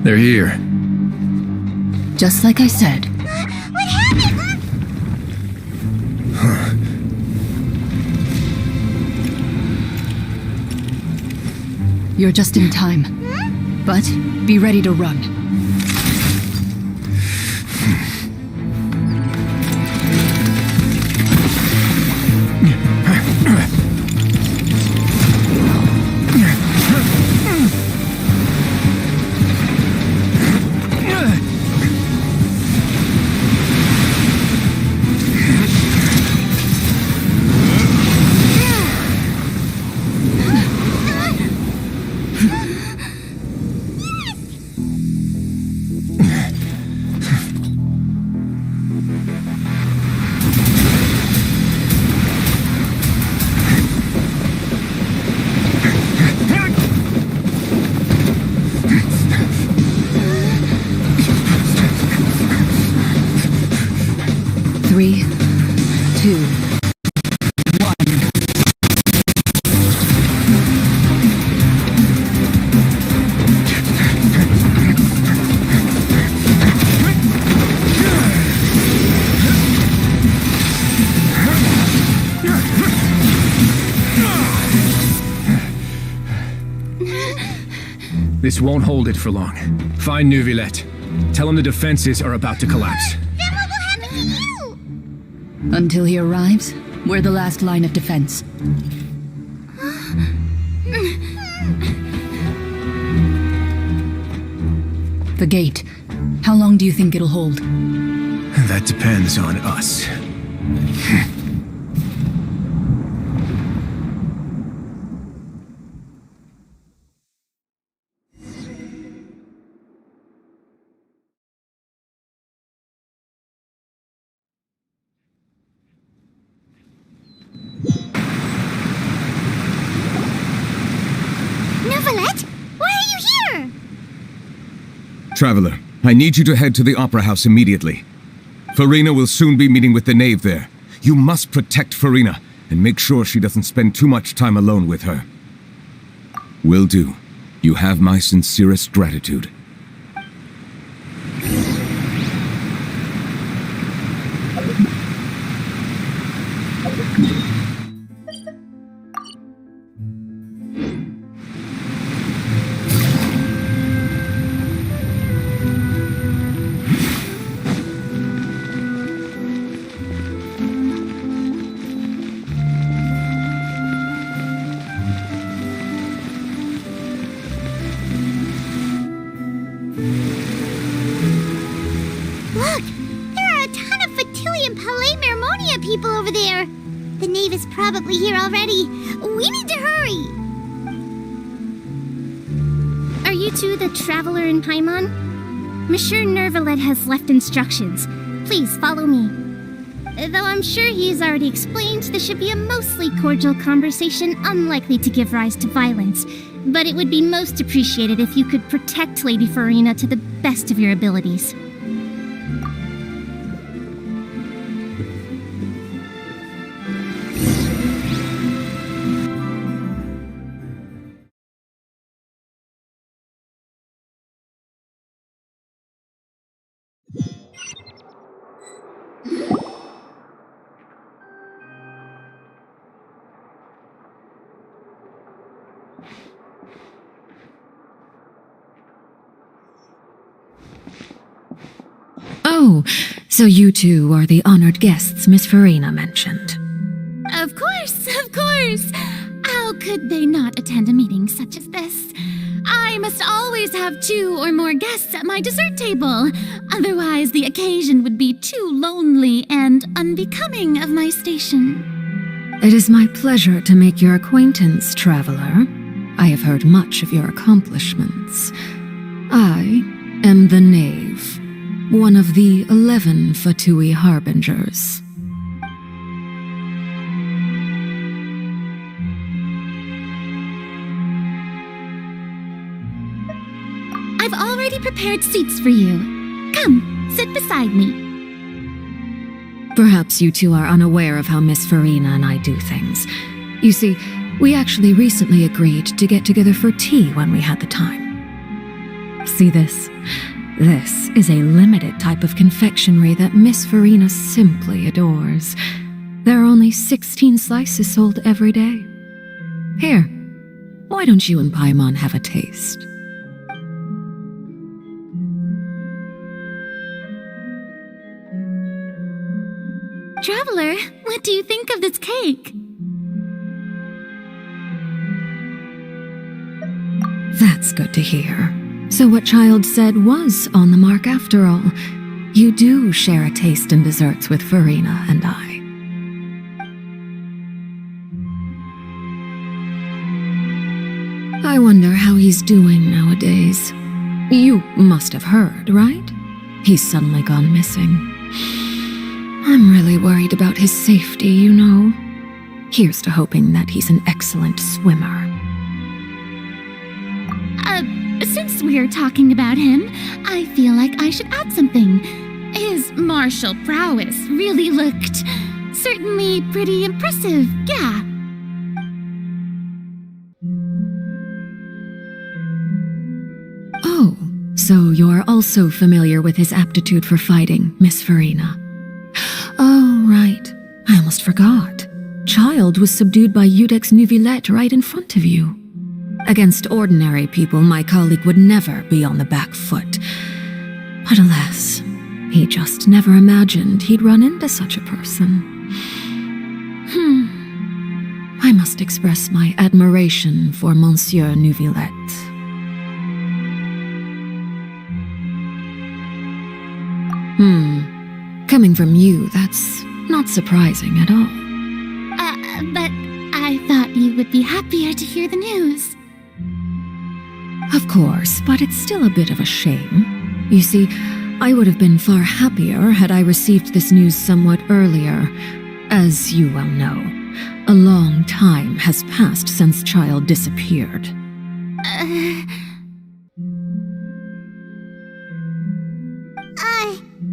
They're here. Just like I said. What happened? You're just in time. But be ready to run. 3, 2, 1. This won't hold it for long. Find Neuvillette. Tell him the defenses are about to collapse. Then what will happen to you? Until he arrives, we're the last line of defense. The gate. How long do you think it'll hold? That depends on us. Neuvillette? Why are you here? Traveler, I need you to head to the Opera House immediately. Farina will soon be meeting with the knave there. You must protect Farina and make sure she doesn't spend too much time alone with her. Will do. You have my sincerest gratitude. Look! There are a ton of Fatilian Palais Mermonia people over there! The knave is probably here already. We need to hurry! Are you two the traveler in Paimon? Monsieur Neuvillette has left instructions. Please follow me. Though I'm sure he's already explained, this should be a mostly cordial conversation, unlikely to give rise to violence. But it would be most appreciated if you could protect Lady Farina to the best of your abilities. Oh, so you two are the honored guests Miss Farina mentioned. Of course, of course! How could they not attend a meeting such as this? I must always have 2 or more guests at my dessert table. Otherwise, the occasion would be too lonely and unbecoming of my station. It is my pleasure to make your acquaintance, traveler. I have heard much of your accomplishments. I am the knave, one of the 11 Fatui harbingers. I've already prepared seats for you. Come, sit beside me. Perhaps you two are unaware of how Miss Farina and I do things. You see, we actually recently agreed to get together for tea when we had the time. See this? This is a limited type of confectionery that Miss Farina simply adores. There are only 16 slices sold every day. Here, why don't you and Paimon have a taste? Traveler, what do you think of this cake? That's good to hear. So what Child said was on the mark after all. You do share a taste in desserts with Farina and I. I wonder how he's doing nowadays. You must have heard, right? He's suddenly gone missing. I'm really worried about his safety, you know. Here's to hoping that he's an excellent swimmer. Since we're talking about him, I feel like I should add something. His martial prowess really looked certainly pretty impressive, yeah. Oh, so you're also familiar with his aptitude for fighting, Miss Farina. Oh, right. I almost forgot. Child was subdued by Udex Neuvillette right in front of you. Against ordinary people, my colleague would never be on the back foot. But alas, he just never imagined he'd run into such a person. I must express my admiration for Monsieur Neuvillette. Coming from you, that's not surprising at all. But I thought you would be happier to hear the news. Of course, but it's still a bit of a shame. You see, I would have been far happier had I received this news somewhat earlier. As you well know, a long time has passed since Child disappeared.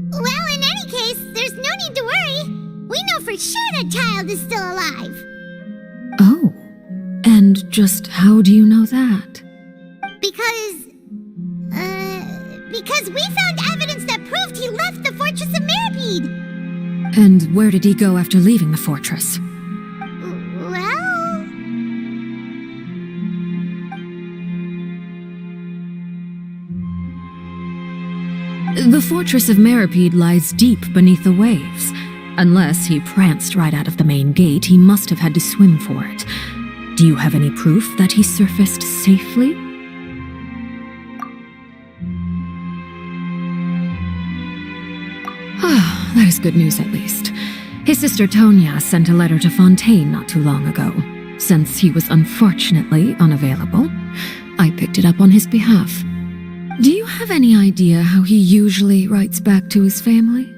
Well, in any case, there's no need to worry. We know for sure that Child is still alive. Oh, and just how do you know that? Because we found evidence that proved he left the Fortress of Meripede. And where did he go after leaving the fortress? Well... The Fortress of Meripede lies deep beneath the waves. Unless he pranced right out of the main gate, he must have had to swim for it. Do you have any proof that he surfaced safely? Ah, that is good news at least. His sister Tonya sent a letter to Fontaine not too long ago. Since he was unfortunately unavailable, I picked it up on his behalf. Do you have any idea how he usually writes back to his family?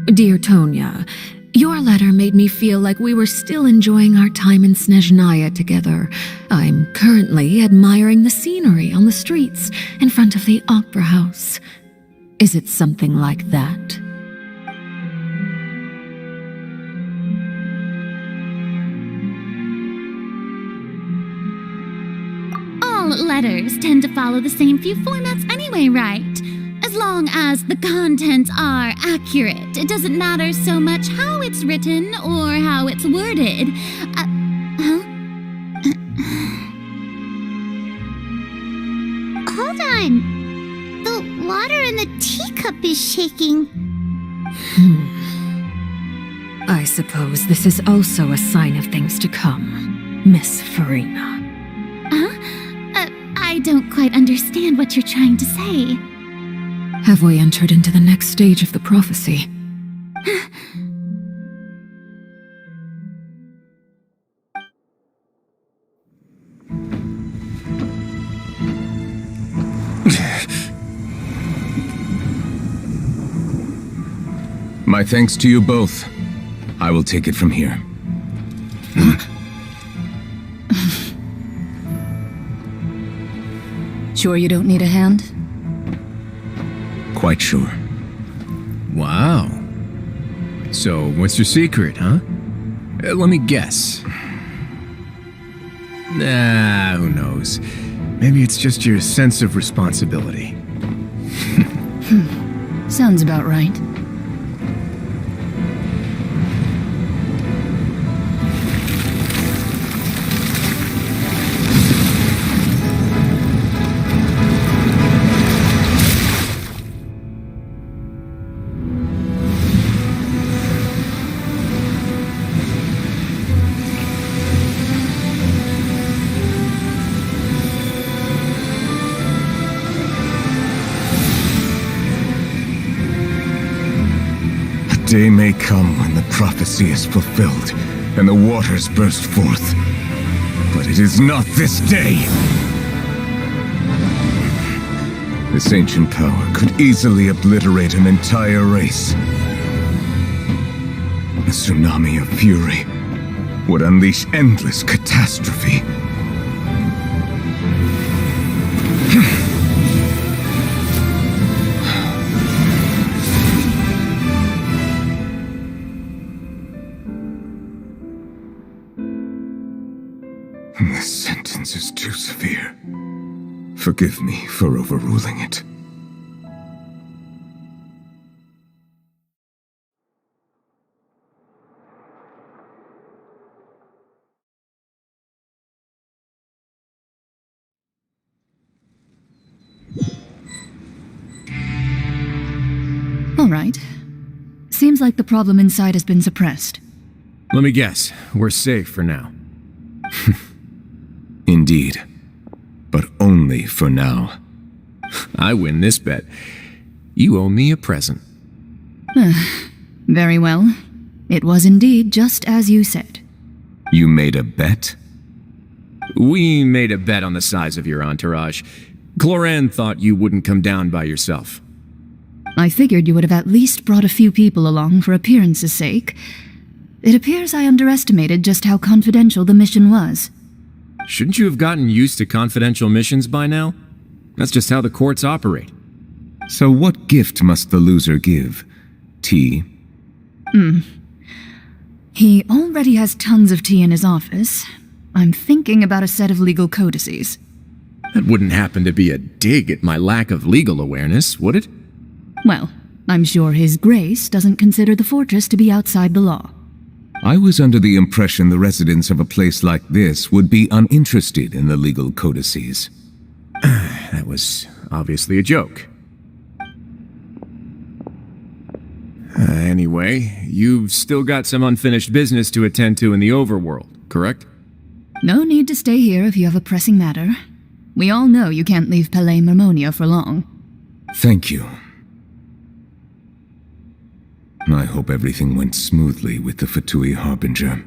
Dear Tonya, your letter made me feel like we were still enjoying our time in Snezhnaya together. I'm currently admiring the scenery on the streets in front of the opera house. Is it something like that? All letters tend to follow the same few formats anyway, right? As long as the contents are accurate, it doesn't matter so much how it's written or how it's worded. Hold on. The water in the teacup is shaking. I suppose this is also a sign of things to come, Miss Farina. I don't quite understand what you're trying to say. Have we entered into the next stage of the prophecy? My thanks to you both. I will take it from here. Sure you don't need a hand? Quite sure. Wow. So, what's your secret, huh? Let me guess. Nah, who knows? Maybe it's just your sense of responsibility. Sounds about right. Day may come when the prophecy is fulfilled and the waters burst forth. But it is not this day. This ancient power could easily obliterate an entire race. A tsunami of fury would unleash endless catastrophe. This sentence is too severe. Forgive me for overruling it. All right. Seems like the problem inside has been suppressed. Let me guess, we're safe for now. Indeed. But only for now. I win this bet. You owe me a present. Very well. It was indeed just as you said. You made a bet? We made a bet on the size of your entourage. Cloran thought you wouldn't come down by yourself. I figured you would have at least brought a few people along for appearance's sake. It appears I underestimated just how confidential the mission was. Shouldn't you have gotten used to confidential missions by now? That's just how the courts operate. So what gift must the loser give? Tea? He already has tons of tea in his office. I'm thinking about a set of legal codices. That wouldn't happen to be a dig at my lack of legal awareness, would it? Well, I'm sure His Grace doesn't consider the fortress to be outside the law. I was under the impression the residents of a place like this would be uninterested in the legal codices. That was obviously a joke. Anyway, you've still got some unfinished business to attend to in the overworld, correct? No need to stay here if you have a pressing matter. We all know you can't leave Palais Mermonia for long. Thank you. I hope everything went smoothly with the Fatui Harbinger.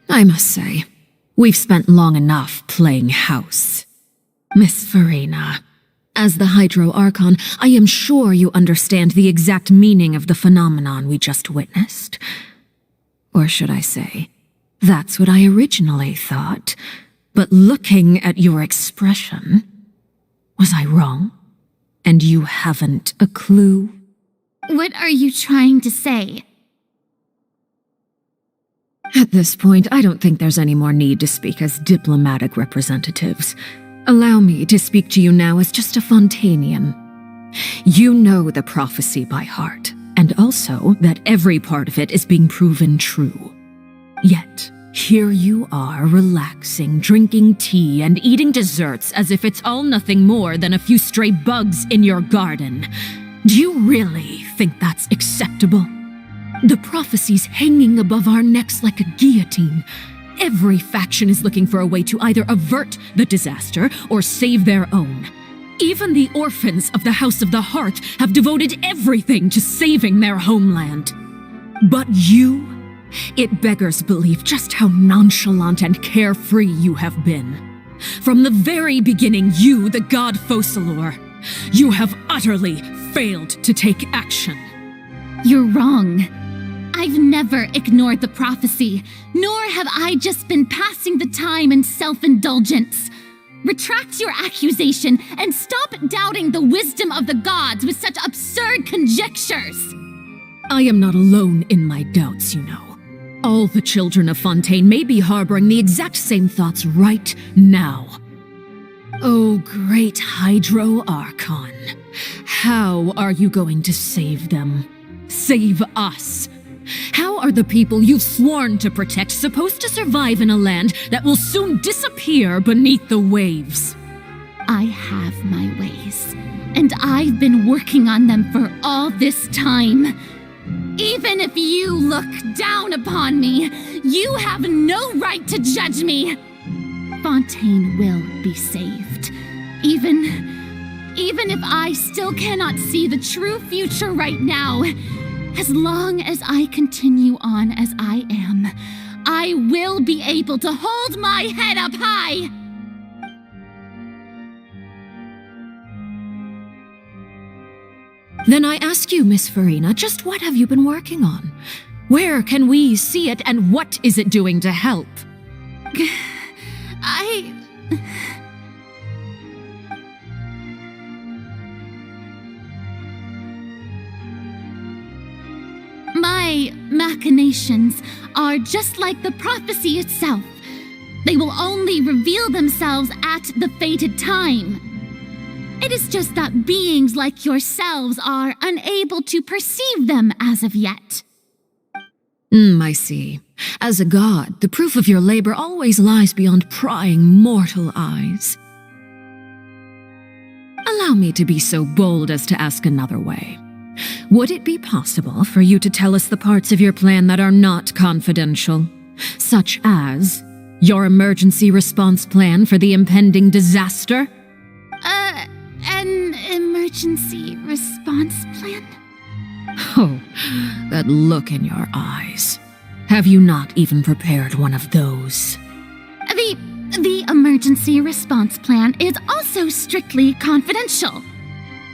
I must say, we've spent long enough playing house. Miss Farina, as the Hydro Archon, I am sure you understand the exact meaning of the phenomenon we just witnessed. Or should I say, that's what I originally thought. But looking at your expression, was I wrong? And you haven't a clue? What are you trying to say? At this point, I don't think there's any more need to speak as diplomatic representatives. Allow me to speak to you now as just a Fontainian. You know the prophecy by heart, and also that every part of it is being proven true. Yet, here you are relaxing, drinking tea, and eating desserts as if it's all nothing more than a few stray bugs in your garden. Do you really think that's acceptable? The prophecy's hanging above our necks like a guillotine. Every faction is looking for a way to either avert the disaster or save their own. Even the orphans of the House of the Hearth have devoted everything to saving their homeland. But you, it beggars belief just how nonchalant and carefree you have been. From the very beginning, you, the god Focalor, you have utterly failed to take action. You're wrong. I've never ignored the prophecy, nor have I just been passing the time in self-indulgence. Retract your accusation and stop doubting the wisdom of the gods with such absurd conjectures. I am not alone in my doubts, you know. All the children of Fontaine may be harboring the exact same thoughts right now. Oh, great Hydro Archon, how are you going to save them? Save us? How are the people you've sworn to protect supposed to survive in a land that will soon disappear beneath the waves? I have my ways, and I've been working on them for all this time. Even if you look down upon me, you have no right to judge me. Fontaine will be saved, even if I still cannot see the true future right now. As long as I continue on as I am, I will be able to hold my head up high! Then I ask you, Miss Farina, just what have you been working on? Where can we see it, and what is it doing to help? My machinations are just like the prophecy itself. They will only reveal themselves at the fated time. It is just that beings like yourselves are unable to perceive them as of yet. I see. As a god, the proof of your labor always lies beyond prying mortal eyes. Allow me to be so bold as to ask another way. Would it be possible for you to tell us the parts of your plan that are not confidential, such as your emergency response plan for the impending disaster? An emergency response plan? Oh, that look in your eyes. Have you not even prepared one of those? The emergency response plan is also strictly confidential.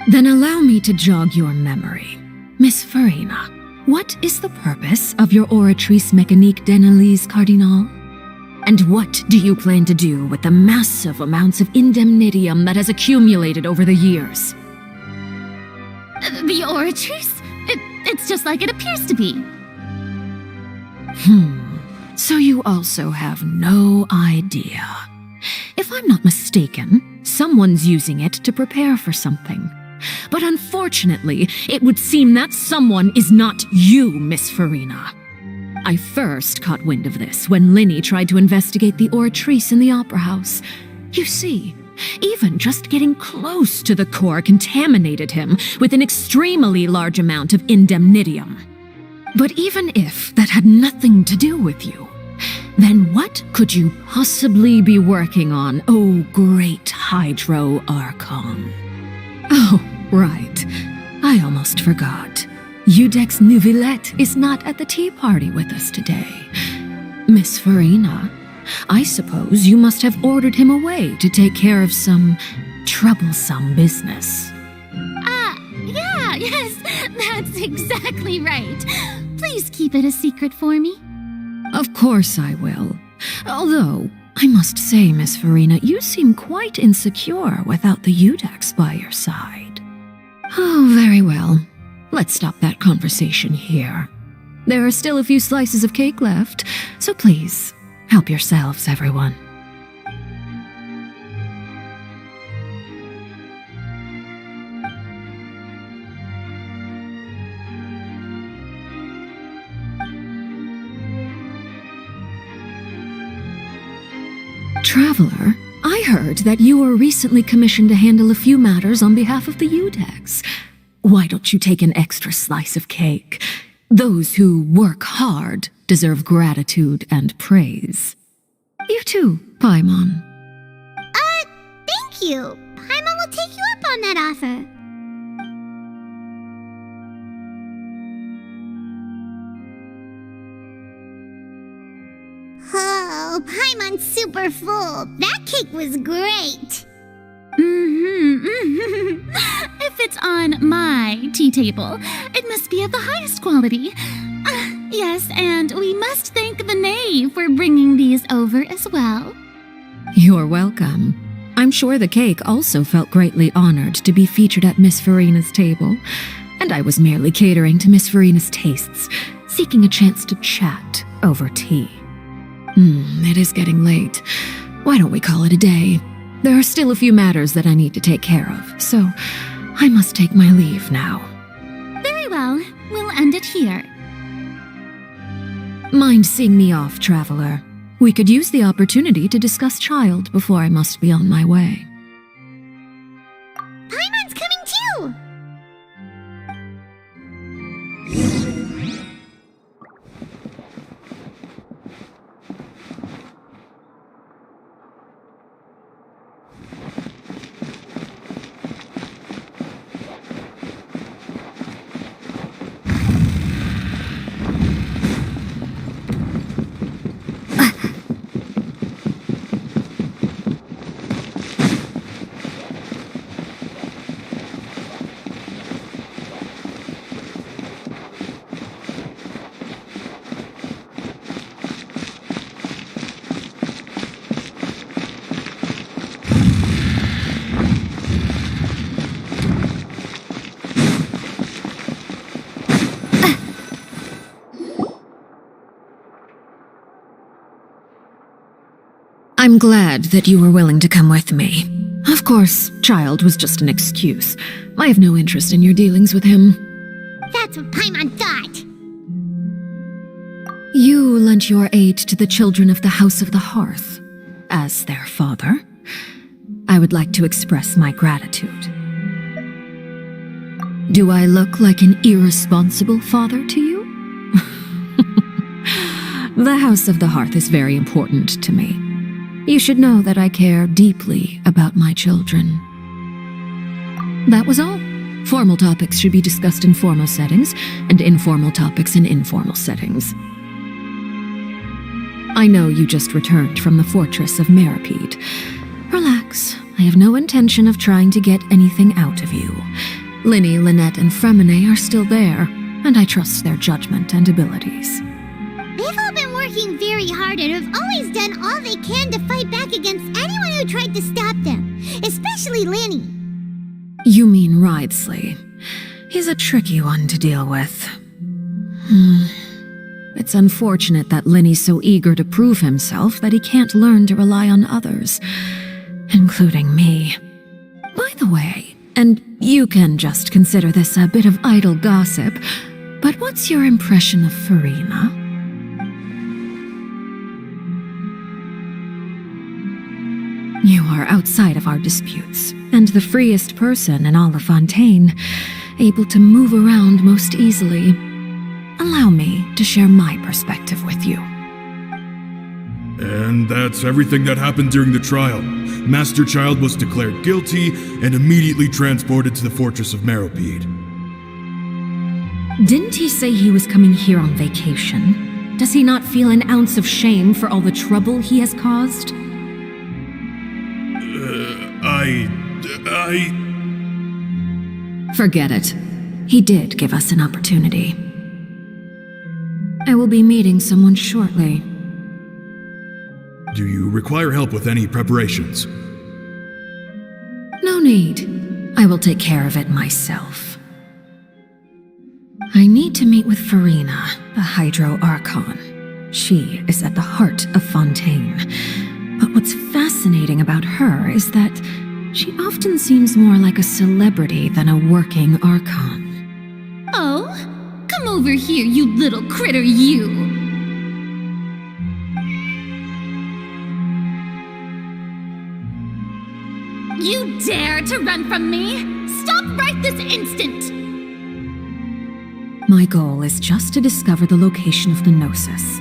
Then allow me to jog your memory. Miss Farina, what is the purpose of your Oratrice Mécanique d'Analyse Cardinal? And what do you plan to do with the massive amounts of indemnitium that has accumulated over the years? The Oratrice? It's just like it appears to be. So you also have no idea. If I'm not mistaken, someone's using it to prepare for something. But unfortunately, it would seem that someone is not you, Miss Farina. I first caught wind of this when Linny tried to investigate the Oratrice in the Opera House. You see, even just getting close to the core contaminated him with an extremely large amount of indemnitium. But even if that had nothing to do with you, then what could you possibly be working on, oh great Hydro Archon? Oh, right. I almost forgot. Udex Neuvillette is not at the tea party with us today. Miss Farina, I suppose you must have ordered him away to take care of some troublesome business. Yes, that's exactly right. Please keep it a secret for me. Of course I will. Although, I must say, Miss Farina, you seem quite insecure without the Udex by your side. Oh, very well. Let's stop that conversation here. There are still a few slices of cake left, so please, help yourselves, everyone. Traveler, I heard that you were recently commissioned to handle a few matters on behalf of the Udex. Why don't you take an extra slice of cake? Those who work hard deserve gratitude and praise. You too, Paimon. Thank you. Paimon will take you up on that offer. Oh, Paimon's super full. That cake was great. If it's on my tea table, it must be of the highest quality. Yes, and we must thank the knave for bringing these over as well. You're welcome. I'm sure the cake also felt greatly honored to be featured at Miss Farina's table, and I was merely catering to Miss Farina's tastes, seeking a chance to chat over tea. It is getting late. Why don't we call it a day? There are still a few matters that I need to take care of, so I must take my leave now. Very well. We'll end it here. Mind seeing me off, traveler? We could use the opportunity to discuss Child before I must be on my way. Paimon's coming too! I'm glad that you were willing to come with me. Of course, Child was just an excuse. I have no interest in your dealings with him. That's what Paimon thought. You lent your aid to the children of the House of the Hearth. As their father, I would like to express my gratitude. Do I look like an irresponsible father to you? The House of the Hearth is very important to me. You should know that I care deeply about my children. That was all. Formal topics should be discussed in formal settings, and informal topics in informal settings. I know you just returned from the fortress of Meripede. Relax. I have no intention of trying to get anything out of you. Linny, Lynette, and Fremine are still there, and I trust their judgment and abilities. They've all been working very hard and have always done all they can to fight back against anyone who tried to stop them, especially Linny. You mean Ridesley. He's a tricky one to deal with. It's unfortunate that Linny's so eager to prove himself that he can't learn to rely on others, including me. By the way, and you can just consider this a bit of idle gossip, but what's your impression of Furina? You are outside of our disputes, and the freest person in all of Fontaine, able to move around most easily. Allow me to share my perspective with you. And that's everything that happened during the trial. Master Child was declared guilty and immediately transported to the Fortress of Meripede. Didn't he say he was coming here on vacation? Does he not feel an ounce of shame for all the trouble he has caused? Forget it. He did give us an opportunity. I will be meeting someone shortly. Do you require help with any preparations? No need. I will take care of it myself. I need to meet with Furina, the Hydro Archon. She is at the heart of Fontaine. But what's fascinating about her is that she often seems more like a celebrity than a working Archon. Oh? Come over here, you little critter, you! You dare to run from me? Stop right this instant! My goal is just to discover the location of the Gnosis.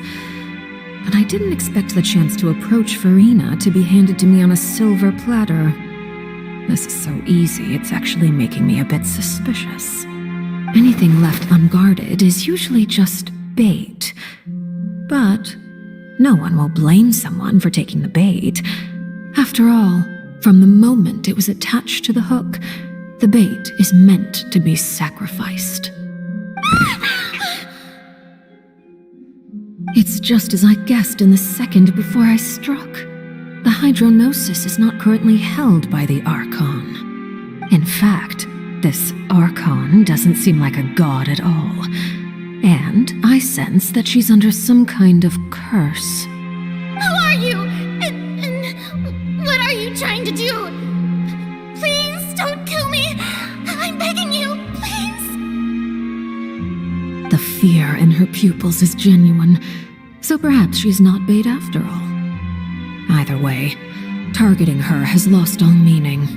But I didn't expect the chance to approach Furina to be handed to me on a silver platter. This is so easy, it's actually making me a bit suspicious. Anything left unguarded is usually just bait. But no one will blame someone for taking the bait. After all, from the moment it was attached to the hook, the bait is meant to be sacrificed. It's just as I guessed in the second before I struck. The Hydronosis is not currently held by the Archon. In fact, this Archon doesn't seem like a god at all. And I sense that she's under some kind of curse. Who are you? And what are you trying to do? Please don't kill me. I'm begging you, please. The fear in her pupils is genuine, so perhaps she's not bait after all. Either way, targeting her has lost all meaning.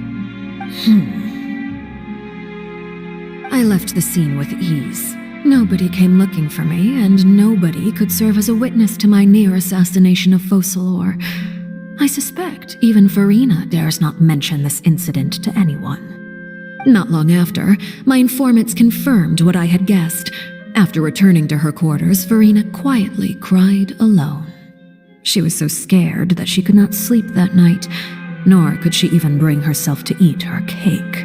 I left the scene with ease. Nobody came looking for me, and nobody could serve as a witness to my near assassination of Focalor. I suspect even Furina dares not mention this incident to anyone. Not long after, my informants confirmed what I had guessed. After returning to her quarters, Furina quietly cried alone. She was so scared that she could not sleep that night, nor could she even bring herself to eat her cake.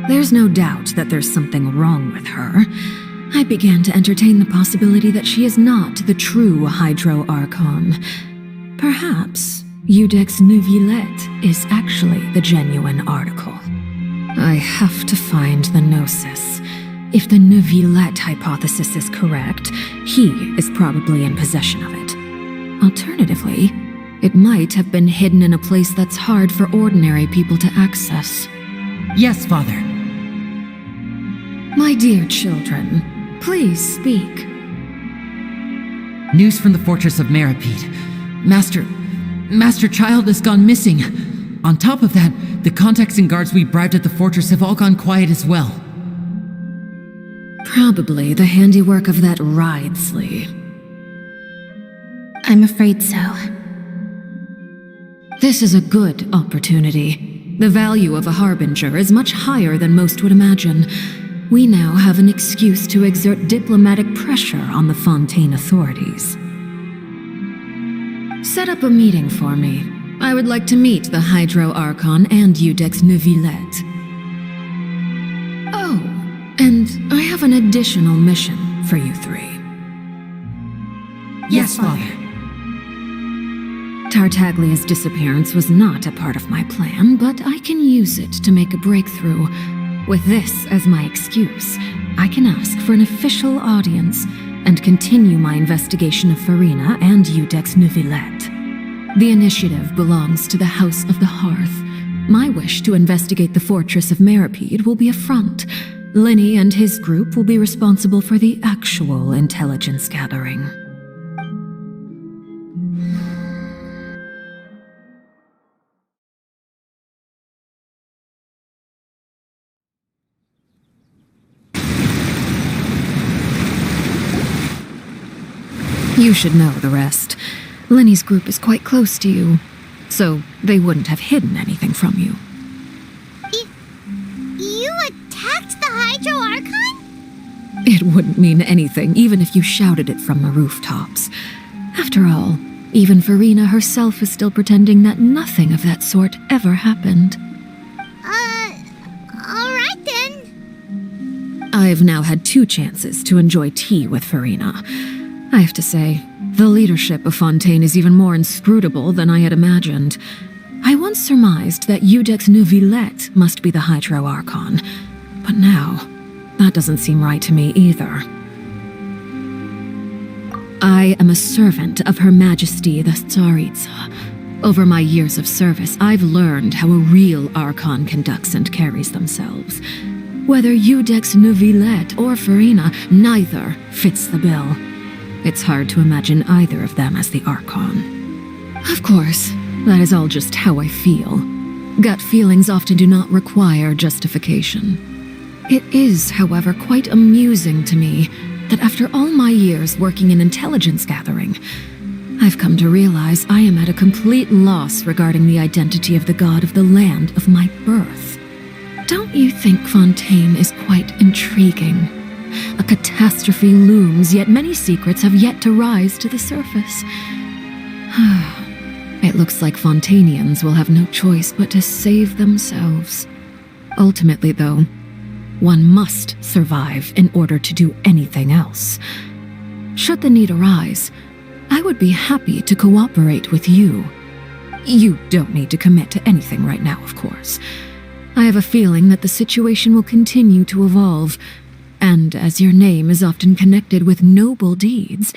There's no doubt that there's something wrong with her. I began to entertain the possibility that she is not the true Hydro Archon. Perhaps Eudex Neuvillette is actually the genuine article. I have to find the Gnosis. If the Neuvillette hypothesis is correct, he is probably in possession of it. Alternatively, It might have been hidden in a place that's hard for ordinary people to access. Yes, Father. My dear children, please speak. News from the fortress of Meropide. Master Child has gone missing. On top of that, the contacts and guards we bribed at the fortress have all gone quiet as well. Probably the handiwork of that Ridesley. I'm afraid so. This is a good opportunity. The value of a harbinger is much higher than most would imagine. We now have an excuse to exert diplomatic pressure on the Fontaine authorities. Set up a meeting for me. I would like to meet the Hydro Archon and Iudex Neuvillette. Oh, and I have an additional mission for you three. Yes, Father. Tartaglia's disappearance was not a part of my plan, but I can use it to make a breakthrough. With this as my excuse, I can ask for an official audience and continue my investigation of Farina and Iudex Neuvillette. The initiative belongs to the House of the Hearth. My wish to investigate the fortress of Meropide will be a front. Linny and his group will be responsible for the actual intelligence gathering. You should know the rest. Linny's group is quite close to you, so they wouldn't have hidden anything from you. You attacked the Hydro Archon? It wouldn't mean anything, even if you shouted it from the rooftops. After all, even Farina herself is still pretending that nothing of that sort ever happened. Alright then. I've now had 2 chances to enjoy tea with Farina. I have to say, the leadership of Fontaine is even more inscrutable than I had imagined. I once surmised that Iudex Neuvillette must be the Hydro Archon, but now, that doesn't seem right to me either. I am a servant of Her Majesty the Tsaritsa. Over my years of service, I've learned how a real Archon conducts and carries themselves. Whether Iudex Neuvillette or Farina, neither fits the bill. It's hard to imagine either of them as the Archon. Of course, that is all just how I feel. Gut feelings often do not require justification. It is, however, quite amusing to me that after all my years working in intelligence gathering, I've come to realize I am at a complete loss regarding the identity of the god of the land of my birth. Don't you think Fontaine is quite intriguing? A catastrophe looms, yet many secrets have yet to rise to the surface. It looks like Fontainians will have no choice but to save themselves. Ultimately, though, one must survive in order to do anything else. Should the need arise, I would be happy to cooperate with you. You don't need to commit to anything right now, of course. I have a feeling that the situation will continue to evolve, and as your name is often connected with noble deeds,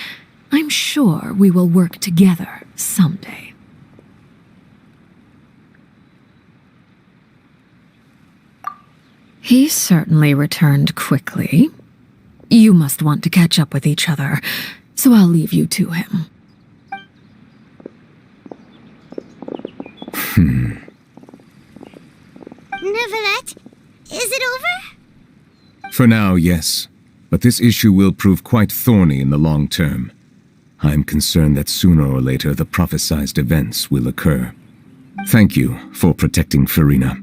I'm sure we will work together someday. He certainly returned quickly. You must want to catch up with each other, so I'll leave you to him. Neuvillette, is it over? For now, yes. But this issue will prove quite thorny in the long term. I'm concerned that sooner or later the prophesized events will occur. Thank you for protecting Farina.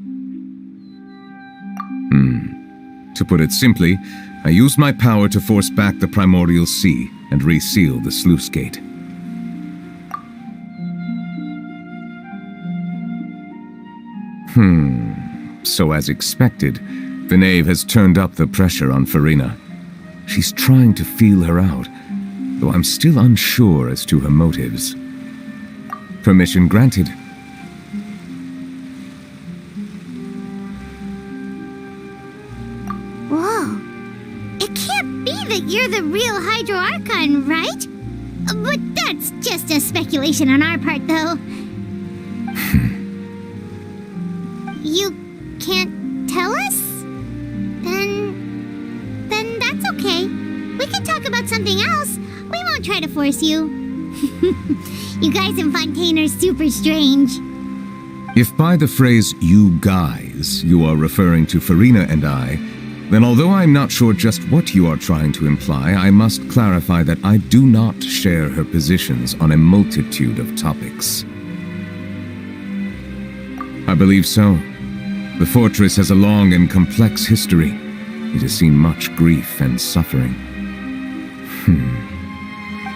To put it simply, I used my power to force back the primordial sea and reseal the sluice gate. So as expected, Vinave has turned up the pressure on Farina. She's trying to feel her out, though I'm still unsure as to her motives. Permission granted. Whoa. It can't be that you're the real Hydro Archon, right? But That's just a speculation on our part, though. You can't tell us? Then that's okay. We can talk about something else. We won't try to force you. You guys in Fontaine are super strange. If by the phrase, you guys, you are referring to Farina and I, then although I'm not sure just what you are trying to imply, I must clarify that I do not share her positions on a multitude of topics. I believe so. The fortress has a long and complex history. It has seen much grief and suffering.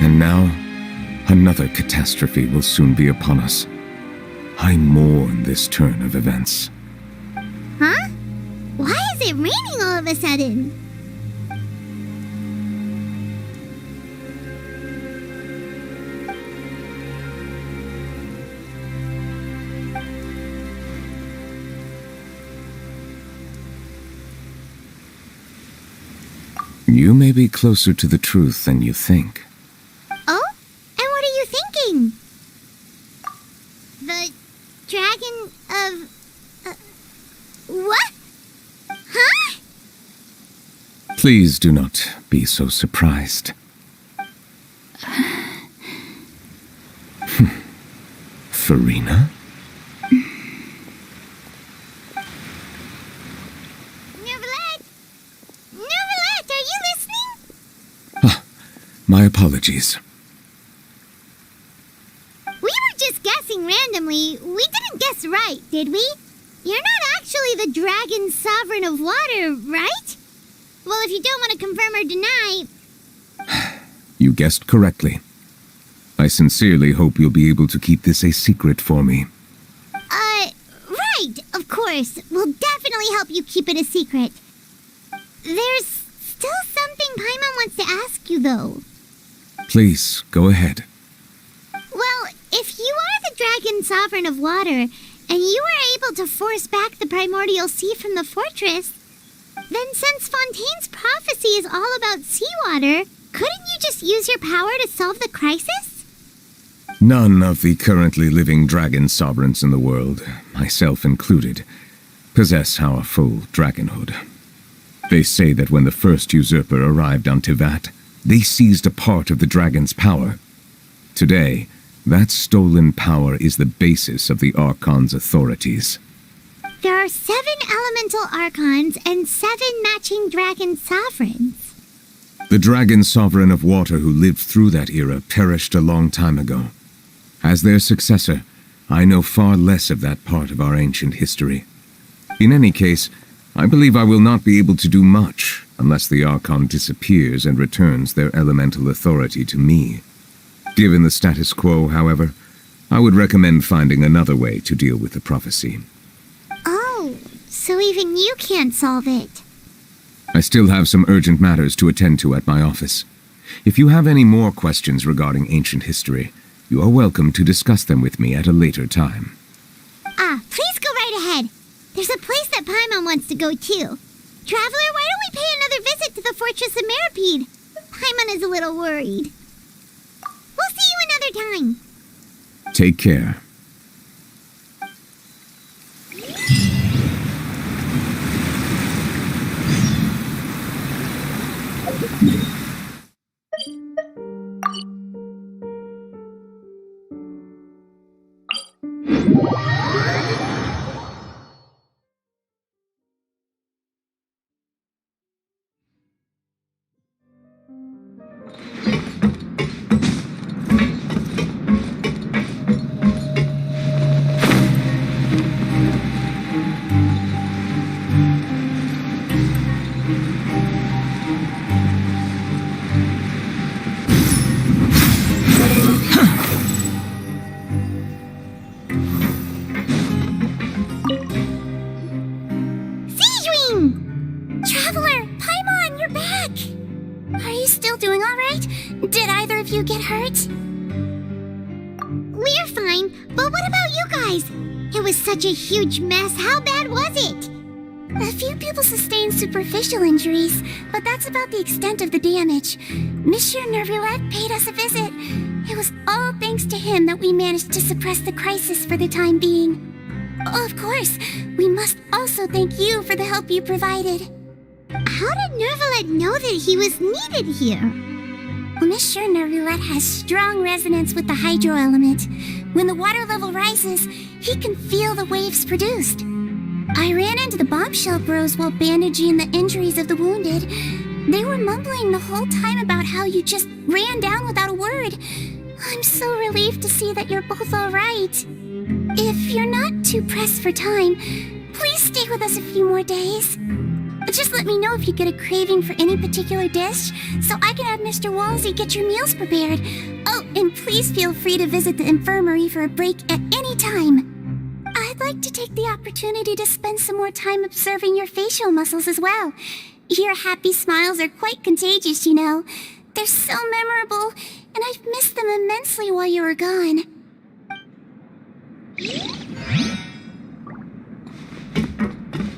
And now, another catastrophe will soon be upon us. I mourn this turn of events. Huh? Why is it raining all of a sudden? You may be closer to the truth than you think. Oh? And what are you thinking? The dragon of... what? Huh? Please do not be so surprised. Farina? Neuvillette! Neuvillette, are you listening? My apologies. We were just guessing randomly. We didn't guess right, did we? You're not actually the dragon sovereign of water, right? Well, if you don't want to confirm or deny... You guessed correctly. I sincerely hope you'll be able to keep this a secret for me. Right, of course. We'll definitely help you keep it a secret. There's still something Paimon wants to ask you, though. Please, go ahead. Well, if you are the dragon sovereign of water, and you were able to force back the primordial sea from the fortress, then since Fontaine's prophecy is all about seawater, couldn't you just use your power to solve the crisis? None of the currently living dragon sovereigns in the world, myself included, possess our full dragonhood. They say that when the first usurper arrived on Tevat, they seized a part of the dragon's power. Today, that stolen power is the basis of the Archon's authorities. There are 7 elemental Archons and 7 matching dragon sovereigns. The dragon sovereign of water who lived through that era perished a long time ago. As their successor, I know far less of that part of our ancient history. In any case, I believe I will not be able to do much unless the Archon disappears and returns their elemental authority to me. Given the status quo, however, I would recommend finding another way to deal with the prophecy. Oh, so even you can't solve it. I still have some urgent matters to attend to at my office. If you have any more questions regarding ancient history, you are welcome to discuss them with me at a later time. Please go right ahead. There's a place that Paimon wants to go too. Traveler, why don't we pay another visit to the Fortress of Meropide? Paimon is a little worried. We'll see you another time. Take care. Traveler, Paimon, you're back! Are you still doing alright? Did either of you get hurt? We're fine, but what about you guys? It was such a huge mess, how bad was it? A few people sustained superficial injuries, but that's about the extent of the damage. Monsieur Neuvillette paid us a visit. It was all thanks to him that we managed to suppress the crisis for the time being. Of course, we must also thank you for the help you provided. How did Neuvillette know that he was needed here? Monsieur Neuvillette has strong resonance with the hydro element. When the water level rises, he can feel the waves produced. I ran into the bombshell bros while bandaging the injuries of the wounded. They were mumbling the whole time about how you just ran down without a word. I'm so relieved to see that you're both alright. If you're not too pressed for time, please stay with us a few more days. Just let me know if you get a craving for any particular dish, so I can have Mr. Wolsey get your meals prepared. Oh, and please feel free to visit the infirmary for a break at any time. I'd like to take the opportunity to spend some more time observing your facial muscles as well. Your happy smiles are quite contagious, you know. They're so memorable, and I've missed them immensely while you were gone.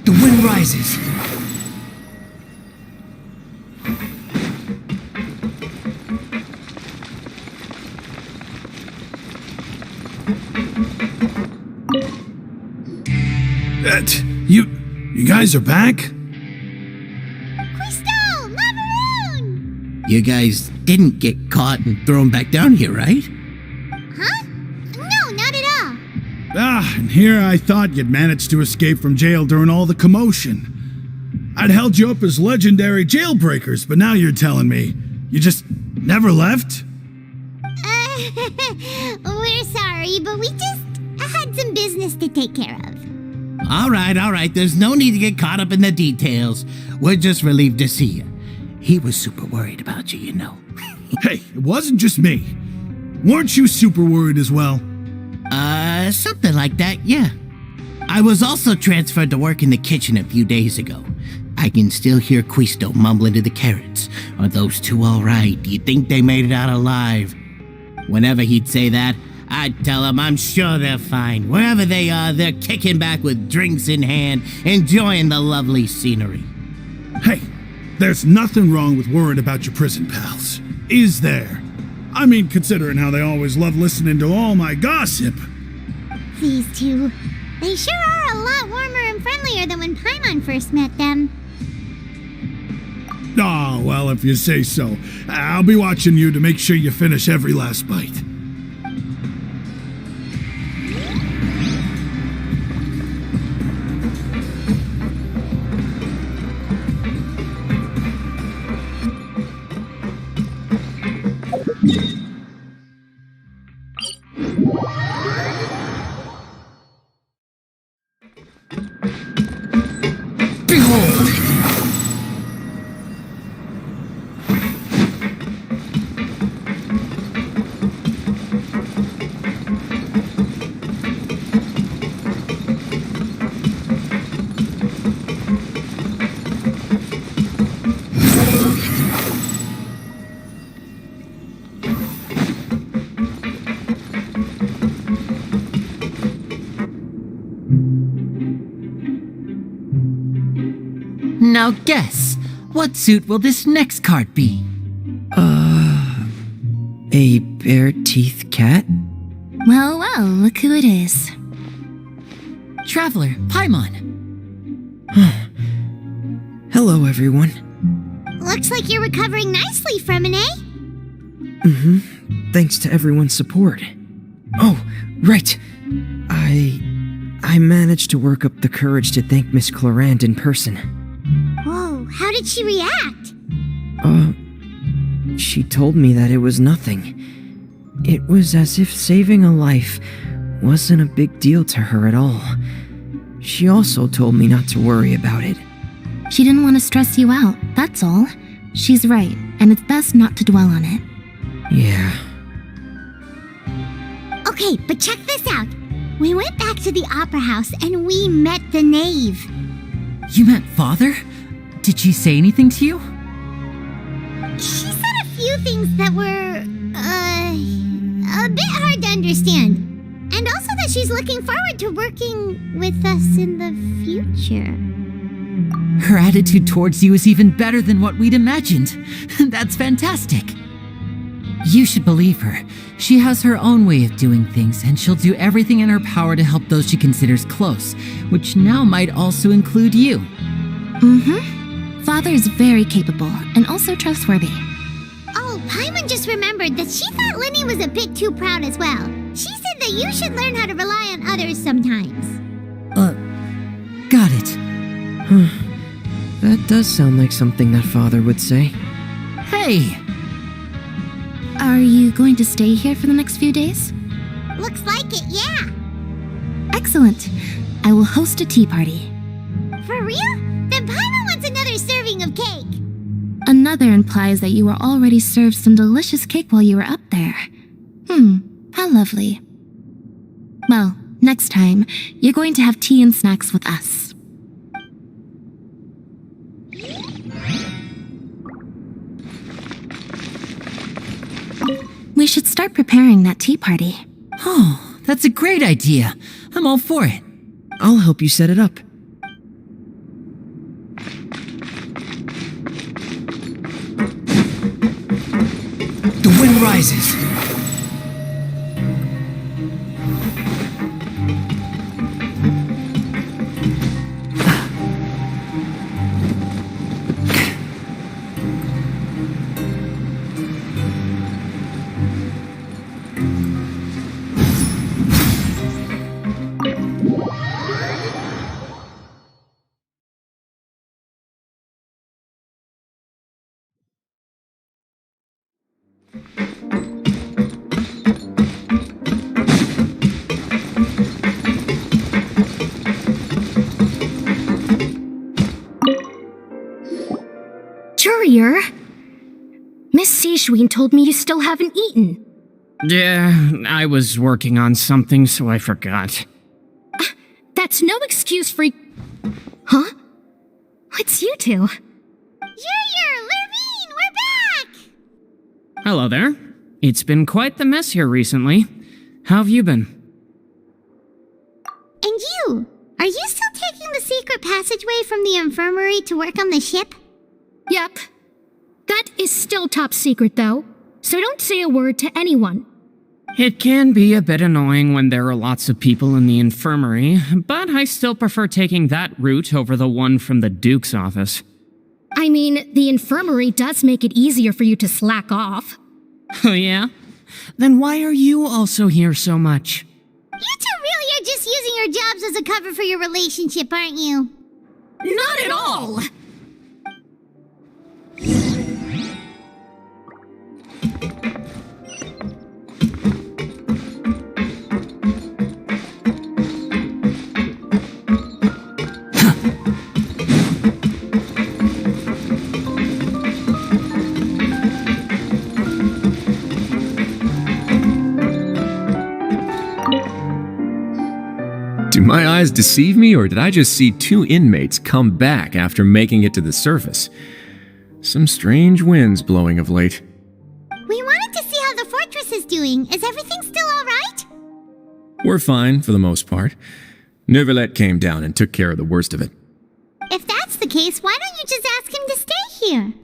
The wind rises. You guys are back? Crystal! Macaroon! You guys didn't get caught and thrown back down here, right? Huh? No, not at all. And here I thought you'd managed to escape from jail during all the commotion. I'd held you up as legendary jailbreakers, but now you're telling me you just never left? We're sorry, but we just had some business to take care of. All right. There's no need to get caught up in the details. We're just relieved to see you. He was super worried about you, you know. Hey, it wasn't just me. Weren't you super worried as well? Something like that, yeah. I was also transferred to work in the kitchen a few days ago. I can still hear Quisto mumbling to the carrots. Are those two all right? Do you think they made it out alive? Whenever he'd say that, I'd tell him I'm sure they're fine. Wherever they are, they're kicking back with drinks in hand, enjoying the lovely scenery. Hey, there's nothing wrong with worrying about your prison pals, is there? I mean, considering how they always love listening to all my gossip. These two, they sure are a lot warmer and friendlier than when Paimon first met them. Oh, well, if you say so. I'll be watching you to make sure you finish every last bite. Now guess, what suit will this next card be? A bare-teeth cat? Well, look who it is. Traveler, Paimon. Hello, everyone. Looks like you're recovering nicely from it, eh? Thanks to everyone's support. Oh, right. I managed to work up the courage to thank Miss Clarant in person. Whoa, how did she react? She told me that it was nothing. It was as if saving a life wasn't a big deal to her at all. She also told me not to worry about it. She didn't want to stress you out, that's all. She's right, and it's best not to dwell on it. Yeah. Okay, but check this out. We went back to the opera house and we met the knave. You met Father? Did she say anything to you? She said a few things that were, a bit hard to understand. And also that she's looking forward to working with us in the future. Her attitude towards you is even better than what we'd imagined. That's fantastic. You should believe her. She has her own way of doing things, and she'll do everything in her power to help those she considers close, which now might also include you. Mm-hmm. Father is very capable, and also trustworthy. Oh, Paimon just remembered that she thought Linny was a bit too proud as well. She said that you should learn how to rely on others sometimes. Got it. That does sound like something that Father would say. Hey! Are you going to stay here for the next few days? Looks like it, yeah. Excellent. I will host a tea party. For real? Then Paimon wants another serving of cake. Another implies that you were already served some delicious cake while you were up there. How lovely. Well, next time, you're going to have tea and snacks with us. We should start preparing that tea party. Oh, that's a great idea. I'm all for it. I'll help you set it up. The wind rises. Courier? Miss Sishween told me you still haven't eaten. Yeah, I was working on something, so I forgot. That's no excuse for... Huh? What's you two? Courier, Lurvine, we're back! Hello there. It's been quite the mess here recently. How have you been? And you? Are you still taking the secret passageway from the infirmary to work on the ship? Yep. That is still top secret, though, so don't say a word to anyone. It can be a bit annoying when there are lots of people in the infirmary, but I still prefer taking that route over the one from the Duke's office. I mean, the infirmary does make it easier for you to slack off. Oh yeah? Then why are you also here so much? You two really are just using your jobs as a cover for your relationship, aren't you? Not at all! Do my eyes deceive me, or did I just see two inmates come back after making it to the surface? Some strange winds blowing of late. We wanted to see how the fortress is doing. Is everything still alright? We're fine, for the most part. Neuvillette came down and took care of the worst of it. If that's the case, why don't you just ask him to stay here?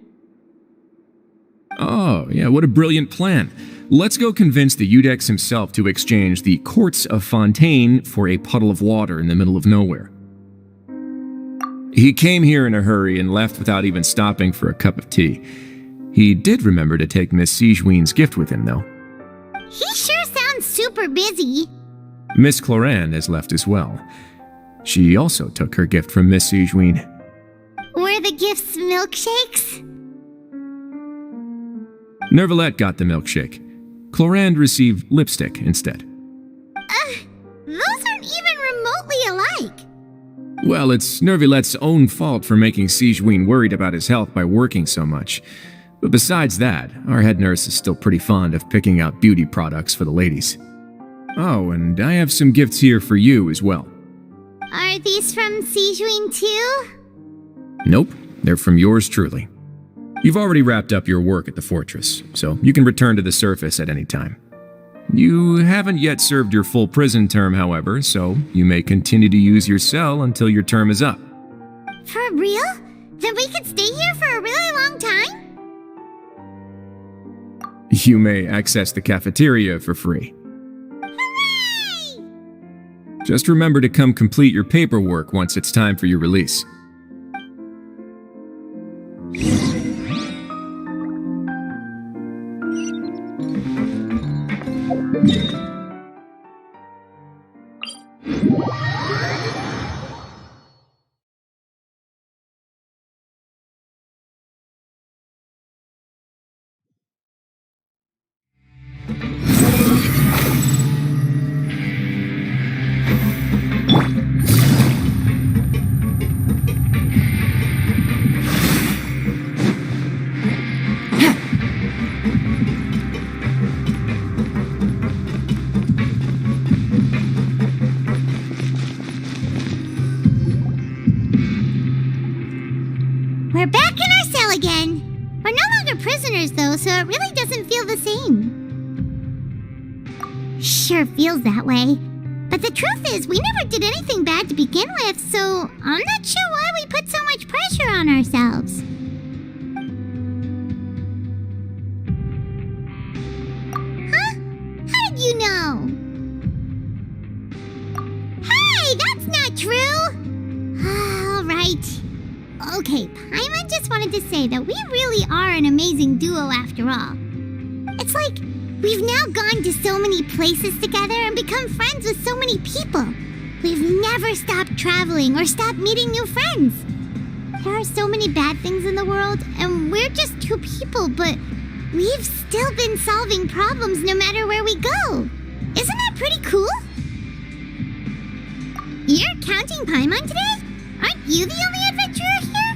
Oh, yeah, what a brilliant plan. Let's go convince the Udex himself to exchange the Courts of Fontaine for a puddle of water in the middle of nowhere. He came here in a hurry and left without even stopping for a cup of tea. He did remember to take Miss Sishween's gift with him, though. He sure sounds super busy. Miss Clorand has left as well. She also took her gift from Miss Sishween. Were the gifts milkshakes? Neuvillette got the milkshake. Clorand received lipstick instead. Those aren't even remotely alike. Well, it's Neuvillette's own fault for making Sishween worried about his health by working so much. But besides that, our head nurse is still pretty fond of picking out beauty products for the ladies. Oh, and I have some gifts here for you as well. Are these from Sishween too? Nope, they're from yours truly. You've already wrapped up your work at the fortress, so you can return to the surface at any time. You haven't yet served your full prison term, however, so you may continue to use your cell until your term is up. For real? Then we could stay here for a really long time? You may access the cafeteria for free. Hooray! Just remember to come complete your paperwork once it's time for your release. We're back in our cell again. We're no longer prisoners, though, so it really doesn't feel the same. Sure feels that way. But the truth is, we never did anything bad to begin with, so I'm not sure why we put so much pressure on ourselves. Huh? How did you know? Hey, that's not true! All right. Okay, Paimon just wanted to say that we really are an amazing duo after all. It's like we've now gone to so many places together and become friends with so many people. We've never stopped traveling or stopped meeting new friends. There are so many bad things in the world, and we're just two people, but we've still been solving problems no matter where we go. Isn't that pretty cool? You're counting Paimon today? Aren't you the only adventurer here?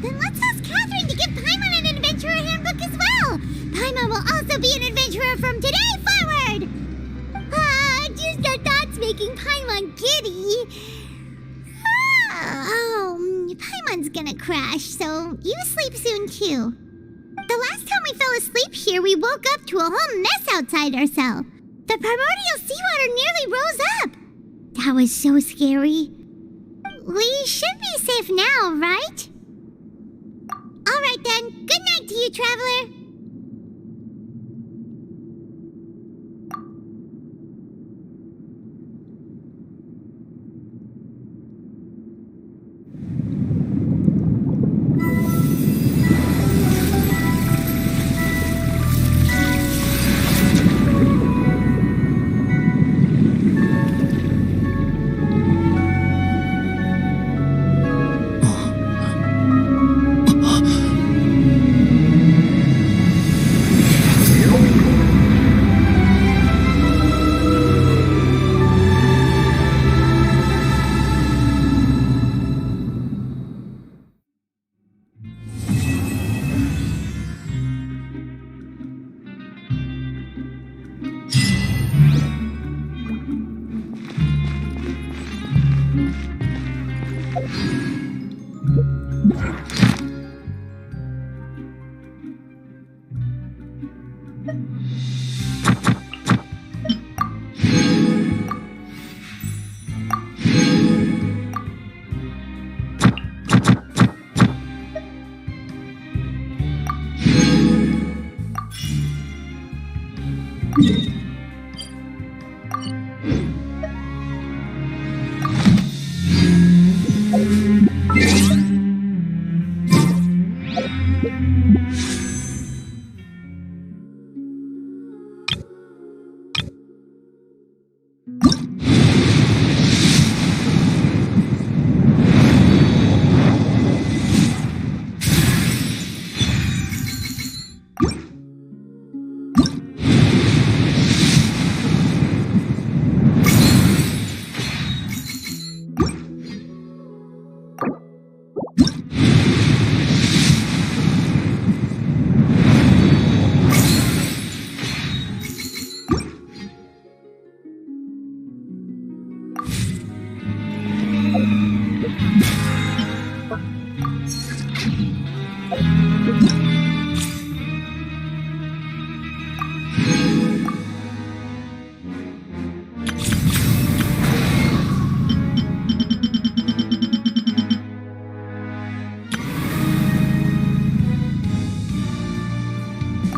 Then let's ask Catherine to give Paimon an adventurer handbook as well. Paimon will also be an adventurer from today forward. Just our thoughts making Paimon giddy. Paimon's gonna crash, so you sleep soon too. The last time we fell asleep here, we woke up to a whole mess outside our cell. The primordial seawater nearly rose up. That was so scary. We should be safe now, right? All right then. Good night to you, traveler.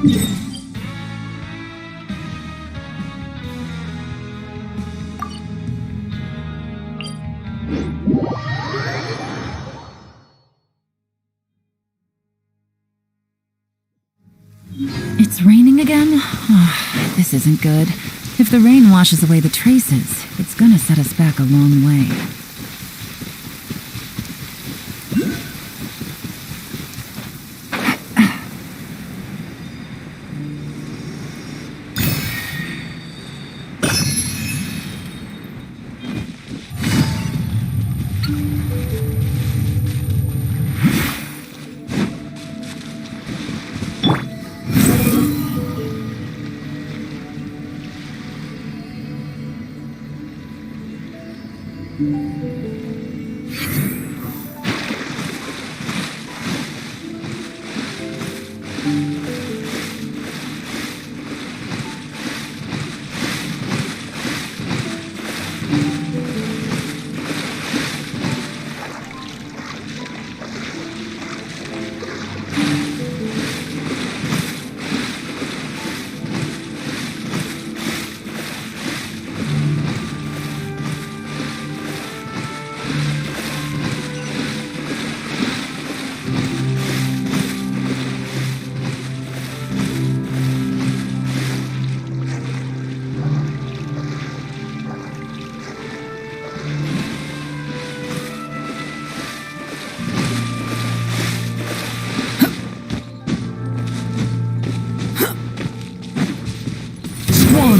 It's raining again? Oh, this isn't good. If the rain washes away the traces, it's gonna set us back a long way.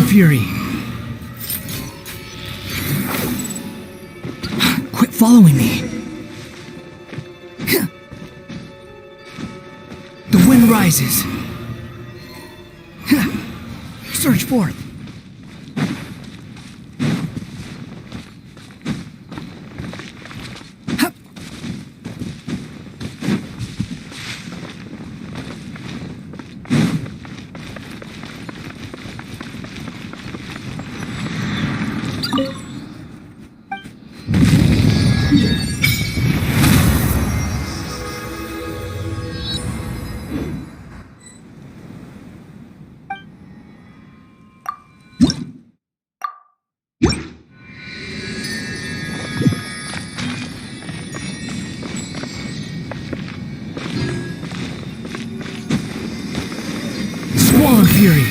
Fury. Quit following me. The wind rises. Surge forth. Fury.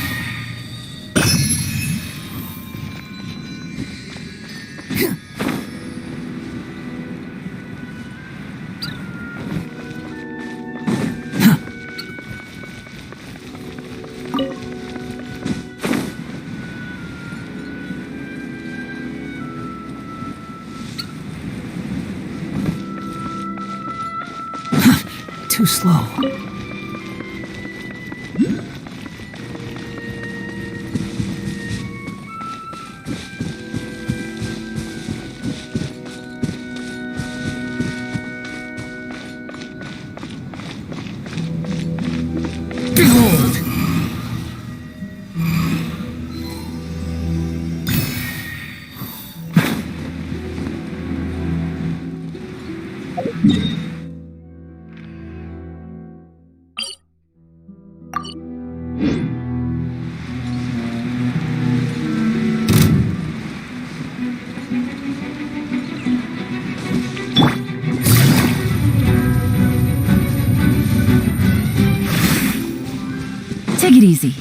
Too slow. Take it easy.